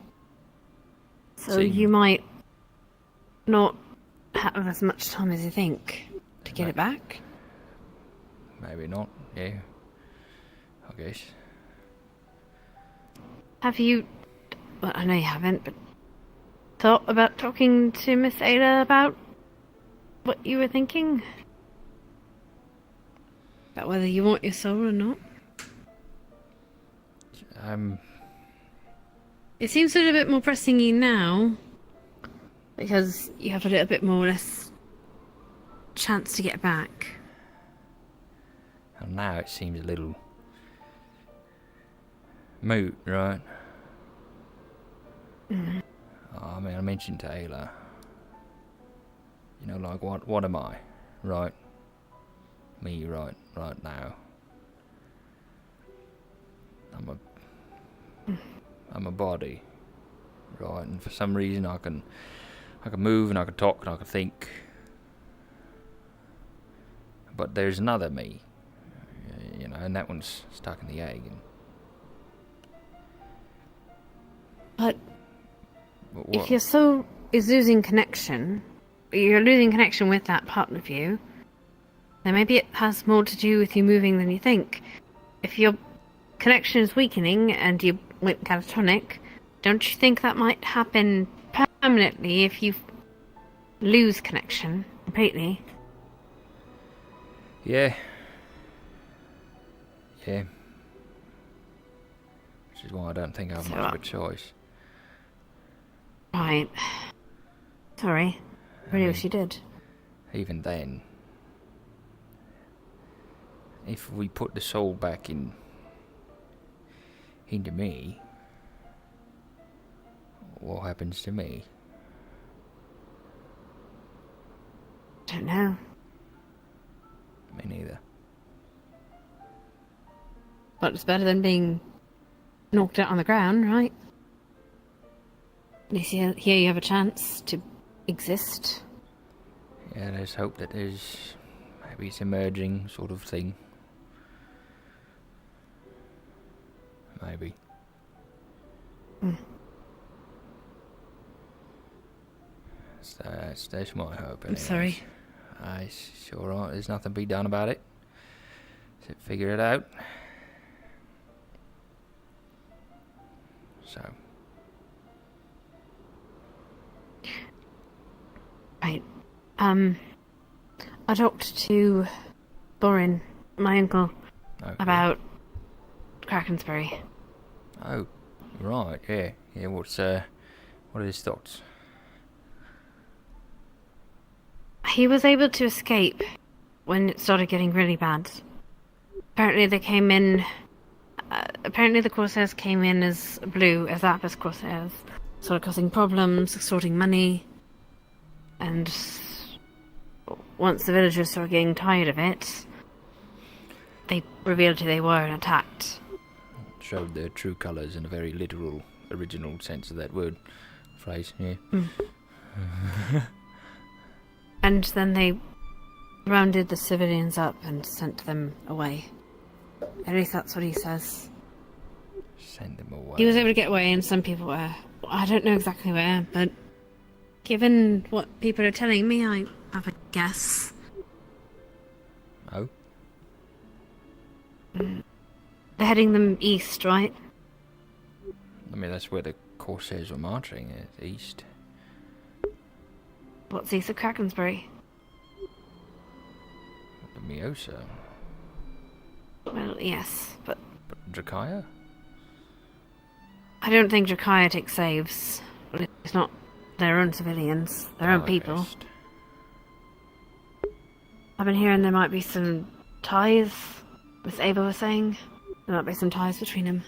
So See. you might not have as much time as you think to get it back? Maybe not, yeah. I guess. Have you... Well, I know you haven't, but... thought about talking to Miss Ada about what you were thinking? About whether you want your soul or not? It seems a little bit more pressing you now, because you have a little bit more or less chance to get back. And now it seems a little moot, right? Mm. I mean, I mentioned to Ayla, you know, like, what am I, right? Me, right now. I'm a body, right? And for some reason I can move and I can talk and I can think. But there's another me, you know, and that one's stuck in the egg. But if your soul is losing connection, you're losing connection with that part of you, then maybe it has more to do with you moving than you think. If your connection is weakening and you went catatonic, don't you think that might happen permanently if you lose connection completely? Yeah. Which is why I don't think I have much of a choice. Right. Sorry. I really wish you did. Even then, if we put the soul back into me, what happens to me? Don't know. Me neither. But it's better than being knocked out on the ground, right? At least here you have a chance to exist. Yeah, let's hope that there's maybe some emerging sort of thing. Maybe. That's my hope. I'm sorry. It's alright, there's nothing to be done about it. So figure it out. So. Right. I talked to Borin, my uncle, about Krakensbury. Oh, right, yeah. Yeah, what are his thoughts? He was able to escape when it started getting really bad. Apparently they came in... apparently the Corsairs came in as blue, as Apis Corsairs. Started causing problems, extorting money. And once the villagers started getting tired of it, they revealed who they were and attacked. Showed their true colours in a very literal, original sense of that word. Phrase, yeah. And then they rounded the civilians up and sent them away. At least that's what he says. Send them away. He was able to get away and some people were. I don't know exactly where, but given what people are telling me, I have a guess. Oh? They're heading them east, right? I mean, that's where the Corsairs were marching, east. What's east of Krakensbury? The Miosa. Well, yes, but Drakaya? I don't think Drakaya takes saves. It's not their own civilians, their own people. I've been hearing there might be some ties, Miss Ava was saying. There might be some ties between them.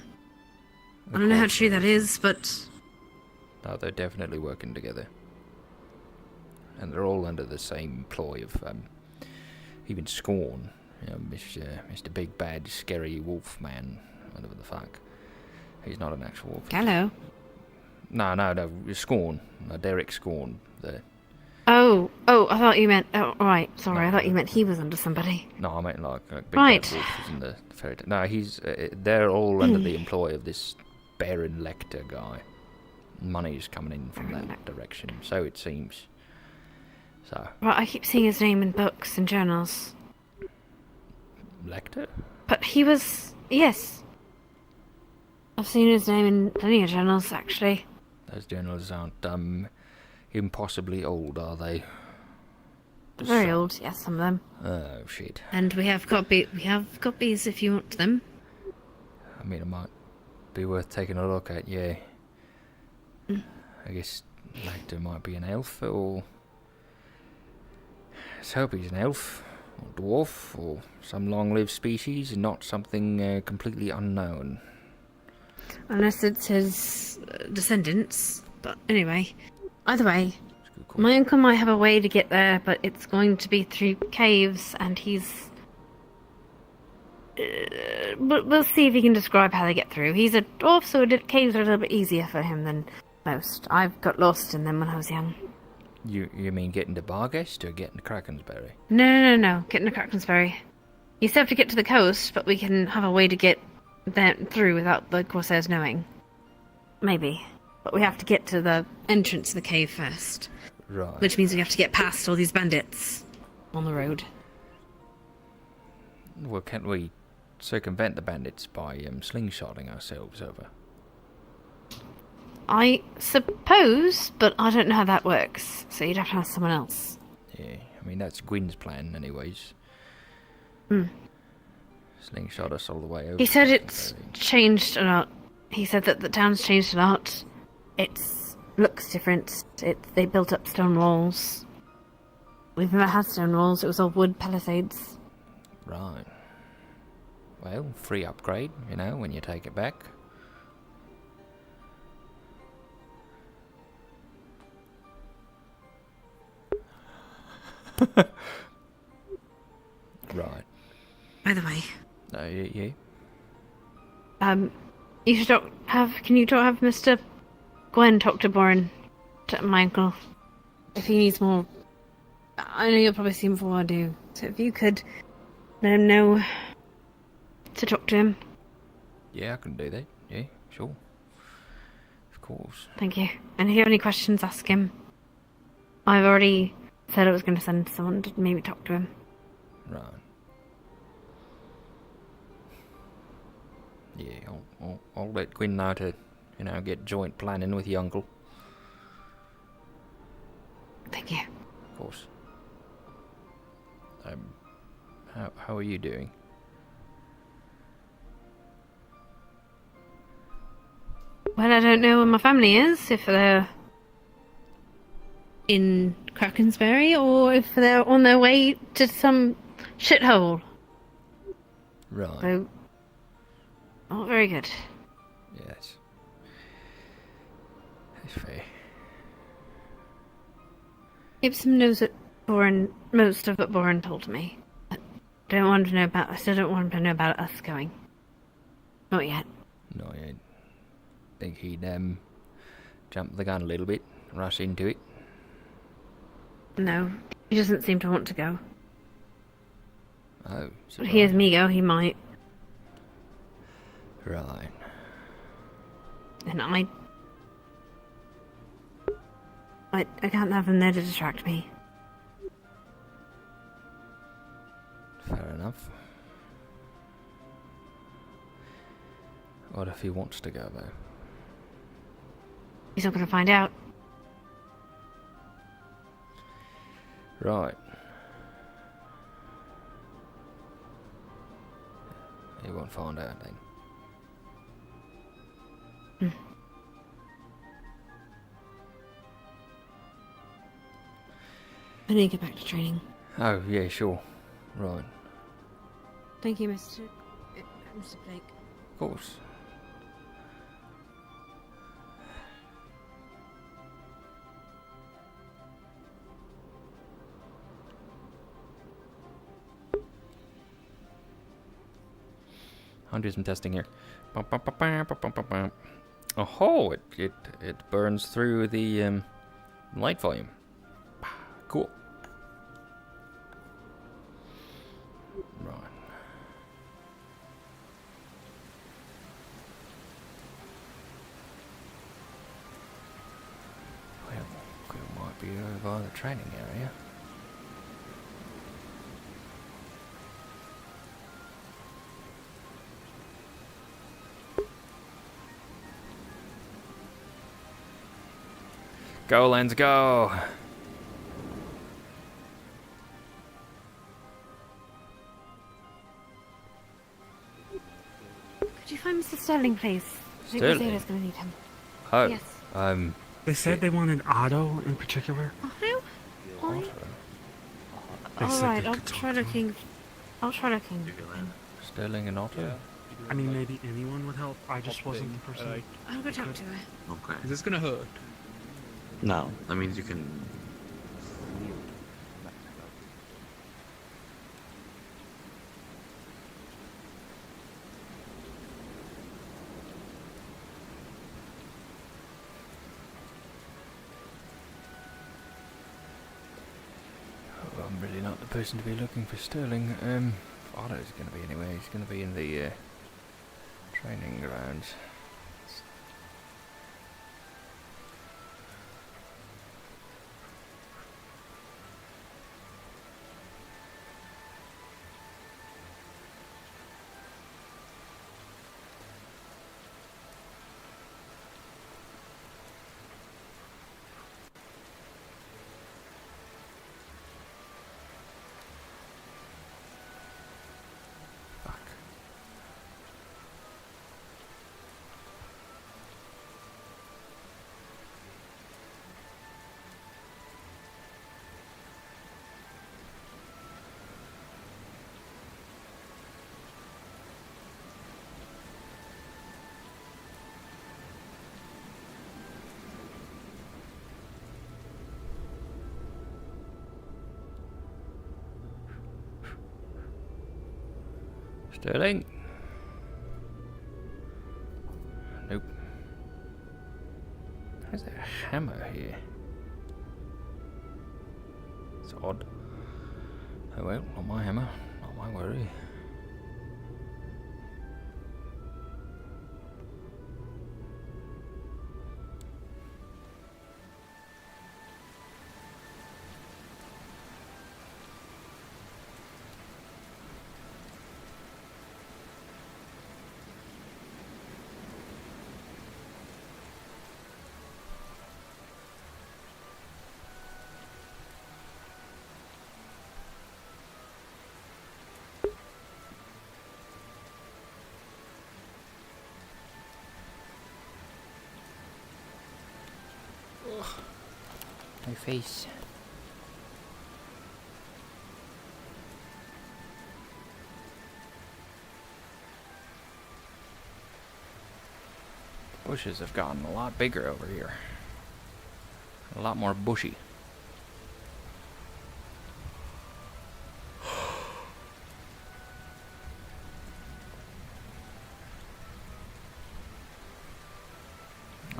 I don't know how true that is, but... No, they're definitely working together. And they're all under the same ploy of, even Scorn. You know, Mr. Big Bad Scary Wolf Man, whatever the fuck. He's not an actual wolf. Hello. No, Scorn. Derek Scorn. Oh, I thought you meant... Oh, right, sorry, I thought you meant he was under somebody. No, I meant like Big Right. Bad Wolf is in the fairy tale. No, they're all under the employ of this Baron Lecter guy. Money's coming in from that direction, so it seems. So. Right, I keep seeing his name in books and journals. Lecter? But he was... Yes. I've seen his name in plenty of journals, actually. Those journals aren't, impossibly old, are they? Very old, yes, some of them. Oh, shit. And we have copies if you want them. I mean, it might be worth taking a look at, yeah. I guess Lecter might be an elf, or... Let's hope he's an elf, or dwarf, or some long-lived species, and not something completely unknown. Unless it's his descendants. But anyway, either way, my uncle might have a way to get there, but it's going to be through caves, and he's... we'll see if he can describe how they get through. He's a dwarf, so caves are a little bit easier for him than most. I've got lost in them when I was young. You mean getting to Barghest or getting to Krakensbury? No. Getting to Krakensbury. You still have to get to the coast, but we can have a way to get through without the Corsairs knowing. Maybe. But we have to get to the entrance of the cave first. Right. Which means we have to get past all these bandits on the road. Well, can't we circumvent the bandits by slingshotting ourselves over? I suppose, but I don't know how that works, so you'd have to ask someone else. Yeah, I mean, that's Gwyn's plan, anyways. Slingshot us all the way over. He said it's changed a lot. He said that the town's changed a lot. It looks different. They built up stone walls. We've never had stone walls. It was all wood palisades. Right. well, free upgrade, you know, when you take it back. Right. By the way, Yeah. you should can you have Mr. Gwen talk to Boren, to my uncle, if he needs more. I know you'll probably see him before I do, so if you could let him know to talk to him. Yeah, I can do that. Yeah, sure. Of course. Thank you. And if you have any questions, ask him. I've already said I was going to send someone to maybe talk to him. Right. Yeah, I'll let Gwen know to, you know, get joint planning with your uncle. Thank you. Of course. How are you doing? Well, I don't know where my family is, if they're in Krakensberry or if they're on their way to some shithole. Right. So, not very good. Yes. That's fair. Gibson knows it. Most of what Boren told me. I still don't want to know about us going. Not yet. No, I think he'd jump the gun a little bit, rush into it. No, he doesn't seem to want to go. Oh, But hears me go, he might. Right. And I can't have him there to distract me. Fair enough. What if he wants to go, though? He's not going to find out. Right. He won't find out then. I need to get back to training. Oh, yeah, sure. Right. Thank you, Mr. Blake. Of course. I'll do some testing here. Oh, it burns through the light volume. Cool. Right. Well, we might be over the training area. Go, Lens, go! Could you find Mr. Sterling, please? I think Sterling? Rosada's going to need him. Oh, Yes. They said they wanted Otto in particular. Otto? They said Alright, they I'll could try talk to him. looking. I'll try looking. Sterling and Otto? I mean, maybe anyone would help. I just wasn't the person. I'll go talk to her. Okay. Is this gonna hurt? No, that means you can. Oh, I'm really not the person to be looking for Sterling. Otto's going to be anyway. He's going to be in the training grounds. Sterling? Nope. How's there a hammer here? It's odd. Oh well, not my hammer, not my worry. My face. The bushes have gotten a lot bigger over here. A lot more bushy.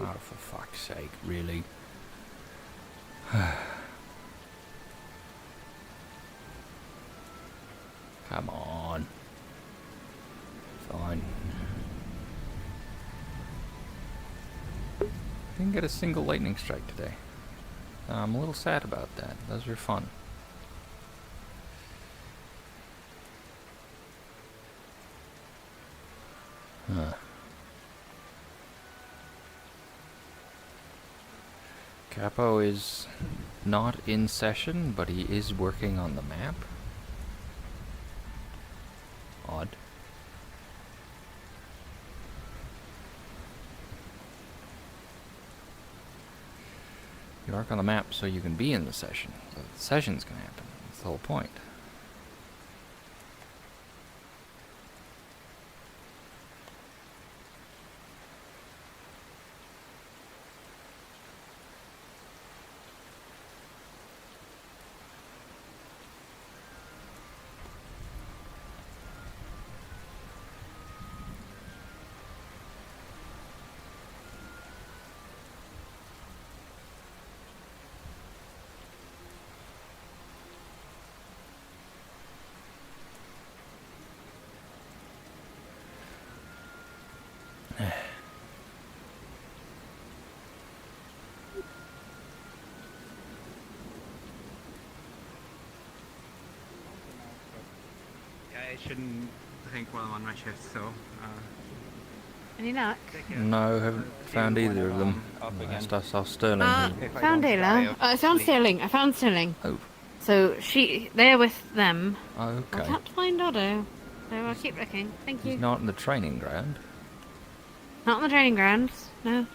Oh, for fuck's sake, really? Come on. Fine. Didn't get a single lightning strike today. I'm a little sad about that. Those were fun. Huh. Capo is not in session, but he is working on the map. Odd. You work on the map so you can be in the session. So the session's gonna happen. That's the whole point. I shouldn't drink while I'm on my shift, so. Any luck? No, haven't found either of them. Last I saw Sterling. Found Ayla. I found Sterling. I found Sterling. Oh. So they're with them. Oh, I okay. can't find Otto. So I'll keep looking. Thank you. He's not in the training ground. Not in the training grounds. No.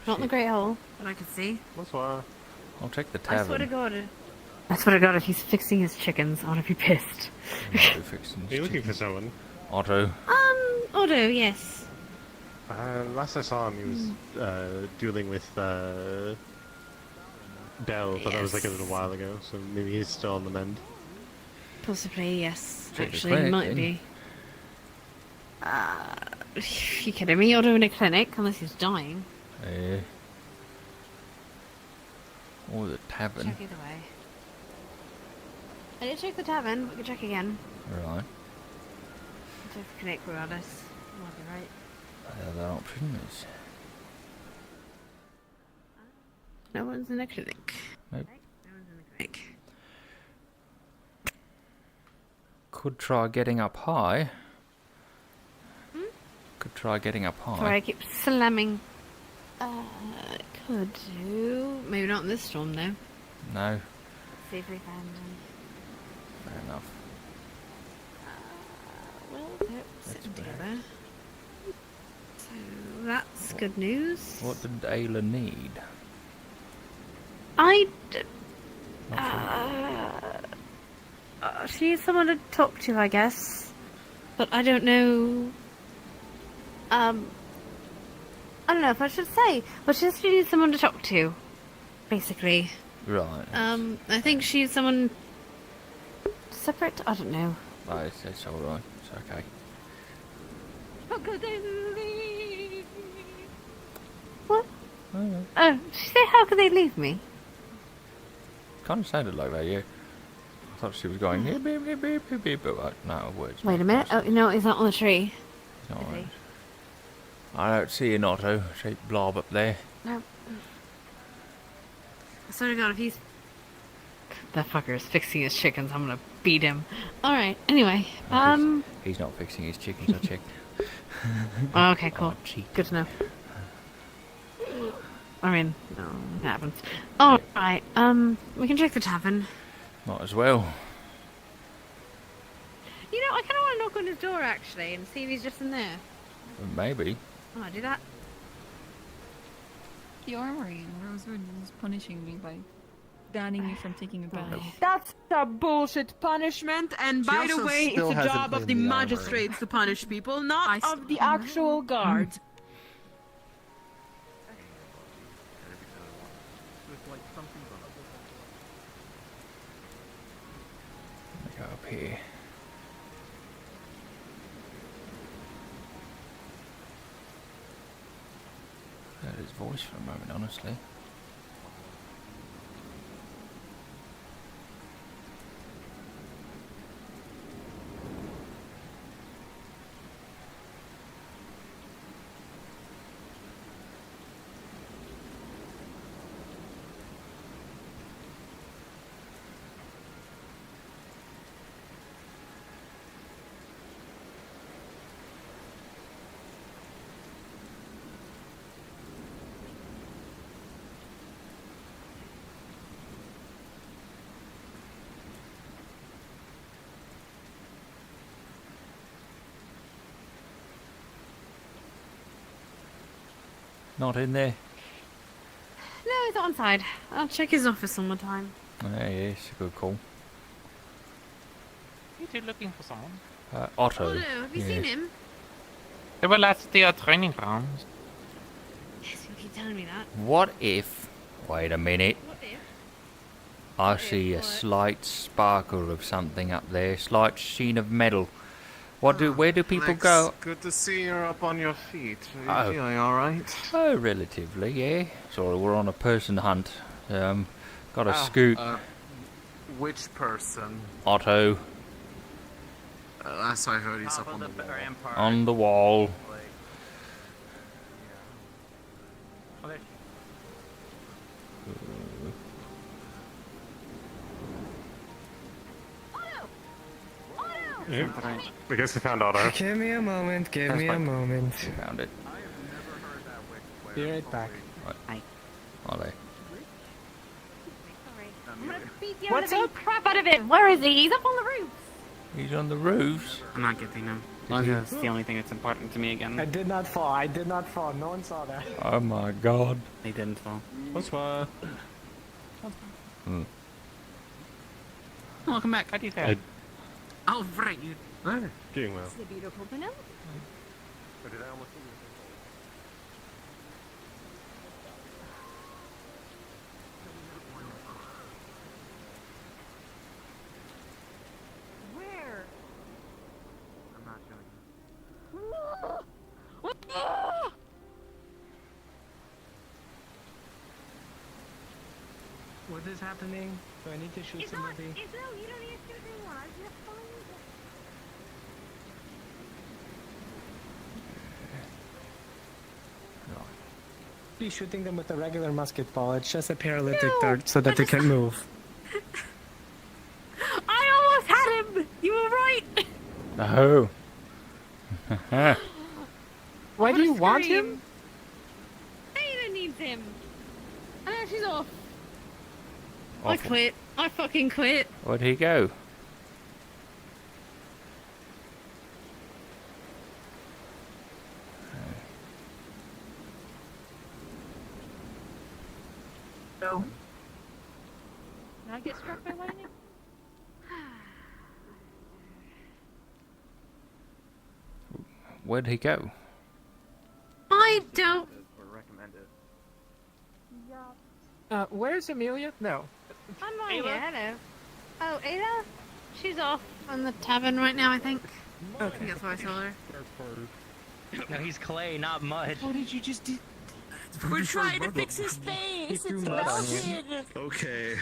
Not in the Great Hall that I could see. That's why. I'll check the I tavern. swear to God. I swear to God, if he's fixing his chickens, I want to be pissed. Are you looking for someone? Otto. Otto, yes. Last I saw him, he was dueling with Bell, but that was like a little while ago, so maybe he's still on the mend. Possibly, yes. Check the Actually, he clinic, might then. be. You kidding me? Otto in a clinic, unless he's dying. Or the tavern. Check either way. I did check the tavern, but we can check again. Right. Check the clinic regardless. Might be right. The other option is... No one's in the clinic. Nope. No one's in the clinic. Could try getting up high. Could try getting up high. Sorry, I keep slamming. Could do. Maybe not in this storm, though. No. Let's see if we found him. Fair enough. Well, they're sitting together. So that's good news. What did Ayla need? She needs someone to talk to, I guess. But I don't know. I don't know if I should say, but she needs someone to talk to, basically. Right. I think she's someone separate. I don't know. Right, it's alright. It's okay. How could they leave? What? Oh, she said, how could they leave me? Kind of sounded like that, yeah. I thought she was going, beep, beep, beep, beep, beep, beep, but no words. Wait a minute. Oh, no, he's not on the tree. No, Is he? I don't see an Otto. Shape blob up there. No. I swear to God, if he's... That fucker is fixing his chickens, I'm gonna beat him. Alright, anyway, He's not fixing his chickens, I checked. Okay, cool. Oh, Good to know. I mean, no, it happens. Alright, we can check the tavern. Might as well. You know, I kinda wanna knock on his door, actually, and see if he's just in there. Maybe. Oh, I do that. The armory in Rosewood is punishing me by banning me from taking a bath. That's a bullshit punishment, and by the also way, it's still the hasn't job of cleaned the the armory. magistrates to punish people, not of the actual guards. Let me go up here. I heard his voice for a moment, honestly. Not in there. No, he's on side. I'll check his office one more time. Yeah, it's a good call. You two looking for someone? Otto. Otto, have you seen him? They were last at the training grounds. Yes, you keep telling me that. What if... Wait a minute. What if? I see a slight sparkle of something up there. Slight sheen of metal. Where do people Lex, go? Good to see you're up on your feet. Are you Oh. feeling alright? Oh, relatively, yeah. Sorry, we're on a person hunt. Got a scoot. Which person? Otto. Last I heard, he's up on the wall. On the wall. I guess we found Otto. Give me a moment, give me a moment. Found it. Be right back. Hi. Are they? I'm gonna beat the What's living crap out of him. Where is he? He's up on the roof. He's on the roofs. I'm not getting him. That's the only thing that's important to me again. I did not fall, I did not fall. No one saw that. Oh my god. They didn't fall. What's what? Welcome back. How do you feel? Oh, right. You. Doing well. The beautiful Penelope. Where? I'm not doing What is happening? Do I need to shoot somebody? No, you don't need to shoot anyone. I just find it. Be shooting them with a regular musket ball. It's just a paralytic dart so that they can move. I almost had him. You were right. No. Why do you want him? Aiden needs him. And now she's off. I Off. quit. I fucking quit. Where'd he go? No. Did I get struck by lightning? Where'd he go? I don't. Where's Amelia? No. I'm not here. Hello. Oh, Ada? She's off on the tavern right now, I think. I think that's why I saw her. No, he's clay, not mud. What did you just do? We're trying to fix his face. It's melted. Okay,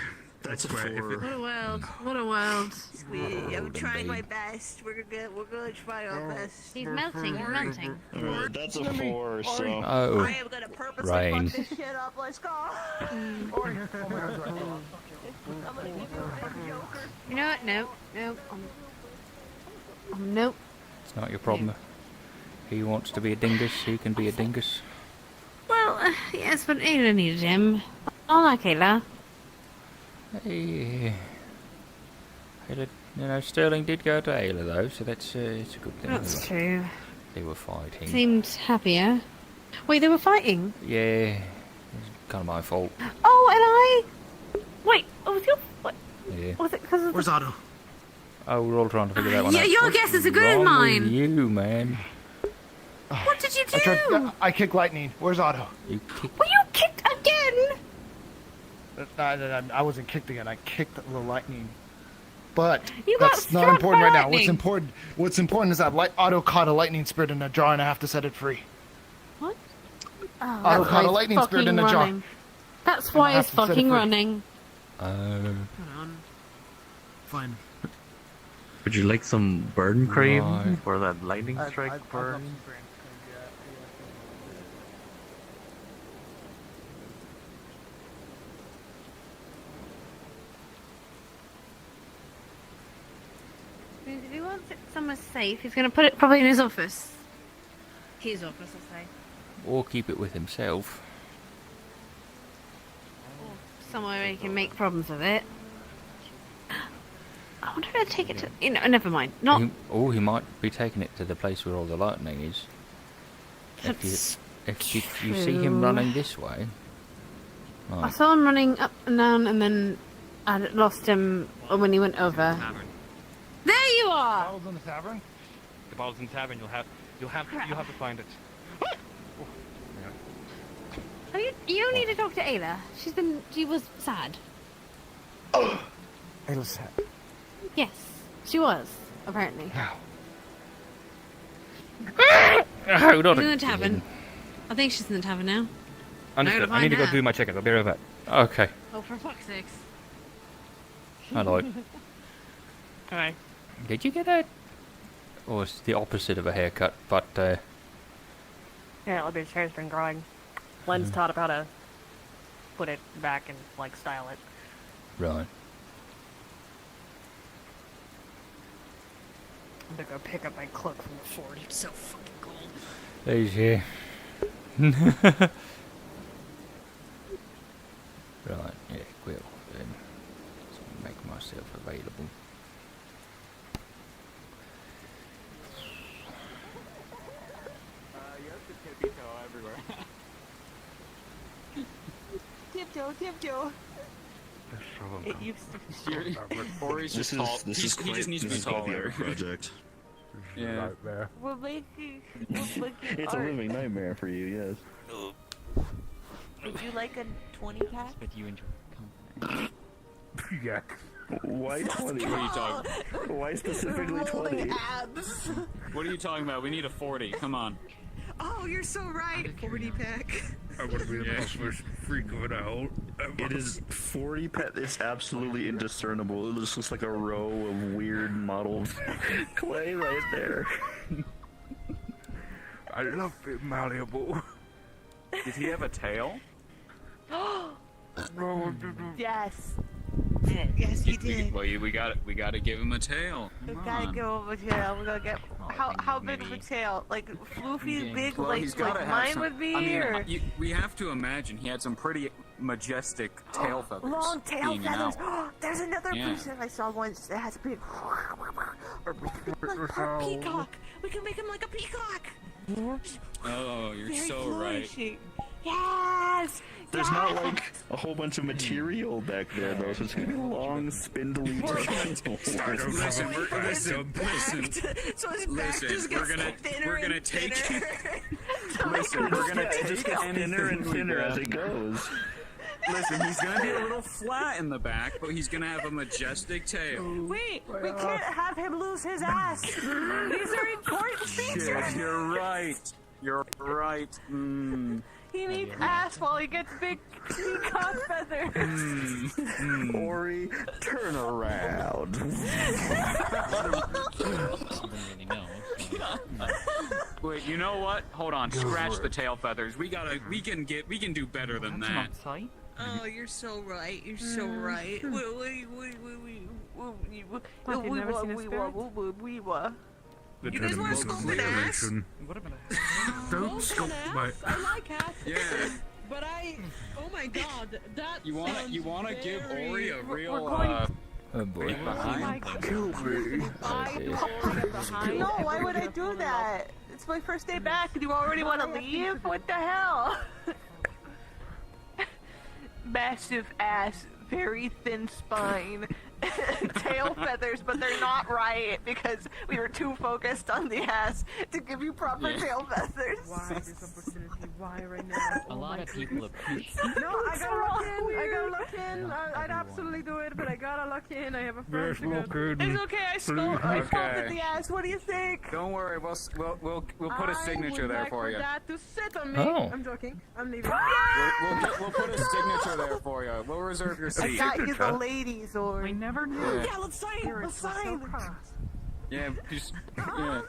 that's a What 4. a world. What a world. I'm trying my best. We're gonna try our best. He's melting. He's melting. Alright, that's a 4, so... Oh, I am gonna purposely rain. fuck this shit up. Let's go. I'm gonna give you a Joker. You know what? Nope. Nope. It's not your problem. He wants to be a dingus, he can be a dingus. Well, yes, but Ayla needed him. I like Ayla. Hey, Ayla, you know, Sterling did go to Ayla though, so that's it's a good thing. That's true. They were fighting. Seemed happier. Wait, they were fighting? Yeah, it's kind of my fault. Oh, and I... Wait, oh, was your... What? Yeah. Was it because of... Where's Otto? Oh, we're all trying to figure that one Yeah, out. your What's guess is as good as wrong mine. with you, man. What did you do? I kicked lightning. Where's Otto? You kicked... Were you kicked again? I wasn't kicked again. I kicked the lightning. But You got that's not struck important by right now. lightning. What's important is that Otto caught a lightning spirit in a jar, and I have to set it free. What? Oh, Otto that's caught why a lightning he's spirit in a fucking jar. running. That's why I have he's to set it fucking free. running. Fine. Would you like some burn cream Right. for that lightning strike burn? If he wants it somewhere safe, he's going to put it probably in his office. His office, I'll say. Or keep it with himself. Somewhere where he can make problems with it. I wonder if I'd take it to... You know, never mind. Not... He might be taking it to the place where all the lightning is. That's If you see him true. running this way... I Right. saw him running up and down, and then I lost him when he went over. There you are! Bottles in the tavern. The bottle's in the tavern. You'll have to find it. Oh, you need to talk to Ayla. She was sad. Ayla's sad. Yes, she was, apparently. Hold on She's in the again. tavern. I think she's in the tavern now. Understood. I need to go do my check-in. I'll be right back. Okay. Oh, for fuck's sakes. Hello. Hi. Did you get a... Or it's the opposite of a haircut, but... Yeah, Libby's hair's been growing. Len's taught him how to put it back and, like, style it. Right. I'm gonna go pick up my cloak from the fort. It's so fucking cold. There's here. Right, yeah, well, then. So I'll make myself available. Tiptoe. It used to. Or he's just tall. He just needs to be taller. Project. Yeah. We're making It's a art. living nightmare for you, yes. Would you like a 20-pack? But you enjoy Yeah. Why 20? What are you talking? Why specifically 20? Abs. What are you talking about? We need a 40. Come on. Oh, you're so right. 40-pack. I want to be the first freak of it out. It is 40 pet. It's absolutely indiscernible. It just looks like a row of weird modeled clay right there. I love it malleable. Did he have a tail? Yes. Yes, he did. Well, we got to give him a tail. We Come gotta on. give him a tail. We're gonna get how big of a tail? Like Floofy's big, Well, he's like gotta have mine some- would be, I mean, or we have to imagine he had some pretty majestic tail feathers. long tail being an feathers. owl. There's another Yeah. person I saw once that has a big. Like a peacock. We can make him like a peacock. Oh, you're Very so right. flourishing. Yes. There's not like a whole bunch of material back there though, so it's gonna be long, spindly tails. Listen, So his back just gets thinner we're gonna and take thinner. Listen, we're gonna It take just gets thinner and anything we thinner as grab. it goes. Listen, he's gonna be a little flat in the back, but he's gonna have a majestic tail. Wait, we can't have him lose his ass. These are important features. Shit, you're right. You're right. He needs ass while he gets big peacock feathers. Ori, turn around. Wait, you know what? Hold on. Scratch the tail feathers. We can do better than that. Oh, you're so right. You're so right. You guys want to scope an ass? Don't scope my. I like ass. Yeah. But oh my god, that You wanna give Ori a real Oh boy. No, why would I do that? It's my first day back and you already want to leave? What the hell? Massive ass, very thin spine, tail feathers, but they're not right because we were too focused on the ass to give you proper tail feathers. Why this opportunity? Why right now? A lot of people appreciate. No, I gotta look in. I'd absolutely do it, but I gotta look in. I have a friend to go. It's okay. I scolded the ass. What do you think? Don't worry. We'll put a signature there for you. That to sit on me. Oh. I'm joking. I'm leaving. We'll put a signature there for you. We'll reserve your I seat. got you the ladies, or I never knew. Yeah. let's sign. Let's sign. Yeah, yeah.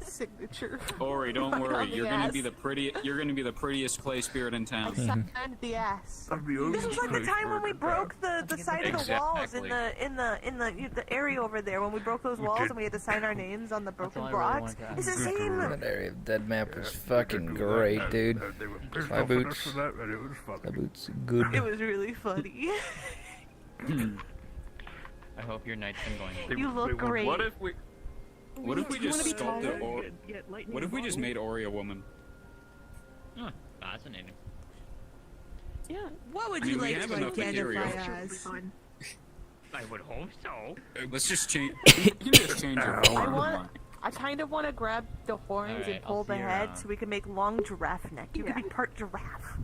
Signature. Ori, don't Right worry. on the You're gonna ass. be the prettiest clay spirit in town. I signed the ass. This was like the time when we broke the side of the walls in the area over there. When we broke those walls and we had to sign our names on the broken blocks. It's the same. That area of dead map was fucking great, dude. My boots. My boots are good. It was really funny. I hope your night's been going. You look great. What if we just sculpted Ori? Get lightning What if we just made Ori a woman? Oh, fascinating. Yeah. What would I mean, you we like have to enough material. identify as? I would hope so. Let's just change. You can just change your form. I kind of want to grab the horns Alright, and pull I'll the see your, head so we can make long giraffe neck. You could be part giraffe.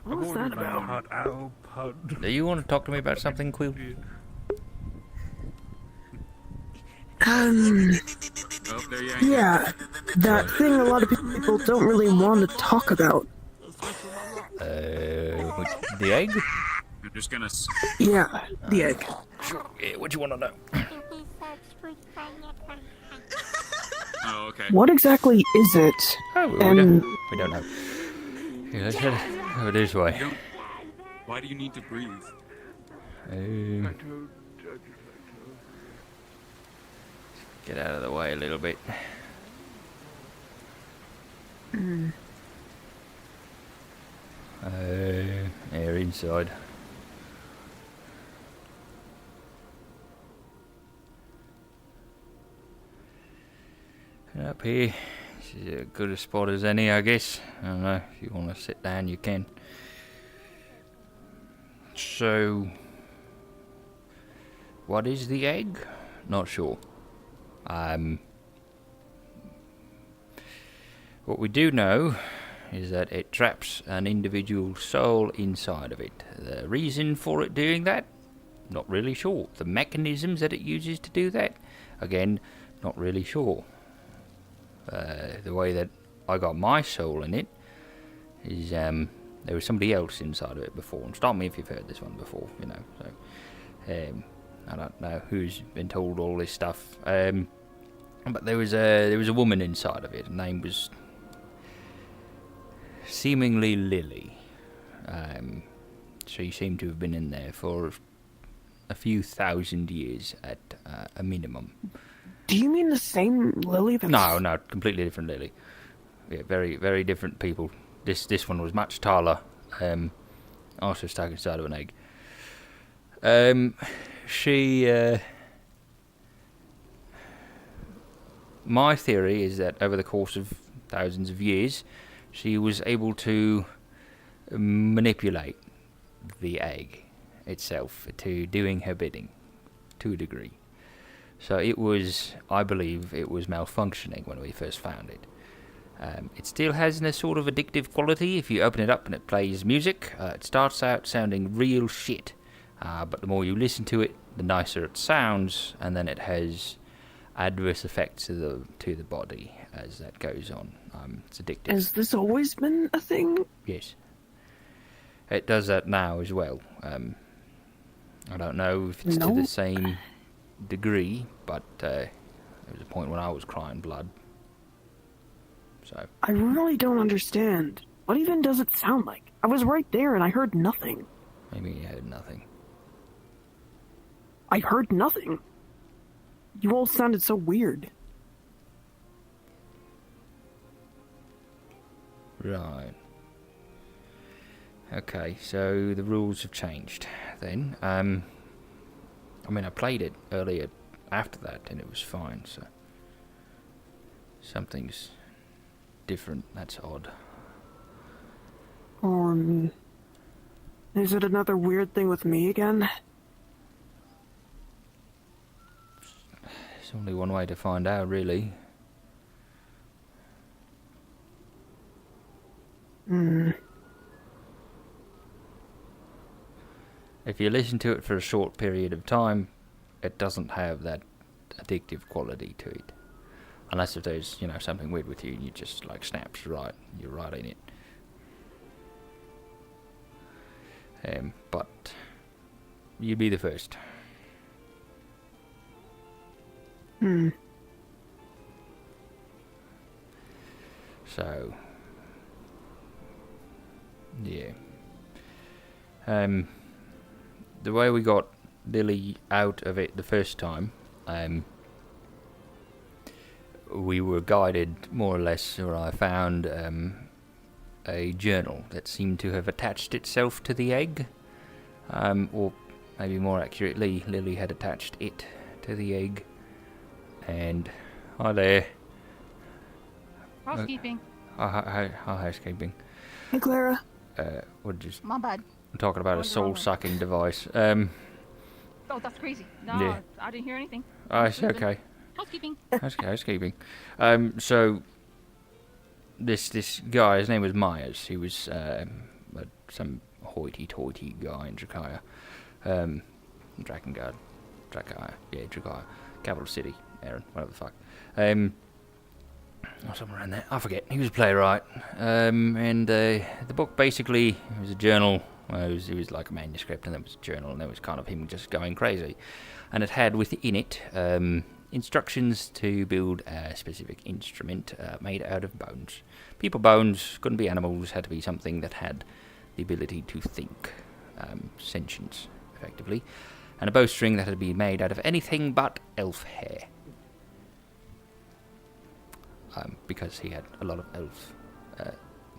What was that about? Hot owl pud. Do you want to talk to me about something, Quill? Oh, there you go. Yeah, that thing a lot of people don't really want to talk about. The egg? I'm just gonna. Yeah, the egg. Sure. Yeah, what do you want to know? Oh, okay. What exactly is it? Oh, we don't know. Here, let's head over this way. Why do you need to breathe? Get out of the way a little bit. Here inside. Up here, this is as good a spot as any, I guess. I don't know, if you want to sit down, you can. So, what is the egg? Not sure. What we do know is that it traps an individual soul inside of it. The reason for it doing that? Not really sure. The mechanisms that it uses to do that? Again, not really sure. The way that I got my soul in it is there was somebody else inside of it before. And stop me if you've heard this one before, you know. So I don't know who's been told all this stuff. But there was a woman inside of it. Her name was seemingly Lily. She seemed to have been in there for a few thousand years at a minimum. Do you mean the same Lily that's... No, completely different Lily. Yeah, very, very different people. This one was much taller. Also stuck inside of an egg. My theory is that over the course of thousands of years, she was able to manipulate the egg itself to doing her bidding, to a degree. So it was, I believe, it was malfunctioning when we first found it. It still has a sort of addictive quality. If you open it up and it plays music, it starts out sounding real shit. But the more you listen to it, the nicer it sounds, and then it has adverse effects to the body as that goes on. It's addictive. Has this always been a thing? Yes. It does that now as well. I don't know if it's to the same degree, but there was a point when I was crying blood. So I really don't understand. What even does it sound like? I was right there and I heard nothing. Maybe you heard nothing. I heard nothing. You all sounded so weird. Right. Okay, so the rules have changed then. I mean, I played it earlier after that and it was fine, so something's different. That's odd. Is it another weird thing with me again? There's only one way to find out, really. If you listen to it for a short period of time, it doesn't have that addictive quality to it. Unless if there's, something weird with you and you just, snaps right, you're right in it. But you'd be the first. So, yeah. The way we got Lily out of it the first time, we were guided more or less, or I found a journal that seemed to have attached itself to the egg, or maybe more accurately, Lily had attached it to the egg. And hi there. Housekeeping. Hi, housekeeping. Hey, Clara. What did you? My bad. I'm talking about a soul-sucking device. Oh, that's crazy. No, Yeah. I didn't hear anything. Oh, it's okay. Housekeeping. Housekeeping. So this guy, his name was Myers. He was some hoity-toity guy in Drakaya. Drakengard. Drakaya. Yeah, Drakaya. Capital City. Aaron. Whatever the fuck. Or somewhere around there. I forget. He was a playwright. And the book basically it was a journal. It was like a manuscript, and there was a journal, and there was kind of him just going crazy. And it had within it instructions to build a specific instrument made out of bones. People bones, couldn't be animals, had to be something that had the ability to think. Sentience, effectively. And a bowstring that had to be made out of anything but elf hair. Because he had a lot of elf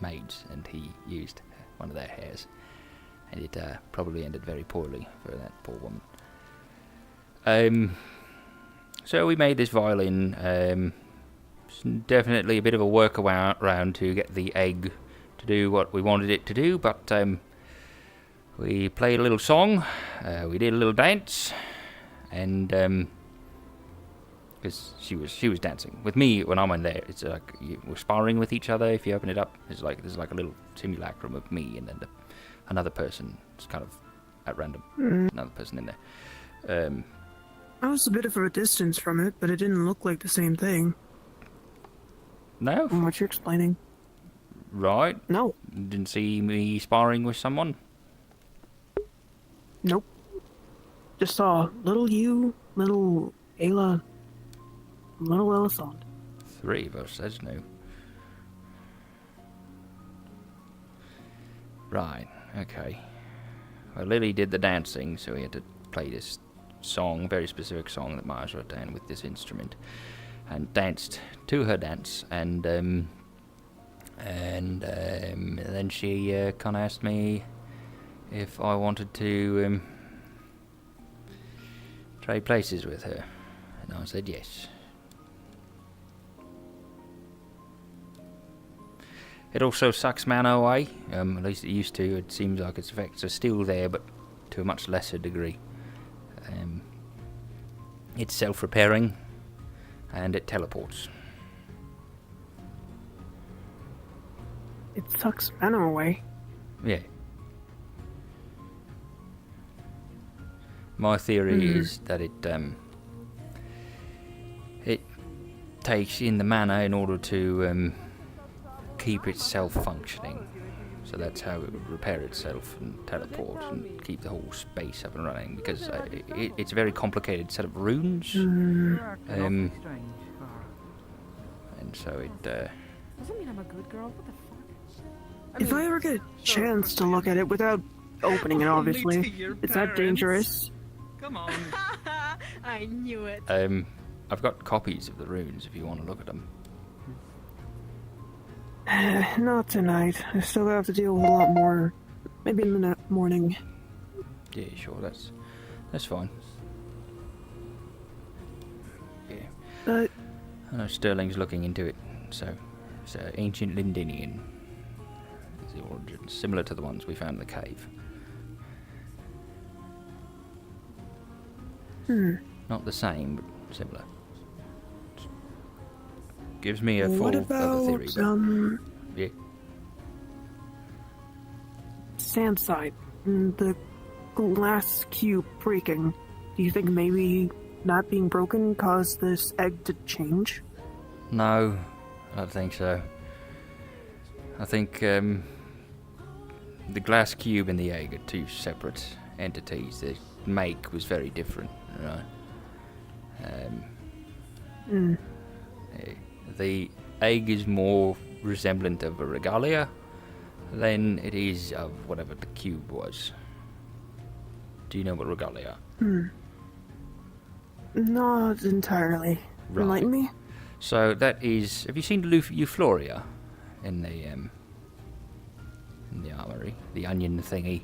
maids, and he used one of their hairs. And it probably ended very poorly for that poor woman. So we made this violin. It's definitely a bit of a workaround to get the egg to do what we wanted it to do, but we played a little song, we did a little dance, and because she was dancing with me when I'm in there. It's like we're sparring with each other. If you open it up, there's like a little simulacrum of me, and then another person. It's kind of at random. Another person in there. I was a bit of a distance from it, but it didn't look like the same thing. No? From what you're explaining. Right? No. Didn't see me sparring with someone? Nope. Just saw little you, little Ayla, little Elisande. 3 of us, that's new. Right, okay. Well, Lily did the dancing, so we had to play this song, very specific song that Mars wrote down with this instrument, and danced to her dance, and then she kind of asked me if I wanted to trade places with her, and I said yes. It also sucks mana away, at least it used to. It seems like its effects are still there, but to a much lesser degree. It's self-repairing, and it teleports. It sucks venom away. Yeah. My theory is that it takes in the mana in order to keep itself functioning. So that's how it would repair itself and teleport and keep the whole space up and running, because it's a very complicated set of runes. And so it... Doesn't mean I'm a good girl. What the fuck? If I ever get a chance to look at it without opening it, obviously, is that dangerous? Come on. I knew it. I've got copies of the runes if you want to look at them. Not tonight. I still have to deal with a lot more. Maybe in the morning. Yeah, sure, that's fine. Yeah. I know Sterling's looking into it, so it's ancient Lindinian. It's the origin, similar to the ones we found in the cave. Not the same, but similar. Gives me a full other theory. But, yeah. Sandside, the glass cube breaking. Do you think maybe not being broken caused this egg to change? No, I don't think so. I think the glass cube and the egg are two separate entities. The make was very different, right? The egg is more resemblant of a regalia than it is of whatever the cube was. Do you know what regalia? Not entirely. Right. Enlighten me? So that is... Have you seen Euphoria in the armory? The onion thingy?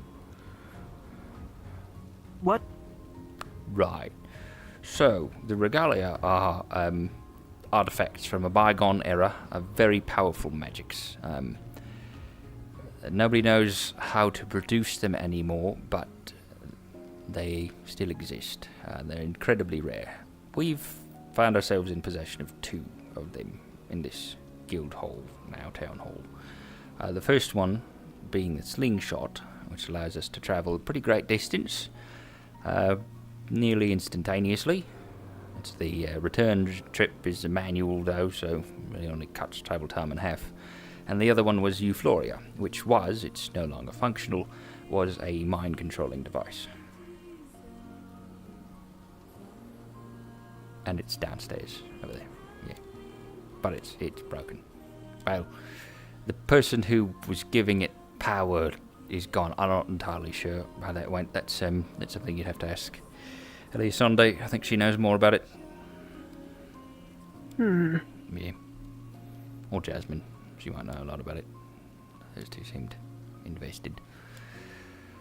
What? Right. So, the regalia are artifacts from a bygone era of very powerful magics. Nobody knows how to produce them anymore, but they still exist. They're incredibly rare. We've found ourselves in possession of 2 of them in this guild hall, now town hall. The first one being the slingshot, which allows us to travel a pretty great distance, nearly instantaneously. It's the return trip is a manual though, so it only cuts travel time in half. And the other one was Euphoria, which was, it's no longer functional, was a mind controlling device. And it's downstairs over there, yeah. But it's broken. Well, the person who was giving it power is gone. I'm not entirely sure how that went. That's something you'd have to ask Ellie Sunday. I think she knows more about it. Yeah. Or Jasmine. She might know a lot about it. Those two seemed invested.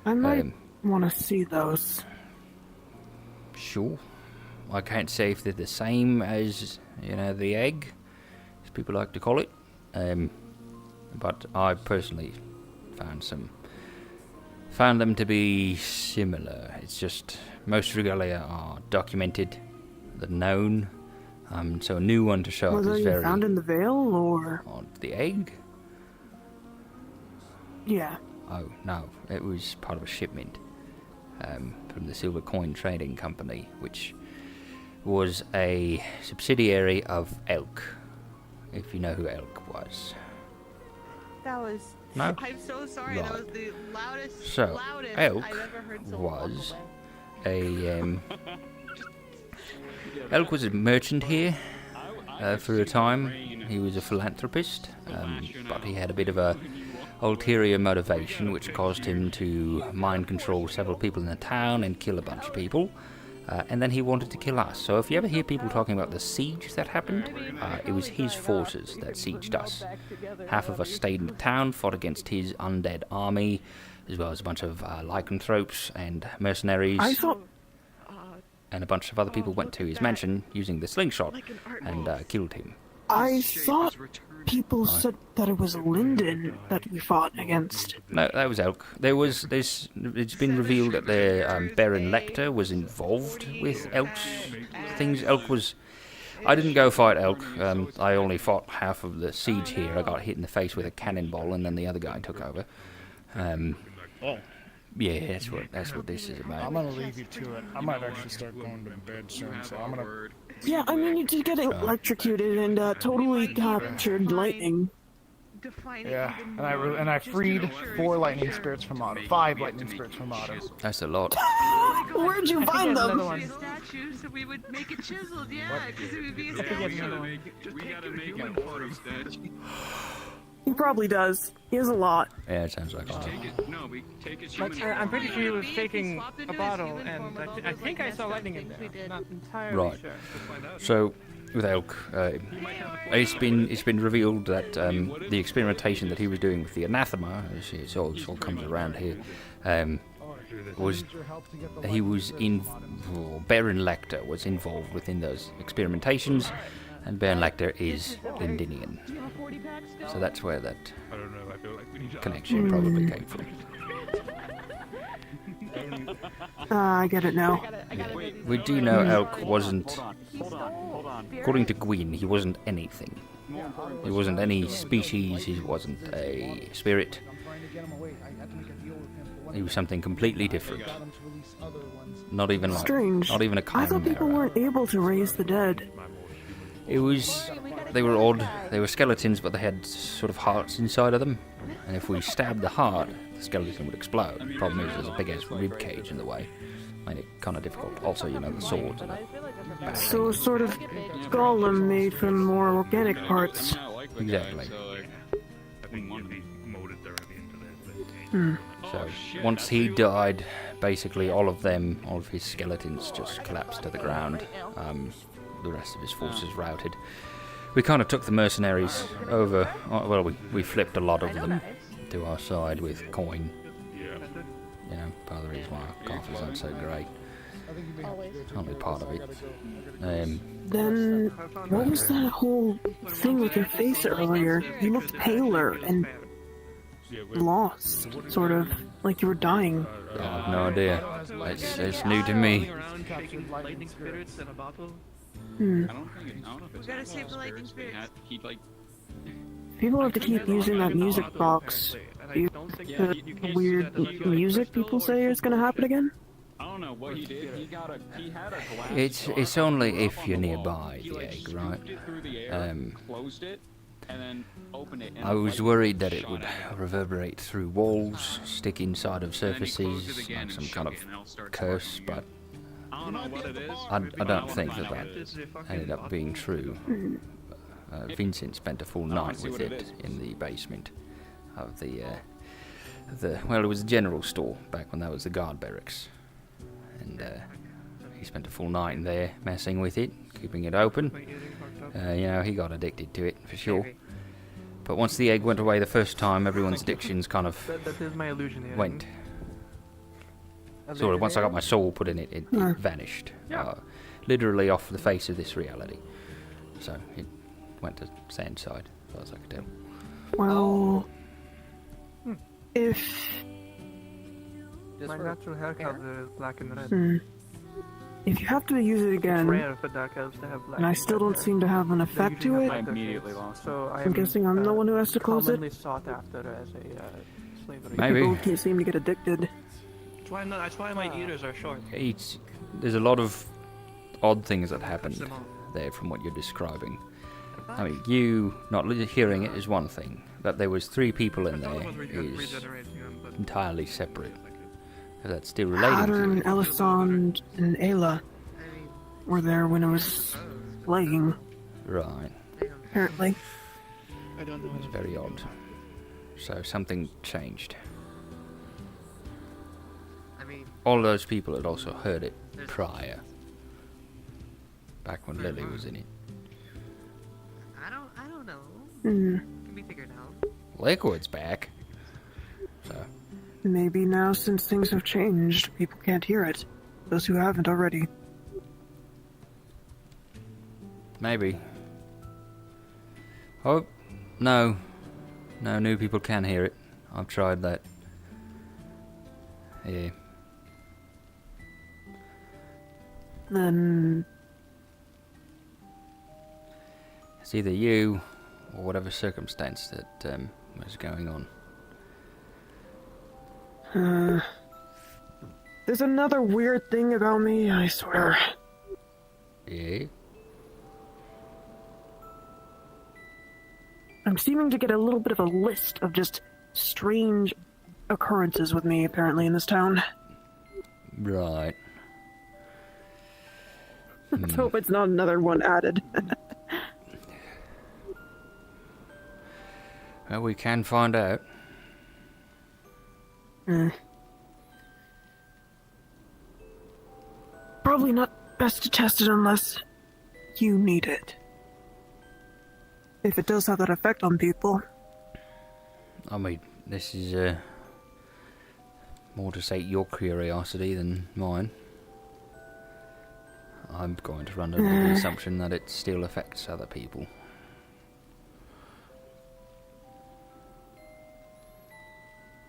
I might want to see those. Sure. I can't say if they're the same as, the egg, as people like to call it. But I personally found them to be similar. It's just most regalia are documented, they're known. So a new one to show up is very... found in the Vale, or...? On the egg? Yeah. Oh, no. It was part of a shipment from the Silver Coin Trading Company, which was a subsidiary of Elk, if you know who Elk was. That was... No? I'm so sorry, Right. that was the loudest, So, Elk I've ever heard was Elk was a merchant here for a time. He was a philanthropist, but he had a bit of a ulterior motivation, which caused him to mind control several people in the town and kill a bunch of people. And then he wanted to kill us. So if you ever hear people talking about the siege that happened, it was his forces that sieged us. Half of us stayed in the town, fought against his undead army, as well as a bunch of lycanthropes and mercenaries. I thought... And a bunch of other people went to his mansion using the slingshot and killed him. I thought people said that it was Linden that we fought against. No, that was Elk. It's been revealed that the Baron Lecter was involved with Elk's things. Elk was I didn't go fight elk. I only fought half of the siege here. I got hit in the face with a cannonball, and then the other guy took over. Oh. Yeah, that's what this is I'm about. gonna leave you to it. I might actually start going to bed soon, so I'm gonna... Yeah, I mean, you did get electrocuted and totally captured lightning. Yeah, and I freed 4 lightning spirits from Otto. 5 lightning spirits from Otto. That's a lot. Where'd you find them? Statue, so we would make it chiseled, yeah, because it would be a Yeah, we statue. gotta make an auto statue. He probably does. He has a lot. Yeah, it sounds like a lot. No, we take it. Like, I'm pretty sure he was taking a bottle, and I think I saw lightning in there. I'm not entirely Right. sure. So, with elk, it's been revealed that the experimentation that he was doing with the anathema, it all comes around here, was Baron Lecter was involved within those experimentations, and Baron Lecter is Lindinian. So that's where that connection probably came from. I get it now. We do know elk wasn't, according to Gwyn, he wasn't anything. He wasn't any species, he wasn't a spirit. He was something completely different. Not even like, Strange. not even a I thought people chimera. weren't able to raise the dead. It was, they were odd. They were skeletons, but they had sort of hearts inside of them. And if we stabbed the heart, the skeleton would explode. The problem is there's a big ass rib cage in the way. Made it kind of difficult. Also, you know, the swords and that. So a sort of golem made from more organic parts. Exactly. Hmm. So once he died, basically all of his skeletons just collapsed to the ground. The rest of his forces routed. We kind of took the mercenaries over. Well, we flipped a lot of them to our side with coin. You know, part of the reason why our coffers aren't so great. Only part of it. Then, what was that whole thing with your face earlier? You looked paler and lost, sort of, like you were dying. I have no idea. It's new to me. Lightning spirits in a bottle. Hmm. I don't know if it's gotta save the lightning spirits. He like. People have to keep using that music box. The weird music people say is gonna happen again? I don't know what he did. He had a glass. It's only if you're nearby the egg, right? Closed it, and then opened it. And I was worried that it would reverberate through walls, stick inside of surfaces, like some kind of curse, but I don't know what it is. I don't think that ended up being true. Vincent spent a full night with it in the basement of the well, it was a general store back when that was the guard barracks, and he spent a full night in there messing with it, keeping it open. You know, he got addicted to it for sure. But once the egg went away the first time, everyone's addictions kind of That is my illusion. Yeah. went. Sort of, once I got my soul put in it, it vanished. Literally off the face of this reality. So it went to Sandside, as far as I could tell. Well, if... My natural hair color is black and red. If you have to use it again, Rare for dark elves to have black. and I still don't seem to have an effect to it, immediately lost. So I'm guessing I'm the one who has to close it? commonly sought after as a slavery. Maybe. People can't seem to get addicted. That's why my ears are short. There's a lot of odd things that happened there from what you're describing. I mean, you not hearing it is one thing. That there was 3 people in there is entirely separate. If that's still related to Pattern, you. Elisand, and Ayla were there when it was playing, Right. apparently. It's very odd. So something changed. All those people had also heard it prior. Back when Lily was in it. I don't know. Hmm. Can be figured out. Liquid's back. So Maybe now, since things have changed, people can't hear it. Those who haven't already. maybe. Oh, no. No, new people can hear it. I've tried that. Yeah. Then... It's either you or whatever circumstance that was going on. There's another weird thing about me, I swear. Yeah? I'm seeming to get a little bit of a list of just strange occurrences with me, apparently, in this town. Right. Let's hope it's not another one added. Well, we can find out. Probably not best to test it unless you need it. If it does have that effect on people. I mean, this is more to sate your curiosity than mine. I'm going to run under the assumption that it still affects other people.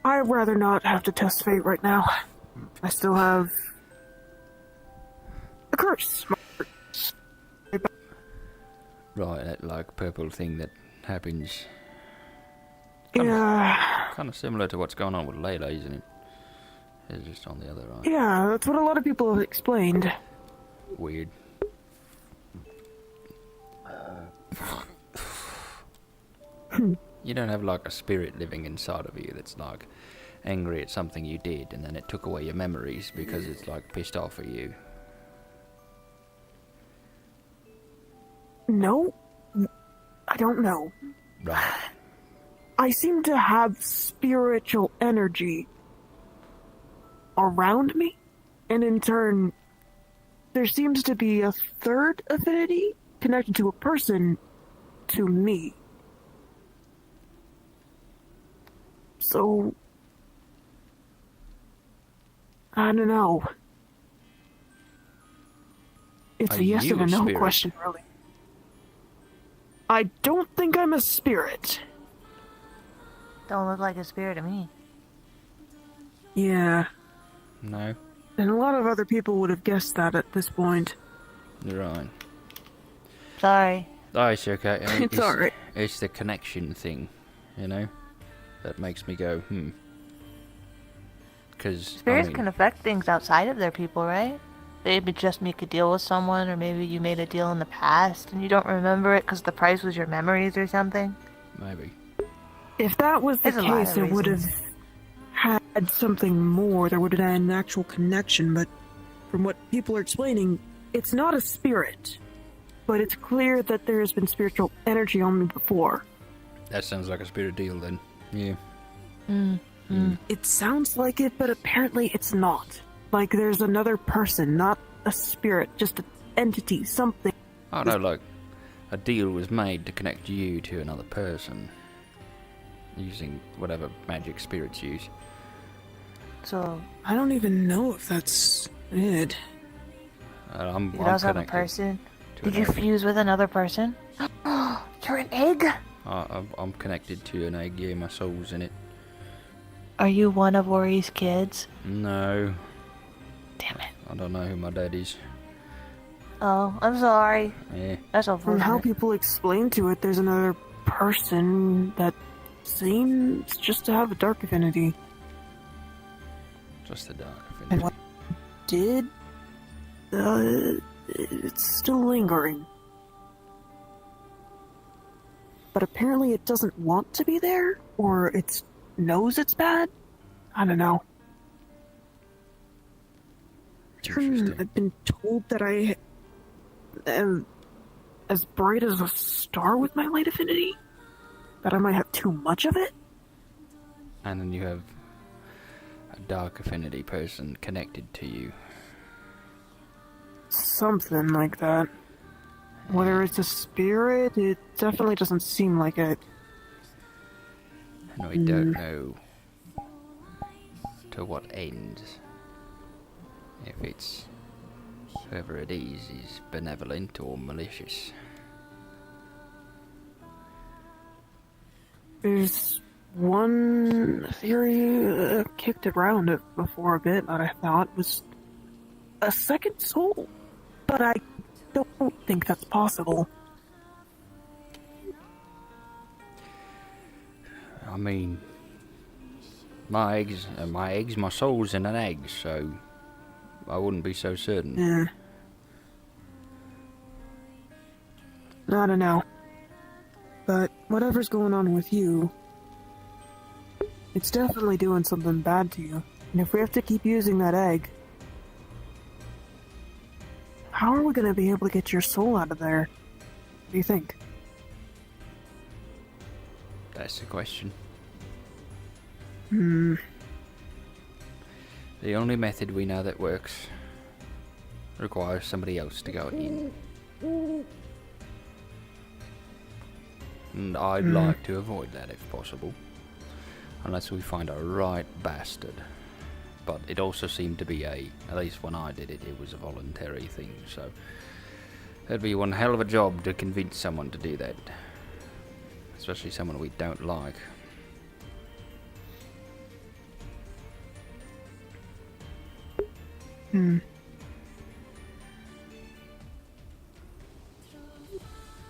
I'd rather not have to test fate right now. I still have a curse. Right, that like purple thing that happens. Yeah. Kind of similar to what's going on with Layla, isn't it? It's just on the other eye. Yeah, that's what a lot of people have explained. Weird. You don't have like a spirit living inside of you that's like angry at something you did and then it took away your memories because it's like pissed off at you. No, I don't know. Right. I seem to have spiritual energy around me, and in turn, there seems to be a third affinity connected to a person to me. So, I don't know. It's Are a yes you or a no spirit? question, really. I don't think I'm a spirit. Don't look like a spirit to me. Yeah, No? and a lot of other people would have guessed that at this point. You're right. Sorry. Oh, it's okay. I mean, It's alright. It's the connection thing, you know? That makes me go, Because, Spirits can affect things outside of their people, right? Maybe just make a deal with someone, or maybe you made a deal in the past and you don't remember it because the price was your memories or something. Maybe. If that was the There's a lot case, of it would have reasons. had something more. There would have been an actual connection, but from what people are explaining, it's not a spirit. But it's clear that there has been spiritual energy on me before. That sounds like a spirit deal then. Yeah. It sounds like it, but apparently it's not. Like there's another person, not a spirit, just an entity, something. I know, like, a deal was made to connect you to another person. Using whatever magic spirits use. So, I don't even know if that's it. I'm you also have a connected person. to Did an you egg. fuse with another person? You're an egg? I'm connected to an egg, yeah, my soul's in it. Are you one of Worry's kids? No. Damn it. I don't know who my dad is. Oh, I'm sorry. Yeah. That's From how unfortunate. people explain to it, there's another person that seems just to have a dark affinity. Just the dark affinity. And what did, it's still lingering. But apparently it doesn't want to be there, or it knows it's bad. I don't know. I've been told that I am as bright as a star with my light affinity. That I might have too much of it. And then you have a dark affinity person connected to you. Something like that. Whether it's a spirit, it definitely doesn't seem like it. And I don't know to what end. If it's whoever it is benevolent or malicious. There's one theory kicked around before a bit that I thought was a second soul, but I don't think that's possible. I mean, my soul's in an egg, so I wouldn't be so certain. Yeah. I don't know. But whatever's going on with you, it's definitely doing something bad to you. And if we have to keep using that egg, how are we going to be able to get your soul out of there? What do you think? That's the question. Hmm. The only method we know that works requires somebody else to go in. And I'd like to avoid that if possible. Unless we find a right bastard. But it also seemed to be at least when I did it, it was a voluntary thing, so that'd be one hell of a job to convince someone to do that. Especially someone we don't like. Hmm.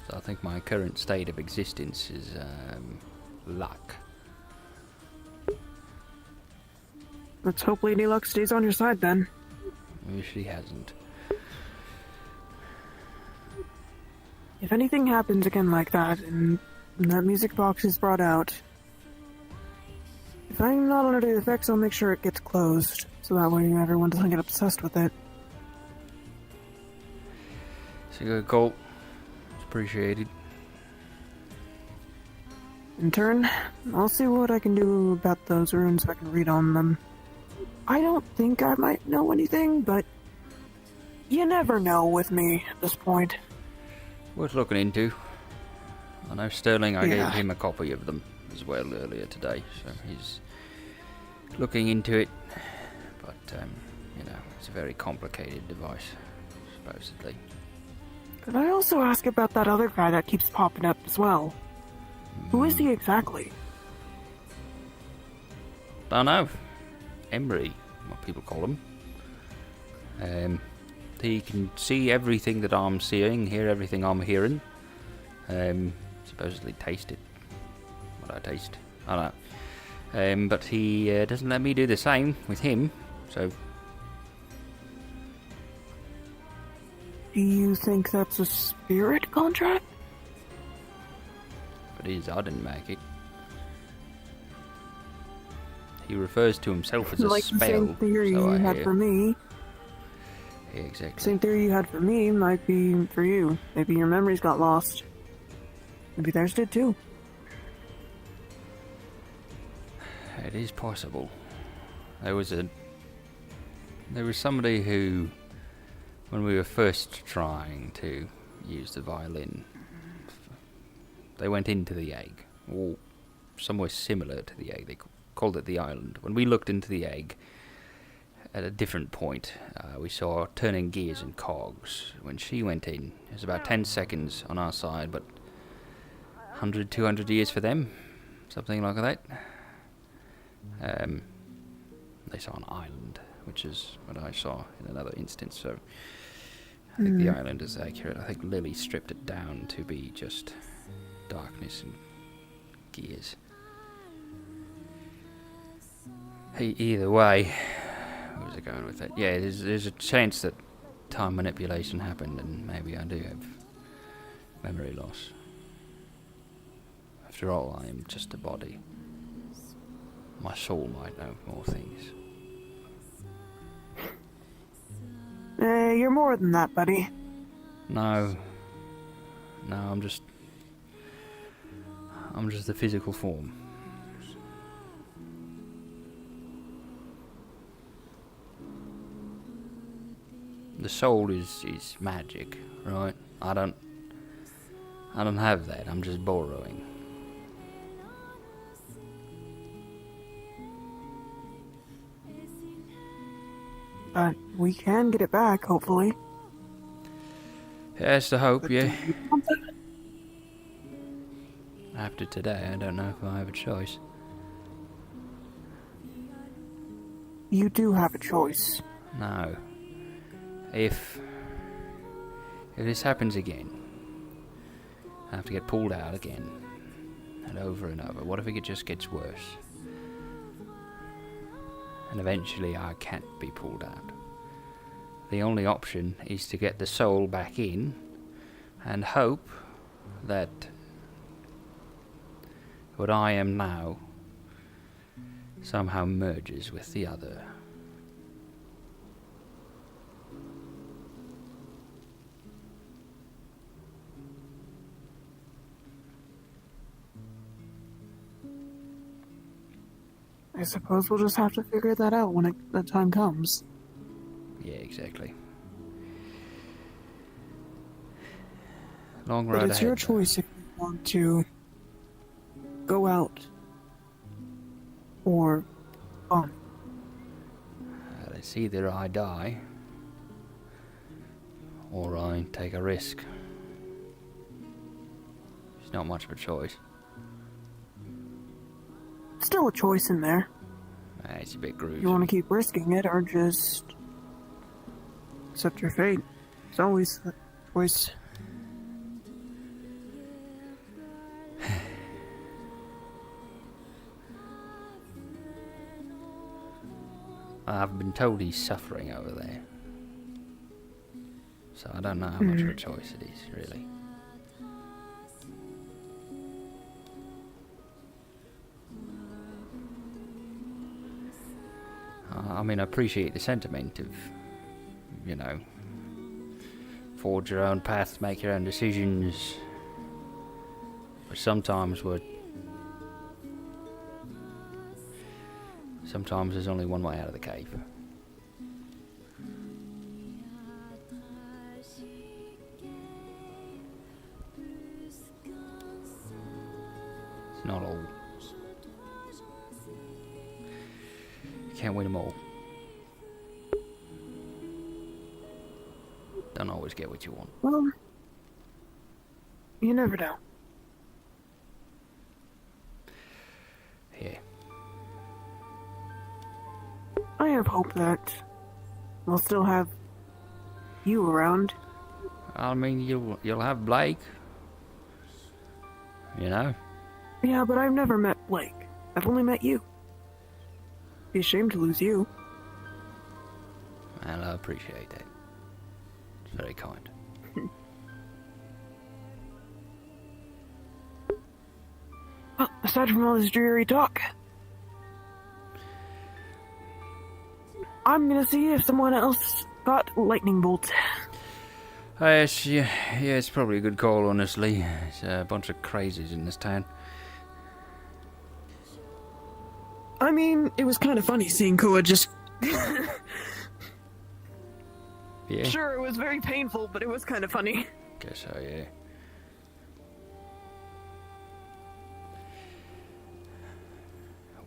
So I think my current state of existence is luck. Let's hope Lady Luck stays on your side then. She hasn't. If anything happens again like that, and that music box is brought out, if I'm not under the effects, I'll make sure it gets closed, so that way everyone doesn't get obsessed with it. It's a good call. It's appreciated. In turn, I'll see what I can do about those runes if I can read on them. I don't think I might know anything, but you never know with me at this point. Worth looking into. I know Sterling, I gave him a copy of them as well earlier today, so he's looking into it. But, you know, it's a very complicated device, supposedly. Could I also ask about that other guy that keeps popping up as well? Who is he exactly? Don't know. Emery, what people call him. He can see everything that I'm seeing, hear everything I'm hearing. Supposedly taste it. What I taste. I don't know. But he doesn't let me do the same with him, so... Do you think that's a spirit contract? If it is, I didn't make it. He refers to himself as a like spell. the same theory so you I had hear. for me. Yeah, exactly. Same theory you had for me might be for you. Maybe your memories got lost. Maybe theirs did too. It is possible. There was somebody who, when we were first trying to use the violin, they went into the egg, or somewhere similar to the egg. They called it the island. When we looked into the egg, at a different point, we saw turning gears and cogs. When she went in, it was about 10 seconds on our side, but 100, 200 years for them, something like that. They saw an island, which is what I saw in another instance, so I think the island is accurate. I think Lily stripped it down to be just darkness and gears. Hey, either way, where was I going with that? Yeah, there's a chance that time manipulation happened, and maybe I do have memory loss. After all, I am just a body. My soul might know more things. You're more than that, buddy. No, I'm just the physical form. The soul is magic, right? I don't have that. I'm just borrowing. But we can get it back, hopefully. Yeah, that's the hope, yeah. After today, I don't know if I have a choice. You do have a choice. No. If this happens again, I have to get pulled out again. and over and over. What if it just gets worse? And eventually I can't be pulled out. The only option is to get the soul back in and hope that what I am now somehow merges with the other. I suppose we'll just have to figure that out when the time comes. Yeah, exactly. Long But road it's ahead. your choice if you want to go out or on. It's either I die or I take a risk. It's not much of a choice. Still a choice in there. It's a bit gruesome. You want to keep risking it or just accept your fate. It's always a choice. I've been told he's suffering over there. So I don't know how much of a choice it is, really. I mean, I appreciate the sentiment of, you know, forge your own path, make your own decisions. But sometimes there's only one way out of the cave. It's not all. You can't win them all. Don't always get what you want. Well, you never know. Yeah. I have hope that we'll still have you around. I mean, you'll have Blake. You know? Yeah, but I've never met Blake. I've only met you. Be ashamed to lose you. And I appreciate that. It's very kind. Well, aside from all this dreary talk, I'm gonna see if someone else got lightning bolts. It's probably a good call, honestly. There's a bunch of crazies in this town. I mean, it was kind of funny seeing Koa just... Yeah. Sure, it was very painful, but it was kind of funny. Guess so, yeah.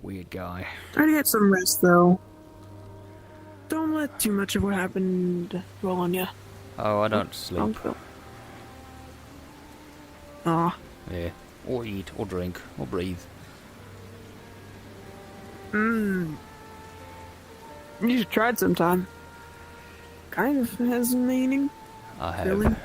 Weird guy. Try to get some rest, though. Don't let too much of what happened dwell on you. Oh, I don't sleep. Aw. Yeah. Or eat, or drink, or breathe. You should try it sometime. Kind of has meaning. I have. Feeling.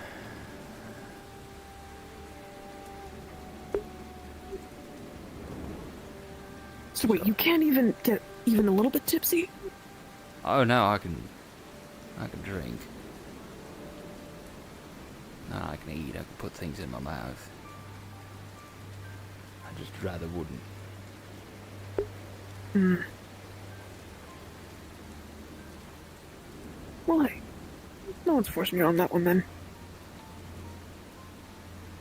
So wait, you can't even get even a little bit tipsy? Oh no, I can drink. No, I can eat, I can put things in my mouth. I just rather wouldn't. Well, hey, no one's forcing you on that one then.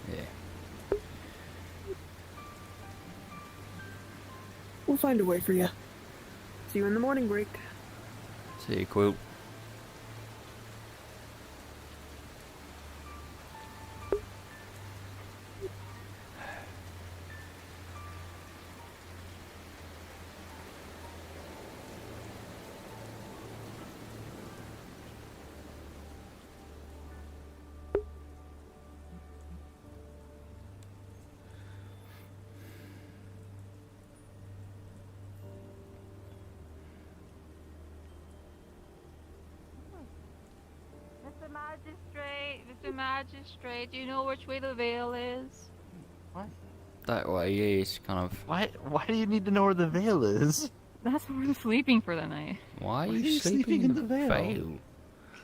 Yeah. We'll find a way for you. See you in the morning break. See you, Quill. Mr. Magistrate, do you know which way the veil is? What? that way. Yeah, it's kind of. Why do you need to know where the veil is? That's where I'm sleeping for the night. Why are Why you sleeping in the veil?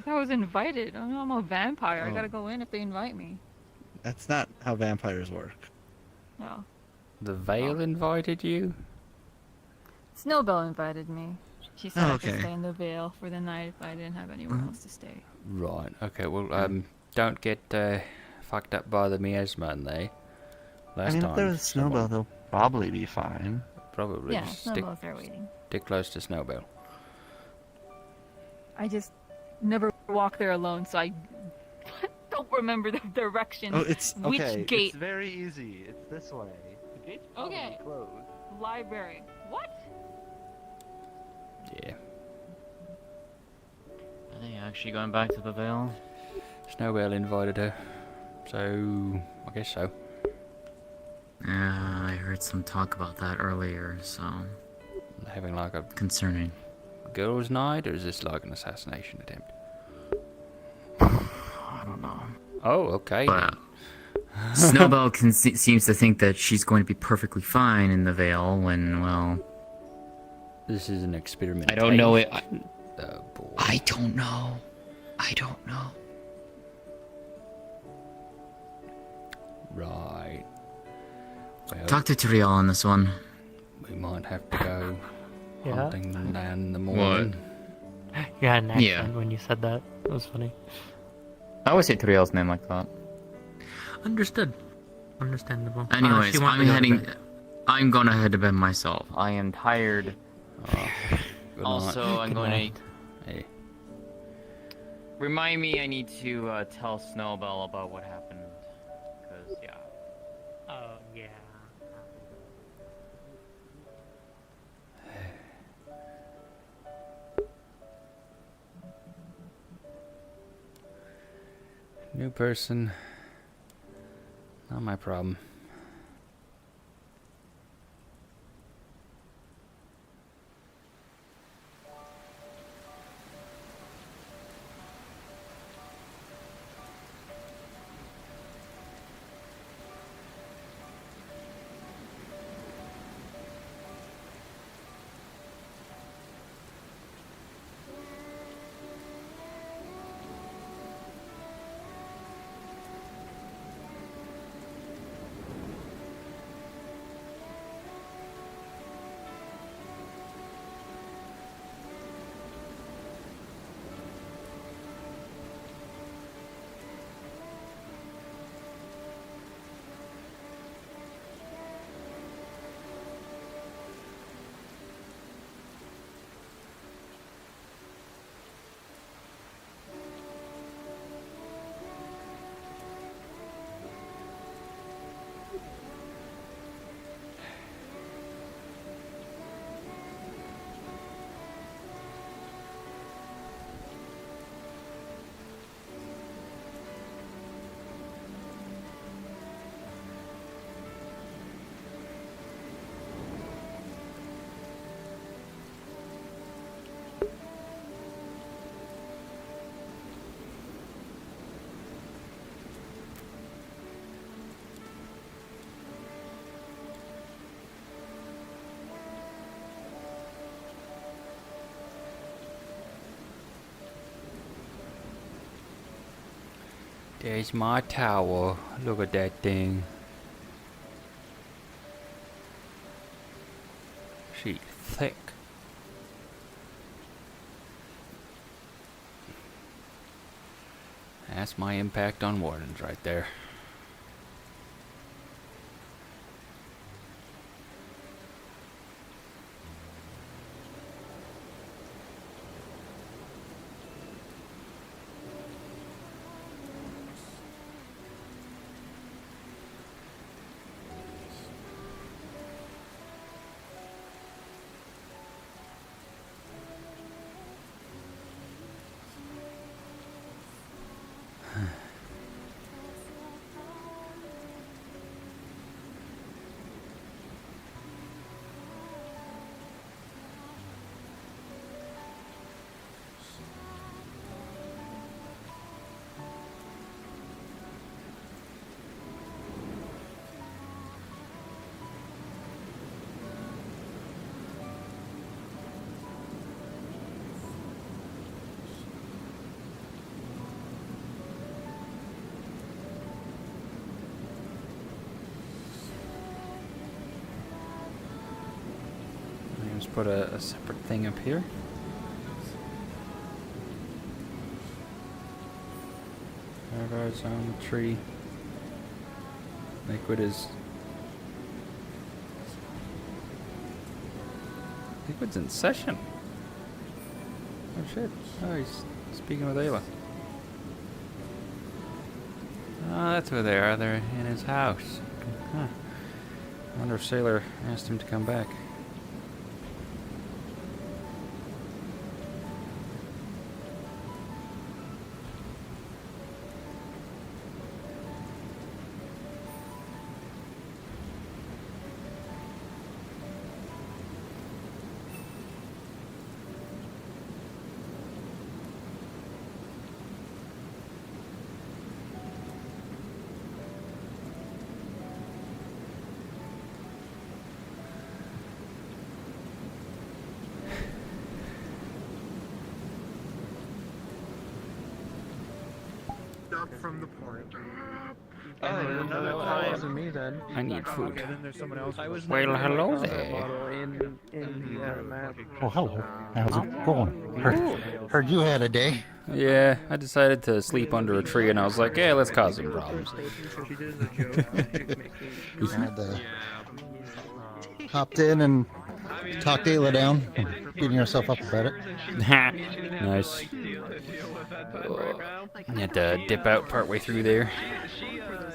I was invited. I'm a vampire. I Oh. gotta go in if they invite me. That's not how vampires work. No. The veil invited you? Snowbell invited me. She said Oh, I could okay. stay in the Vale for the night if I didn't have anywhere else to stay. Right. Okay. Well, don't get fucked up by the miasma, they. Last I mean, time. if there was Snowbell, they'll probably be fine. Probably. Yeah, Just Snowbell's there waiting. stick close to Snowbell. I just never walk there alone, so I don't remember the direction. Oh, it's Which okay. gate? It's very easy. It's this way. The gate's probably Okay. closed. Library. What? Yeah. Are they actually going back to the Vale? Snowbell invited her, so I guess so. Yeah, I heard some talk about that earlier, so... Having like a concerning girls' night, or is this like an assassination attempt? I don't know. Oh, okay. But Snowbell seems to think that she's going to be perfectly fine in the Vale when, well... This is an experiment. I don't know it. Oh, boy. I don't know. I don't know. Right. Well, Talk to Turiel on this one. we might have to go Yeah? hunting them down in the morning. You had an accent Yeah. when you said that. It was funny. I always say Turiel's name like that. Understood. Understandable. Anyways, she wanted I'm to go to heading... bed. I'm gonna head to bed myself. I am tired. Good Also, night. I'm Good going night. to... Hey. Remind me I need to tell Snowbell about what happened. Because, yeah. Oh, yeah. New person. Not my problem. There's my tower. Look at that thing. She's thick. That's my impact on Wardens right there. just put a separate thing up here. Paraguard's on the tree. Liquid is... Liquid's in session. Oh shit. Oh, he's speaking with Ayla. Oh, that's where they are. They're in his house. Huh. I wonder if Sailor asked him to come back. Up from the port. That wasn't me then. I need food. Okay, then there's someone else. Well, hello there. In the map. Oh, hello. How's it going? Heard you had a day. Yeah, I decided to sleep under a tree, and I was like, "Yeah, let's cause some problems." You had hopped in and talked Ayla down, getting yourself up about it. Nice. You had to dip out partway through there.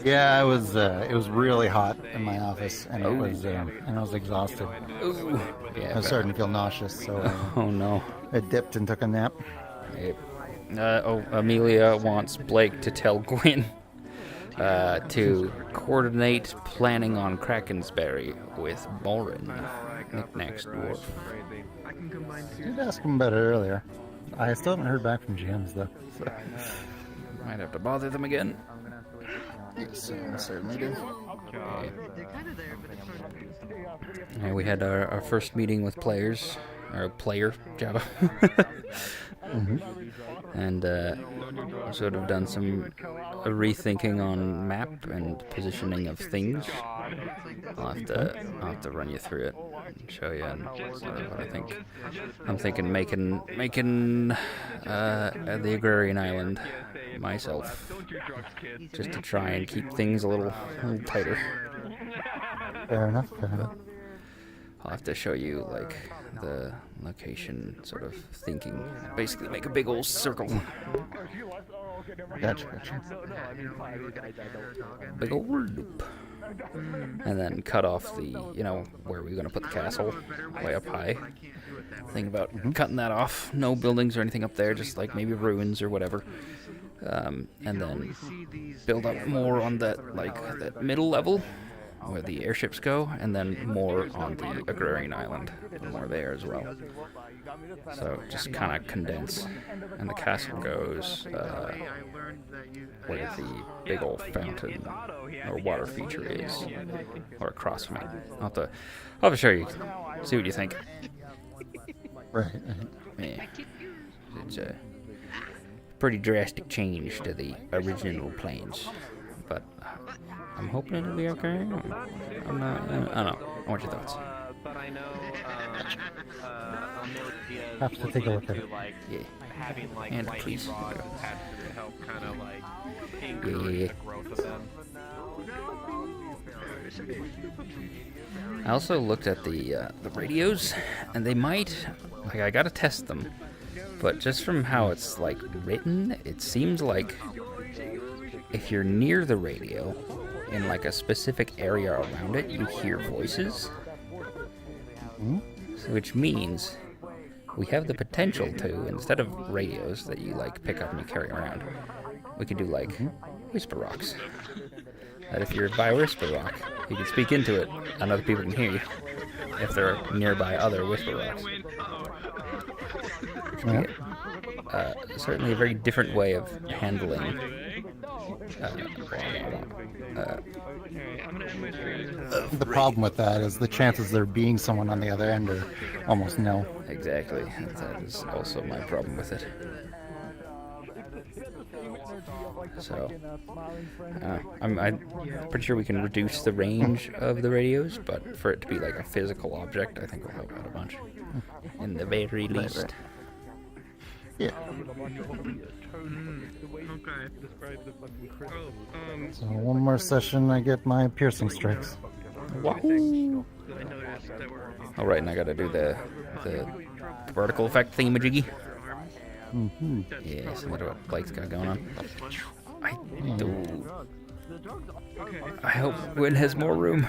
Yeah, it was really hot in my office, and it was and I was exhausted. Ooh. Yeah, I was starting to feel nauseous, so oh no. I dipped and took a nap. Yep. Amelia wants Blake to tell Gwyn to coordinate planning on Krakensberry with Morin, Knickknack's dwarf. I did ask him about it earlier. I still haven't heard back from GMs though. So. Might have to bother them again. Yes, I certainly do. Yeah, we had our first meeting with players, or player Java, and sort of done some rethinking on map and positioning of things. I'll have to run you through it and show you and sort of what I think. I'm thinking making the Agrarian Island myself, just to try and keep things a little tighter. Fair enough. Fair enough. I'll have to show you like the location sort of thinking. Basically make a big old circle. Gotcha. Big old loop. And then cut off the, where we're going to put the castle way up high. Think about cutting that off. No buildings or anything up there, just like maybe ruins or whatever. And then build up more on that middle level where the airships go, and then more on the Agrarian Island, and more there as well. So just kind of condense, and the castle goes where the big old fountain or water feature is, or across from it. I'll have to show you, see what you think. Right. Yeah. It's a pretty drastic change to the original plans, but I'm hoping it'll be okay. I'm not. I don't know. What's your thoughts? But I know Have to take a look at it. Yeah. having like And lightning please. rods attached to help kind of like encourage the growth of them. I also looked at the radios, and they might, I gotta test them, but just from how it's like written, it seems like if you're near the radio in like a specific area around it, you hear voices, which means we have the potential to, instead of radios that you like pick up and you carry around, we could do like whisper rocks. That if you're by a whisper rock, you can speak into it, and other people can hear you if they're nearby other whisper rocks. Certainly a very different way of handling the problem with that is the chances there being someone on the other end are almost nil. Exactly. That is also my problem with it. So I'm pretty sure we can reduce the range of the radios, but for it to be like a physical object, I think will help out a bunch. In the very least. Yeah. So one more session, I get my piercing strikes. Wahoo! All right, and I gotta do the vertical effect thingamajiggy. Mm-hmm. Yeah, similar to what Blake's got going on. I do. I hope Win has more room.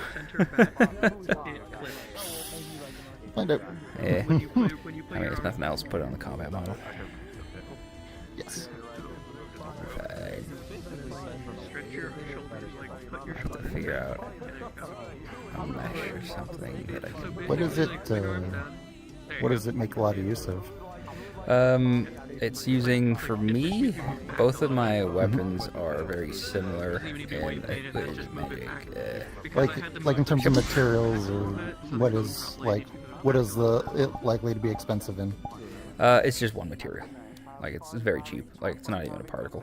Find out. Yeah. I mean, if nothing else, put it on the combat model. Yes. Fine. I have to figure out a mesh or something that I can. What does it make a lot of use of? It's using, for me, both of my weapons are very similar in magic. Like in terms of materials, or what is it likely to be expensive in? It's just one material. Like it's very cheap. Like it's not even a particle.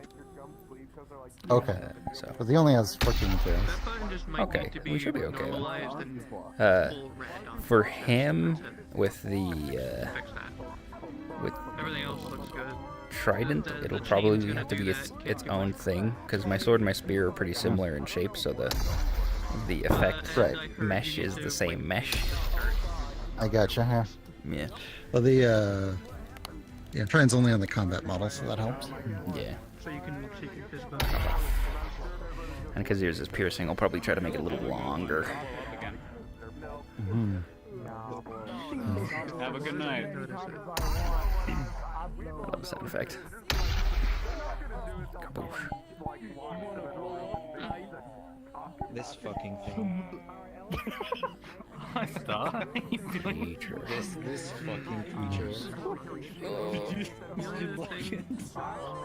Okay. So. But he only has 14 materials. Okay, we should be okay then. For him, with the with trident, it'll probably have to be its own thing, because my sword and my spear are pretty similar in shape, so the effect mesh is the same mesh. I gotcha. Yeah. Well, the trident's only on the combat model, so that helps. Yeah. So you can physical. And because yours is piercing, I'll probably try to make it a little longer. Mm-hmm. Have a good night. I love the sound effect. Kaboosh. This fucking thing. Stop. This fucking creature.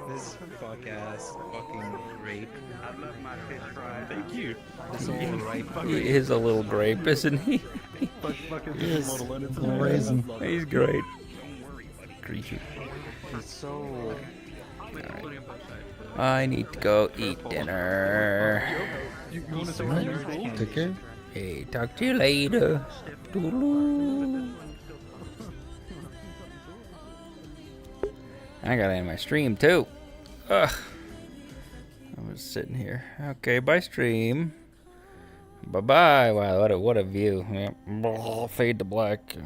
This fuck ass fucking grape. I love my fish fry. Thank you. This old ripe. He is a little grape, isn't he? He is. Raisin. He's great. Creature. He's so. Right. I need to go eat dinner. Take care. Hey, talk to you later. Toodaloo. I gotta end my stream too. Ugh. I was sitting here. Okay, bye stream. Bye bye. Wow, what a view. Yep. Fade to black.